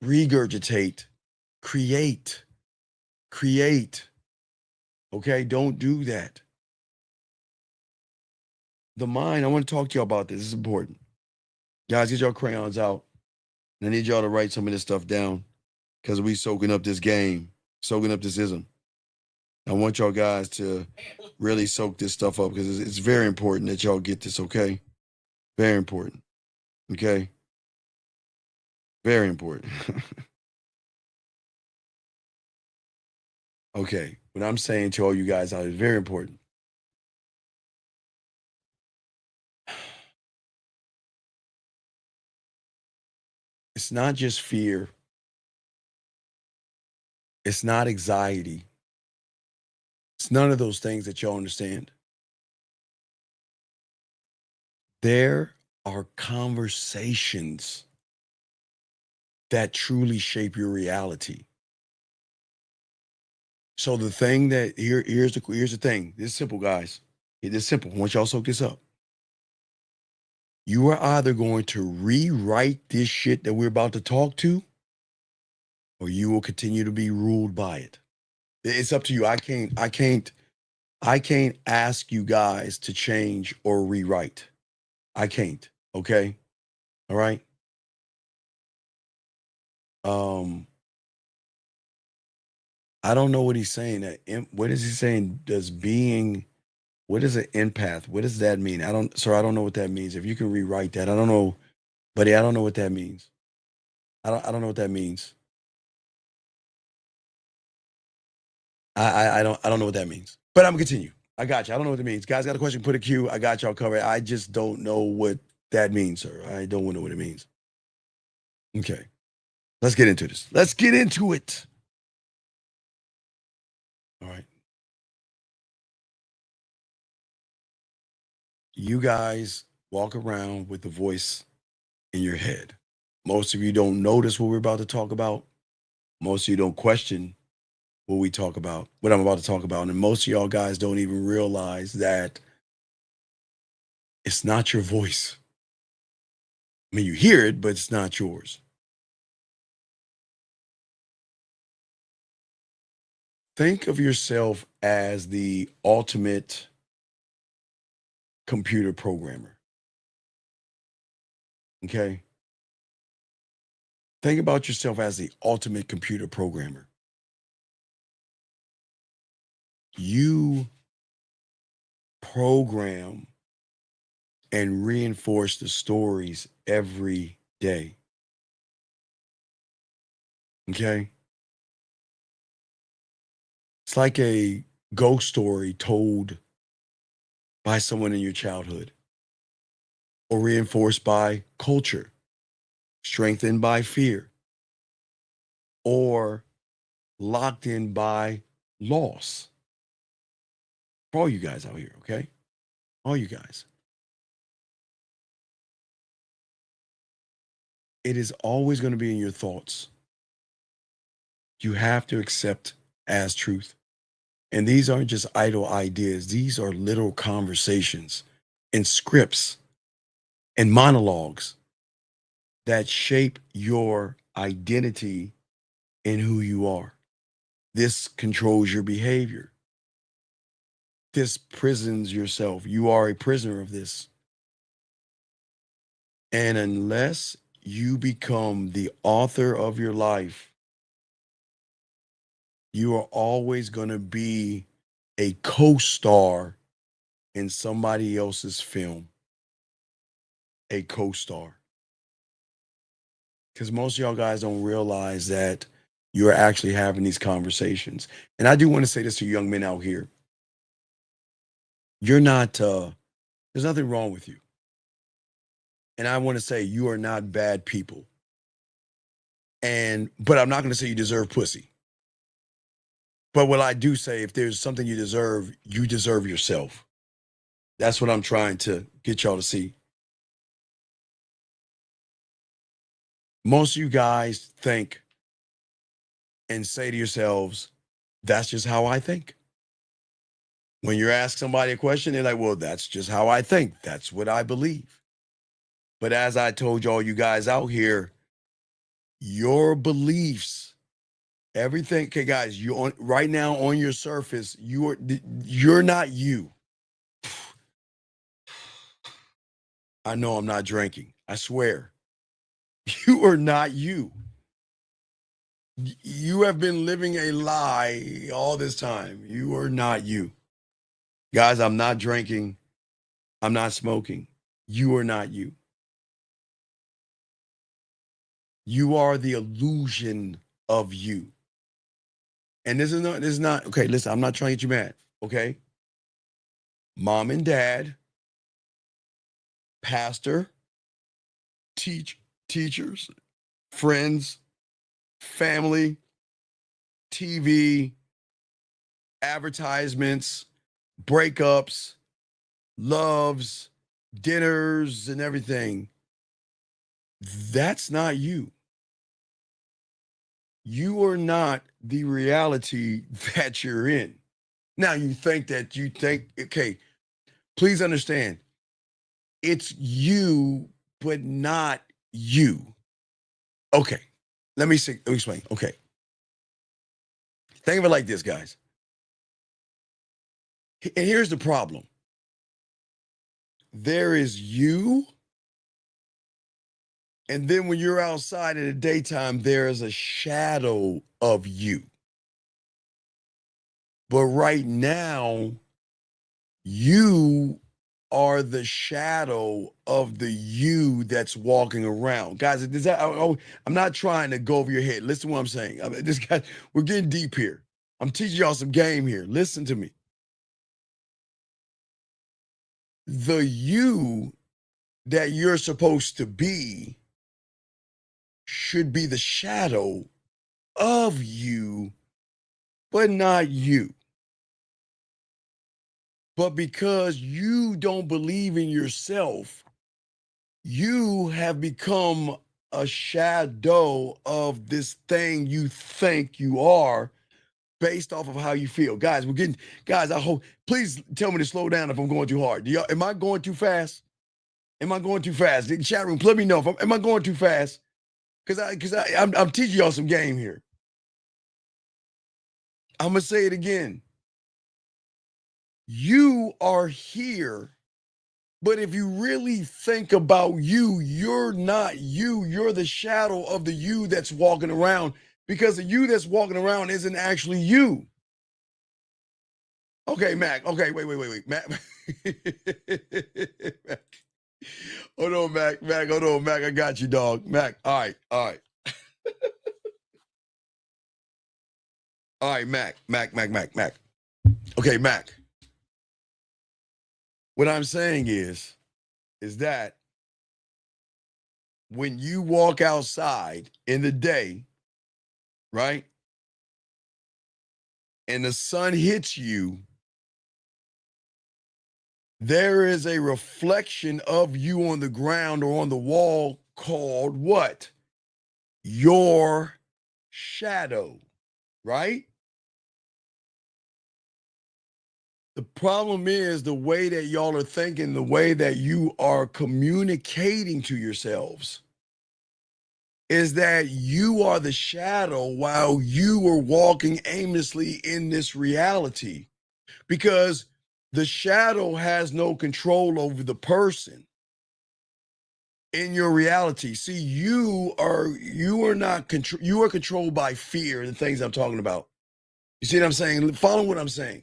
S14: regurgitate. Create. Okay, don't do that. The mind, I want to talk to y'all about this. This is important. Guys, get y'all crayons out. And I need y'all to write some of this stuff down because we soaking up this game, soaking up this ism. I want y'all guys to really soak this stuff up because it's very important that y'all get this, okay? Very important. Okay? Very important. Okay. What I'm saying to all you guys out is very important. It's not just fear. It's not anxiety. It's none of those things that y'all understand. There are conversations that truly shape your reality. So the thing that here's the thing. This is simple, guys. It is simple. I want y'all to soak this up. You are either going to rewrite this shit that we're about to talk to, or you will continue to be ruled by it. It's up to you. I can't ask you guys to change or rewrite. I can't. Okay. All right. I don't know what he's saying. What is he saying? What is an empath? What does that mean? I don't know what that means. If you can rewrite that, I don't know, buddy. I don't know what that means. I don't know what that means. I don't know what that means. But I'm gonna continue. I got you. I don't know what it means. Guys got a question, put a Q. I got y'all covered. I just don't know what that means, sir. I don't know what it means. Okay. Let's get into this. Let's get into it. All right. You guys walk around with the voice in your head. Most of you don't notice what we're about to talk about. Most of you don't question what I'm about to talk about. And most of y'all guys don't even realize that it's not your voice. I mean, you hear it, but it's not yours. Think of yourself as the ultimate computer programmer. Okay? Think about yourself as the ultimate computer programmer. You program and reinforce the stories every day. Okay? It's like a ghost story told by someone in your childhood, or reinforced by culture, strengthened by fear, or locked in by loss. For all you guys out here, okay? All you guys. It is always going to be in your thoughts. You have to accept as truth. And these aren't just idle ideas. These are literal conversations and scripts and monologues that shape your identity and who you are. This controls your behavior. This prisons yourself. You are a prisoner of this. And unless you become the author of your life, you are always going to be a co-star in somebody else's film. A co-star. Because most of y'all guys don't realize that you're actually having these conversations. And I do want to say this to young men out here. You're not, there's nothing wrong with you. And I want to say you are not bad people. But I'm not going to say you deserve pussy. But what I do say, if there's something you deserve yourself. That's what I'm trying to get y'all to see. Most of you guys think and say to yourselves, that's just how I think. When you ask somebody a question, they're like, well, that's just how I think. That's what I believe. But as I told y'all, you guys out here, your beliefs, everything, okay, guys, you on right now on your surface, you're not you. I know I'm not drinking. I swear. You are not you. You have been living a lie all this time. You are not you. Guys, I'm not drinking. I'm not smoking. You are not you. You are the illusion of you. And this is not, okay, listen, I'm not trying to get you mad, okay? Mom and dad, pastor, teachers, friends, family, TV, advertisements, breakups, loves, dinners, and everything. That's not you. You are not the reality that you're in. Now you think, okay, please understand, it's you, but not you. Okay, let me explain. Okay. Think of it like this, guys. And here's the problem. There is you, and then when you're outside in the daytime, there is a shadow of you. But right now, you are the shadow of the you that's walking around. Guys, I'm not trying to go over your head. Listen to what I'm saying. We're getting deep here. I'm teaching y'all some game here. Listen to me. The you that you're supposed to be should be the shadow of you, but not you. But because you don't believe in yourself, you have become a shadow of this thing you think you are based off of how you feel. Guys, I hope, please tell me to slow down if I'm going too hard. Am I going too fast? Am I going too fast? The chat room, let me know. Am I going too fast? Because I'm teaching y'all some game here. I'm going to say it again. You are here, but if you really think about you, you're not you. You're the shadow of the you that's walking around, because the you that's walking around isn't actually you. Okay, Mac. Okay, wait. Mac. Mac. Hold on, Mac. Hold on, Mac. I got you, dog. Mac. All right. All right, Mac. Okay, Mac. What I'm saying is that when you walk outside in the day, right? And the sun hits you, there is a reflection of you on the ground or on the wall called what? Your shadow, right? The problem is the way that y'all are thinking, the way that you are communicating to yourselves is that you are the shadow while you are walking aimlessly in this reality, because the shadow has no control over the person in your reality. See, you are not you are controlled by fear, the things I'm talking about. You see what I'm saying? Follow what I'm saying.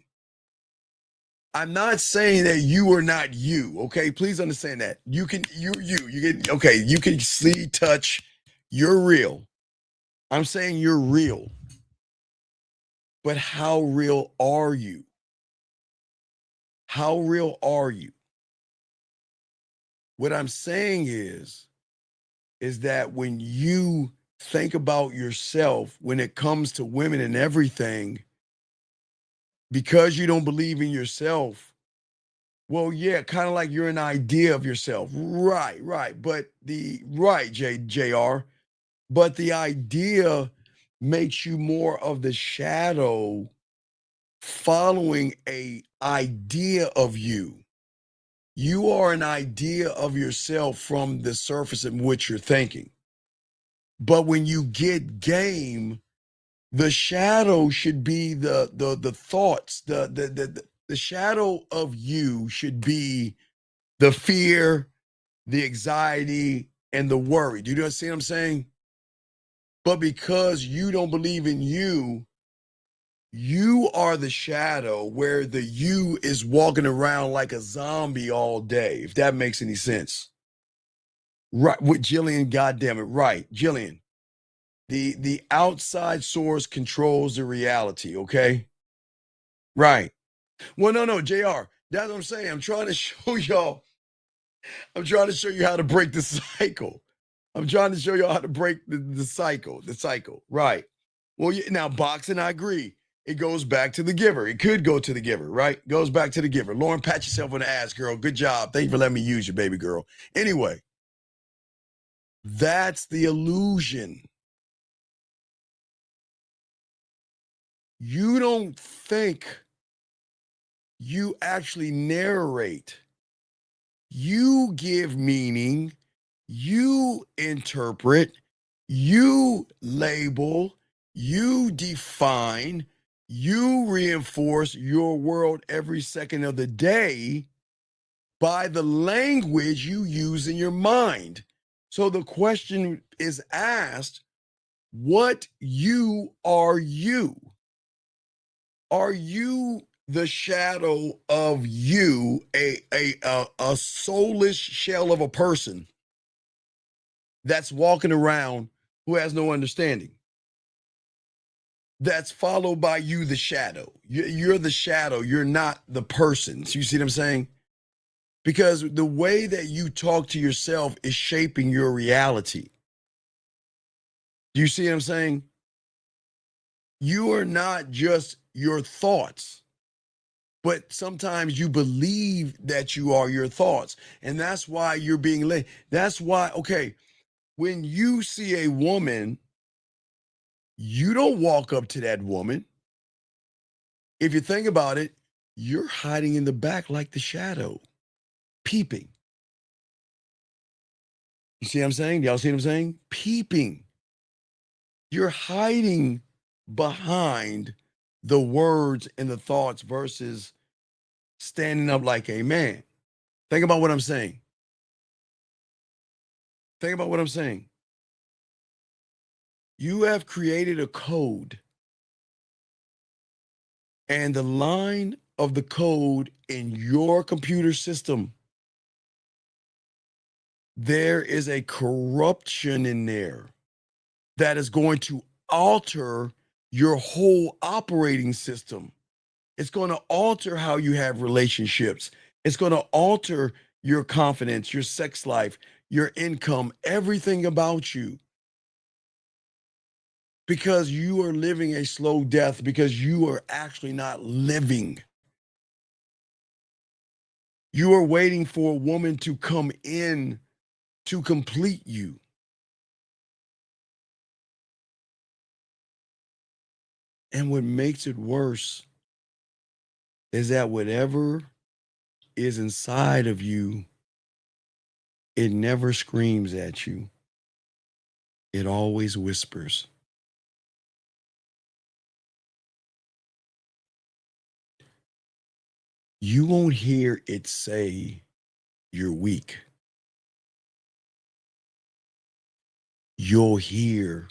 S14: I'm not saying that you are not you, okay? Please understand that. You can you can see, touch, you're real. I'm saying you're real. But how real are you? How real are you? What I'm saying is that when you think about yourself, when it comes to women and everything, because you don't believe in yourself, well, yeah, kind of like you're an idea of yourself. Right. But JR, but the idea makes you more of the shadow following a idea of you. You are an idea of yourself from the surface in which you're thinking. But when you get game, the shadow should be the thoughts, the shadow of you should be the fear, the anxiety, and the worry. Do you see what I'm saying? But because you don't believe in you, you are the shadow where the you is walking around like a zombie all day, if that makes any sense. Right, with Jillian, goddamn it, right, Jillian. The outside source controls the reality, okay? Right. Well, no, JR. That's what I'm saying. I'm trying to show y'all. I'm trying to show you how to break the cycle. I'm trying to show y'all how to break the cycle. The cycle. Right. Well, now boxing, I agree. It goes back to the giver. It could go to the giver, right? Goes back to the giver. Lauren, pat yourself on the ass, girl. Good job. Thank you for letting me use you, baby girl. Anyway, that's the illusion. You don't think, you actually narrate. You give meaning, you interpret, you label, you define, you reinforce your world every second of the day by the language you use in your mind. So the question is asked, what you are you? Are you the shadow of you, a soulless shell of a person that's walking around who has no understanding? That's followed by you, the shadow. You're the shadow. You're not the person. So you see what I'm saying? Because the way that you talk to yourself is shaping your reality. Do you see what I'm saying? You are not just your thoughts, but sometimes you believe that you are your thoughts. And that's why you're being led. That's why, okay, when you see a woman, you don't walk up to that woman. If you think about it, you're hiding in the back like the shadow, peeping. You see what I'm saying? Y'all see what I'm saying? Peeping. You're hiding behind the words and the thoughts versus standing up like a man. Think about what I'm saying. Think about what I'm saying. You have created a code, and the line of the code in your computer system, there is a corruption in there that is going to alter your whole operating system. It's going to alter how you have relationships. It's going to alter your confidence, your sex life, your income, everything about you. Because you are living a slow death, because you are actually not living. You are waiting for a woman to come in to complete you. And what makes it worse is that whatever is inside of you, it never screams at you. It always whispers. You won't hear it say you're weak. You'll hear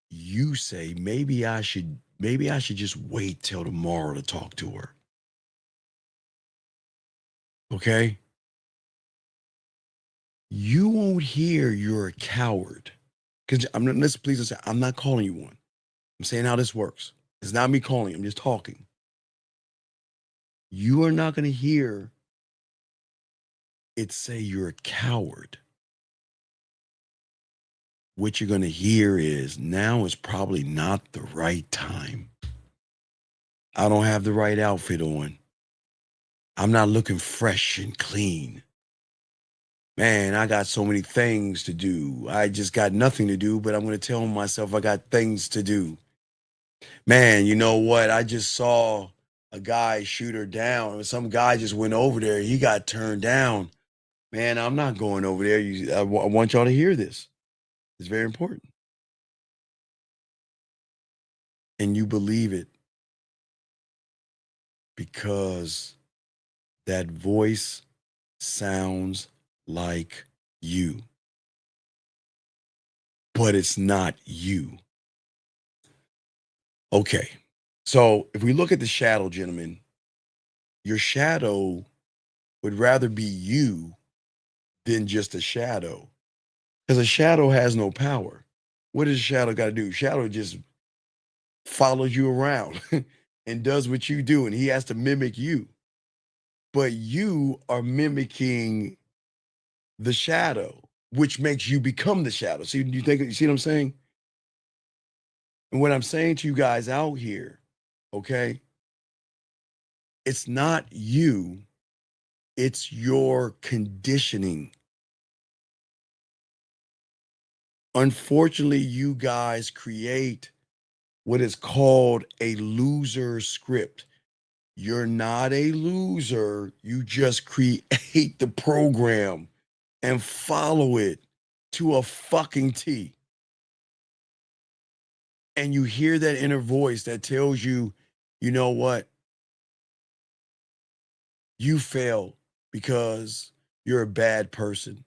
S14: you say, maybe I should just wait till tomorrow to talk to her. Okay? You won't hear you're a coward. Because please listen, I'm not calling you one. I'm saying how this works. It's not me calling you, I'm just talking. You are not going to hear it say you're a coward. What you're going to hear is, now is probably not the right time. I don't have the right outfit on. I'm not looking fresh and clean. Man, I got so many things to do. I just got nothing to do, but I'm going to tell myself I got things to do. Man, you know what? I just saw a guy shoot her down. Some guy just went over there. He got turned down. Man, I'm not going over there. I want y'all to hear this. It's very important. And you believe it because that voice sounds like you. But it's not you. Okay. So if we look at the shadow, gentlemen, your shadow would rather be you than just a shadow. Because a shadow has no power. What does a shadow got to do? Shadow just follows you around and does what you do, and he has to mimic you. But you are mimicking the shadow, which makes you become the shadow. See, you see what I'm saying? And what I'm saying to you guys out here, okay, it's not you, it's your conditioning. Unfortunately, you guys create what is called a loser script. You're not a loser. You just create the program and follow it to a fucking T. And you hear that inner voice that tells you, you know what? You fail because you're a bad person.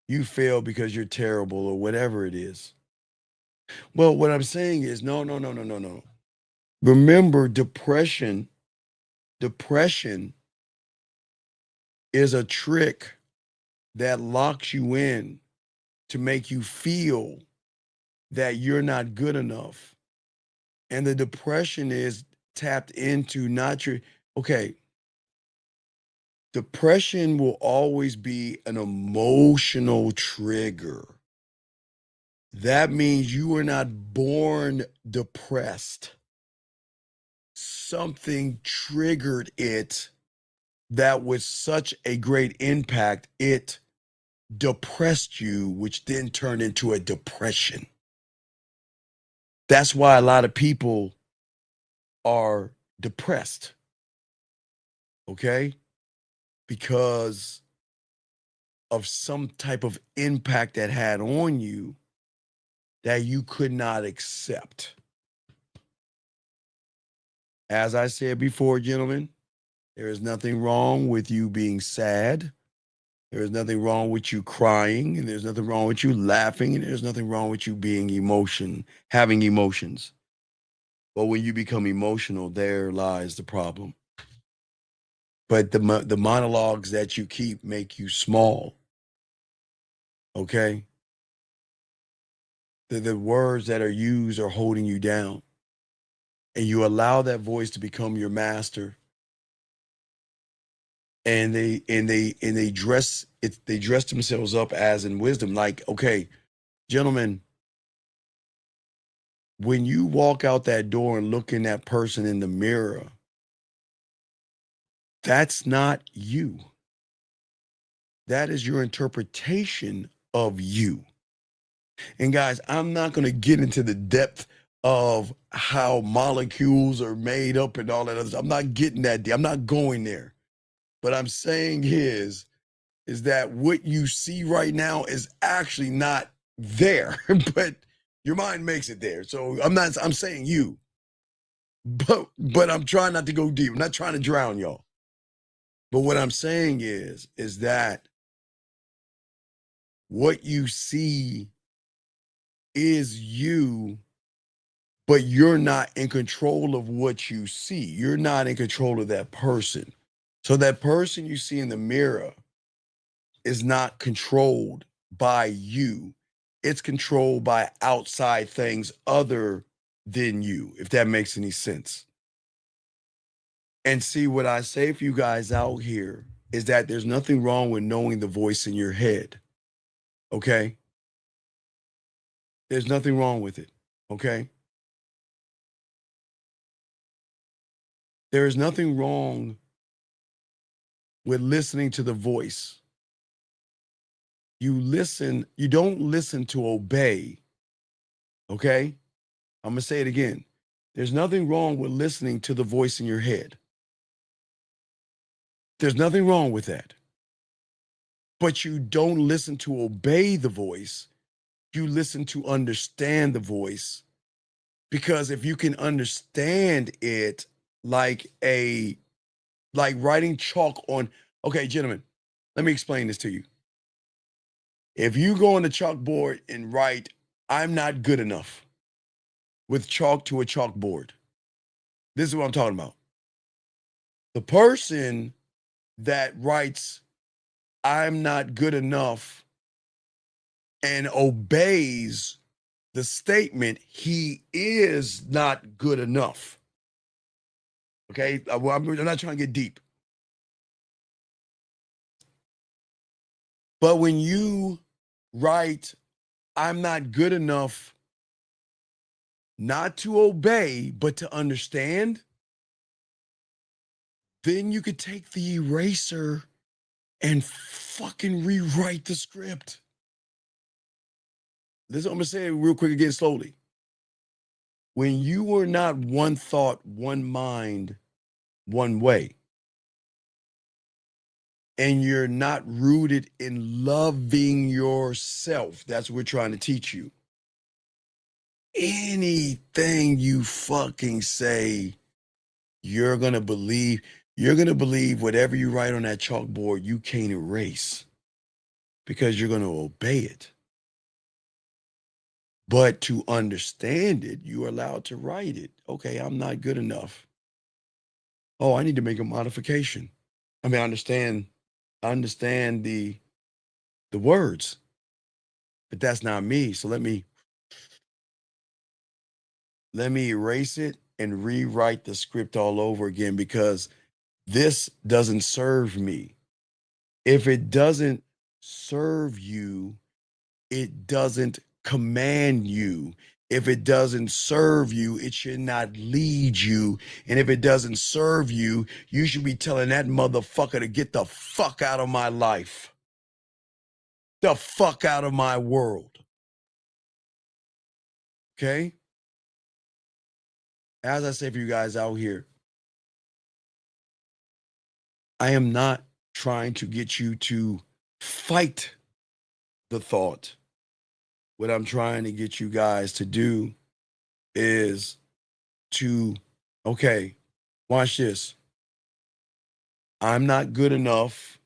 S14: You fail because you're terrible or whatever it is. Well, what I'm saying is no. Remember, depression is a trick that locks you in to make you feel that you're not good enough. And the depression is tapped into not your, okay, depression will always be an emotional trigger. That means you were not born depressed. Something triggered it that was such a great impact, it depressed you, which then turned into a depression. That's why a lot of people are depressed. Okay? Because of some type of impact that had on you that you could not accept. As I said before, gentlemen, there is nothing wrong with you being sad. There is nothing wrong with you crying, and there's nothing wrong with you laughing, and there's nothing wrong with you being having emotions. But when you become emotional, there lies the problem. But the monologues that you keep make you small. Okay? The words that are used are holding you down. And you allow that voice to become your master. And they dress themselves up as in wisdom. Like, okay, gentlemen, when you walk out that door and look in that person in the mirror, that's not you. That is your interpretation of you. And guys, I'm not going to get into the depth of how molecules are made up and all that other stuff. I'm not getting that deep. I'm not going there. But I'm saying is that what you see right now is actually not there, but your mind makes it there. So I'm saying you, but I'm trying not to go deep. I'm not trying to drown y'all. But what I'm saying is that what you see is you, but you're not in control of what you see. You're not in control of that person. So that person you see in the mirror is not controlled by you. It's controlled by outside things other than you, if that makes any sense. And see, what I say for you guys out here is that there's nothing wrong with knowing the voice in your head. Okay? There's nothing wrong with it. Okay? There is nothing wrong with listening to the voice. You don't listen to obey. Okay? I'm going to say it again. There's nothing wrong with listening to the voice in your head. There's nothing wrong with that. But you don't listen to obey the voice. You listen to understand the voice. Because if you can understand it like writing chalk on, okay, gentlemen, let me explain this to you. If you go on the chalkboard and write, I'm not good enough, with chalk to a chalkboard, this is what I'm talking about. The person that writes, I'm not good enough, and obeys the statement, he is not good enough. Okay, I'm not trying to get deep. But when you write, I'm not good enough, not to obey, but to understand, then you could take the eraser and fucking rewrite the script. Listen, I'm gonna say it real quick again, slowly. When you are not one thought, one mind, one way, and you're not rooted in loving yourself, that's what we're trying to teach you. Anything you fucking say, you're gonna believe whatever you write on that chalkboard, you can't erase because you're gonna obey it. But to understand it, you're allowed to write it. Okay, I'm not good enough. Oh, I need to make a modification. I mean, I understand the words, but that's not me. So let me erase it and rewrite the script all over again, because this doesn't serve me. If it doesn't serve you, it doesn't command you. If it doesn't serve you, it should not lead you. And if it doesn't serve you, you should be telling that motherfucker to get the fuck out of my life. The fuck out of my world. Okay? As I say for you guys out here, I am not trying to get you to fight the thought. What I'm trying to get you guys to do is to, okay, watch this. I'm not good enough.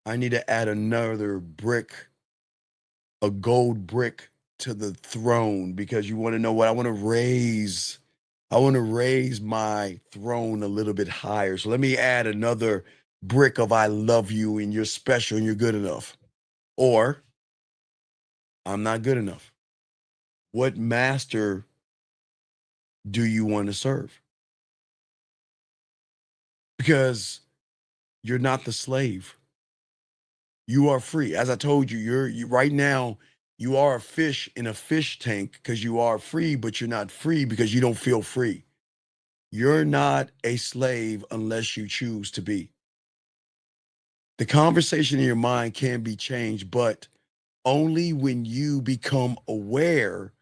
S14: I need to add another brick, a gold brick to the throne, because you want to know what? I want to raise my throne a little bit higher. So let me add another brick of I love you and you're special and you're good enough. Or I'm not good enough. What master do you want to serve? Because you're not the slave. You are free. As I told you, you right now, you are a fish in a fish tank because you are free, but you're not free because you don't feel free. You're not a slave unless you choose to be. The conversation in your mind can be changed, but only when you become aware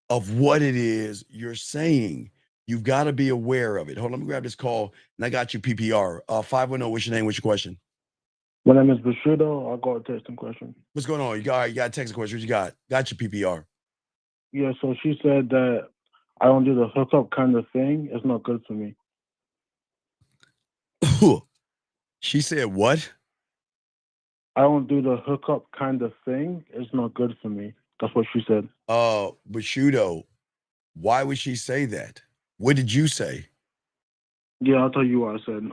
S14: of what it is you're saying. You've got to be aware of it. Hold on, let me grab this call, and I got you PPR. 510, what's your name? What's your question?
S9: My name is Bushido. I got a texting question.
S14: What's going on? You got a text question. What you got? Got your PPR.
S9: Yeah, so she said that I don't do the hookup kind of thing. It's not good for me.
S14: She said what?
S9: I don't do the hookup kind of thing. It's not good for me. That's what she said.
S14: Bushido, why would she say that? What did you say?
S9: Yeah, I'll tell you what I said.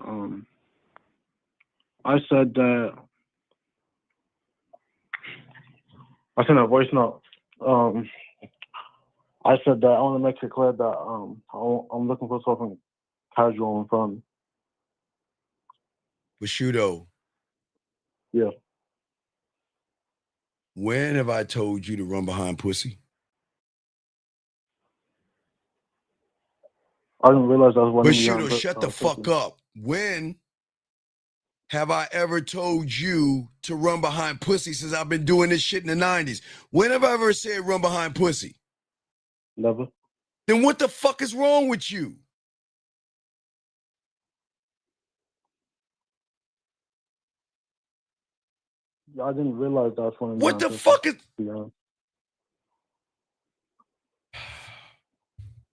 S9: I said that I sent a voice note. I said that I want to make it clear that I'm looking for something casual and fun.
S14: Bushido.
S9: Yeah.
S14: When have I told you to run behind pussy?
S9: I didn't realize I was one
S14: Bushido,
S9: of the
S14: shut the fuck up. When have I ever told you to run behind pussy since I've been doing this shit in the 90s? When have I ever said run behind pussy?
S9: Never.
S14: Then what the fuck is wrong with you?
S9: I didn't realize that was one of
S14: What the fuck is...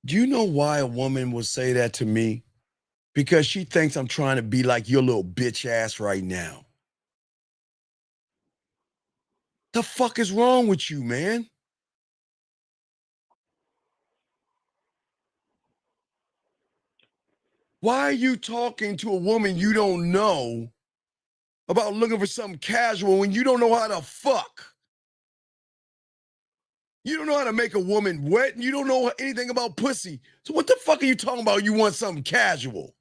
S9: Do
S14: you know why a woman will say that to me? Because she thinks I'm trying to be like your little bitch ass right now. The fuck is wrong with you, man? Why are you talking to a woman you don't know about looking for something casual when you don't know how to fuck? You don't know how to make a woman wet, and you don't know anything about pussy. So what the fuck are you talking about? You want something casual?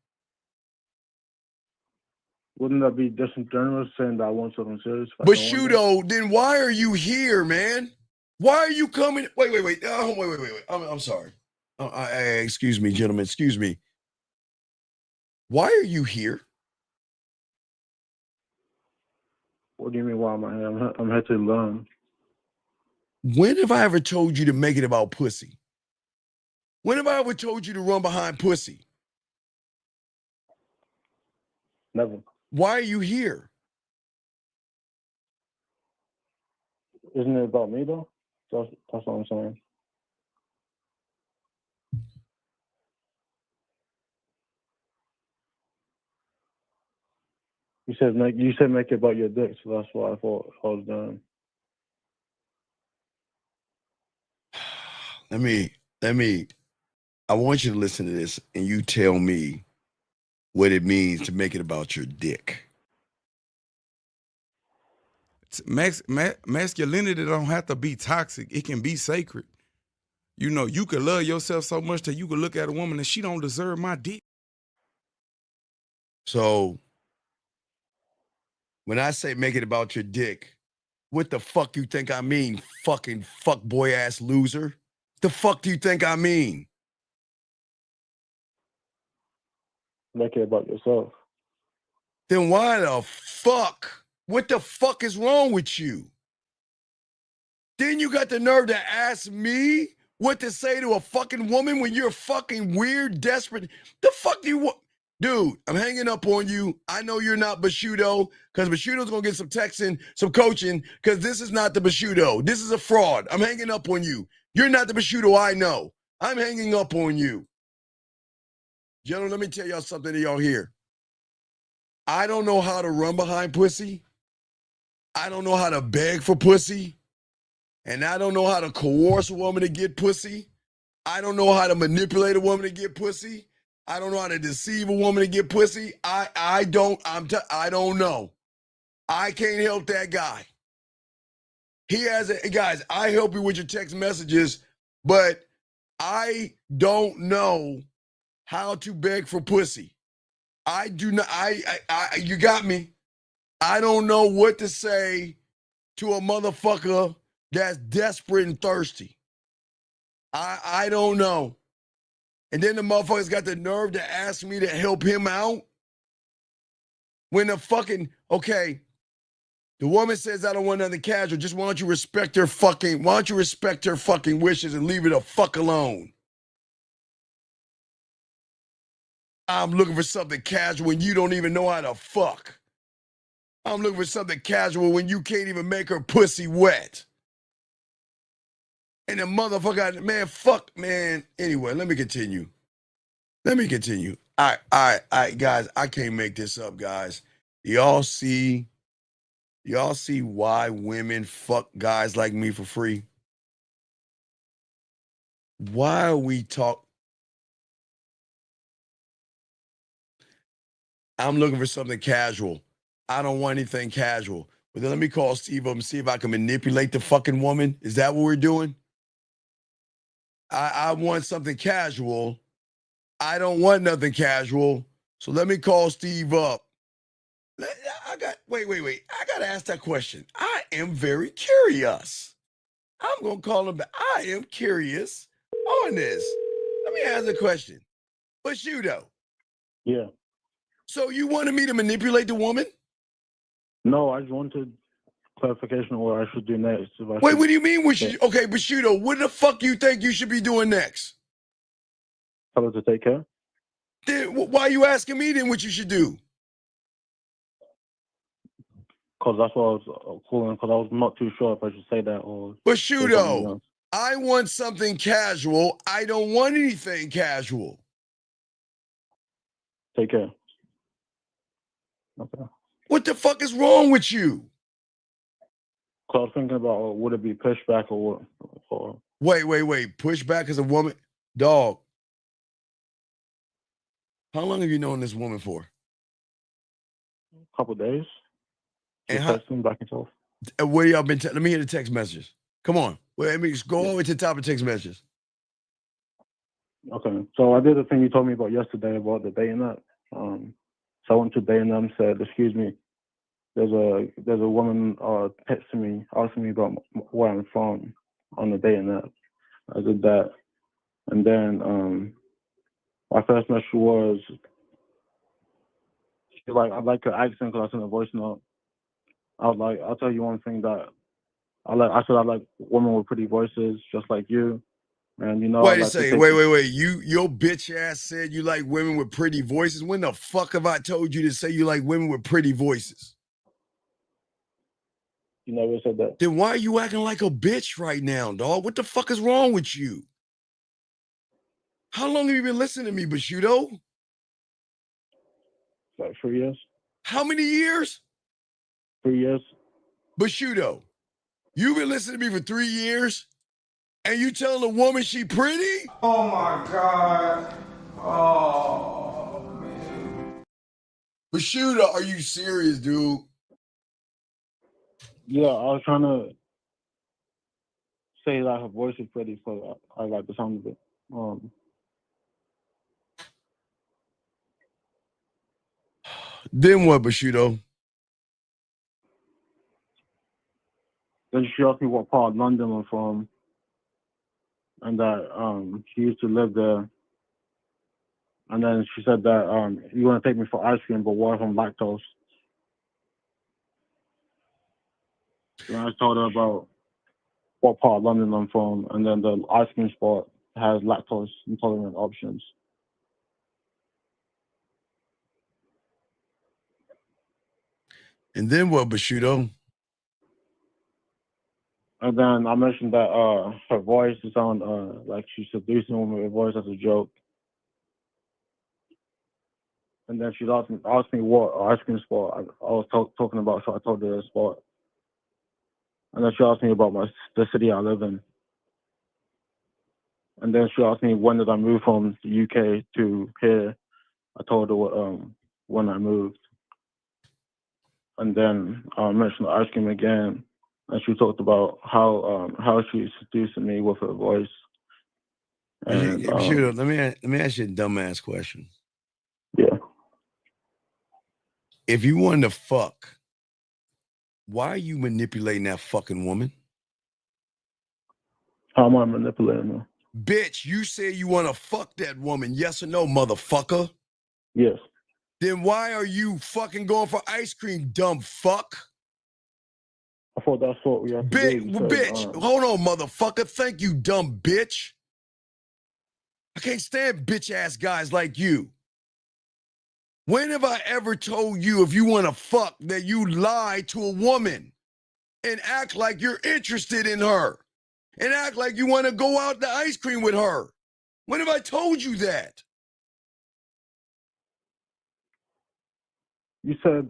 S9: Wouldn't that be disingenuous saying that I want something serious?
S14: Bushido, then why are you here, man? Why are you coming? Wait. Wait. I'm sorry. Excuse me, gentlemen. Excuse me. Why are you here?
S9: What do you mean, why am I here? I'm here to learn.
S14: When have I ever told you to make it about pussy? When have I ever told you to run behind pussy?
S9: Never.
S14: Why are you here?
S9: Isn't it about me, though? That's what I'm saying. You said make it about your dick, so that's why I thought I was done.
S14: I want you to listen to this and you tell me what it means to make it about your dick.
S10: Masculinity don't have to be toxic. It can be sacred. You know, you could love yourself so much that you could look at a woman and she don't deserve my dick.
S14: So when I say make it about your dick, what the fuck you think I mean, fucking fuckboy ass loser? The fuck do you think I mean?
S9: Make it about yourself.
S14: Then why the fuck? What the fuck is wrong with you? Then you got the nerve to ask me what to say to a fucking woman when you're fucking weird, desperate. The fuck do you want? Dude, I'm hanging up on you. I know you're not Bashudo, because Bashudo's going to get some texting, some coaching, because this is not the Bashudo. This is a fraud. I'm hanging up on you. You're not the Bashudo I know. I'm hanging up on you. Gentlemen, let me tell y'all something to y'all here. I don't know how to run behind pussy. I don't know how to beg for pussy. And I don't know how to coerce a woman to get pussy. I don't know how to manipulate a woman to get pussy. I don't know how to deceive a woman to get pussy. I don't know. I can't help that guy. Guys, I help you with your text messages, but I don't know how to beg for pussy. I do not, you got me. I don't know what to say to a motherfucker that's desperate and thirsty. I don't know. And then the motherfucker's got the nerve to ask me to help him out. When the fucking, okay, the woman says, I don't want nothing casual. Just why don't you respect her fucking wishes and leave it the fuck alone? I'm looking for something casual when you don't even know how to fuck. I'm looking for something casual when you can't even make her pussy wet. And the motherfucker, man, fuck, man. Anyway, let me continue. All right, guys, I can't make this up, guys. Y'all see why women fuck guys like me for free? Why are we I'm looking for something casual. I don't want anything casual. But then let me call Steve up and see if I can manipulate the fucking woman. Is that what we're doing? I want something casual. I don't want nothing casual. So let me call Steve up. Wait. I got to ask that question. I am very curious. I'm going to call him back. I am curious on this. Let me ask a question. Bashudo.
S9: Yeah.
S14: So you wanted me to manipulate the woman?
S9: No, I just wanted clarification on what I should do next.
S14: Wait, what do you mean? Okay, Bashudo, what the fuck you think you should be doing next?
S9: Tell her to take care.
S14: Then why are you asking me then what you should do?
S9: Because that's what I was calling, because I was not too sure if I should say that or...
S14: Bashudo, I want something casual. I don't want anything casual.
S9: Take care. Okay.
S14: What the fuck is wrong with you?
S9: Because I was thinking about, would it be pushback or what?
S14: Wait. Pushback as a woman? Dog. How long have you known this woman for?
S9: A couple of days.
S14: And
S9: texting back and forth.
S14: Where y'all been? Let me hear the text messages. Come on. Let me just go all the way to the top of text messages.
S9: Okay. So I did the thing you told me about yesterday about the dating app. So I went to dating app and said, excuse me, there's a woman texting me, asking me about where I'm from on the dating app. I did that. And then my first message was, I like her accent because I sent a voice note. I was like, I'll tell you one thing that I like women with pretty voices, just like you. And
S14: Wait a second. Wait. Your bitch ass said you like women with pretty voices. When the fuck have I told you to say you like women with pretty voices?
S9: You never said that.
S14: Then why are you acting like a bitch right now, dog? What the fuck is wrong with you? How long have you been listening to me, Bashudo?
S9: Like 3 years.
S14: How many years?
S9: 3 years.
S14: Bashudo, you've been listening to me for 3 years? And you telling a woman she pretty?
S6: Oh my God. Oh man.
S14: Bashudo, are you serious, dude?
S9: Yeah, I was trying to say that her voice is pretty, so I like the sound of it.
S14: Then what, Bashudo?
S9: Then she asked me what part of London I'm from, and that she used to live there. And then she said that you want to take me for ice cream, but what if I'm lactose? And I told her about what part of London I'm from, and then the ice cream spot has lactose intolerant options.
S14: And then what, Bushido?
S9: And then I mentioned that her voice sound like she's seducing women with her voice as a joke. And then she asked me what ice cream spot I was talking about, so I told her the spot. And then she asked me about the city I live in. And then she asked me when did I move from the UK to here. I told her when I moved. And then I mentioned the ice cream again, and she talked about how she's seducing me with her voice. And
S14: Bushido, let me ask you a dumbass question.
S9: Yeah.
S14: If you wanted to fuck, why are you manipulating that fucking woman?
S9: How am I manipulating her?
S14: Bitch, you say you want to fuck that woman, yes or no, motherfucker?
S9: Yes.
S14: Then why are you fucking going for ice cream, dumb fuck?
S9: I thought that's what we have to do.
S14: Bitch, hold on, motherfucker. Thank you, dumb bitch. I can't stand bitch-ass guys like you. When have I ever told you if you want to fuck that you lie to a woman and act like you're interested in her and act like you want to go out to ice cream with her? When have I told you that?
S9: You said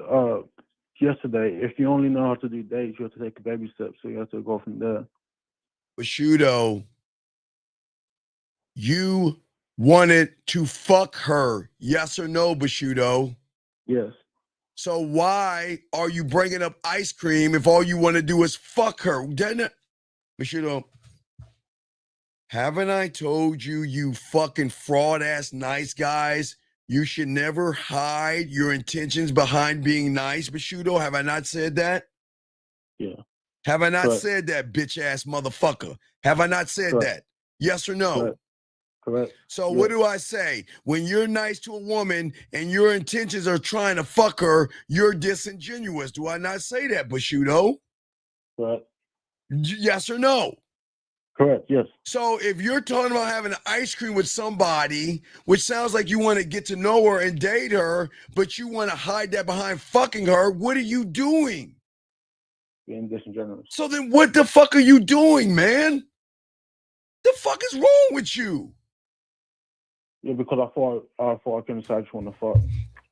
S9: yesterday, if you only know how to do dates, you have to take a baby step, so you have to go from there.
S14: Bushido, you wanted to fuck her, yes or no, Bushido?
S9: Yes.
S14: So why are you bringing up ice cream if all you want to do is fuck her? Bushido, haven't I told you, you fucking fraud-ass nice guys, you should never hide your intentions behind being nice, Bushido? Have I not said that?
S9: Yeah.
S14: Have I not
S9: Correct.
S14: said that, bitch-ass motherfucker? Have I not said
S9: Correct.
S14: that? Yes or no?
S9: Correct.
S14: So
S9: Yes.
S14: what do I say? When you're nice to a woman and your intentions are trying to fuck her, you're disingenuous. Do I not say that, Bushido?
S9: Correct.
S14: Yes or no?
S9: Correct, yes.
S14: So if you're talking about having ice cream with somebody, which sounds like you want to get to know her and date her, but you want to hide that behind fucking her, what are you doing?
S9: Being disingenuous.
S14: So then what the fuck are you doing, man? The fuck is wrong with you?
S9: Yeah, because I thought I couldn't decide just want to fuck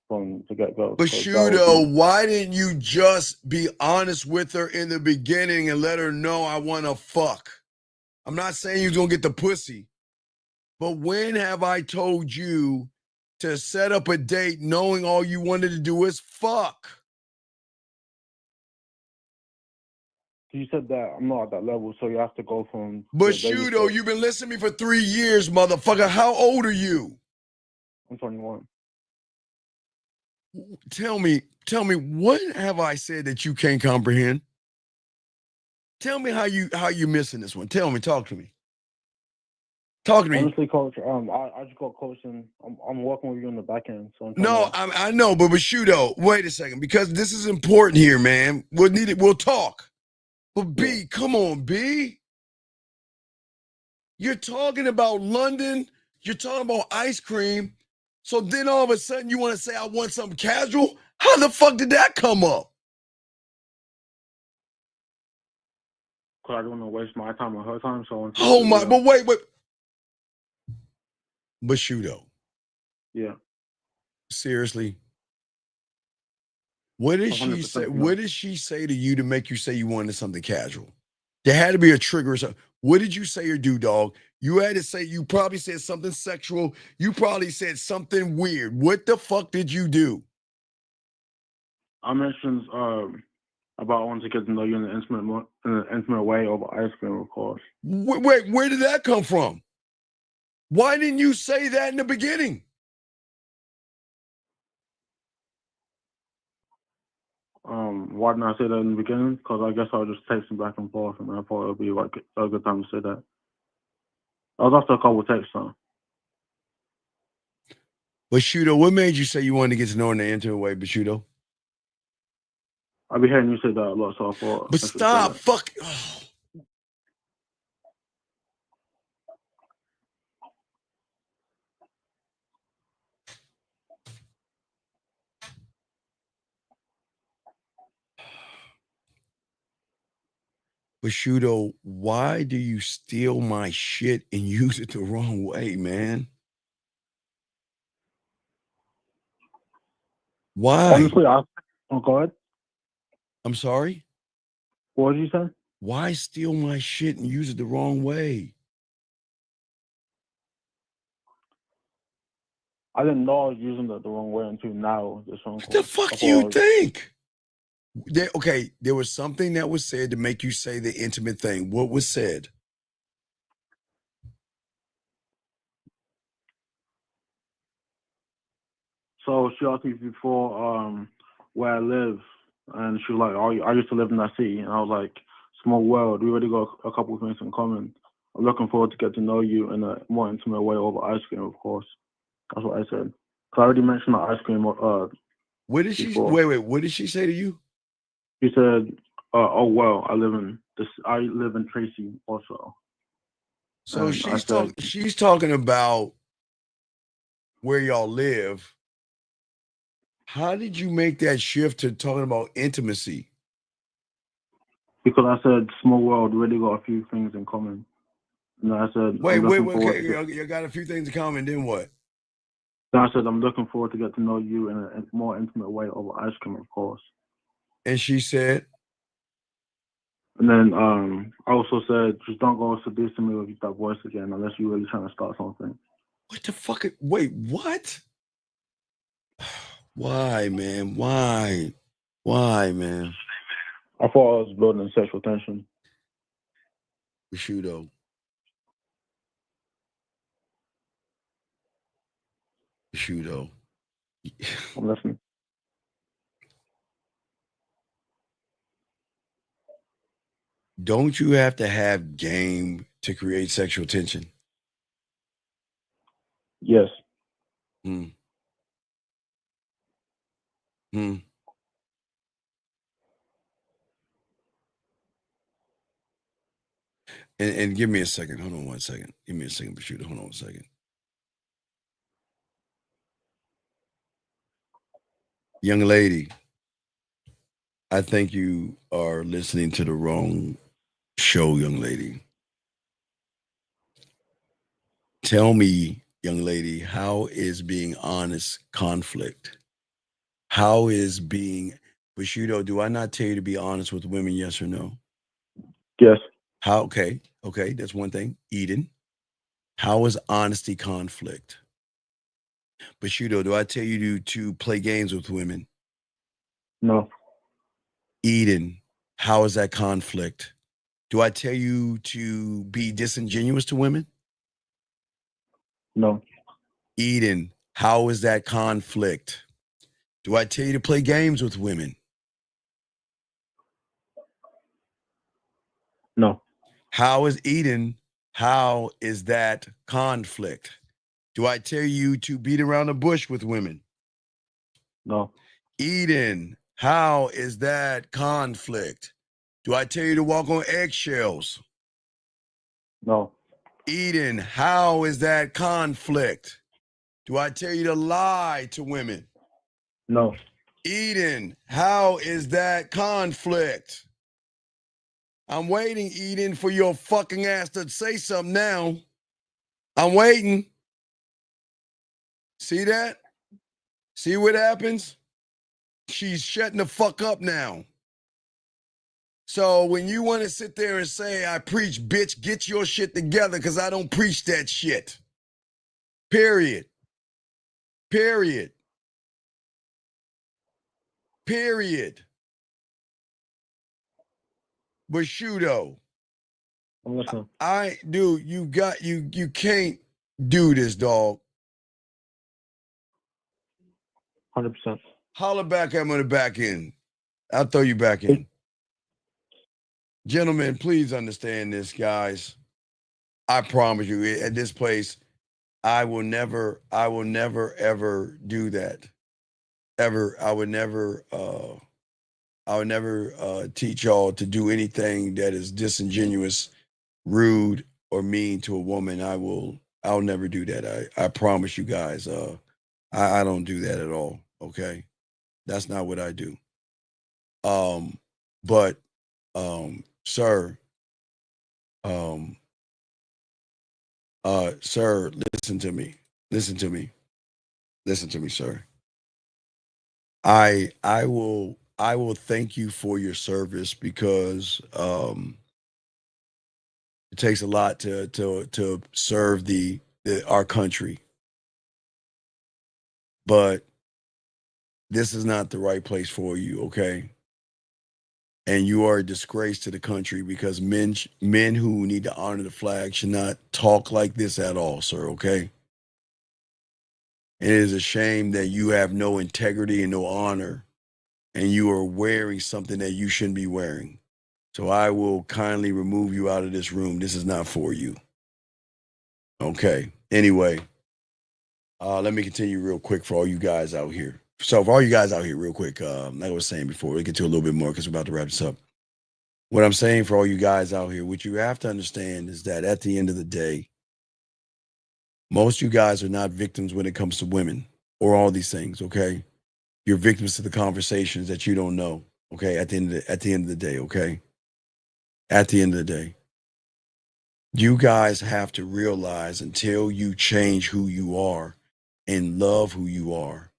S9: from the get-go.
S14: Bushido, why didn't you just be honest with her in the beginning and let her know I want to fuck? I'm not saying you're going to get the pussy, but when have I told you to set up a date knowing all you wanted to do is fuck?
S9: You said that I'm not at that level, so you have to go from...
S14: Bushido, you've been listening to me for 3 years, motherfucker. How old are you?
S9: I'm 21.
S14: Tell me, what have I said that you can't comprehend? Tell me how you missing this one. Tell me, talk to me. Talk to me.
S9: Honestly, coach, I just got coaching. I'm working with you on the back end. So
S14: I know, but Bushido, wait a second, because this is important here, man. We'll talk. But B, come on, B. You're talking about London. You're talking about ice cream. So then all of a sudden you want to say I want something casual? How the fuck did that come up?
S9: Because I don't want to waste my time or her time. So
S14: Oh my, but wait. Bushido.
S9: Yeah.
S14: Seriously. What did she say? What did she say to you to make you say you wanted something casual? There had to be a trigger or something. What did you say or do, dog? You had to say, you probably said something sexual. You probably said something weird. What the fuck did you do?
S9: I mentioned about wanting to get to know you in an intimate way over ice cream, of course.
S14: Wait, where did that come from? Why didn't you say that in the beginning?
S9: Why didn't I say that in the beginning? Because I guess I was just texting back and forth, and I thought it would be like a good time to say that. I was after a couple of texts, though.
S14: Bushido, what made you say you wanted to get to know her in an intimate way, Bushido?
S9: I be hearing you say that a lot, so I thought.
S14: But stop, fuck. Oh. Bushido, why do you steal my shit and use it the wrong way, man? Why?
S9: Honestly, oh, go ahead.
S14: I'm sorry?
S9: What did you say?
S14: Why steal my shit and use it the wrong way?
S9: I didn't know I was using it the wrong way until now. This phone
S14: What
S9: call.
S14: the fuck do you think? There was something that was said to make you say the intimate thing. What was said?
S9: So she asked me before where I live, and she was like, "Oh, I used to live in that city," and I was like, "Small world. We already got a couple of things in common. I'm looking forward to get to know you in a more intimate way over ice cream, of course." That's what I said. So I already mentioned the ice cream.
S14: What did she
S9: before.
S14: wait? What did she say to you?
S9: She said, "Oh well, I live in Tracy also."
S14: So
S9: And
S14: she's talking about where y'all live. How did you make that shift to talking about intimacy?
S9: Because I said small world, really got a few things in common. And I said,
S14: Wait, okay, you got a few things in common, then what?
S9: Then I said, I'm looking forward to get to know you in a more intimate way over ice cream, of course.
S14: And she said?
S9: And then I also said, just don't go seducing me with that voice again unless you're really trying to start something.
S14: What the fuck? Wait, what? Why, man? Why? Why, man?
S9: I thought I was building sexual tension.
S14: Bushido. Bushido.
S9: I'm listening.
S14: Don't you have to have game to create sexual tension?
S9: Yes.
S14: Hmm. Hmm. And give me a second. Hold on 1 second. Give me a second, Bushido. Hold on 1 second. Young lady, I think you are listening to the wrong show, young lady. Tell me, young lady, how is being honest conflict? How is being, Bushido, do I not tell you to be honest with women, yes or no?
S9: Yes.
S14: How, okay, that's one thing. Eden, how is honesty conflict? Bushido, do I tell you to play games with women?
S9: No.
S14: Eden, how is that conflict? Do I tell you to be disingenuous to women?
S9: No.
S14: Eden, how is that conflict? Do I tell you to play games with women?
S9: No.
S14: How is Eden? How is that conflict? Do I tell you to beat around the bush with women?
S9: No.
S14: Eden, how is that conflict? Do I tell you to walk on eggshells?
S9: No.
S14: Eden, how is that conflict? Do I tell you to lie to women?
S9: No.
S14: Eden, how is that conflict? I'm waiting, Eden, for your fucking ass to say something now. I'm waiting. See that? See what happens? She's shutting the fuck up now. So when you want to sit there and say, I preach, bitch, get your shit together because I don't preach that shit. Period. Period. Period. Bushido.
S9: I'm listening.
S14: Dude, you can't do this, dog.
S9: 100%.
S14: Holler back at me on the back end. I'll throw you back in. Gentlemen, please understand this, guys. I promise you, at this place, I will never, ever do that. Ever. I would never teach y'all to do anything that is disingenuous, rude, or mean to a woman. I'll never do that. I promise you guys. I don't do that at all. Okay. That's not what I do. But sir, Um, sir, listen to me. Listen to me. Listen to me, sir. I will thank you for your service because it takes a lot to serve our country. But this is not the right place for you, okay? And you are a disgrace to the country because men who need to honor the flag should not talk like this at all, sir, okay? It is a shame that you have no integrity and no honor, and you are wearing something that you shouldn't be wearing. So I will kindly remove you out of this room. This is not for you. Okay. Anyway, let me continue real quick for all you guys out here. So for all you guys out here, real quick, like I was saying before, we'll get to a little bit more because we're about to wrap this up. What I'm saying for all you guys out here, what you have to understand is that at the end of the day, most of you guys are not victims when it comes to women or all these things, okay? You're victims to the conversations that you don't know, okay? At the end of the day, okay? At the end of the day. You guys have to realize until you change who you are and love who you are,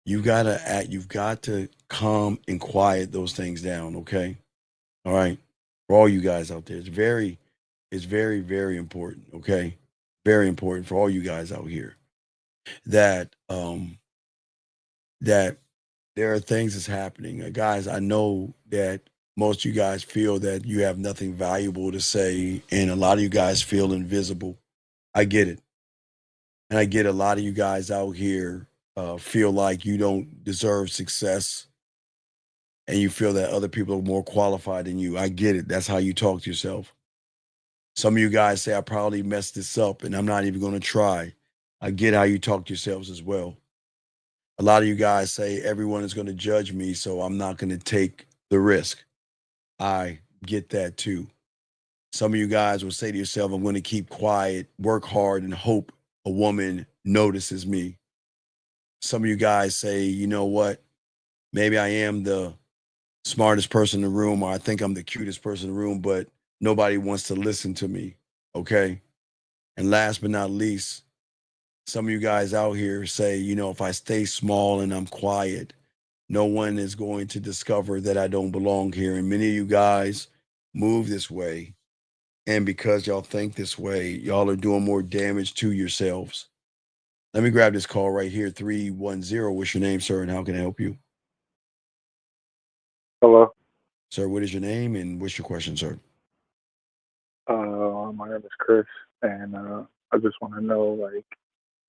S14: you've got to calm and quiet those things down, okay? All right? For all you guys out there, it's very, very important, okay? Very important for all you guys out here that that there are things that's happening. Guys, I know that most of you guys feel that you have nothing valuable to say, and a lot of you guys feel invisible. I get it. And I get a lot of you guys out here feel like you don't deserve success and you feel that other people are more qualified than you. I get it. That's how you talk to yourself. Some of you guys say, I probably messed this up and I'm not even going to try. I get how you talk to yourselves as well. A lot of you guys say everyone is going to judge me, so I'm not going to take the risk. I get that too. Some of you guys will say to yourself, I'm going to keep quiet, work hard, and hope a woman notices me. Some of you guys say, you know what? Maybe I am the smartest person in the room, or I think I'm the cutest person in the room, but nobody wants to listen to me. Okay. And last but not least, some of you guys out here say, you know, if I stay small and I'm quiet, no one is going to discover that I don't belong here. And many of you guys move this way. And because y'all think this way, y'all are doing more damage to yourselves. Let me grab this call right here, 310. What's your name, sir, and how can I help you?
S17: Hello.
S14: Sir, what is your name and what's your question, sir?
S17: My name is Chris, and I just want to know, like,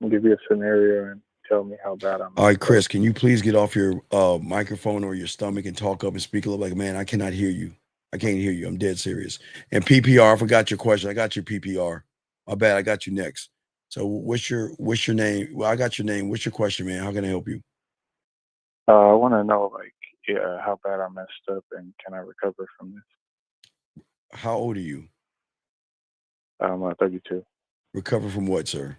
S17: give you a scenario and tell me how bad I'm.
S14: All right, Chris, can you please get off your microphone or your stomach and talk up and speak a little like, man, I cannot hear you. I can't hear you. I'm dead serious. And PPR, I forgot your question. I got your PPR. My bad. I got you next. So what's your name? Well, I got your name. What's your question, man? How can I help you?
S17: I want to know, like, how bad I messed up and can I recover from this?
S14: How old are you?
S17: I'm 32.
S14: Recover from what, sir?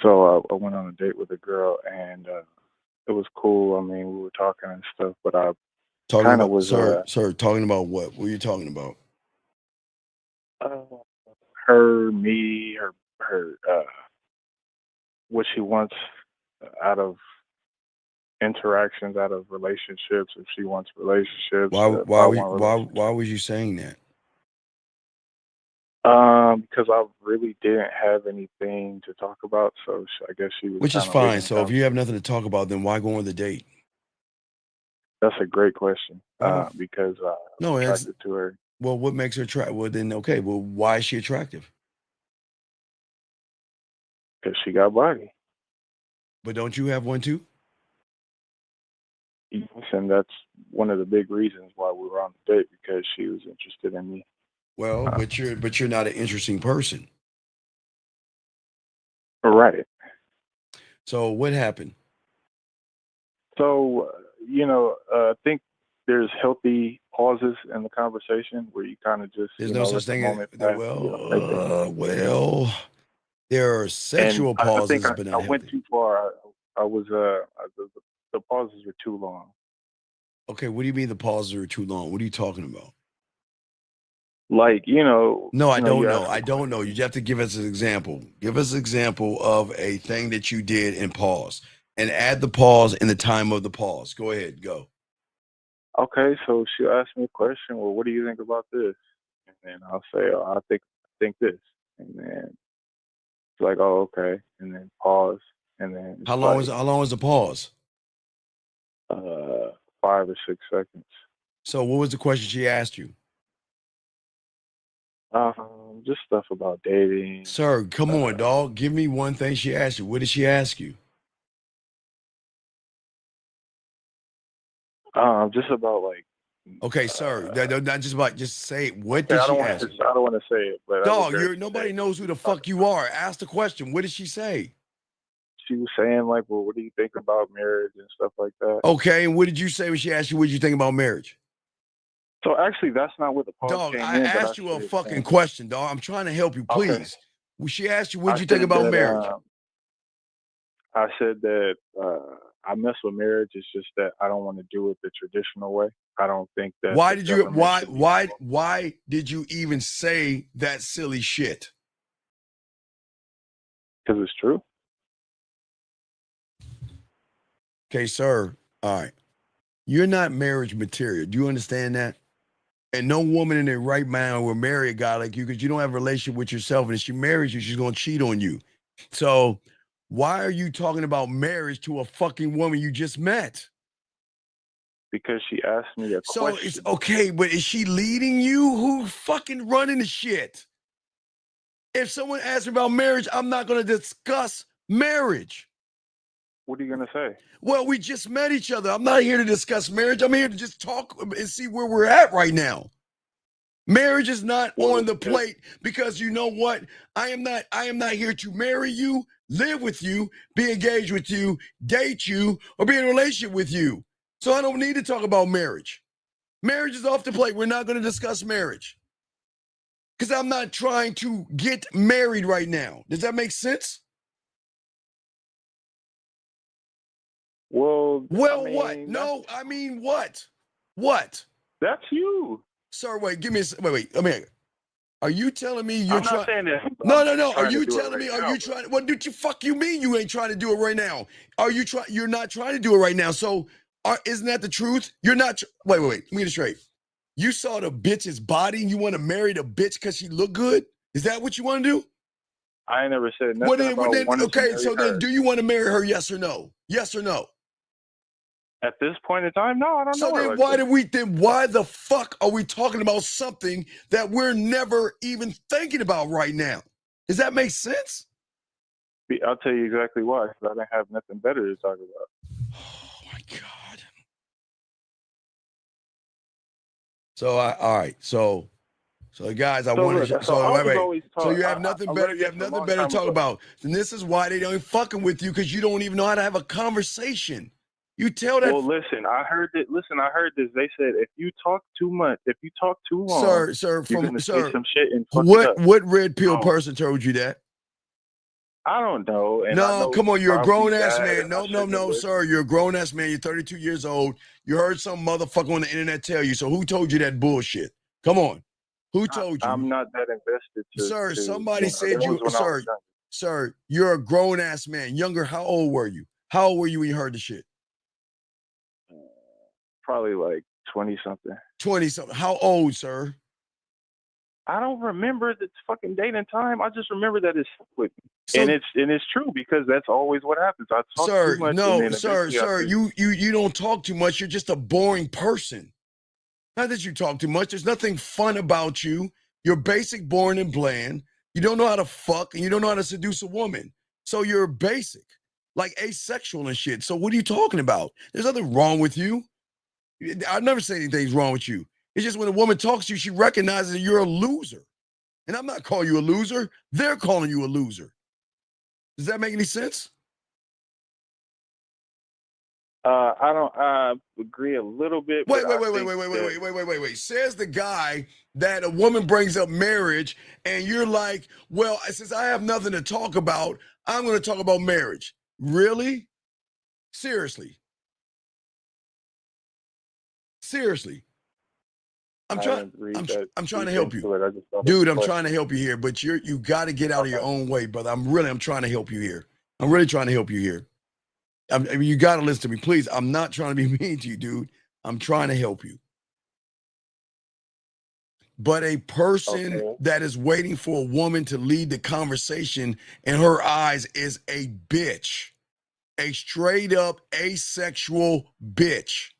S17: So I went on a date with a girl, and it was cool. I mean, we were talking and stuff, but I kind of was.
S14: Sir, talking about what? What are you talking about?
S17: Her, me, her, what she wants out of interactions, out of relationships. If she wants relationships,
S14: Why was you saying that?
S17: Because I really didn't have anything to talk about, so I guess she was.
S14: Which is fine. So if you have nothing to talk about, then why go on the date?
S17: That's a great question. Because I'm attracted to her.
S14: Well, what makes her attractive? Well, then okay. Well, why is she attractive?
S17: Because she got body.
S14: But don't you have one too?
S17: Yes, and that's one of the big reasons why we were on the date, because she was interested in me.
S14: Well, but you're not an interesting person.
S17: Right.
S14: So what happened?
S17: So, I think there's healthy pauses in the conversation where you kind of just,
S14: There's no such thing as, well, there are sexual pauses, but not
S17: I went too far. I was, the pauses were too long.
S14: Okay, what do you mean the pauses are too long? What are you talking about?
S20: Like,
S14: No, I don't
S20: you
S14: know.
S20: ask
S14: I don't know. You have to give us an example. Give us an example of a thing that you did and pause. And add the pause in the time of the pause. Go ahead, go.
S20: okay, so she'll ask me a question. Well, what do you think about this? And then I'll say, oh, I think this. And then it's like, oh, okay. And then pause. And then it's
S14: How long is the pause?
S20: 5 or 6 seconds.
S14: So what was the question she asked you?
S20: Just stuff about dating.
S14: Sir, come on, dog. Give me one thing she asked you. What did she ask you?
S20: Just about like.
S14: Okay, sir. Not just about. Just say it. What
S20: Okay,
S14: did
S20: I
S14: she
S20: don't want
S14: ask
S20: to.
S14: you?
S20: I don't want to say it, but
S14: Dog, nobody knows who the fuck you are. Ask the question. What did she say?
S20: She was saying like, well, what do you think about marriage and stuff like that?
S14: Okay, and what did you say when she asked you what did you think about marriage?
S20: So actually, that's not what the pause
S14: Dog,
S20: came
S14: I
S20: in.
S14: asked you a fucking question, dog. I'm trying to help you, please.
S20: Okay.
S14: Well, she asked you what you think about marriage.
S20: I said that I mess with marriage. It's just that I don't want to do it the traditional way. I don't think that.
S14: Why did you even say that silly shit?
S20: Because it's true.
S14: Okay, sir. All right. You're not marriage material. Do you understand that? And no woman in their right mind will marry a guy like you because you don't have a relationship with yourself. And if she marries you, she's going to cheat on you. So why are you talking about marriage to a fucking woman you just met?
S20: Because she asked me a question.
S14: So it's okay, but is she leading you? Who fucking running the shit? If someone asks me about marriage, I'm not going to discuss marriage.
S20: What are you going to say?
S14: Well, we just met each other. I'm not here to discuss marriage. I'm here to just talk and see where we're at right now. Marriage is not on the plate because you know what? I am not here to marry you, live with you, be engaged with you, date you, or be in a relationship with you. So I don't need to talk about marriage. Marriage is off the plate. We're not going to discuss marriage. Because I'm not trying to get married right now. Does that make sense?
S20: Well,
S14: what? No, I mean what? What?
S20: That's you.
S14: Sir, wait, wait. I mean, are you telling me you're trying?
S20: I'm not saying that.
S14: No. Are you telling me, are you trying? What do you fuck you mean you ain't trying to do it right now? You're not trying to do it right now. So isn't that the truth? You're not, wait. Let me get it straight. You saw the bitch's body and you want to marry the bitch because she looked good? Is that what you want to do?
S20: I ain't never said nothing about wanting to marry her.
S14: Then do you want to marry her, yes or no? Yes or no?
S20: At this point in time, no, I don't know.
S14: So then why the fuck are we talking about something that we're never even thinking about right now? Does that make sense?
S20: I'll tell you exactly why. Because I didn't have nothing better to talk about.
S14: Oh my God. So all right. So guys, I wanted you. So wait. So you have nothing better. You have nothing better to talk about. And this is why they don't fucking with you because you don't even know how to have a conversation. You tell that.
S20: Well, listen, I heard this. They said if you talk too much, if you talk too long,
S14: sir,
S20: you're gonna say some shit and fuck it up.
S14: What red pill person told you that?
S20: I don't know. And
S14: no, come on, you're a grown ass man. No, sir, you're a grown ass man. You're 32 years old. You heard some motherfucker on the internet tell you. So who told you that bullshit? Come on, who told you?
S20: I'm not that invested.
S14: Sir, somebody said you. Sir, you're a grown ass man. Younger. How old were you? How old were you when you heard the shit?
S20: Probably like 20 something.
S14: 20 something. How old, sir?
S20: I don't remember the fucking date and time. I just remember that it's with me. And it's true because that's always what happens. I talk too much.
S14: No, sir, you don't talk too much. You're just a boring person. Not that you talk too much. There's nothing fun about you. You're basic, boring, and bland. You don't know how to fuck, and you don't know how to seduce a woman. So you're basic, like asexual and shit. So what are you talking about? There's nothing wrong with you. I've never said anything's wrong with you. It's just when a woman talks to you, she recognizes that you're a loser. And I'm not calling you a loser. They're calling you a loser. Does that make any sense?
S20: I agree a little bit.
S14: Wait. Says the guy that a woman brings up marriage and you're like, well, since I have nothing to talk about, I'm going to talk about marriage. Really? Seriously. I'm
S20: I
S14: trying.
S20: didn't read that
S14: I'm trying to
S20: deep
S14: help you,
S20: into it. I just thought it
S14: dude.
S20: was
S14: I'm
S20: a
S14: trying to
S20: question.
S14: help you here, but you got to get out of your own way, brother. I'm trying to help you here. I'm really trying to help you here. I mean, you got to listen to me, please. I'm not trying to be mean to you, dude. I'm trying to help you. But a person that is waiting for a woman to lead the conversation in her eyes is a bitch, a straight up asexual bitch.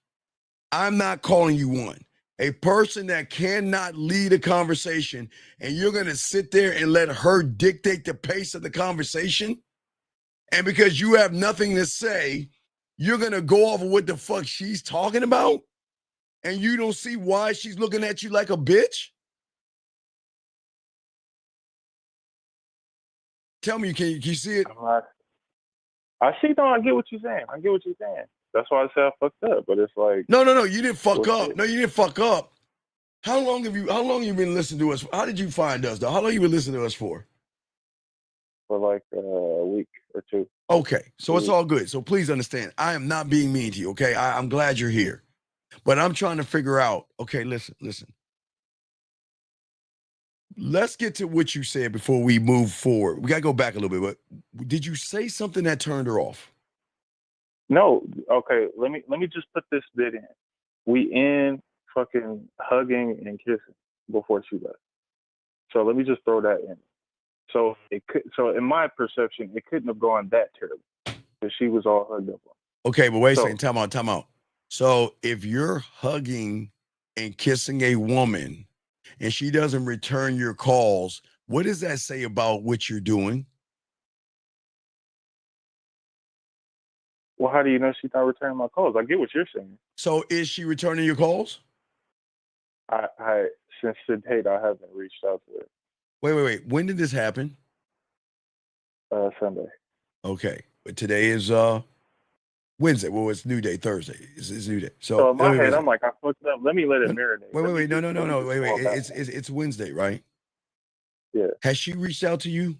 S14: I'm not calling you one. A person that cannot lead a conversation and you're going to sit there and let her dictate the pace of the conversation. And because you have nothing to say, you're going to go off of what the fuck she's talking about. And you don't see why she's looking at you like a bitch. Tell me, can you see it?
S20: I see. No, I get what you're saying. That's why I said I fucked up. But it's like,
S14: No, you didn't fuck up.
S20: shit.
S14: No, you didn't fuck up. How long have you been listening to us? How did you find us, though? How long you been listening to us for?
S20: For like a week or two.
S14: Okay, so it's all good. So please understand, I am not being mean to you, okay? I'm glad you're here. But I'm trying to figure out, okay, listen. Let's get to what you said before we move forward. We got to go back a little bit, but did you say something that turned her off?
S20: No. Okay. Let me just put this bit in. We in fucking hugging and kissing before she left. So let me just throw that in. So so in my perception, it couldn't have gone that terribly because she was all hugged up on.
S14: Okay, but wait a second. Time out. So if you're hugging and kissing a woman and she doesn't return your calls, what does that say about what you're doing?
S20: Well, how do you know she's not returning my calls? I get what you're saying.
S14: So is she returning your calls?
S20: I since the date I haven't reached out to her.
S14: Wait. When did this happen?
S20: Sunday.
S14: Okay, but today is Wednesday. Well, it's new day. Thursday. It's new day.
S20: So in my head, I'm like, I fucked up. Let me let it marinate.
S14: Wait. No. Wait. It's Wednesday, right?
S20: Yeah.
S14: Has she reached out to you?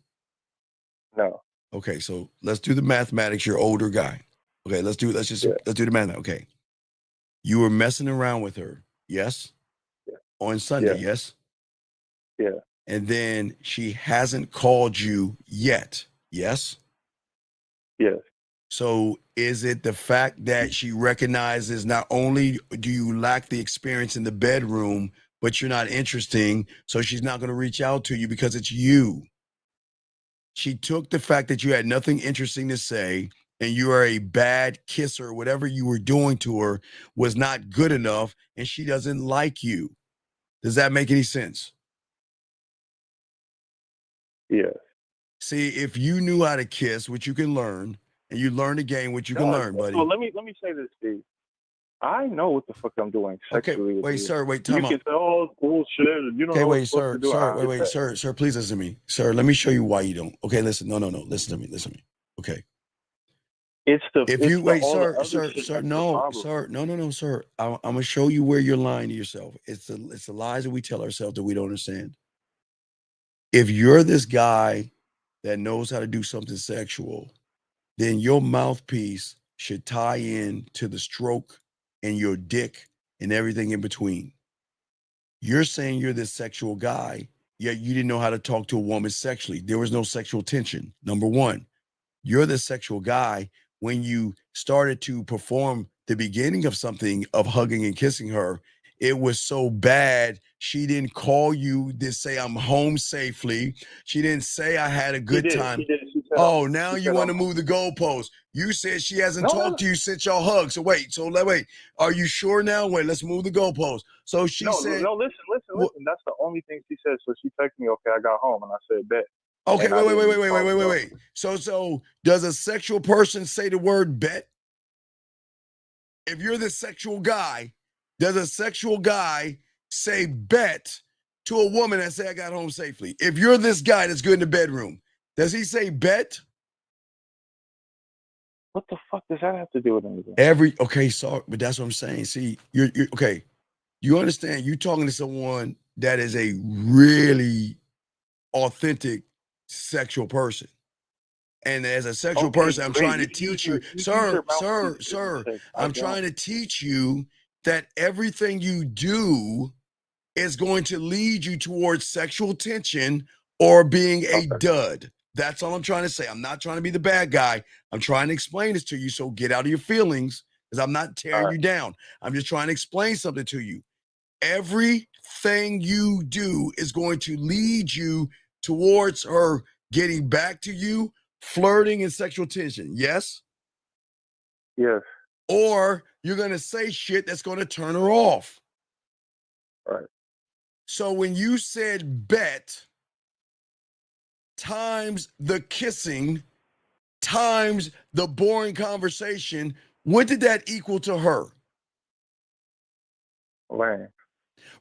S20: No.
S14: Okay, so let's do the mathematics. You're older guy. Okay, let's do the math. Okay. You were messing around with her, yes?
S20: Yeah.
S14: On Sunday, yes?
S20: Yeah.
S14: And then she hasn't called you yet, yes?
S20: Yes.
S14: So is it the fact that she recognizes not only do you lack the experience in the bedroom, but you're not interesting, so she's not going to reach out to you because it's you? She took the fact that you had nothing interesting to say and you are a bad kisser, whatever you were doing to her was not good enough, and she doesn't like you. Does that make any sense?
S20: Yes.
S14: See, if you knew how to kiss, which you can learn, and you learn the game, which you can learn, buddy.
S20: So let me say this, Steve. I know what the fuck I'm doing sexually.
S14: Okay, wait, sir, wait,
S20: you
S14: time out.
S20: You can say, oh, bullshit. You don't know what you're supposed to do.
S14: Sir, please listen to me. Sir, let me show you why you don't. Okay, listen, no, listen to me. Okay.
S20: It's the
S14: if
S20: it's
S14: you
S20: the,
S14: wait,
S20: all
S14: sir,
S20: the other
S14: sir,
S20: shit
S14: sir,
S20: that's the
S14: no,
S20: problem.
S14: sir. I'm gonna show you where you're lying to yourself. It's the lies that we tell ourselves that we don't understand. If you're this guy that knows how to do something sexual, then your mouthpiece should tie in to the stroke and your dick and everything in between. You're saying you're this sexual guy, yet you didn't know how to talk to a woman sexually. There was no sexual tension. Number one, you're the sexual guy when you started to perform the beginning of something of hugging and kissing her. It was so bad. She didn't call you to say I'm home safely. She didn't say I had a good time.
S20: She did. She said,
S14: Oh, now you want to move the goalpost. You said she hasn't talked to you since y'all hugged. So wait. Are you sure now? Wait, let's move the goalpost. So she said.
S20: No, listen. That's the only thing she said. So she texted me, okay, I got home. And I said, bet.
S14: Okay, wait. So does a sexual person say the word bet? If you're the sexual guy, does a sexual guy say bet to a woman that say I got home safely? If you're this guy that's good in the bedroom, does he say bet?
S20: What the fuck does that have to do with anything?
S14: Okay, sorry, but that's what I'm saying. See, you're okay. You understand? You're talking to someone that is a really authentic sexual person. And as a sexual person, I'm trying to teach you, sir, I'm trying to teach you that everything you do is going to lead you towards sexual tension or being a dud. That's all I'm trying to say. I'm not trying to be the bad guy. I'm trying to explain this to you, so get out of your feelings, because I'm not tearing you down. I'm just trying to explain something to you. Everything you do is going to lead you towards her getting back to you, flirting and sexual tension. Yes?
S20: Yes.
S14: Or you're going to say shit that's going to turn her off.
S20: Right.
S14: So when you said bet times the kissing times the boring conversation, what did that equal to her?
S20: Lame.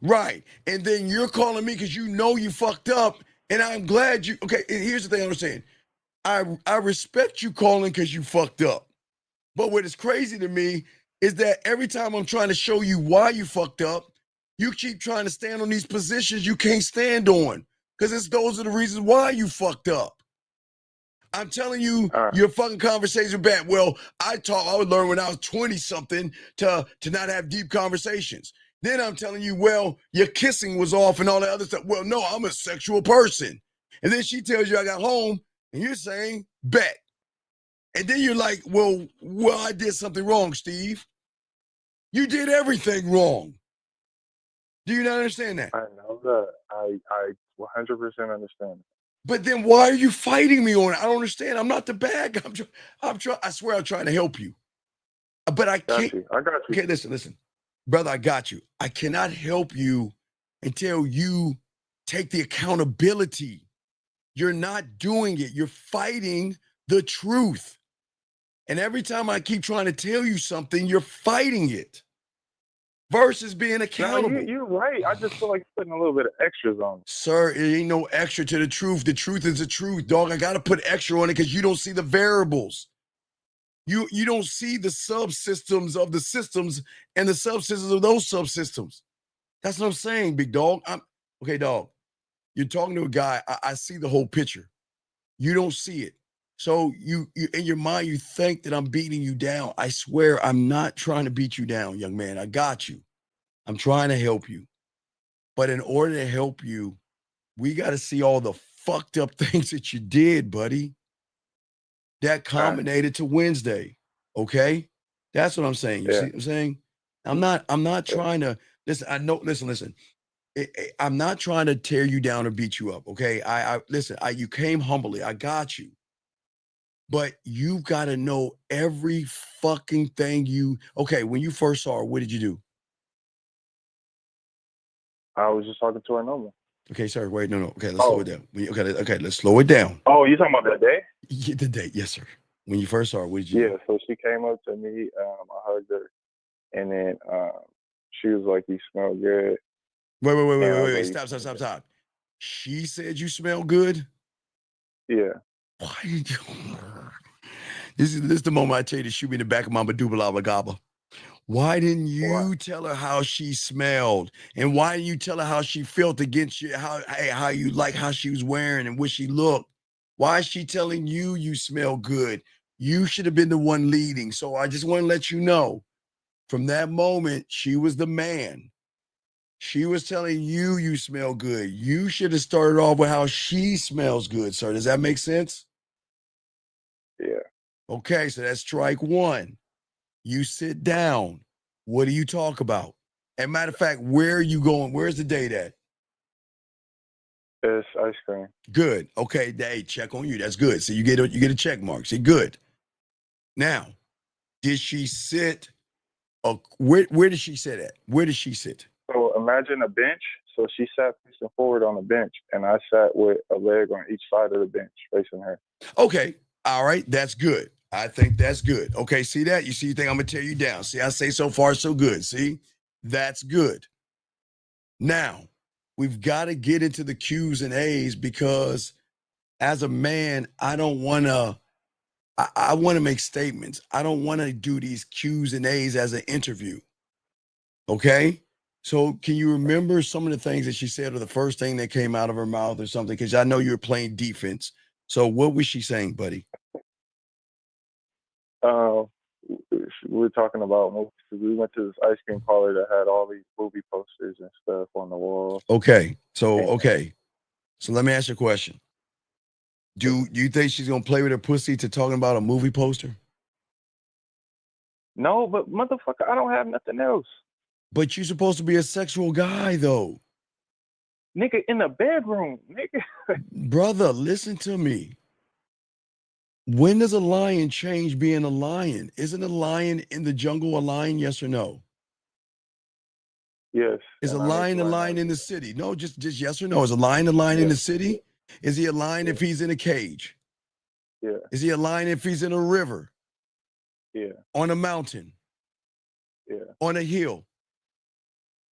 S14: Right. And then you're calling me because you know you fucked up. And I'm glad you, okay, and here's the thing I'm saying. I respect you calling because you fucked up. But what is crazy to me is that every time I'm trying to show you why you fucked up, you keep trying to stand on these positions you can't stand on. Because those are the reasons why you fucked up. I'm telling you, your fucking conversations are bad. Well, I would learn when I was 20-something to not have deep conversations. Then I'm telling you, well, your kissing was off and all that other stuff. Well, no, I'm a sexual person. And then she tells you I got home, and you're saying, bet. And then you're like, well, I did something wrong, Steve. You did everything wrong. Do you not understand that?
S20: I know that. I 100% understand.
S14: But then why are you fighting me on it? I don't understand. I'm not the bad guy. I swear I'm trying to help you. But I can't.
S20: I got you.
S14: Okay, listen. Brother, I got you. I cannot help you until you take the accountability. You're not doing it. You're fighting the truth. And every time I keep trying to tell you something, you're fighting it. Versus being accountable.
S20: No, you're right. I just feel like you're putting a little bit of extras on it.
S14: Sir, it ain't no extra to the truth. The truth is the truth, dog. I got to put extra on it because you don't see the variables. You don't see the subsystems of the systems and the subsystems of those subsystems. That's what I'm saying, big dog. Okay, dog. You're talking to a guy. I see the whole picture. You don't see it. So you in your mind, you think that I'm beating you down. I swear I'm not trying to beat you down, young man. I got you. I'm trying to help you. But in order to help you, we got to see all the fucked up things that you did, buddy. That culminated to Wednesday. Okay? That's what I'm saying. You see what I'm saying? I'm not trying to listen. I know, listen. I'm not trying to tear you down or beat you up. Okay. Listen, you came humbly. I got you. But you got to know every fucking thing okay, when you first saw her, what did you do?
S20: I was just talking to her normal.
S14: Okay, sorry, wait, no. Okay, let's slow it down. Okay, let's slow it down.
S20: Oh, you talking about that day?
S14: Yeah, the day, yes, sir. When you first saw her, what did you do?
S20: Yeah, so she came up to me, I hugged her, and then she was like, "You smell good."
S14: Wait, stop. She said you smell good?
S20: Yeah.
S14: Why did you? This is the moment I tell you to shoot me in the back of my medulla gaba. Why didn't you tell her how she smelled? And why didn't you tell her how she felt against you, how you like how she was wearing and what she looked? Why is she telling you smell good? You should have been the one leading. So I just want to let you know, from that moment, she was the man. She was telling you smell good. You should have started off with how she smells good, sir. Does that make sense?
S20: Yeah.
S14: Okay, so that's strike one. You sit down. What do you talk about? And matter of fact, where are you going? Where's the date at?
S20: It's ice cream.
S14: Good. Okay, hey, check on you. That's good. So you get a check mark. See, good. Now, did she sit? Where did she sit at? Where did she sit?
S20: So imagine a bench. So she sat facing forward on the bench, and I sat with a leg on each side of the bench facing her.
S14: Okay. All right. That's good. I think that's good. Okay. See that? You think I'm going to tear you down. See, I say so far, so good. See, that's good. Now, we've got to get into the Q's and A's because as a man, I don't want to, I want to make statements. I don't want to do these Q's and A's as an interview. Okay. So can you remember some of the things that she said or the first thing that came out of her mouth or something? Because I know you were playing defense. So what was she saying, buddy?
S20: We were talking about movies. We went to this ice cream parlor that had all these movie posters and stuff on the wall.
S14: Okay. So let me ask you a question. Do you think she's gonna play with her pussy to talking about a movie poster?
S20: No, but motherfucker, I don't have nothing else.
S14: But you're supposed to be a sexual guy, though.
S20: Nigga, in the bedroom, nigga.
S14: Brother, listen to me. When does a lion change being a lion? Isn't a lion in the jungle a lion, yes or no?
S20: Yes.
S14: Is a
S20: and I need
S14: lion
S20: to
S14: a
S20: learn
S14: lion
S20: how
S14: in the city? No, just yes or no. Is a lion in the city? Is he a lion if he's in a cage?
S20: Yeah.
S14: Is he a lion if he's in a river?
S20: Yeah.
S14: On a mountain?
S20: Yeah.
S14: On a hill?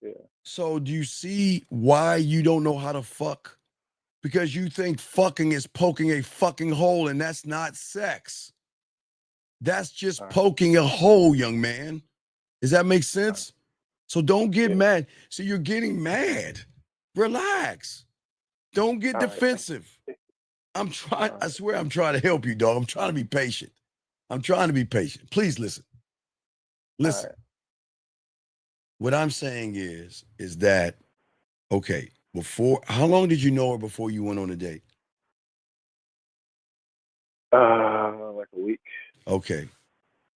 S20: Yeah.
S14: So do you see why you don't know how to fuck? Because you think fucking is poking a fucking hole, and that's not sex. That's just poking a hole, young man. Does that make sense? So don't get mad. So you're getting mad. Relax. Don't get defensive. I'm trying, I swear I'm trying to help you, dog. I'm trying to be patient. Please listen. Listen. What I'm saying is that, okay, how long did you know her before you went on a date?
S20: like a week.
S14: Okay.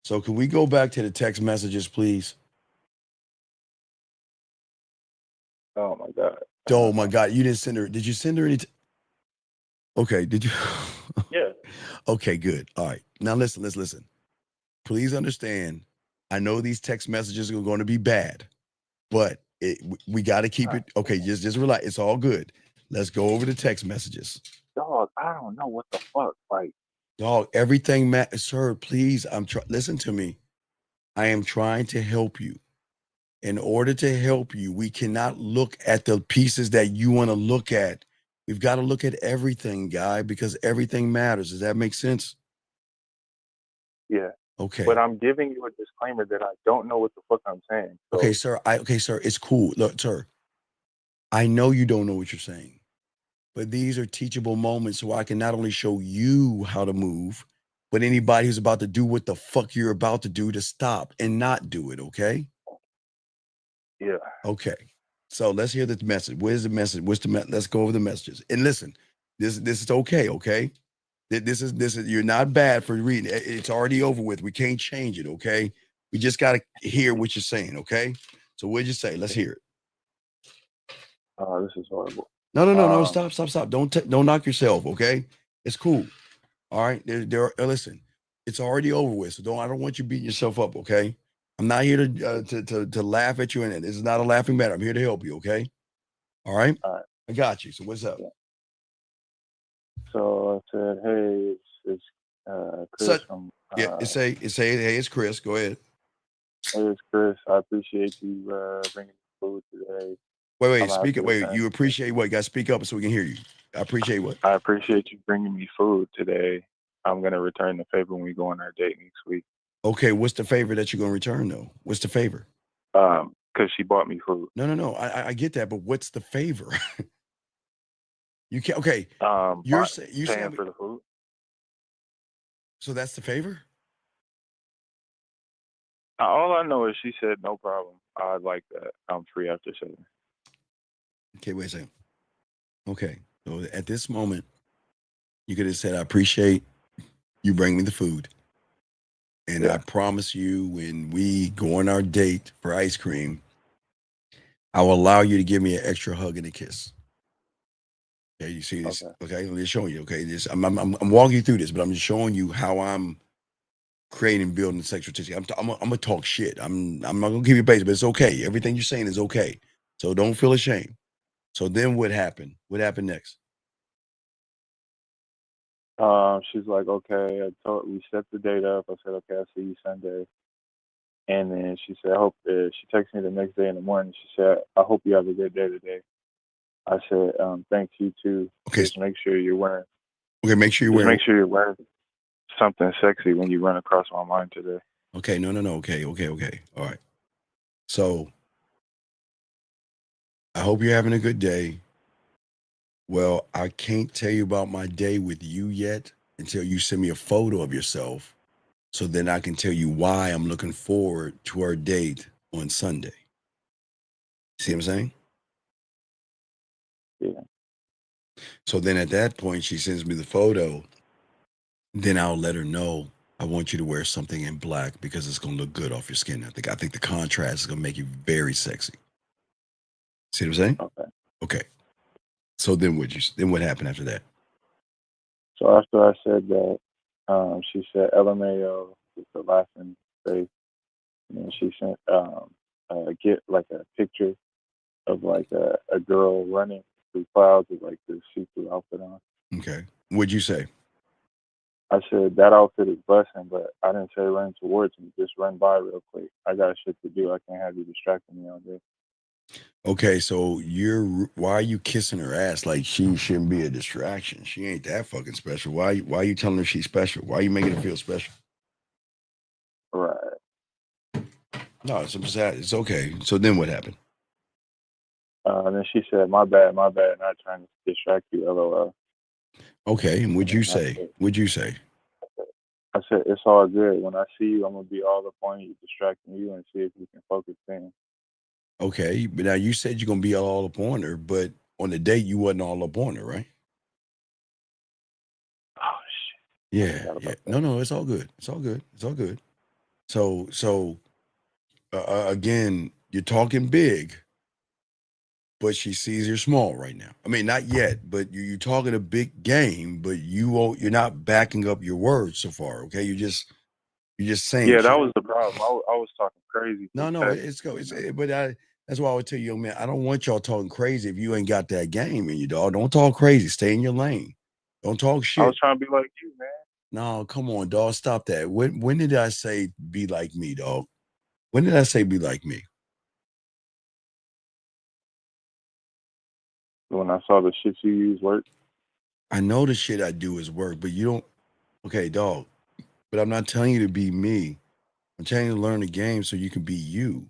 S14: So can we go back to the text messages, please?
S20: Oh my God.
S14: Oh my God. You didn't send her. Did you send her any? Okay. Did you?
S20: Yeah.
S14: Okay, good. All right. Now listen. Please understand. I know these text messages are going to be bad, but we got to keep it. Okay. Just relax. It's all good. Let's go over the text messages.
S20: Dog, I don't know what the fuck. Like,
S14: dog, everything, sir, please. Listen to me. I am trying to help you. In order to help you, we cannot look at the pieces that you want to look at. We've got to look at everything, guy, because everything matters. Does that make sense?
S20: Yeah.
S14: Okay.
S20: But I'm giving you a disclaimer that I don't know what the fuck I'm saying. So.
S14: Okay, sir, it's cool. Look, sir, I know you don't know what you're saying, but these are teachable moments so I can not only show you how to move, but anybody who's about to do what the fuck you're about to do to stop and not do it, okay?
S20: Yeah.
S14: Okay. So let's hear the message. Where's the message? Let's go over the messages. And listen, this is okay, okay? This is you're not bad for reading. It's already over with. We can't change it, okay? We just got to hear what you're saying, okay? So what'd you say? Let's hear it.
S20: This is horrible.
S14: No. Stop. Don't knock yourself, okay? It's cool. All right. Listen, it's already over with. So I don't want you beating yourself up, okay? I'm not here to laugh at you, and this is not a laughing matter. I'm here to help you, okay? All right?
S20: All right.
S14: I got you. So what's up?
S20: Yeah. So I said, hey, it's Chris from.
S14: Hey, it's Chris. Go ahead.
S20: Hey, it's Chris. I appreciate you bringing food today.
S14: Wait, speak up. Wait, you appreciate what? You got to speak up so we can hear you. I appreciate what?
S20: I appreciate you bringing me food today. I'm going to return the favor when we go on our date next week.
S14: Okay, what's the favor that you're going to return, though? What's the favor?
S20: Because she bought me food.
S14: No. I get that, but what's the favor? You can't. Okay.
S20: You're paying for the food.
S14: So that's the favor?
S20: All I know is she said no problem. I like that. I'm free after 7.
S14: Okay, wait a second. Okay, so at this moment, you could have said, "I appreciate you bring me the food, and I promise you, when we go on our date for ice cream, I will allow you to give me an extra hug and a kiss." Okay, you see this? Okay, I'm just showing you. Okay, I'm walking you through this, but I'm just showing you how I'm creating and building sexual tissue. I'm gonna talk shit. I'm not gonna give you base, but it's okay. Everything you're saying is okay. So don't feel ashamed. So then what happened? What happened next?
S20: She's like, okay. We set the date up. I said, okay, I'll see you Sunday. And then she said, I hope. She texted me the next day in the morning. She said, I hope you have a good day today. I said, thanks, you too.
S14: Okay.
S20: Just make sure you're wearing.
S14: Okay, make sure you're wearing
S20: something sexy when you run across my mind today.
S14: Okay, no. Okay. All right. So I hope you're having a good day. Well, I can't tell you about my day with you yet until you send me a photo of yourself. So then I can tell you why I'm looking forward to our date on Sunday. See what I'm saying?
S20: Yeah.
S14: So then at that point, she sends me the photo. Then I'll let her know I want you to wear something in black because it's gonna look good off your skin. I think the contrast is gonna make you very sexy. See what I'm saying?
S20: Okay.
S14: Okay. So then what happened after that?
S20: So after I said that, she said LMAO with the laughing face, and then she sent get like a picture of like a girl running through clouds with like this see-through outfit on.
S14: Okay. What'd you say?
S20: I said that outfit is busting, but I didn't say run towards me. Just run by real quick. I got shit to do. I can't have you distracting me all day.
S14: Okay, so why are you kissing her ass like she shouldn't be a distraction? She ain't that fucking special. Why are you telling her she's special? Why are you making her feel special?
S20: Right.
S14: No, it's okay. So then what happened?
S20: And then she said, my bad, not trying to distract you, LOL.
S14: Okay, and what'd you say?
S20: I said, it's all good. When I see you, I'm going to be all up on you, distracting you, and see if we can focus in.
S14: Okay, but now you said you're going to be all up on her, but on the date, you wasn't all up on her, right?
S20: Oh, shit.
S14: Yeah. No, it's all good. It's all good. So again, you're talking big, but she sees you're small right now. I mean, not yet, but you're talking a big game, but you're not backing up your words so far. Okay, you're just saying.
S20: Yeah,
S14: shit.
S20: that was the problem. I was talking crazy.
S14: No, that's why I would tell you, young man, I don't want y'all talking crazy if you ain't got that game in you, dog. Don't talk crazy. Stay in your lane. Don't talk shit.
S20: I was trying to be like you, man.
S14: No, come on, dog. Stop that. When did I say be like me, dog? When did I say be like me?
S20: When I saw the shit you use work.
S14: I know the shit I do is work, but you don't. Okay, dog. But I'm not telling you to be me. I'm telling you to learn the game so you can be you.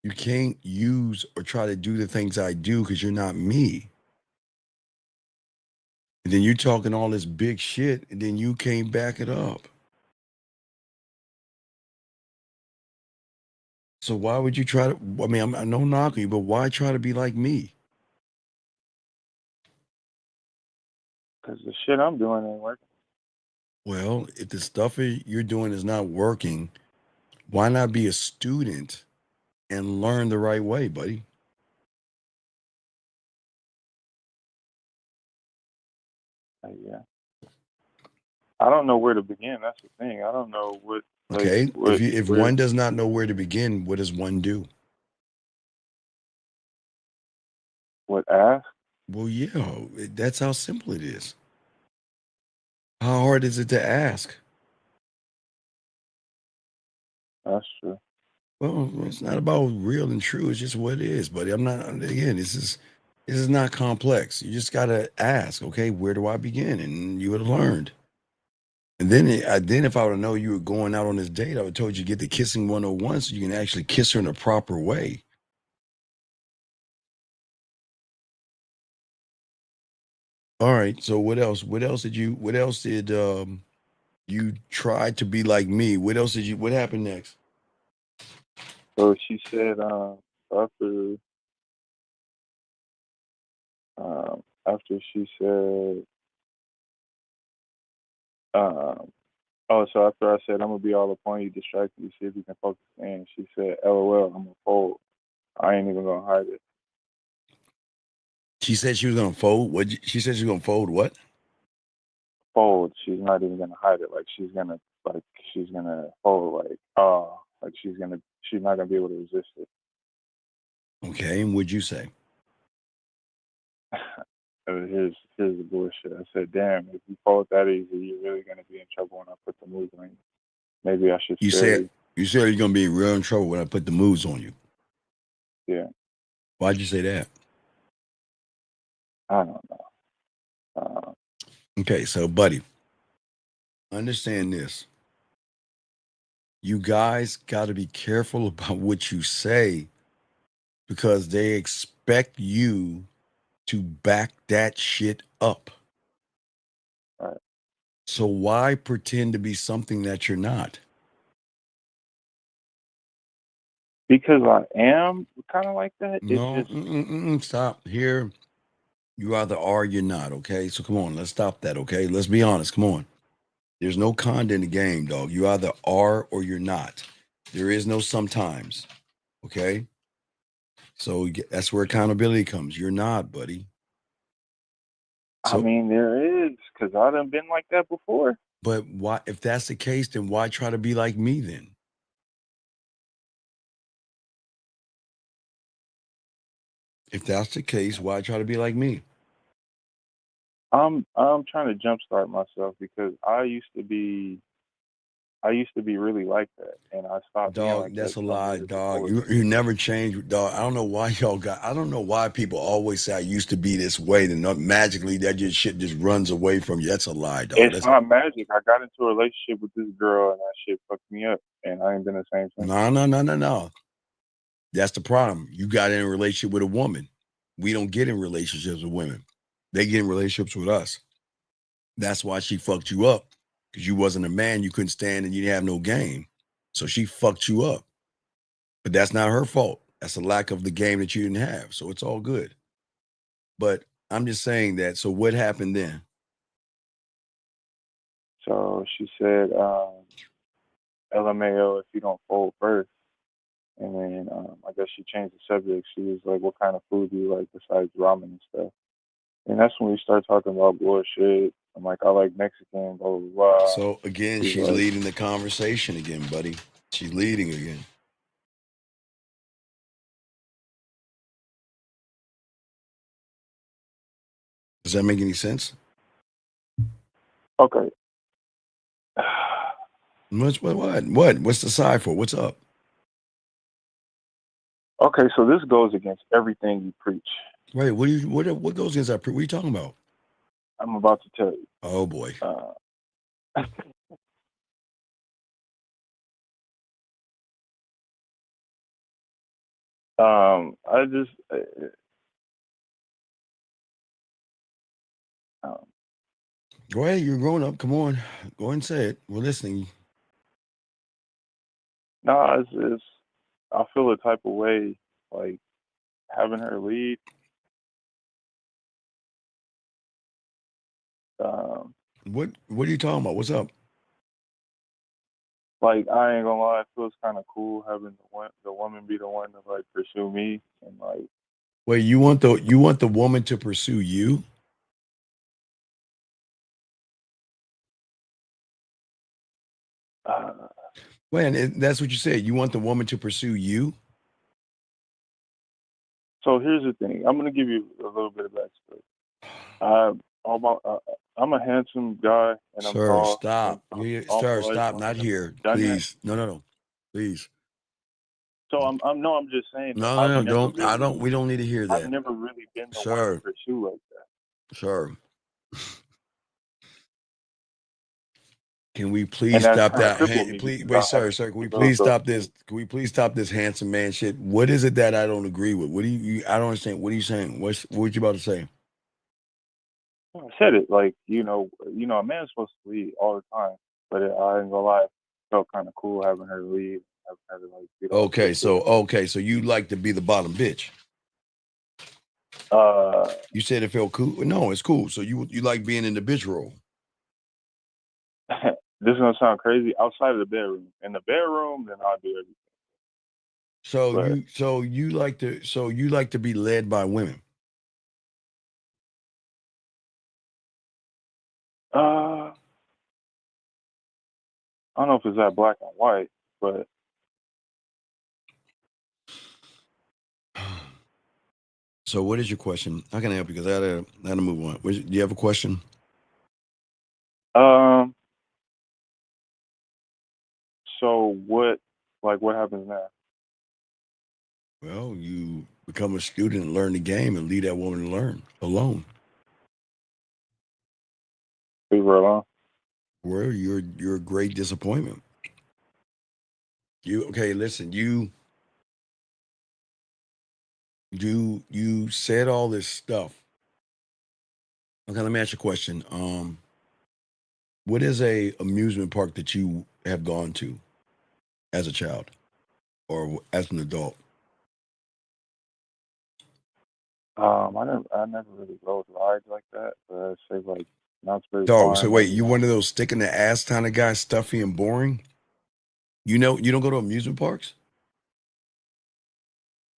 S14: You can't use or try to do the things I do because you're not me. And then you're talking all this big shit, and then you can't back it up. So why would you try to? I mean, I'm no knocking you, but why try to be like me?
S20: Because the shit I'm doing ain't working.
S14: Well, if the stuff you're doing is not working, why not be a student and learn the right way, buddy?
S20: Yeah. I don't know where to begin. That's the thing. I don't know what.
S14: Okay. If one does not know where to begin, what does one do?
S20: What, ask?
S14: Well, yeah, that's how simple it is. How hard is it to ask?
S20: That's true.
S14: Well, it's not about real and true. It's just what it is, buddy. I'm not. Again, this is not complex. You just gotta ask. Okay, where do I begin? And you would have learned. And then, if I would have known you were going out on this date, I would have told you get the kissing 101 so you can actually kiss her in a proper way. All right. So what else? What else did you try to be like me? What happened next?
S20: So she said, after she said, so after I said, I'm going to be all upon you, distract you, see if you can focus in, she said, LOL, I'm going to fold. I ain't even going to hide it.
S14: She said she was going to fold. She said she was going to fold what?
S20: Fold. She's not even going to hide it. Like, she's going to fold, she's not going to be able to resist it.
S14: Okay. And what'd you say?
S20: Here's the bullshit. I said, damn, if you fold that easy, you're really going to be in trouble when I put the moves on you. Maybe I should
S14: You said you're going to be in real trouble when I put the moves on you.
S20: Yeah.
S14: Why'd you say that?
S20: I don't know.
S14: Okay, so buddy, understand this. You guys got to be careful about what you say because they expect you to back that shit up.
S20: All right.
S14: So why pretend to be something that you're not?
S20: Because I am kind of like that.
S14: No,
S20: It just
S14: stop. Here, you either are or you're not, okay? So come on, let's stop that, okay? Let's be honest. Come on. There's no con in the game, dog. You either are or you're not. There is no sometimes, okay? So that's where accountability comes. You're not, buddy.
S20: I mean, there is, because I done been like that before.
S14: But why? If that's the case, then why try to be like me then? If that's the case, why try to be like me?
S20: I'm trying to jumpstart myself because I used to be really like that, and I stopped being
S14: Dog,
S20: like
S14: that's
S20: that
S14: a
S20: some
S14: lie,
S20: years
S14: dog.
S20: before.
S14: You never changed, dog. I don't know why I don't know why people always say I used to be this way, and not magically that just shit just runs away from you. That's a lie, dog.
S20: It's
S14: That's
S20: not magic. I got into a relationship with this girl, and that shit fucked me up, and I ain't been the same since.
S14: no. That's the problem. You got in a relationship with a woman. We don't get in relationships with women. They get in relationships with us. That's why she fucked you up. Because you wasn't a man, you couldn't stand and you didn't have no game. So she fucked you up. But that's not her fault. That's a lack of the game that you didn't have. So it's all good. But I'm just saying that. So what happened then?
S20: So she said, LMAO if you don't fold first. And then I guess she changed the subject. She was like, what kind of food do you like besides ramen and stuff? And that's when we start talking about bullshit. I'm like, I like Mexican, blah, blah, blah.
S14: So again, she's
S20: like,
S14: leading the conversation again, buddy. She's leading again. Does that make any sense?
S20: Okay.
S14: What? What's the side for? What's up?
S20: Okay, so this goes against everything you preach.
S14: Wait, what goes against that? What are you talking about?
S20: I'm about to tell you.
S14: Oh boy.
S20: I just
S14: Go ahead, you're grown up. Come on. Go ahead and say it. We're listening.
S20: no, it's I feel a type of way like having her lead.
S14: What are you talking about? What's up?
S20: Like I ain't gonna lie, it feels kind of cool having the woman be the one to like pursue me and like.
S14: Wait, you want the woman to pursue you? Wait, that's what you said. You want the woman to pursue you?
S20: So here's the thing. I'm gonna give you a little bit of backstory. I'm a handsome guy, and I'm
S14: Sir,
S20: tall.
S14: stop. Sir, stop. Not here. Please. No. Please.
S20: So I'm just saying.
S14: No, don't. We don't need to hear that.
S20: I've never really been the one
S14: Sir.
S20: to pursue like that.
S14: Sir. Can we please stop that? Please, wait, sir. Can we please stop this? Can we please stop this handsome man shit? What is it that I don't agree with? What do you I don't understand. What are you saying? What you about to say?
S20: I said it like a man's supposed to lead all the time, but I ain't gonna lie, it felt kind of cool having her lead, having her to like.
S14: Okay, so you like to be the bottom bitch. You said it felt cool. No, it's cool. So you like being in the bitch role.
S20: This is gonna sound crazy. Outside of the bedroom, in the bedroom, then I'll do everything.
S14: So you like to be led by women.
S20: I don't know if it's that black and white, but
S14: So what is your question? How can I help you? Because I had to move on. Do you have a question?
S20: So what happens now?
S14: Well, you become a student and learn the game and leave that woman to learn alone.
S20: Leave her alone?
S14: Well, you're a great disappointment. Listen, you said all this stuff. Okay, let me ask you a question. What is a amusement park that you have gone to as a child? or as an adult?
S20: I never really rode rides like that, but I say like Knott's Berry
S14: Dog,
S20: Farm.
S14: so wait, you one of those stick in the ass kind of guys, stuffy and boring? You know, you don't go to amusement parks?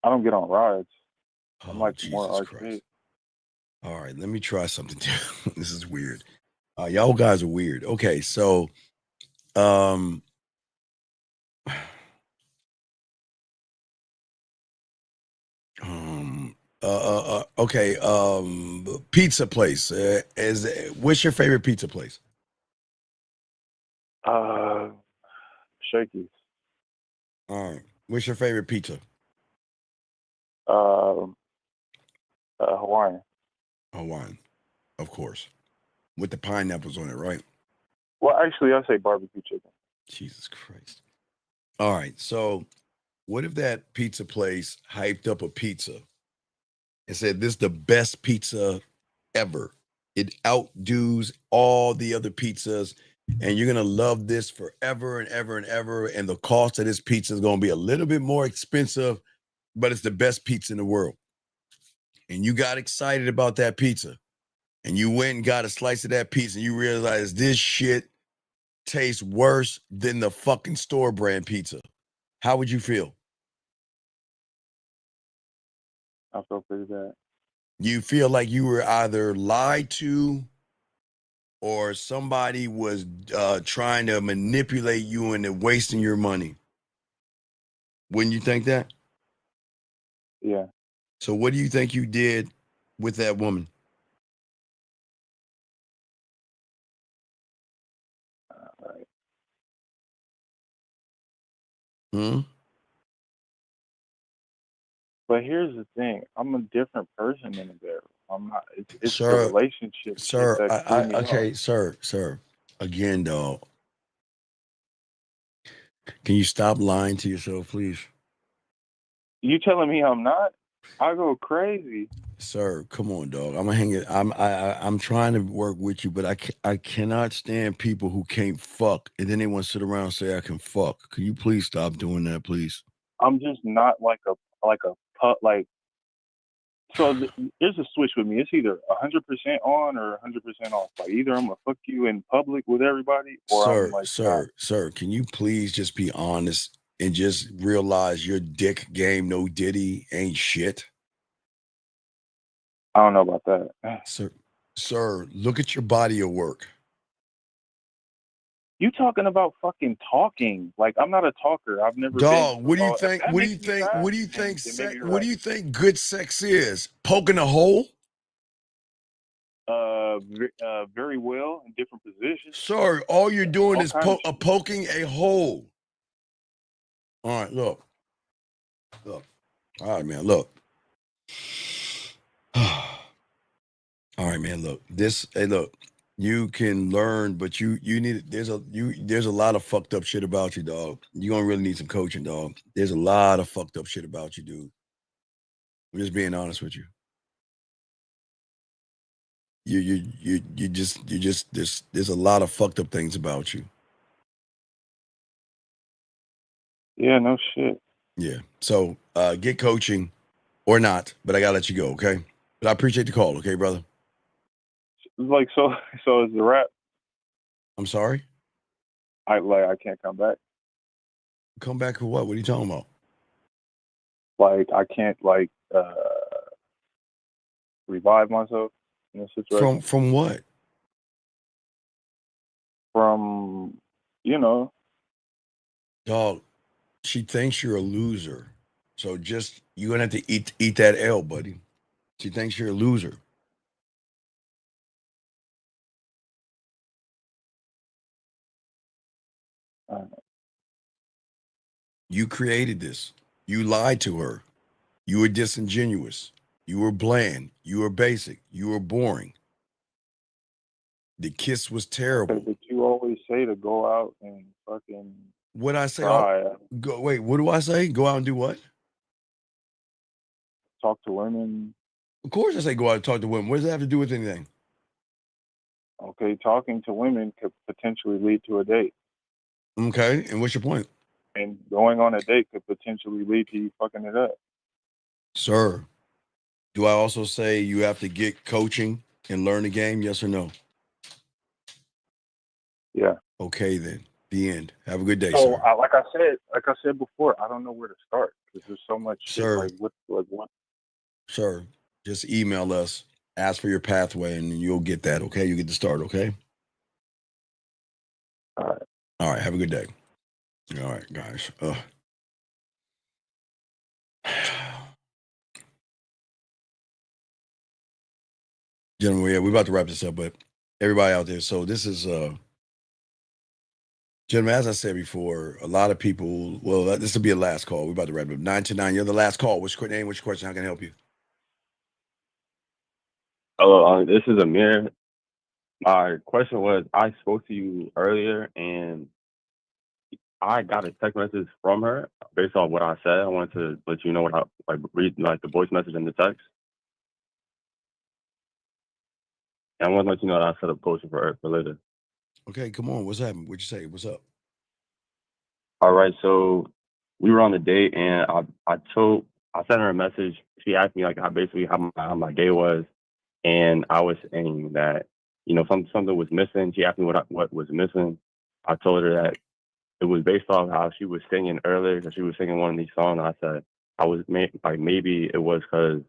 S20: I don't get on rides. I'm
S14: Oh,
S20: like more
S14: Jesus
S20: arcade.
S14: Christ. All right, let me try something. This is weird. Y'all guys are weird. Okay, so okay, pizza place. What's your favorite pizza place?
S20: Shakey's.
S14: All right. What's your favorite pizza?
S20: Hawaiian.
S14: Hawaiian, of course. With the pineapples on it, right?
S20: Well, actually, I say barbecue chicken.
S14: Jesus Christ. All right. So what if that pizza place hyped up a pizza and said, this is the best pizza ever? It outdoes all the other pizzas, and you're going to love this forever and ever and ever. And the cost of this pizza is going to be a little bit more expensive, but it's the best pizza in the world. And you got excited about that pizza, and you went and got a slice of that pizza, and you realized this shit tastes worse than the fucking store brand pizza. How would you feel?
S20: I feel pretty bad.
S14: You feel like you were either lied to or somebody was trying to manipulate you into wasting your money. Wouldn't you think that?
S20: Yeah.
S14: So what do you think you did with that woman?
S20: Right.
S14: Hmm?
S20: But here's the thing: I'm a different person in a bedroom. I'm not. It's the
S14: Sir,
S20: relationship shit
S14: sir,
S20: that threw me
S14: okay,
S20: off.
S14: sir. Again, dog. Can you stop lying to yourself, please?
S20: You telling me I'm not? I go crazy.
S14: Sir, come on, dog. I'm gonna hang it. I'm trying to work with you, but I cannot stand people who can't fuck and then they want to sit around and say I can fuck. Can you please stop doing that, please?
S20: I'm just not like a pup. Like so, there's a switch with me. It's either 100% on or 100% off. Like either I'm gonna fuck you in public with everybody, or I'm like not.
S14: Sir, can you please just be honest and just realize your dick game, no diddy, ain't shit?
S20: I don't know about that.
S14: Sir, look at your body of work.
S20: You talking about fucking talking? Like I'm not a talker. I've never been.
S14: Dog, what do you
S20: If
S14: think?
S20: that
S14: What do
S20: makes
S14: you
S20: me
S14: think?
S20: fat,
S14: What do you
S20: then
S14: think?
S20: maybe you're
S14: What do
S20: right.
S14: you think good sex is? Poking a hole?
S20: Very well in different positions.
S14: Sir, all you're doing
S20: All
S14: is
S20: kind of shit.
S14: poking a hole. All right, look. All right, man, look. All right, man, look. Look. You can learn, but you need there's a lot of fucked up shit about you, dog. You're gonna really need some coaching, dog. There's a lot of fucked up shit about you, dude. I'm just being honest with you. You just there's a lot of fucked up things about you.
S20: Yeah, no shit.
S14: Yeah. So get coaching or not, but I gotta let you go, okay? But I appreciate the call, okay, brother?
S20: Like so is the rap.
S14: I'm sorry?
S20: I can't come back.
S14: Come back for what? What are you talking about?
S20: Like I can't revive myself in this situation.
S14: From what?
S20: From
S14: Dog, she thinks you're a loser. So just you're gonna have to eat that L, buddy. She thinks you're a loser. You created this. You lied to her. You were disingenuous. You were bland. You were basic. You were boring. The kiss was terrible.
S20: But you always say to go out and fucking
S14: What I say?
S20: try.
S14: Wait, what do I say? Go out and do what?
S20: Talk to women.
S14: Of course I say go out and talk to women. What does that have to do with anything?
S20: Okay, talking to women could potentially lead to a date.
S14: Okay, and what's your point?
S20: And going on a date could potentially lead to you fucking it up.
S14: Sir, do I also say you have to get coaching and learn the game? Yes or no?
S20: Yeah.
S14: Okay, then. The end. Have a good day,
S20: So,
S14: sir.
S20: like I said before, I don't know where to start because there's so much shit.
S14: Sir.
S20: Like what?
S14: Sir, just email us, ask for your pathway, and you'll get that, okay? You get to start, okay?
S20: All right.
S14: All right, have a good day. All right, guys. Gentlemen, we're about to wrap this up, but everybody out there, so this is, gentlemen, as I said before, a lot of people, well, this will be a last call. We're about to wrap it up. 929, you're the last call. What's your name? What's your question? How can I help you?
S11: Hello, this is Amir. My question was, I spoke to you earlier, and I got a text message from her based on what I said. I wanted to let you know what I read, like the voice message and the text. And I want to let you know that I set up coaching for her for later.
S14: Okay, come on. What's happening? What'd you say? What's up?
S11: All right, so we were on a date, and I sent her a message. She asked me like how my day was, and I was saying that something was missing. She asked me what was missing. I told her that it was based off how she was singing earlier, because she was singing one of these songs. And I said maybe it was because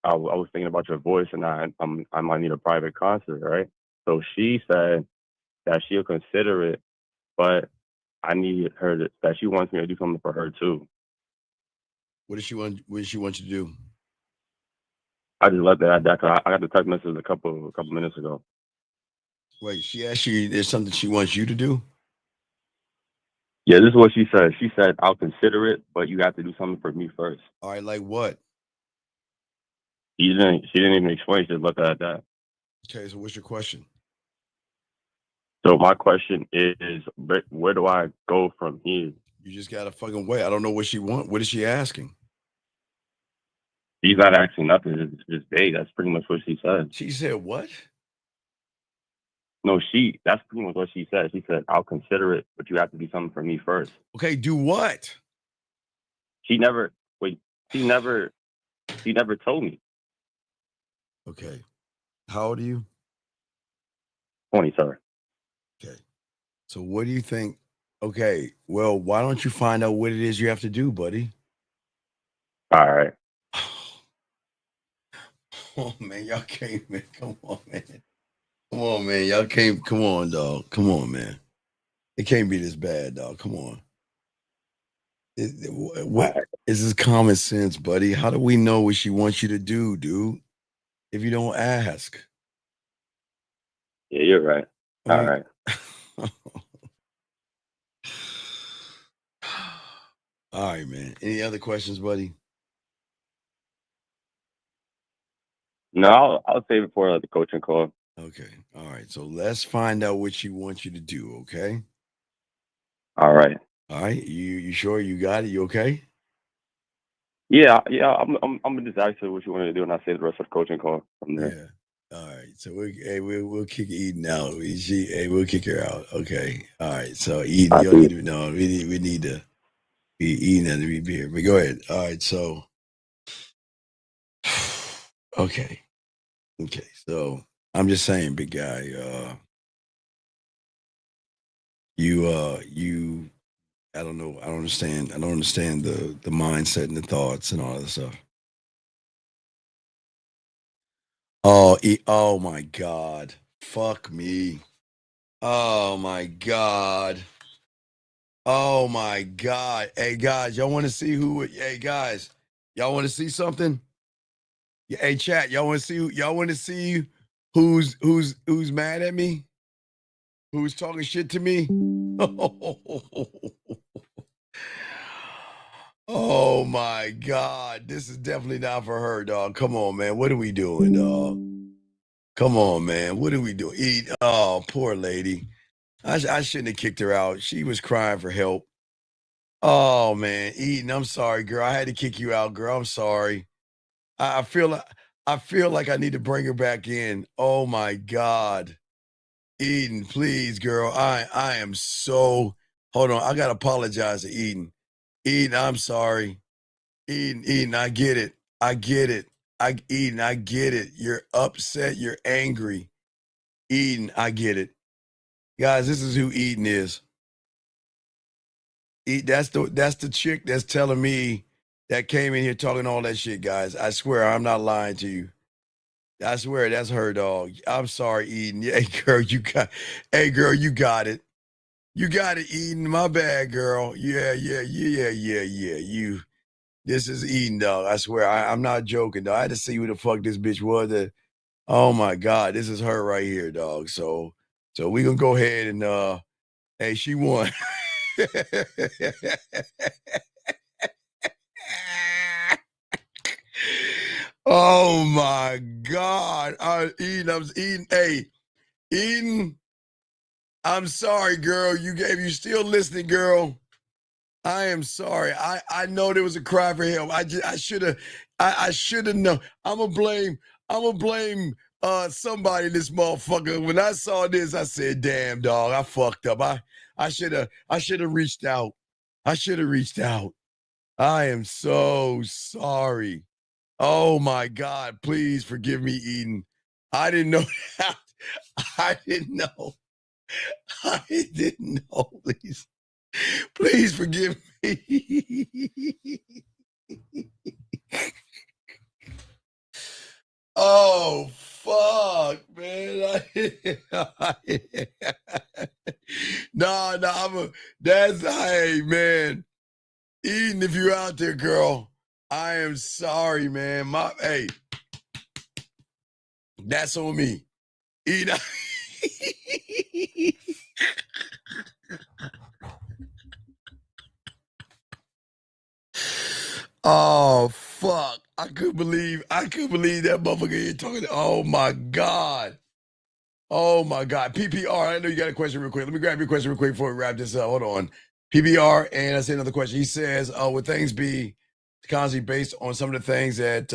S11: I was thinking about your voice, and I might need a private concert, right? So she said that she'll consider it, but I need her that she wants me to do something for her too.
S14: What does she want? What does she want you to do?
S11: I just left that at that. 'Cause I got the text message a couple minutes ago.
S14: Wait, she asked you there's something she wants you to do?
S11: Yeah, this is what she said. She said, I'll consider it, but you have to do something for me first.
S14: All right, like what?
S11: She didn't even explain. She just left it at that.
S14: Okay, so what's your question?
S11: So my question is, where do I go from here?
S14: You just gotta fucking wait. I don't know what she wants. What is she asking?
S11: She's not asking nothing. It's just vague. That's pretty much what she said.
S14: She said what?
S11: No, that's pretty much what she said. She said, I'll consider it, but you have to do something for me first.
S14: Okay, do what?
S11: She never told me.
S14: Okay. How old are you?
S11: 20, sir.
S14: Okay. So what do you think? Okay, well, why don't you find out what it is you have to do, buddy?
S11: All right.
S14: Oh man, y'all can't, man. Come on, man. Come on, man. Y'all can't. Come on, dog. Come on, man. It can't be this bad, dog. Come on. What is this common sense, buddy? How do we know what she wants you to do, dude? If you don't ask.
S11: Yeah, you're right. All right.
S14: All right, man. Any other questions, buddy?
S11: No, I'll save it for the coaching call.
S14: Okay. All right. So let's find out what she wants you to do, okay?
S11: All right.
S14: All right. You sure you got it? You okay?
S11: Yeah. I'm gonna just ask her what you want to do, and I'll save the rest of the coaching call from there.
S14: Yeah. All right. So we'll kick Eden out. We'll kick her out. Okay. All right. So Eden, you don't need to know. We need to be Eden has to be here. But go ahead. All right. So okay. So I'm just saying, big guy, you I don't know. I don't understand the mindset and the thoughts and all that stuff. Oh my God. Fuck me. Oh my God. Oh my God. Hey guys, y'all want to see hey guys, y'all want to see something? Yeah, hey chat, y'all want to see who's mad at me? Who's talking shit to me? Oh my God. This is definitely not for her, dog. Come on, man. What are we doing, dog? Come on, man. What are we doing? Oh, poor lady. I shouldn't have kicked her out. She was crying for help. Oh man, Eden, I'm sorry, girl. I had to kick you out, girl. I'm sorry. I feel like I need to bring her back in. Oh my God. Eden, please, girl. I am so Hold on. I got to apologize to Eden. Eden, I'm sorry. Eden, I get it. I get it. Eden, I get it. You're upset. You're angry. Eden, I get it. Guys, this is who Eden is. That's the chick that's telling me that came in here talking all that shit, guys. I swear, I'm not lying to you. I swear that's her, dog. I'm sorry, Eden. Hey, girl, you got it. You got it, Eden. My bad, girl. Yeah. You. This is Eden, dog. I swear, I'm not joking, dog. I had to see who the fuck this bitch was. Oh my God, this is her right here, dog. So we gonna go ahead and hey, she won. Oh my God. Eden. Hey, Eden. I'm sorry, girl. You still listening, girl. I am sorry. I know there was a cry for help. I should have known. I'm gonna blame somebody, this motherfucker. When I saw this, I said, damn, dog, I fucked up. I should have reached out. I should have reached out. I am so sorry. Oh my God, please forgive me, Eden. I didn't know that. I didn't know. I didn't know. Please forgive me. Oh fuck, man. Hey, man. Eden, if you're out there, girl, I am sorry, man. Hey, that's on me. Eden. Oh fuck. I couldn't believe that motherfucker here talking. Oh my God. Oh my God. PPR, I know you got a question real quick. Let me grab your question real quick before we wrap this up. Hold on. PPR, and I see another question. He says, would things be constantly based on some of the things that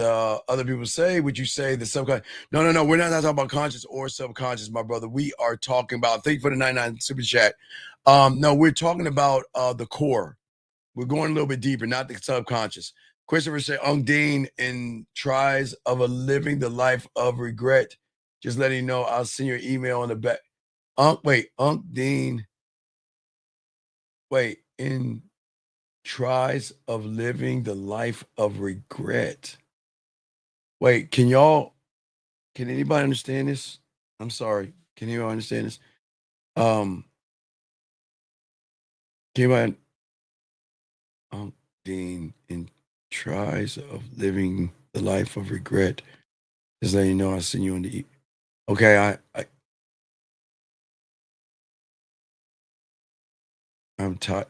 S14: other people say? Would you say the subconscious? No. We're not talking about conscious or subconscious, my brother. We are talking about, thank you for the 99 super chat. No, we're talking about the core. We're going a little bit deeper, not the subconscious. Christopher said, Dean in tries of a living the life of regret. Just letting you know, I'll send your email on the back. Dean. In tries of living the life of regret. Can anybody understand this? I'm sorry. Can you understand this? Can anybody, Dean in tries of living the life of regret. Just letting you know, I'll send you on the. Okay, I'm tired.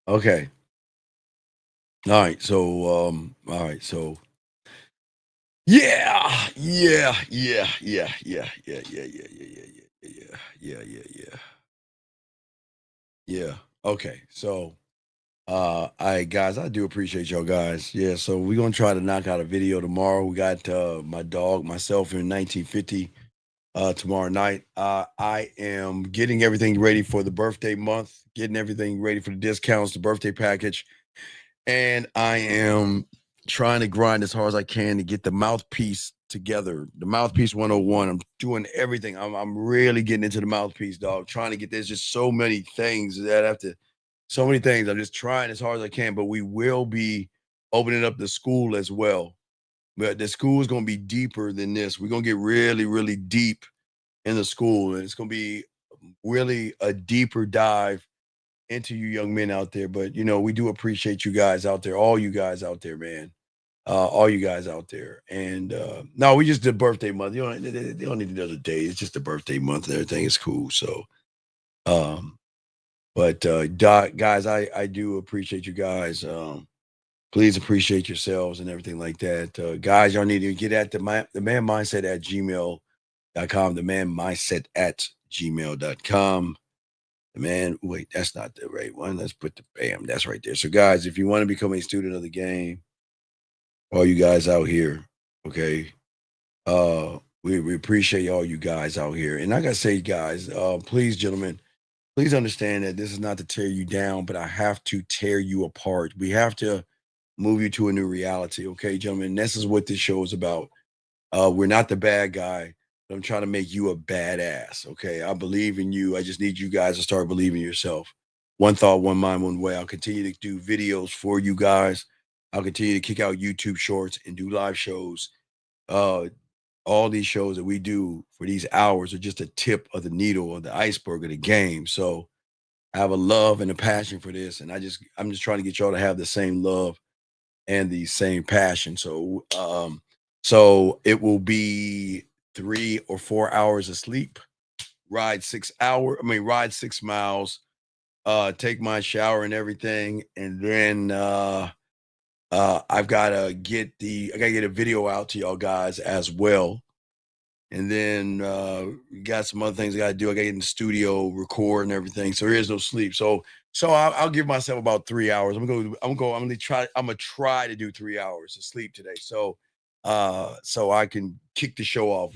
S14: Okay. All right. So yeah. Yeah. Okay. So guys, I do appreciate y'all guys. Yeah, so we're gonna try to knock out a video tomorrow. We got my dog, myself in 1950 tomorrow night. I am getting everything ready for the birthday month, getting everything ready for the discounts, the birthday package, and I am trying to grind as hard as I can to get the mouthpiece together. The mouthpiece 101. I'm doing everything. I'm really getting into the mouthpiece, dog. Trying to get there's just so many things that I have to. So many things. I'm just trying as hard as I can, but we will be opening up the school as well. But the school is going to be deeper than this. We're going to get really, really deep in the school, and it's going to be really a deeper dive into you young men out there. But, we do appreciate you guys out there, all you guys out there, man. All you guys out there. And no, we just did birthday month. They don't need another day. It's just the birthday month and everything is cool. So, but guys, I do appreciate you guys. Please appreciate yourselves and everything like that. Guys, y'all need to get at the man mindset at gmail.com. The man mindset at gmail.com. Wait, that's not the right one. Let's put that's right there. So guys, if you want to become a student of the game, all you guys out here, okay, We appreciate all you guys out here. And like I say, guys, please, gentlemen, please understand that this is not to tear you down, but I have to tear you apart. We have to move you to a new reality. Okay, gentlemen, this is what this show is about. We're not the bad guy, but I'm trying to make you a badass. Okay, I believe in you. I just need you guys to start believing in yourself. One thought, one mind, one way. I'll continue to do videos for you guys. I'll continue to kick out YouTube shorts and do live shows. All these shows that we do for these hours are just a tip of the needle of the iceberg of the game. So I have a love and a passion for this, and I'm just trying to get y'all to have the same love and the same passion. So so it will be 3 or 4 hours of sleep, ride 6 miles, take my shower and everything, and then I gotta get a video out to y'all guys as well. And then got some other things I gotta do. I gotta get in the studio, record and everything. So there is no sleep. So I'll give myself about 3 hours. I'm gonna try to do 3 hours of sleep today. So I can kick the show off.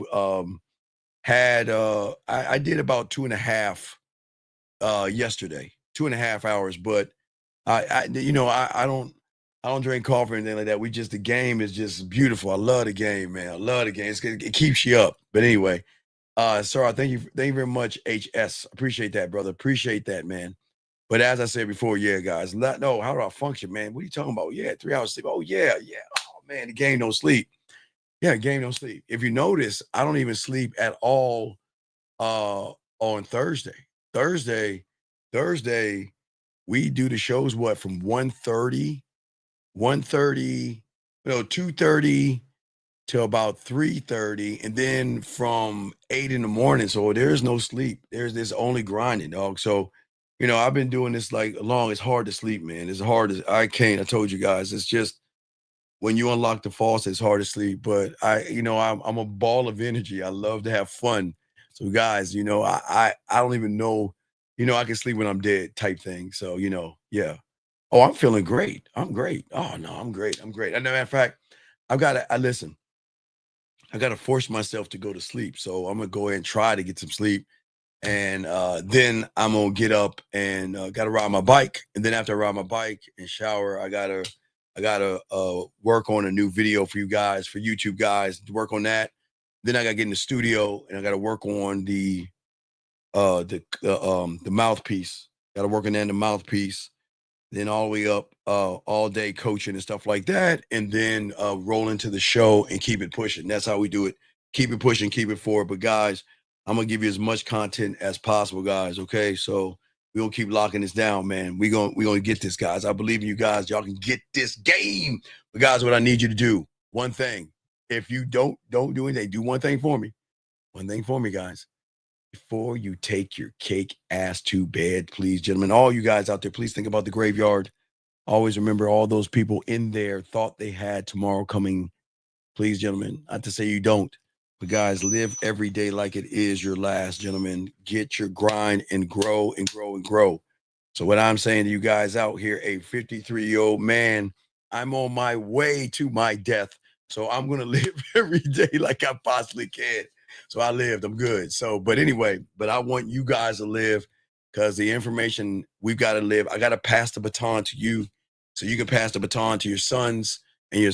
S14: I did about 2.5 yesterday, 2.5 hours, but I don't drink coffee or anything like that. The game is just beautiful. I love the game, man. I love the game. It keeps you up. But anyway, sir, thank you very much, HS. Appreciate that, brother. Appreciate that, man. But as I said before, yeah, guys, how do I function, man? What are you talking about? Yeah, 3 hours sleep. Oh, yeah. Oh, man, the game don't sleep. Yeah, game don't sleep. If you notice, I don't even sleep at all on Thursday. Thursday, we do the shows, from 2:30 till about 3:30, and then from 8 in the morning. So there's no sleep. There's only grinding, dog. So, I've been doing this long. It's hard to sleep, man. It's hard as I can't. I told you guys, it's just when you unlock the faucet, it's hard to sleep. But I'm a ball of energy. I love to have fun. So guys, I don't even know, I can sleep when I'm dead type thing. So, yeah. Oh, I'm feeling great. I'm great. Oh no, I'm great. As a matter of fact, I got to force myself to go to sleep. So I'm gonna go ahead and try to get some sleep. And then I'm gonna get up and gotta ride my bike. And then after I ride my bike and shower, I gotta work on a new video for you guys, for YouTube guys, to work on that. Then I gotta get in the studio and I gotta work on the mouthpiece. Gotta work on that in the mouthpiece. Then all the way up all day coaching and stuff like that, and then roll into the show and keep it pushing. That's how we do it. Keep it pushing, keep it forward. But guys, I'm gonna give you as much content as possible, guys. Okay, so we're gonna keep locking this down, man. We're gonna get this, guys. I believe in you guys. Y'all can get this game. But guys, what I need you to do, one thing. If you don't do anything, do one thing for me. One thing for me, guys. Before you take your cake ass to bed, please, gentlemen, all you guys out there, please think about the graveyard. Always remember all those people in there thought they had tomorrow coming. Please, gentlemen, not to say you don't, but guys, live every day like it is your last, gentlemen. Get your grind and grow and grow and grow. So what I'm saying to you guys out here, a 53-year-old man, I'm on my way to my death. So I'm going to live every day like I possibly can. So I lived, I'm good. So, but anyway, I want you guys to live, because the information we've got to live. I got to pass the baton to you so you can pass the baton to your sons and your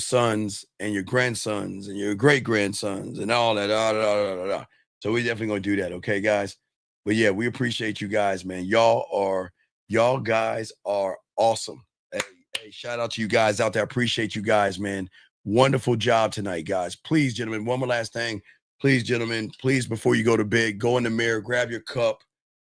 S14: grandsons and your great grandsons and all that. So we're definitely going to do that. Okay, guys. But yeah, we appreciate you guys, man. Y'all guys are awesome. Hey, shout out to you guys out there. I appreciate you guys, man. Wonderful job tonight, guys. Please, gentlemen, one more last thing. Please, gentlemen, please, before you go to bed, go in the mirror, grab your cup.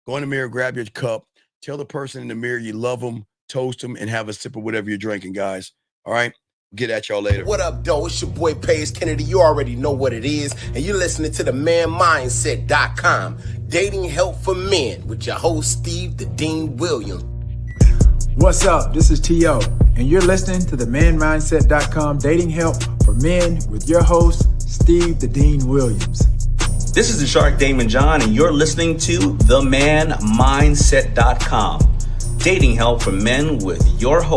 S14: Go in the mirror, grab your cup. Tell the person in the mirror you love them, toast them, and have a sip of whatever you're drinking, guys. All right? Get at y'all later.
S12: What up, though? It's your boy, Paige Kennedy. You already know what it is. And you're listening to the manmindset.com. Dating help for men with your host, Steve the Dean Williams.
S13: What's up? This is T.O. And you're listening to the manmindset.com dating help for men with your host, Steve the Dean Williams.
S23: This is the Shark Damon John, and you're listening to themanmindset.com. Dating help for men with your host.